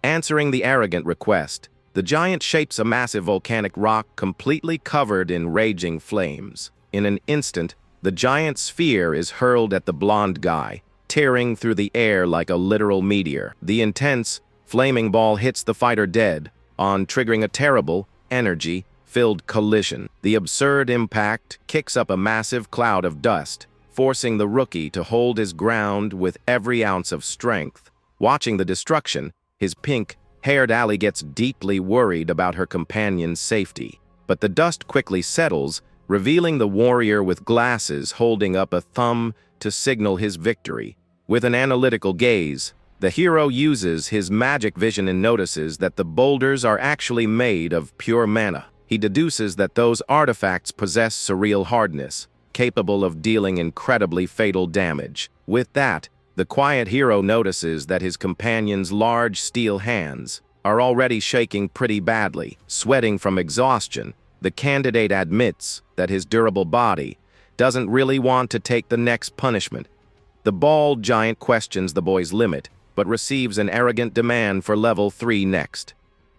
Answering the arrogant request, the giant shapes a massive volcanic rock completely covered in raging flames. In an instant, the giant sphere is hurled at the blonde guy, tearing through the air like a literal meteor. The intense, flaming ball hits the fighter dead, triggering a terrible, energy-filled collision. The absurd impact kicks up a massive cloud of dust, forcing the rookie to hold his ground with every ounce of strength. Watching the destruction, his pink-haired ally gets deeply worried about her companion's safety. But the dust quickly settles, revealing the warrior with glasses holding up a thumb to signal his victory. With an analytical gaze, the hero uses his magic vision and notices that the boulders are actually made of pure mana. He deduces that those artifacts possess surreal hardness, capable of dealing incredibly fatal damage. With that, the quiet hero notices that his companion's large steel hands are already shaking pretty badly. Sweating from exhaustion, the candidate admits that his durable body doesn't really want to take the next punishment. The bald giant questions the boy's limit, but receives an arrogant demand for level 3 next.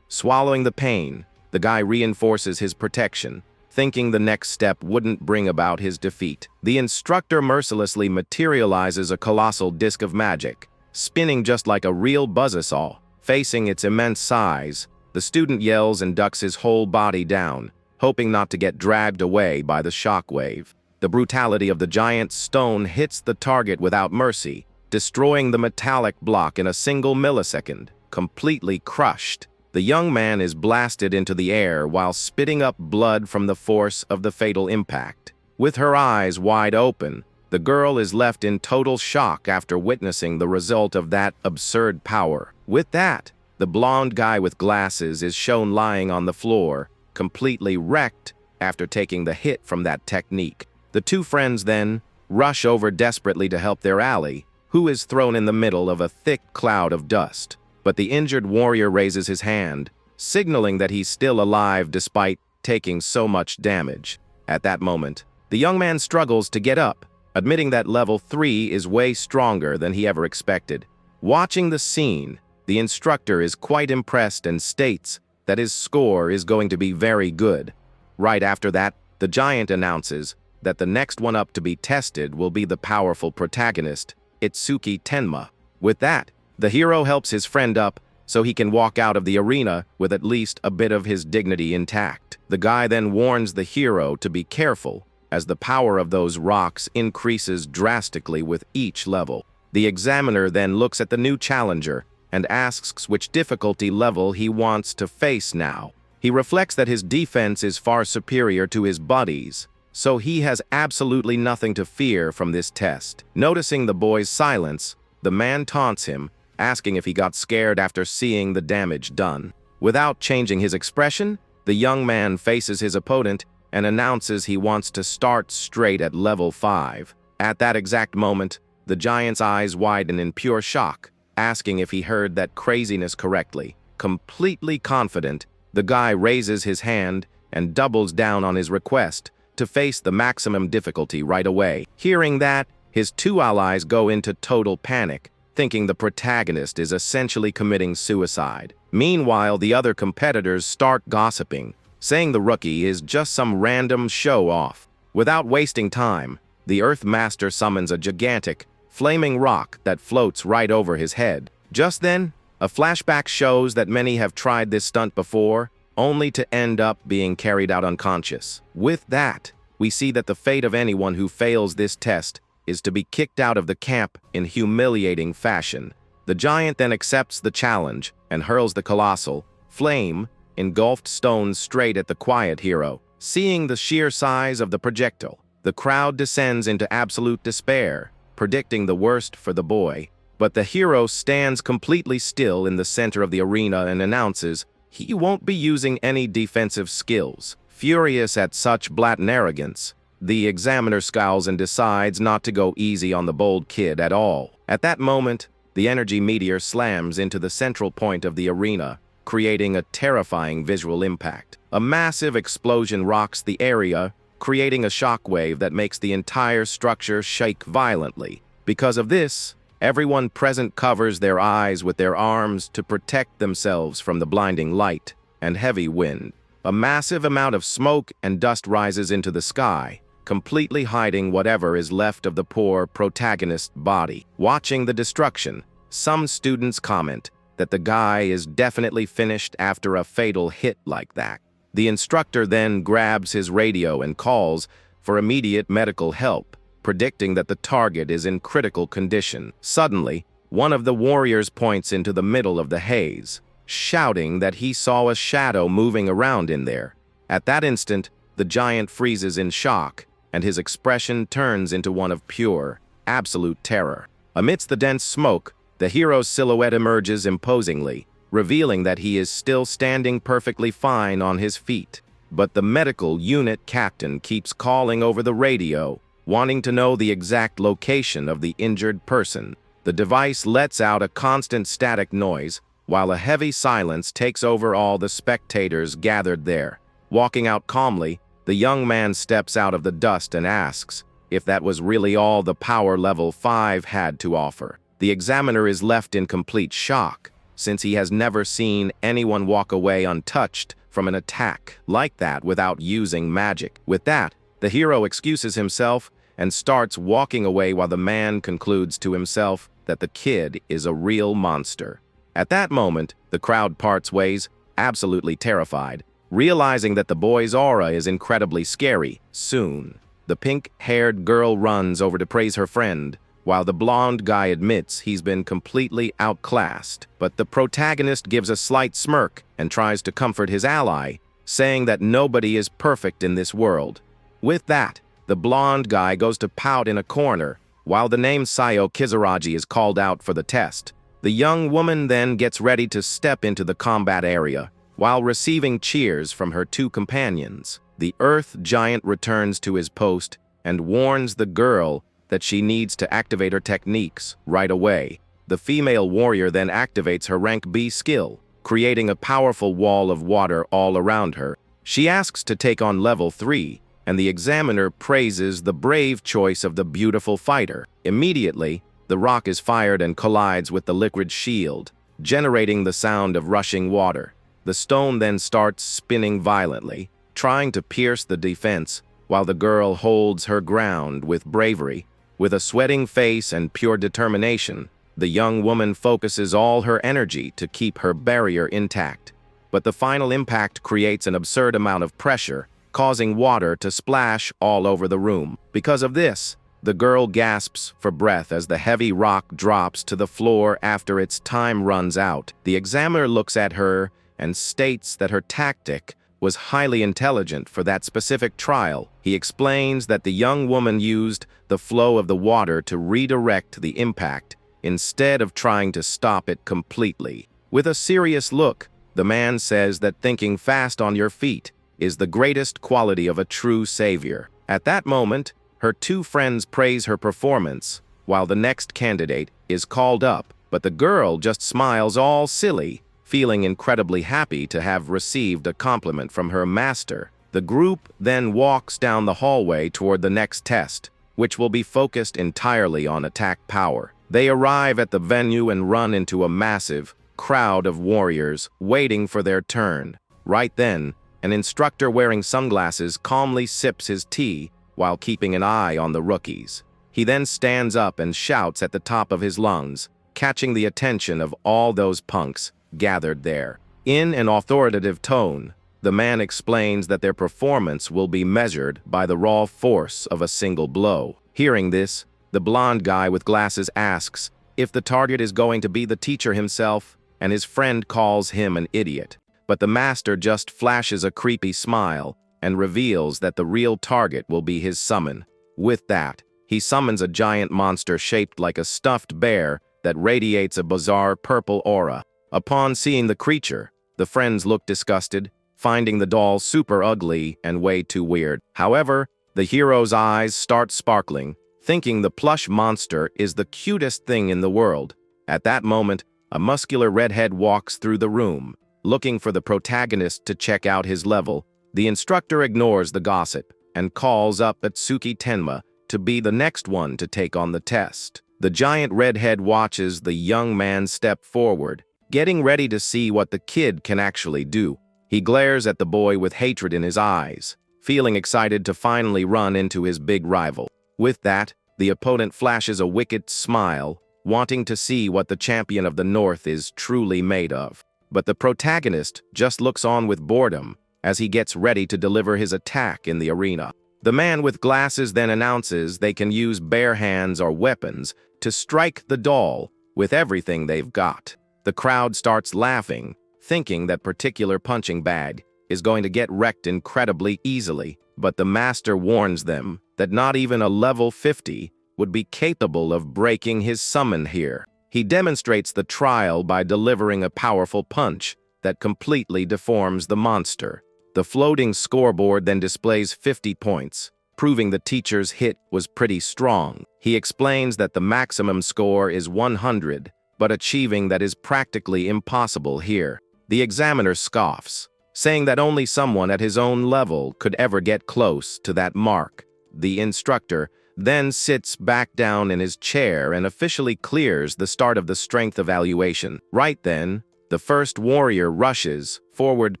Swallowing the pain, the guy reinforces his protection, thinking the next step wouldn't bring about his defeat. The instructor mercilessly materializes a colossal disc of magic, spinning just like a real buzzsaw. Facing its immense size, the student yells and ducks his whole body down, hoping not to get dragged away by the shockwave. The brutality of the giant stone hits the target without mercy, destroying the metallic block in a single millisecond. Completely crushed, the young man is blasted into the air while spitting up blood from the force of the fatal impact. With her eyes wide open, the girl is left in total shock after witnessing the result of that absurd power. With that, the blonde guy with glasses is shown lying on the floor, completely wrecked after taking the hit from that technique. The two friends then rush over desperately to help their ally, who is thrown in the middle of a thick cloud of dust. But the injured warrior raises his hand, signaling that he's still alive despite taking so much damage. At that moment, the young man struggles to get up, admitting that level 3 is way stronger than he ever expected. Watching the scene, the instructor is quite impressed and states that his score is going to be very good. Right after that, the giant announces that the next one up to be tested will be the powerful protagonist, Itsuki Tenma. With that, the hero helps his friend up so he can walk out of the arena with at least a bit of his dignity intact. The guy then warns the hero to be careful, as the power of those rocks increases drastically with each level. The examiner then looks at the new challenger and asks which difficulty level he wants to face now. He reflects that his defense is far superior to his buddies, so he has absolutely nothing to fear from this test. Noticing the boy's silence, the man taunts him, asking if he got scared after seeing the damage done. Without changing his expression, the young man faces his opponent and announces he wants to start straight at level 5. At that exact moment, the giant's eyes widen in pure shock, asking if he heard that craziness correctly. Completely confident, the guy raises his hand and doubles down on his request to face the maximum difficulty right away. Hearing that, his two allies go into total panic, thinking the protagonist is essentially committing suicide. Meanwhile, the other competitors start gossiping, saying the rookie is just some random show-off. Without wasting time, the Earth Master summons a gigantic, flaming rock that floats right over his head. Just then, a flashback shows that many have tried this stunt before, only to end up being carried out unconscious. With that, we see that the fate of anyone who fails this test is to be kicked out of the camp in humiliating fashion. The giant then accepts the challenge and hurls the colossal, flame-engulfed stone straight at the quiet hero. Seeing the sheer size of the projectile, the crowd descends into absolute despair, predicting the worst for the boy. But the hero stands completely still in the center of the arena and announces he won't be using any defensive skills. Furious at such blatant arrogance, the examiner scowls and decides not to go easy on the bold kid at all. At that moment, the energy meteor slams into the central point of the arena, creating a terrifying visual impact. A massive explosion rocks the area, creating a shockwave that makes the entire structure shake violently. Because of this, everyone present covers their eyes with their arms to protect themselves from the blinding light and heavy wind. A massive amount of smoke and dust rises into the sky, completely hiding whatever is left of the poor protagonist's body. Watching the destruction, some students comment that the guy is definitely finished after a fatal hit like that. The instructor then grabs his radio and calls for immediate medical help, predicting that the target is in critical condition. Suddenly, one of the warriors points into the middle of the haze, shouting that he saw a shadow moving around in there. At that instant, the giant freezes in shock, and his expression turns into one of pure, absolute terror. Amidst the dense smoke, the hero's silhouette emerges imposingly, revealing that he is still standing perfectly fine on his feet. But the medical unit captain keeps calling over the radio, wanting to know the exact location of the injured person. The device lets out a constant static noise, while a heavy silence takes over all the spectators gathered there. Walking out calmly, the young man steps out of the dust and asks if that was really all the power level 5 had to offer. The examiner is left in complete shock, since he has never seen anyone walk away untouched from an attack like that without using magic. With that, the hero excuses himself and starts walking away while the man concludes to himself that the kid is a real monster. At that moment, the crowd parts ways, absolutely terrified, realizing that the boy's aura is incredibly scary. Soon, the pink-haired girl runs over to praise her friend, while the blonde guy admits he's been completely outclassed. But the protagonist gives a slight smirk and tries to comfort his ally, saying that nobody is perfect in this world. With that, the blonde guy goes to pout in a corner, while the name Sayo Kizuragi is called out for the test. The young woman then gets ready to step into the combat area, while receiving cheers from her two companions. The Earth Giant returns to his post and warns the girl that she needs to activate her techniques right away. The female warrior then activates her rank B skill, creating a powerful wall of water all around her. She asks to take on level 3, and the examiner praises the brave choice of the beautiful fighter. Immediately, the rock is fired and collides with the liquid shield, generating the sound of rushing water. The stone then starts spinning violently, trying to pierce the defense, while the girl holds her ground with bravery. With a sweating face and pure determination, the young woman focuses all her energy to keep her barrier intact. But the final impact creates an absurd amount of pressure, causing water to splash all over the room. Because of this, the girl gasps for breath as the heavy rock drops to the floor after its time runs out. The examiner looks at her and states that her tactic was highly intelligent for that specific trial. He explains that the young woman used the flow of the water to redirect the impact instead of trying to stop it completely. With a serious look, The man says that thinking fast on your feet is the greatest quality of a true savior. At that moment, her two friends praise her performance, while the next candidate is called up, but the girl just smiles all silly, feeling incredibly happy to have received a compliment from her master. The group then walks down the hallway toward the next test, which will be focused entirely on attack power. They arrive at the venue and run into a massive crowd of warriors waiting for their turn. Right then, an instructor wearing sunglasses calmly sips his tea while keeping an eye on the rookies. He then stands up and shouts at the top of his lungs, catching the attention of all those punks gathered there. In an authoritative tone, the man explains that their performance will be measured by the raw force of a single blow. Hearing this, the blonde guy with glasses asks if the target is going to be the teacher himself, and his friend calls him an idiot. But the master just flashes a creepy smile and reveals that the real target will be his summon. With that, he summons a giant monster shaped like a stuffed bear that radiates a bizarre purple aura. Upon seeing the creature, the friends look disgusted, finding the doll super ugly and way too weird. However, the hero's eyes start sparkling, thinking the plush monster is the cutest thing in the world. At that moment, a muscular redhead walks through the room, looking for the protagonist to check out his level. The instructor ignores the gossip and calls up Itsuki Tenma to be the next one to take on the test. The giant redhead watches the young man step forward, getting ready to see what the kid can actually do. He glares at the boy with hatred in his eyes, feeling excited to finally run into his big rival. With that, the opponent flashes a wicked smile, wanting to see what the champion of the North is truly made of. But the protagonist just looks on with boredom as he gets ready to deliver his attack in the arena. The man with glasses then announces they can use bare hands or weapons to strike the doll with everything they've got. The crowd starts laughing, thinking that particular punching bag is going to get wrecked incredibly easily, but the master warns them that not even a level 50 would be capable of breaking his summon here. He demonstrates the trial by delivering a powerful punch that completely deforms the monster. The floating scoreboard then displays 50 points, proving the teacher's hit was pretty strong. He explains that the maximum score is 100, but achieving that is practically impossible here. The examiner scoffs, saying that only someone at his own level could ever get close to that mark. The instructor then sits back down in his chair and officially clears the start of the strength evaluation. Right then, the first warrior rushes forward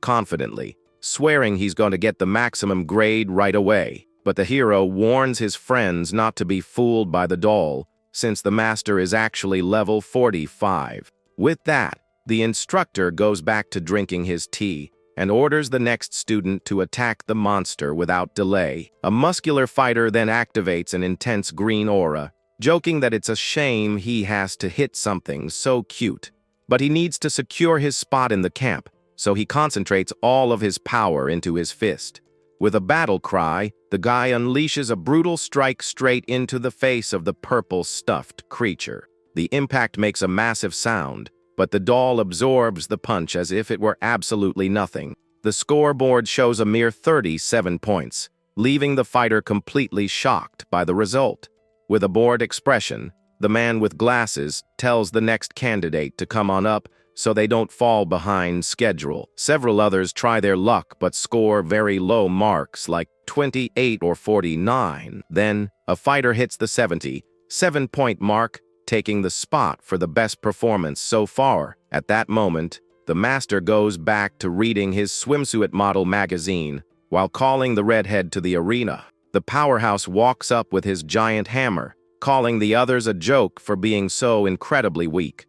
confidently, swearing he's going to get the maximum grade right away. But the hero warns his friends not to be fooled by the doll, since the master is actually level 45. With that, the instructor goes back to drinking his tea and orders the next student to attack the monster without delay. A muscular fighter then activates an intense green aura, joking that it's a shame he has to hit something so cute. But he needs to secure his spot in the camp, so he concentrates all of his power into his fist. With a battle cry, the guy unleashes a brutal strike straight into the face of the purple stuffed creature. The impact makes a massive sound, but the doll absorbs the punch as if it were absolutely nothing. The scoreboard shows a mere 37 points, leaving the fighter completely shocked by the result. With a bored expression, the man with glasses tells the next candidate to come on up so they don't fall behind schedule. Several others try their luck but score very low marks like 28 or 49. Then, a fighter hits the 77-point mark, taking the spot for the best performance so far. At that moment, the master goes back to reading his swimsuit model magazine while calling the redhead to the arena. The powerhouse walks up with his giant hammer, calling the others a joke for being so incredibly weak.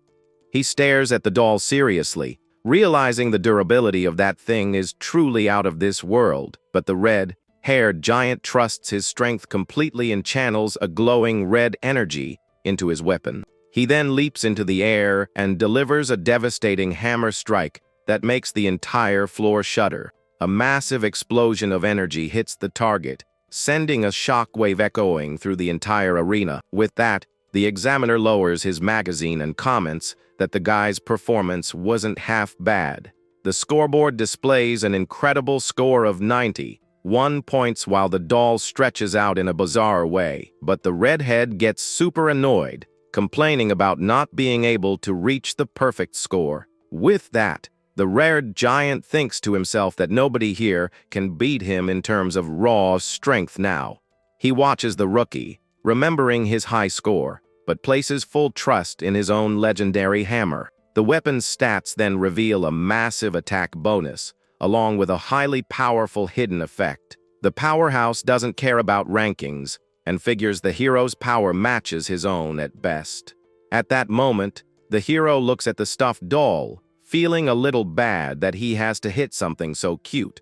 He stares at the doll seriously, realizing the durability of that thing is truly out of this world, but the red-haired giant trusts his strength completely and channels a glowing red energy into his weapon. He then leaps into the air and delivers a devastating hammer strike that makes the entire floor shudder. A massive explosion of energy hits the target, sending a shockwave echoing through the entire arena. With that, the examiner lowers his magazine and comments that the guy's performance wasn't half bad. The scoreboard displays an incredible score of 91 points while the doll stretches out in a bizarre way. But the redhead gets super annoyed, complaining about not being able to reach the perfect score. With that, the red giant thinks to himself that nobody here can beat him in terms of raw strength now. He watches the rookie, remembering his high score, but places full trust in his own legendary hammer. The weapon's stats then reveal a massive attack bonus, along with a highly powerful hidden effect. The powerhouse doesn't care about rankings, and figures the hero's power matches his own at best. At that moment, the hero looks at the stuffed doll, feeling a little bad that he has to hit something so cute.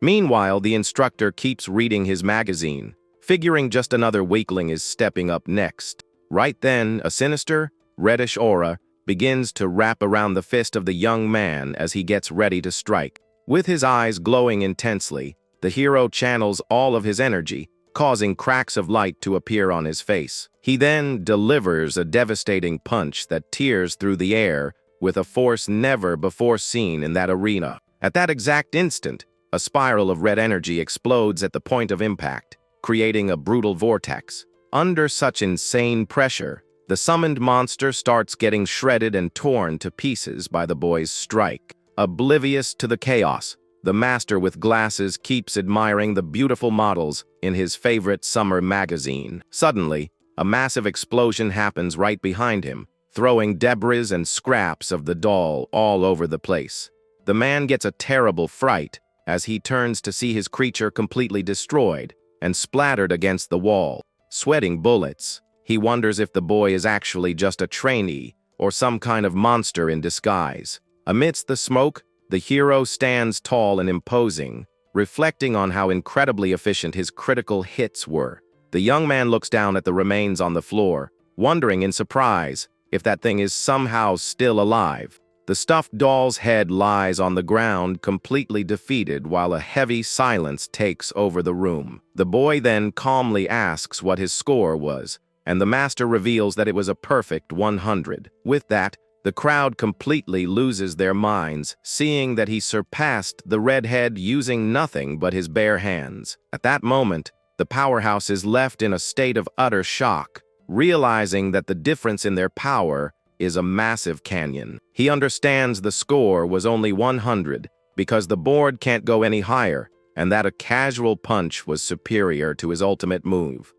Meanwhile, the instructor keeps reading his magazine, figuring just another weakling is stepping up next. Right then, a sinister, reddish aura begins to wrap around the fist of the young man as he gets ready to strike. With his eyes glowing intensely, the hero channels all of his energy, causing cracks of light to appear on his face. He then delivers a devastating punch that tears through the air with a force never before seen in that arena. At that exact instant, a spiral of red energy explodes at the point of impact, creating a brutal vortex. Under such insane pressure, the summoned monster starts getting shredded and torn to pieces by the boy's strike. Oblivious to the chaos, the master with glasses keeps admiring the beautiful models in his favorite summer magazine. Suddenly, a massive explosion happens right behind him, throwing debris and scraps of the doll all over the place. The man gets a terrible fright as he turns to see his creature completely destroyed and splattered against the wall. Sweating bullets, he wonders if the boy is actually just a trainee or some kind of monster in disguise. Amidst the smoke, the hero stands tall and imposing, reflecting on how incredibly efficient his critical hits were. The young man looks down at the remains on the floor, wondering in surprise if that thing is somehow still alive. The stuffed doll's head lies on the ground, completely defeated, while a heavy silence takes over the room. The boy then calmly asks what his score was, and the master reveals that it was a perfect 100. With that, the crowd completely loses their minds, seeing that he surpassed the redhead using nothing but his bare hands. At that moment, the powerhouse is left in a state of utter shock, realizing that the difference in their power is a massive canyon. He understands the score was only 100 because the board can't go any higher, and that a casual punch was superior to his ultimate move.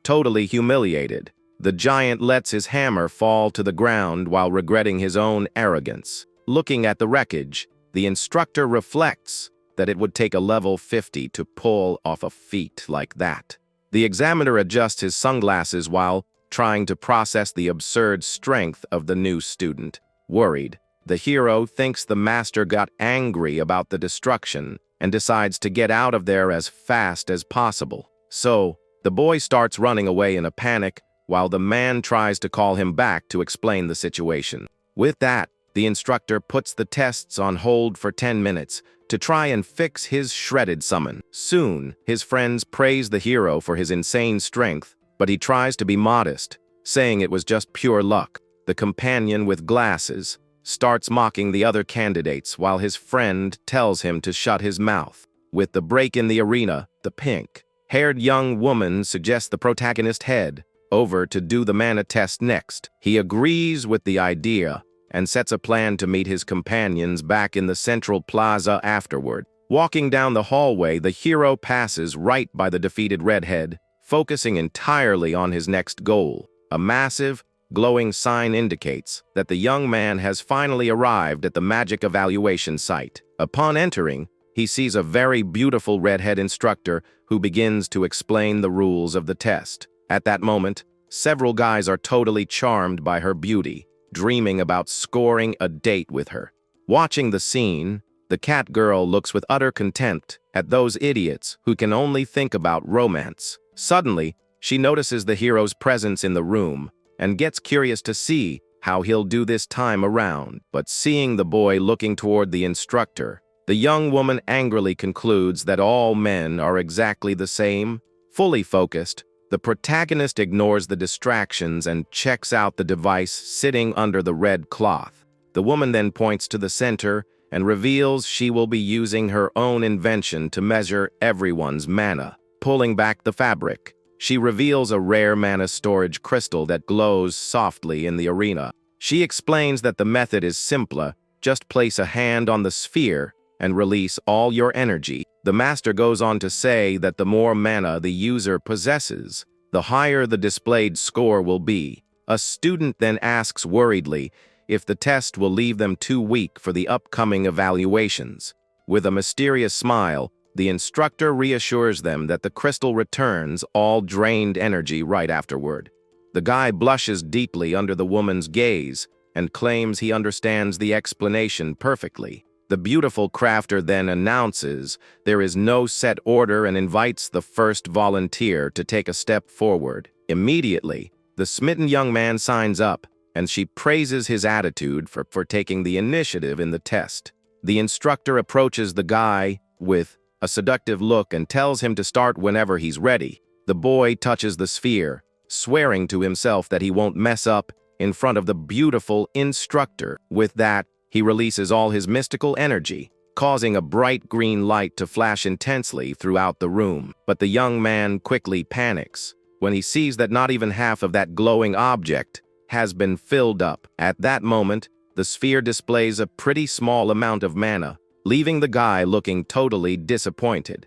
Totally humiliated, the giant lets his hammer fall to the ground while regretting his own arrogance. Looking at the wreckage, the instructor reflects that it would take a level 50 to pull off a feat like that. The examiner adjusts his sunglasses while trying to process the absurd strength of the new student. Worried, the hero thinks the master got angry about the destruction and decides to get out of there as fast as possible. So, the boy starts running away in a panic while the man tries to call him back to explain the situation. With that, the instructor puts the tests on hold for 10 minutes to try and fix his shredded summon. Soon, his friends praise the hero for his insane strength, but he tries to be modest, saying it was just pure luck. The companion with glasses starts mocking the other candidates while his friend tells him to shut his mouth. With the break in the arena, the pink-haired young woman suggests the protagonist head over to do the mana test next. He agrees with the idea and sets a plan to meet his companions back in the central plaza afterward. Walking down the hallway, the hero passes right by the defeated redhead, focusing entirely on his next goal. A massive, glowing sign indicates that the young man has finally arrived at the magic evaluation site. Upon entering, he sees a very beautiful redhead instructor who begins to explain the rules of the test. At that moment, several guys are totally charmed by her beauty, dreaming about scoring a date with her. Watching the scene, the cat girl looks with utter contempt at those idiots who can only think about romance. Suddenly, she notices the hero's presence in the room and gets curious to see how he'll do this time around. But seeing the boy looking toward the instructor, the young woman angrily concludes that all men are exactly the same. Fully focused, the protagonist ignores the distractions and checks out the device sitting under the red cloth. The woman then points to the center and reveals she will be using her own invention to measure everyone's mana. Pulling back the fabric, she reveals a rare mana storage crystal that glows softly in the arena. She explains that the method is simpler: just place a hand on the sphere and release all your energy. The master goes on to say that the more mana the user possesses, the higher the displayed score will be. A student then asks worriedly if the test will leave them too weak for the upcoming evaluations. With a mysterious smile, the instructor reassures them that the crystal returns all drained energy right afterward. The guy blushes deeply under the woman's gaze and claims he understands the explanation perfectly. The beautiful crafter then announces there is no set order and invites the first volunteer to take a step forward. Immediately, the smitten young man signs up, and she praises his attitude for taking the initiative in the test. The instructor approaches the guy with a seductive look and tells him to start whenever he's ready. The boy touches the sphere, swearing to himself that he won't mess up in front of the beautiful instructor. With that, he releases all his mystical energy, causing a bright green light to flash intensely throughout the room. But the young man quickly panics when he sees that not even half of that glowing object has been filled up. At that moment, the sphere displays a pretty small amount of mana, leaving the guy looking totally disappointed.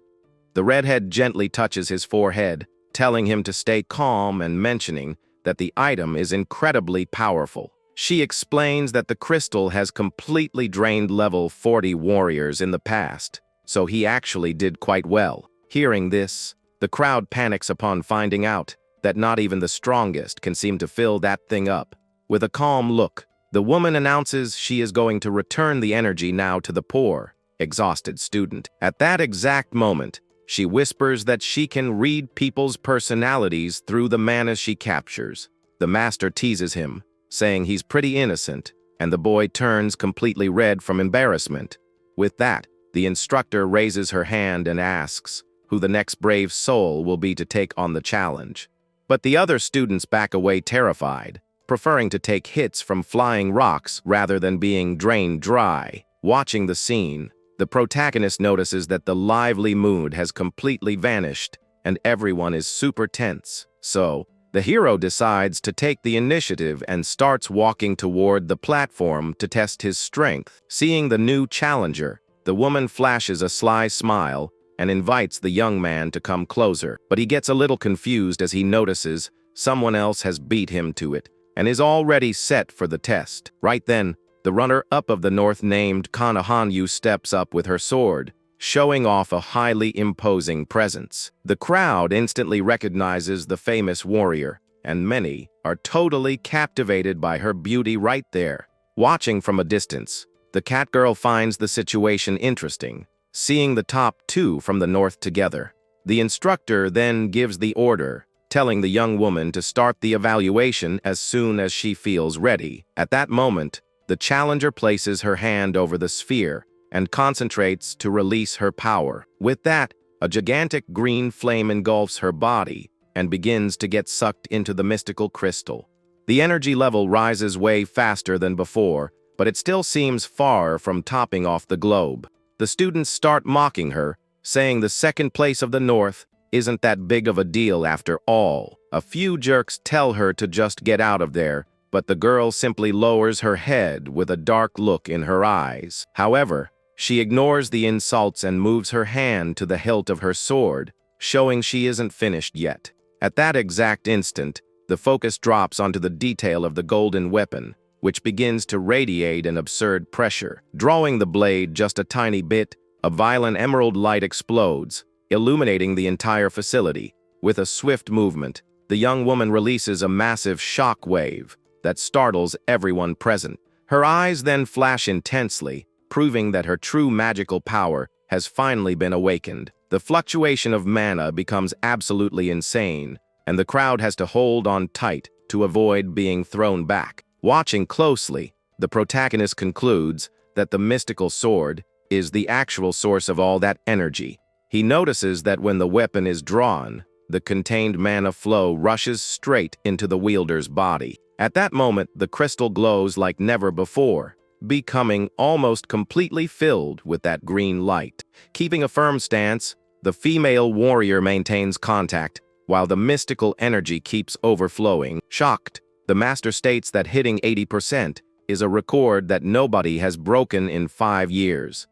The redhead gently touches his forehead, telling him to stay calm and mentioning that the item is incredibly powerful. She explains that the crystal has completely drained level 40 warriors in the past, so he actually did quite well. Hearing this, the crowd panics upon finding out that not even the strongest can seem to fill that thing up. With a calm look, the woman announces she is going to return the energy now to the poor, exhausted student. At that exact moment, she whispers that she can read people's personalities through the mana she captures. The master teases him, saying he's pretty innocent, and the boy turns completely red from embarrassment. With that, the instructor raises her hand and asks who the next brave soul will be to take on the challenge. But the other students back away terrified, preferring to take hits from flying rocks rather than being drained dry. Watching the scene, the protagonist notices that the lively mood has completely vanished and everyone is super tense. So, the hero decides to take the initiative and starts walking toward the platform to test his strength. Seeing the new challenger, the woman flashes a sly smile and invites the young man to come closer. But he gets a little confused as he notices someone else has beat him to it and is already set for the test. Right then, the runner-up of the north named Kanahanyu steps up with her sword, showing off a highly imposing presence. The crowd instantly recognizes the famous warrior, and many are totally captivated by her beauty right there. Watching from a distance, the catgirl finds the situation interesting, seeing the top two from the north together. The instructor then gives the order, telling the young woman to start the evaluation as soon as she feels ready. At that moment, the challenger places her hand over the sphere and concentrates to release her power. With that, a gigantic green flame engulfs her body and begins to get sucked into the mystical crystal. The energy level rises way faster than before, but it still seems far from topping off the globe. The students start mocking her, saying the second place of the north isn't that big of a deal after all. A few jerks tell her to just get out of there, but the girl simply lowers her head with a dark look in her eyes. However, she ignores the insults and moves her hand to the hilt of her sword, showing she isn't finished yet. At that exact instant, the focus drops onto the detail of the golden weapon, which begins to radiate an absurd pressure. Drawing the blade just a tiny bit, a violent emerald light explodes, illuminating the entire facility. With a swift movement, the young woman releases a massive shock wave that startles everyone present. Her eyes then flash intensely, proving that her true magical power has finally been awakened. The fluctuation of mana becomes absolutely insane, and the crowd has to hold on tight to avoid being thrown back. Watching closely, the protagonist concludes that the mystical sword is the actual source of all that energy. He notices that when the weapon is drawn, the contained mana flow rushes straight into the wielder's body. At that moment, the crystal glows like never before, becoming almost completely filled with that green light. Keeping a firm stance, the female warrior maintains contact, while the mystical energy keeps overflowing. Shocked, the master states that hitting 80% is a record that nobody has broken in 5 years.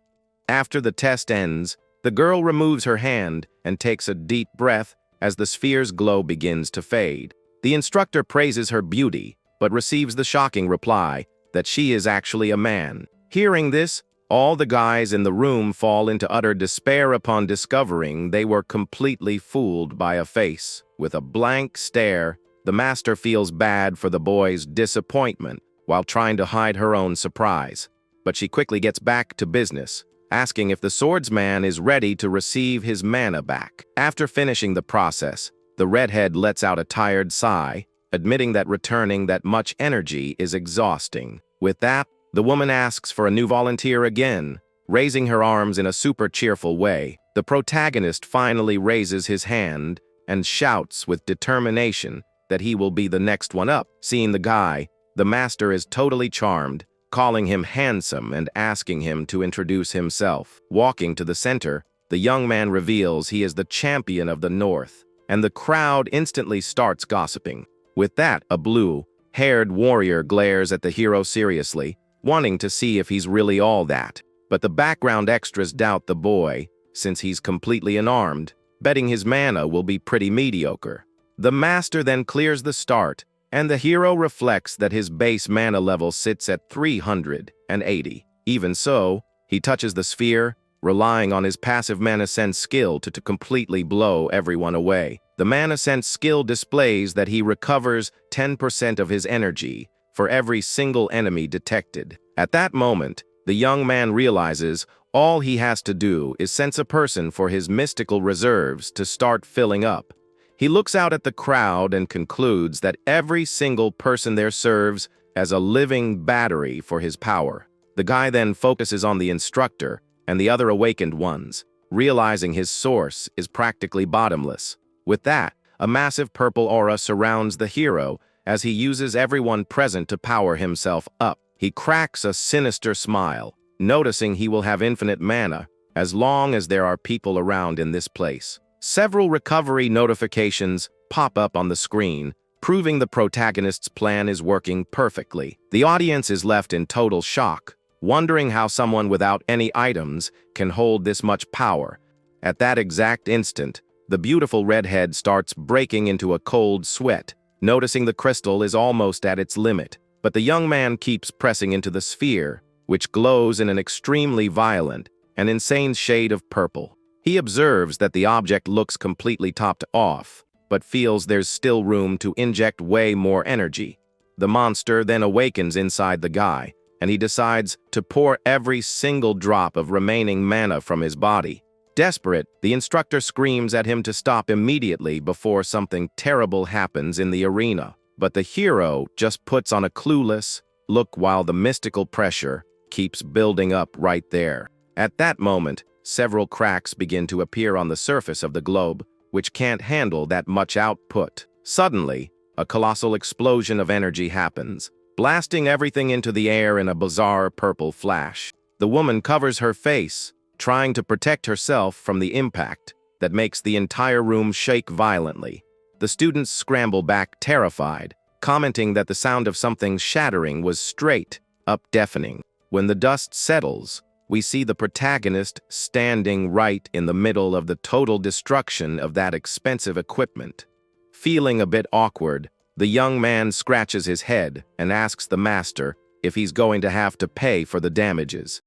After the test ends, the girl removes her hand and takes a deep breath as the sphere's glow begins to fade. The instructor praises her beauty, but receives the shocking reply that she is actually a man. Hearing this, all the guys in the room fall into utter despair upon discovering they were completely fooled by a face. With a blank stare, the master feels bad for the boy's disappointment while trying to hide her own surprise. But she quickly gets back to business, asking if the swordsman is ready to receive his mana back. After finishing the process, the redhead lets out a tired sigh, admitting that returning that much energy is exhausting. With that, the woman asks for a new volunteer again, raising her arms in a super cheerful way. The protagonist finally raises his hand and shouts with determination that he will be the next one up. Seeing the guy, the master is totally charmed, calling him handsome and asking him to introduce himself. Walking to the center, the young man reveals he is the champion of the North, and the crowd instantly starts gossiping. With that, a blue-haired warrior glares at the hero seriously, wanting to see if he's really all that. But the background extras doubt the boy, since he's completely unarmed, betting his mana will be pretty mediocre. The master then clears the start, and the hero reflects that his base mana level sits at 380. Even so, he touches the sphere, relying on his passive mana sense skill to completely blow everyone away. The mana sense skill displays that he recovers 10% of his energy for every single enemy detected. At that moment, the young man realizes all he has to do is sense a person for his mystical reserves to start filling up. He looks out at the crowd and concludes that every single person there serves as a living battery for his power. The guy then focuses on the instructor and the other awakened ones, realizing his source is practically bottomless. With that, a massive purple aura surrounds the hero as he uses everyone present to power himself up. He cracks a sinister smile, noticing he will have infinite mana as long as there are people around in this place. Several recovery notifications pop up on the screen, proving the protagonist's plan is working perfectly. The audience is left in total shock, wondering how someone without any items can hold this much power. At that exact instant, the beautiful redhead starts breaking into a cold sweat, noticing the crystal is almost at its limit. But the young man keeps pressing into the sphere, which glows in an extremely violent and insane shade of purple. He observes that the object looks completely topped off, but feels there's still room to inject way more energy. The monster then awakens inside the guy, and he decides to pour every single drop of remaining mana from his body. Desperate, the instructor screams at him to stop immediately before something terrible happens in the arena. But the hero just puts on a clueless look while the mystical pressure keeps building up right there. At that moment, several cracks begin to appear on the surface of the globe, which can't handle that much output. Suddenly, a colossal explosion of energy happens, blasting everything into the air in a bizarre purple flash. The woman covers her face, trying to protect herself from the impact that makes the entire room shake violently. The students scramble back terrified, commenting that the sound of something shattering was straight up deafening. When the dust settles, we see the protagonist standing right in the middle of the total destruction of that expensive equipment. Feeling a bit awkward, the young man scratches his head and asks the master if he's going to have to pay for the damages.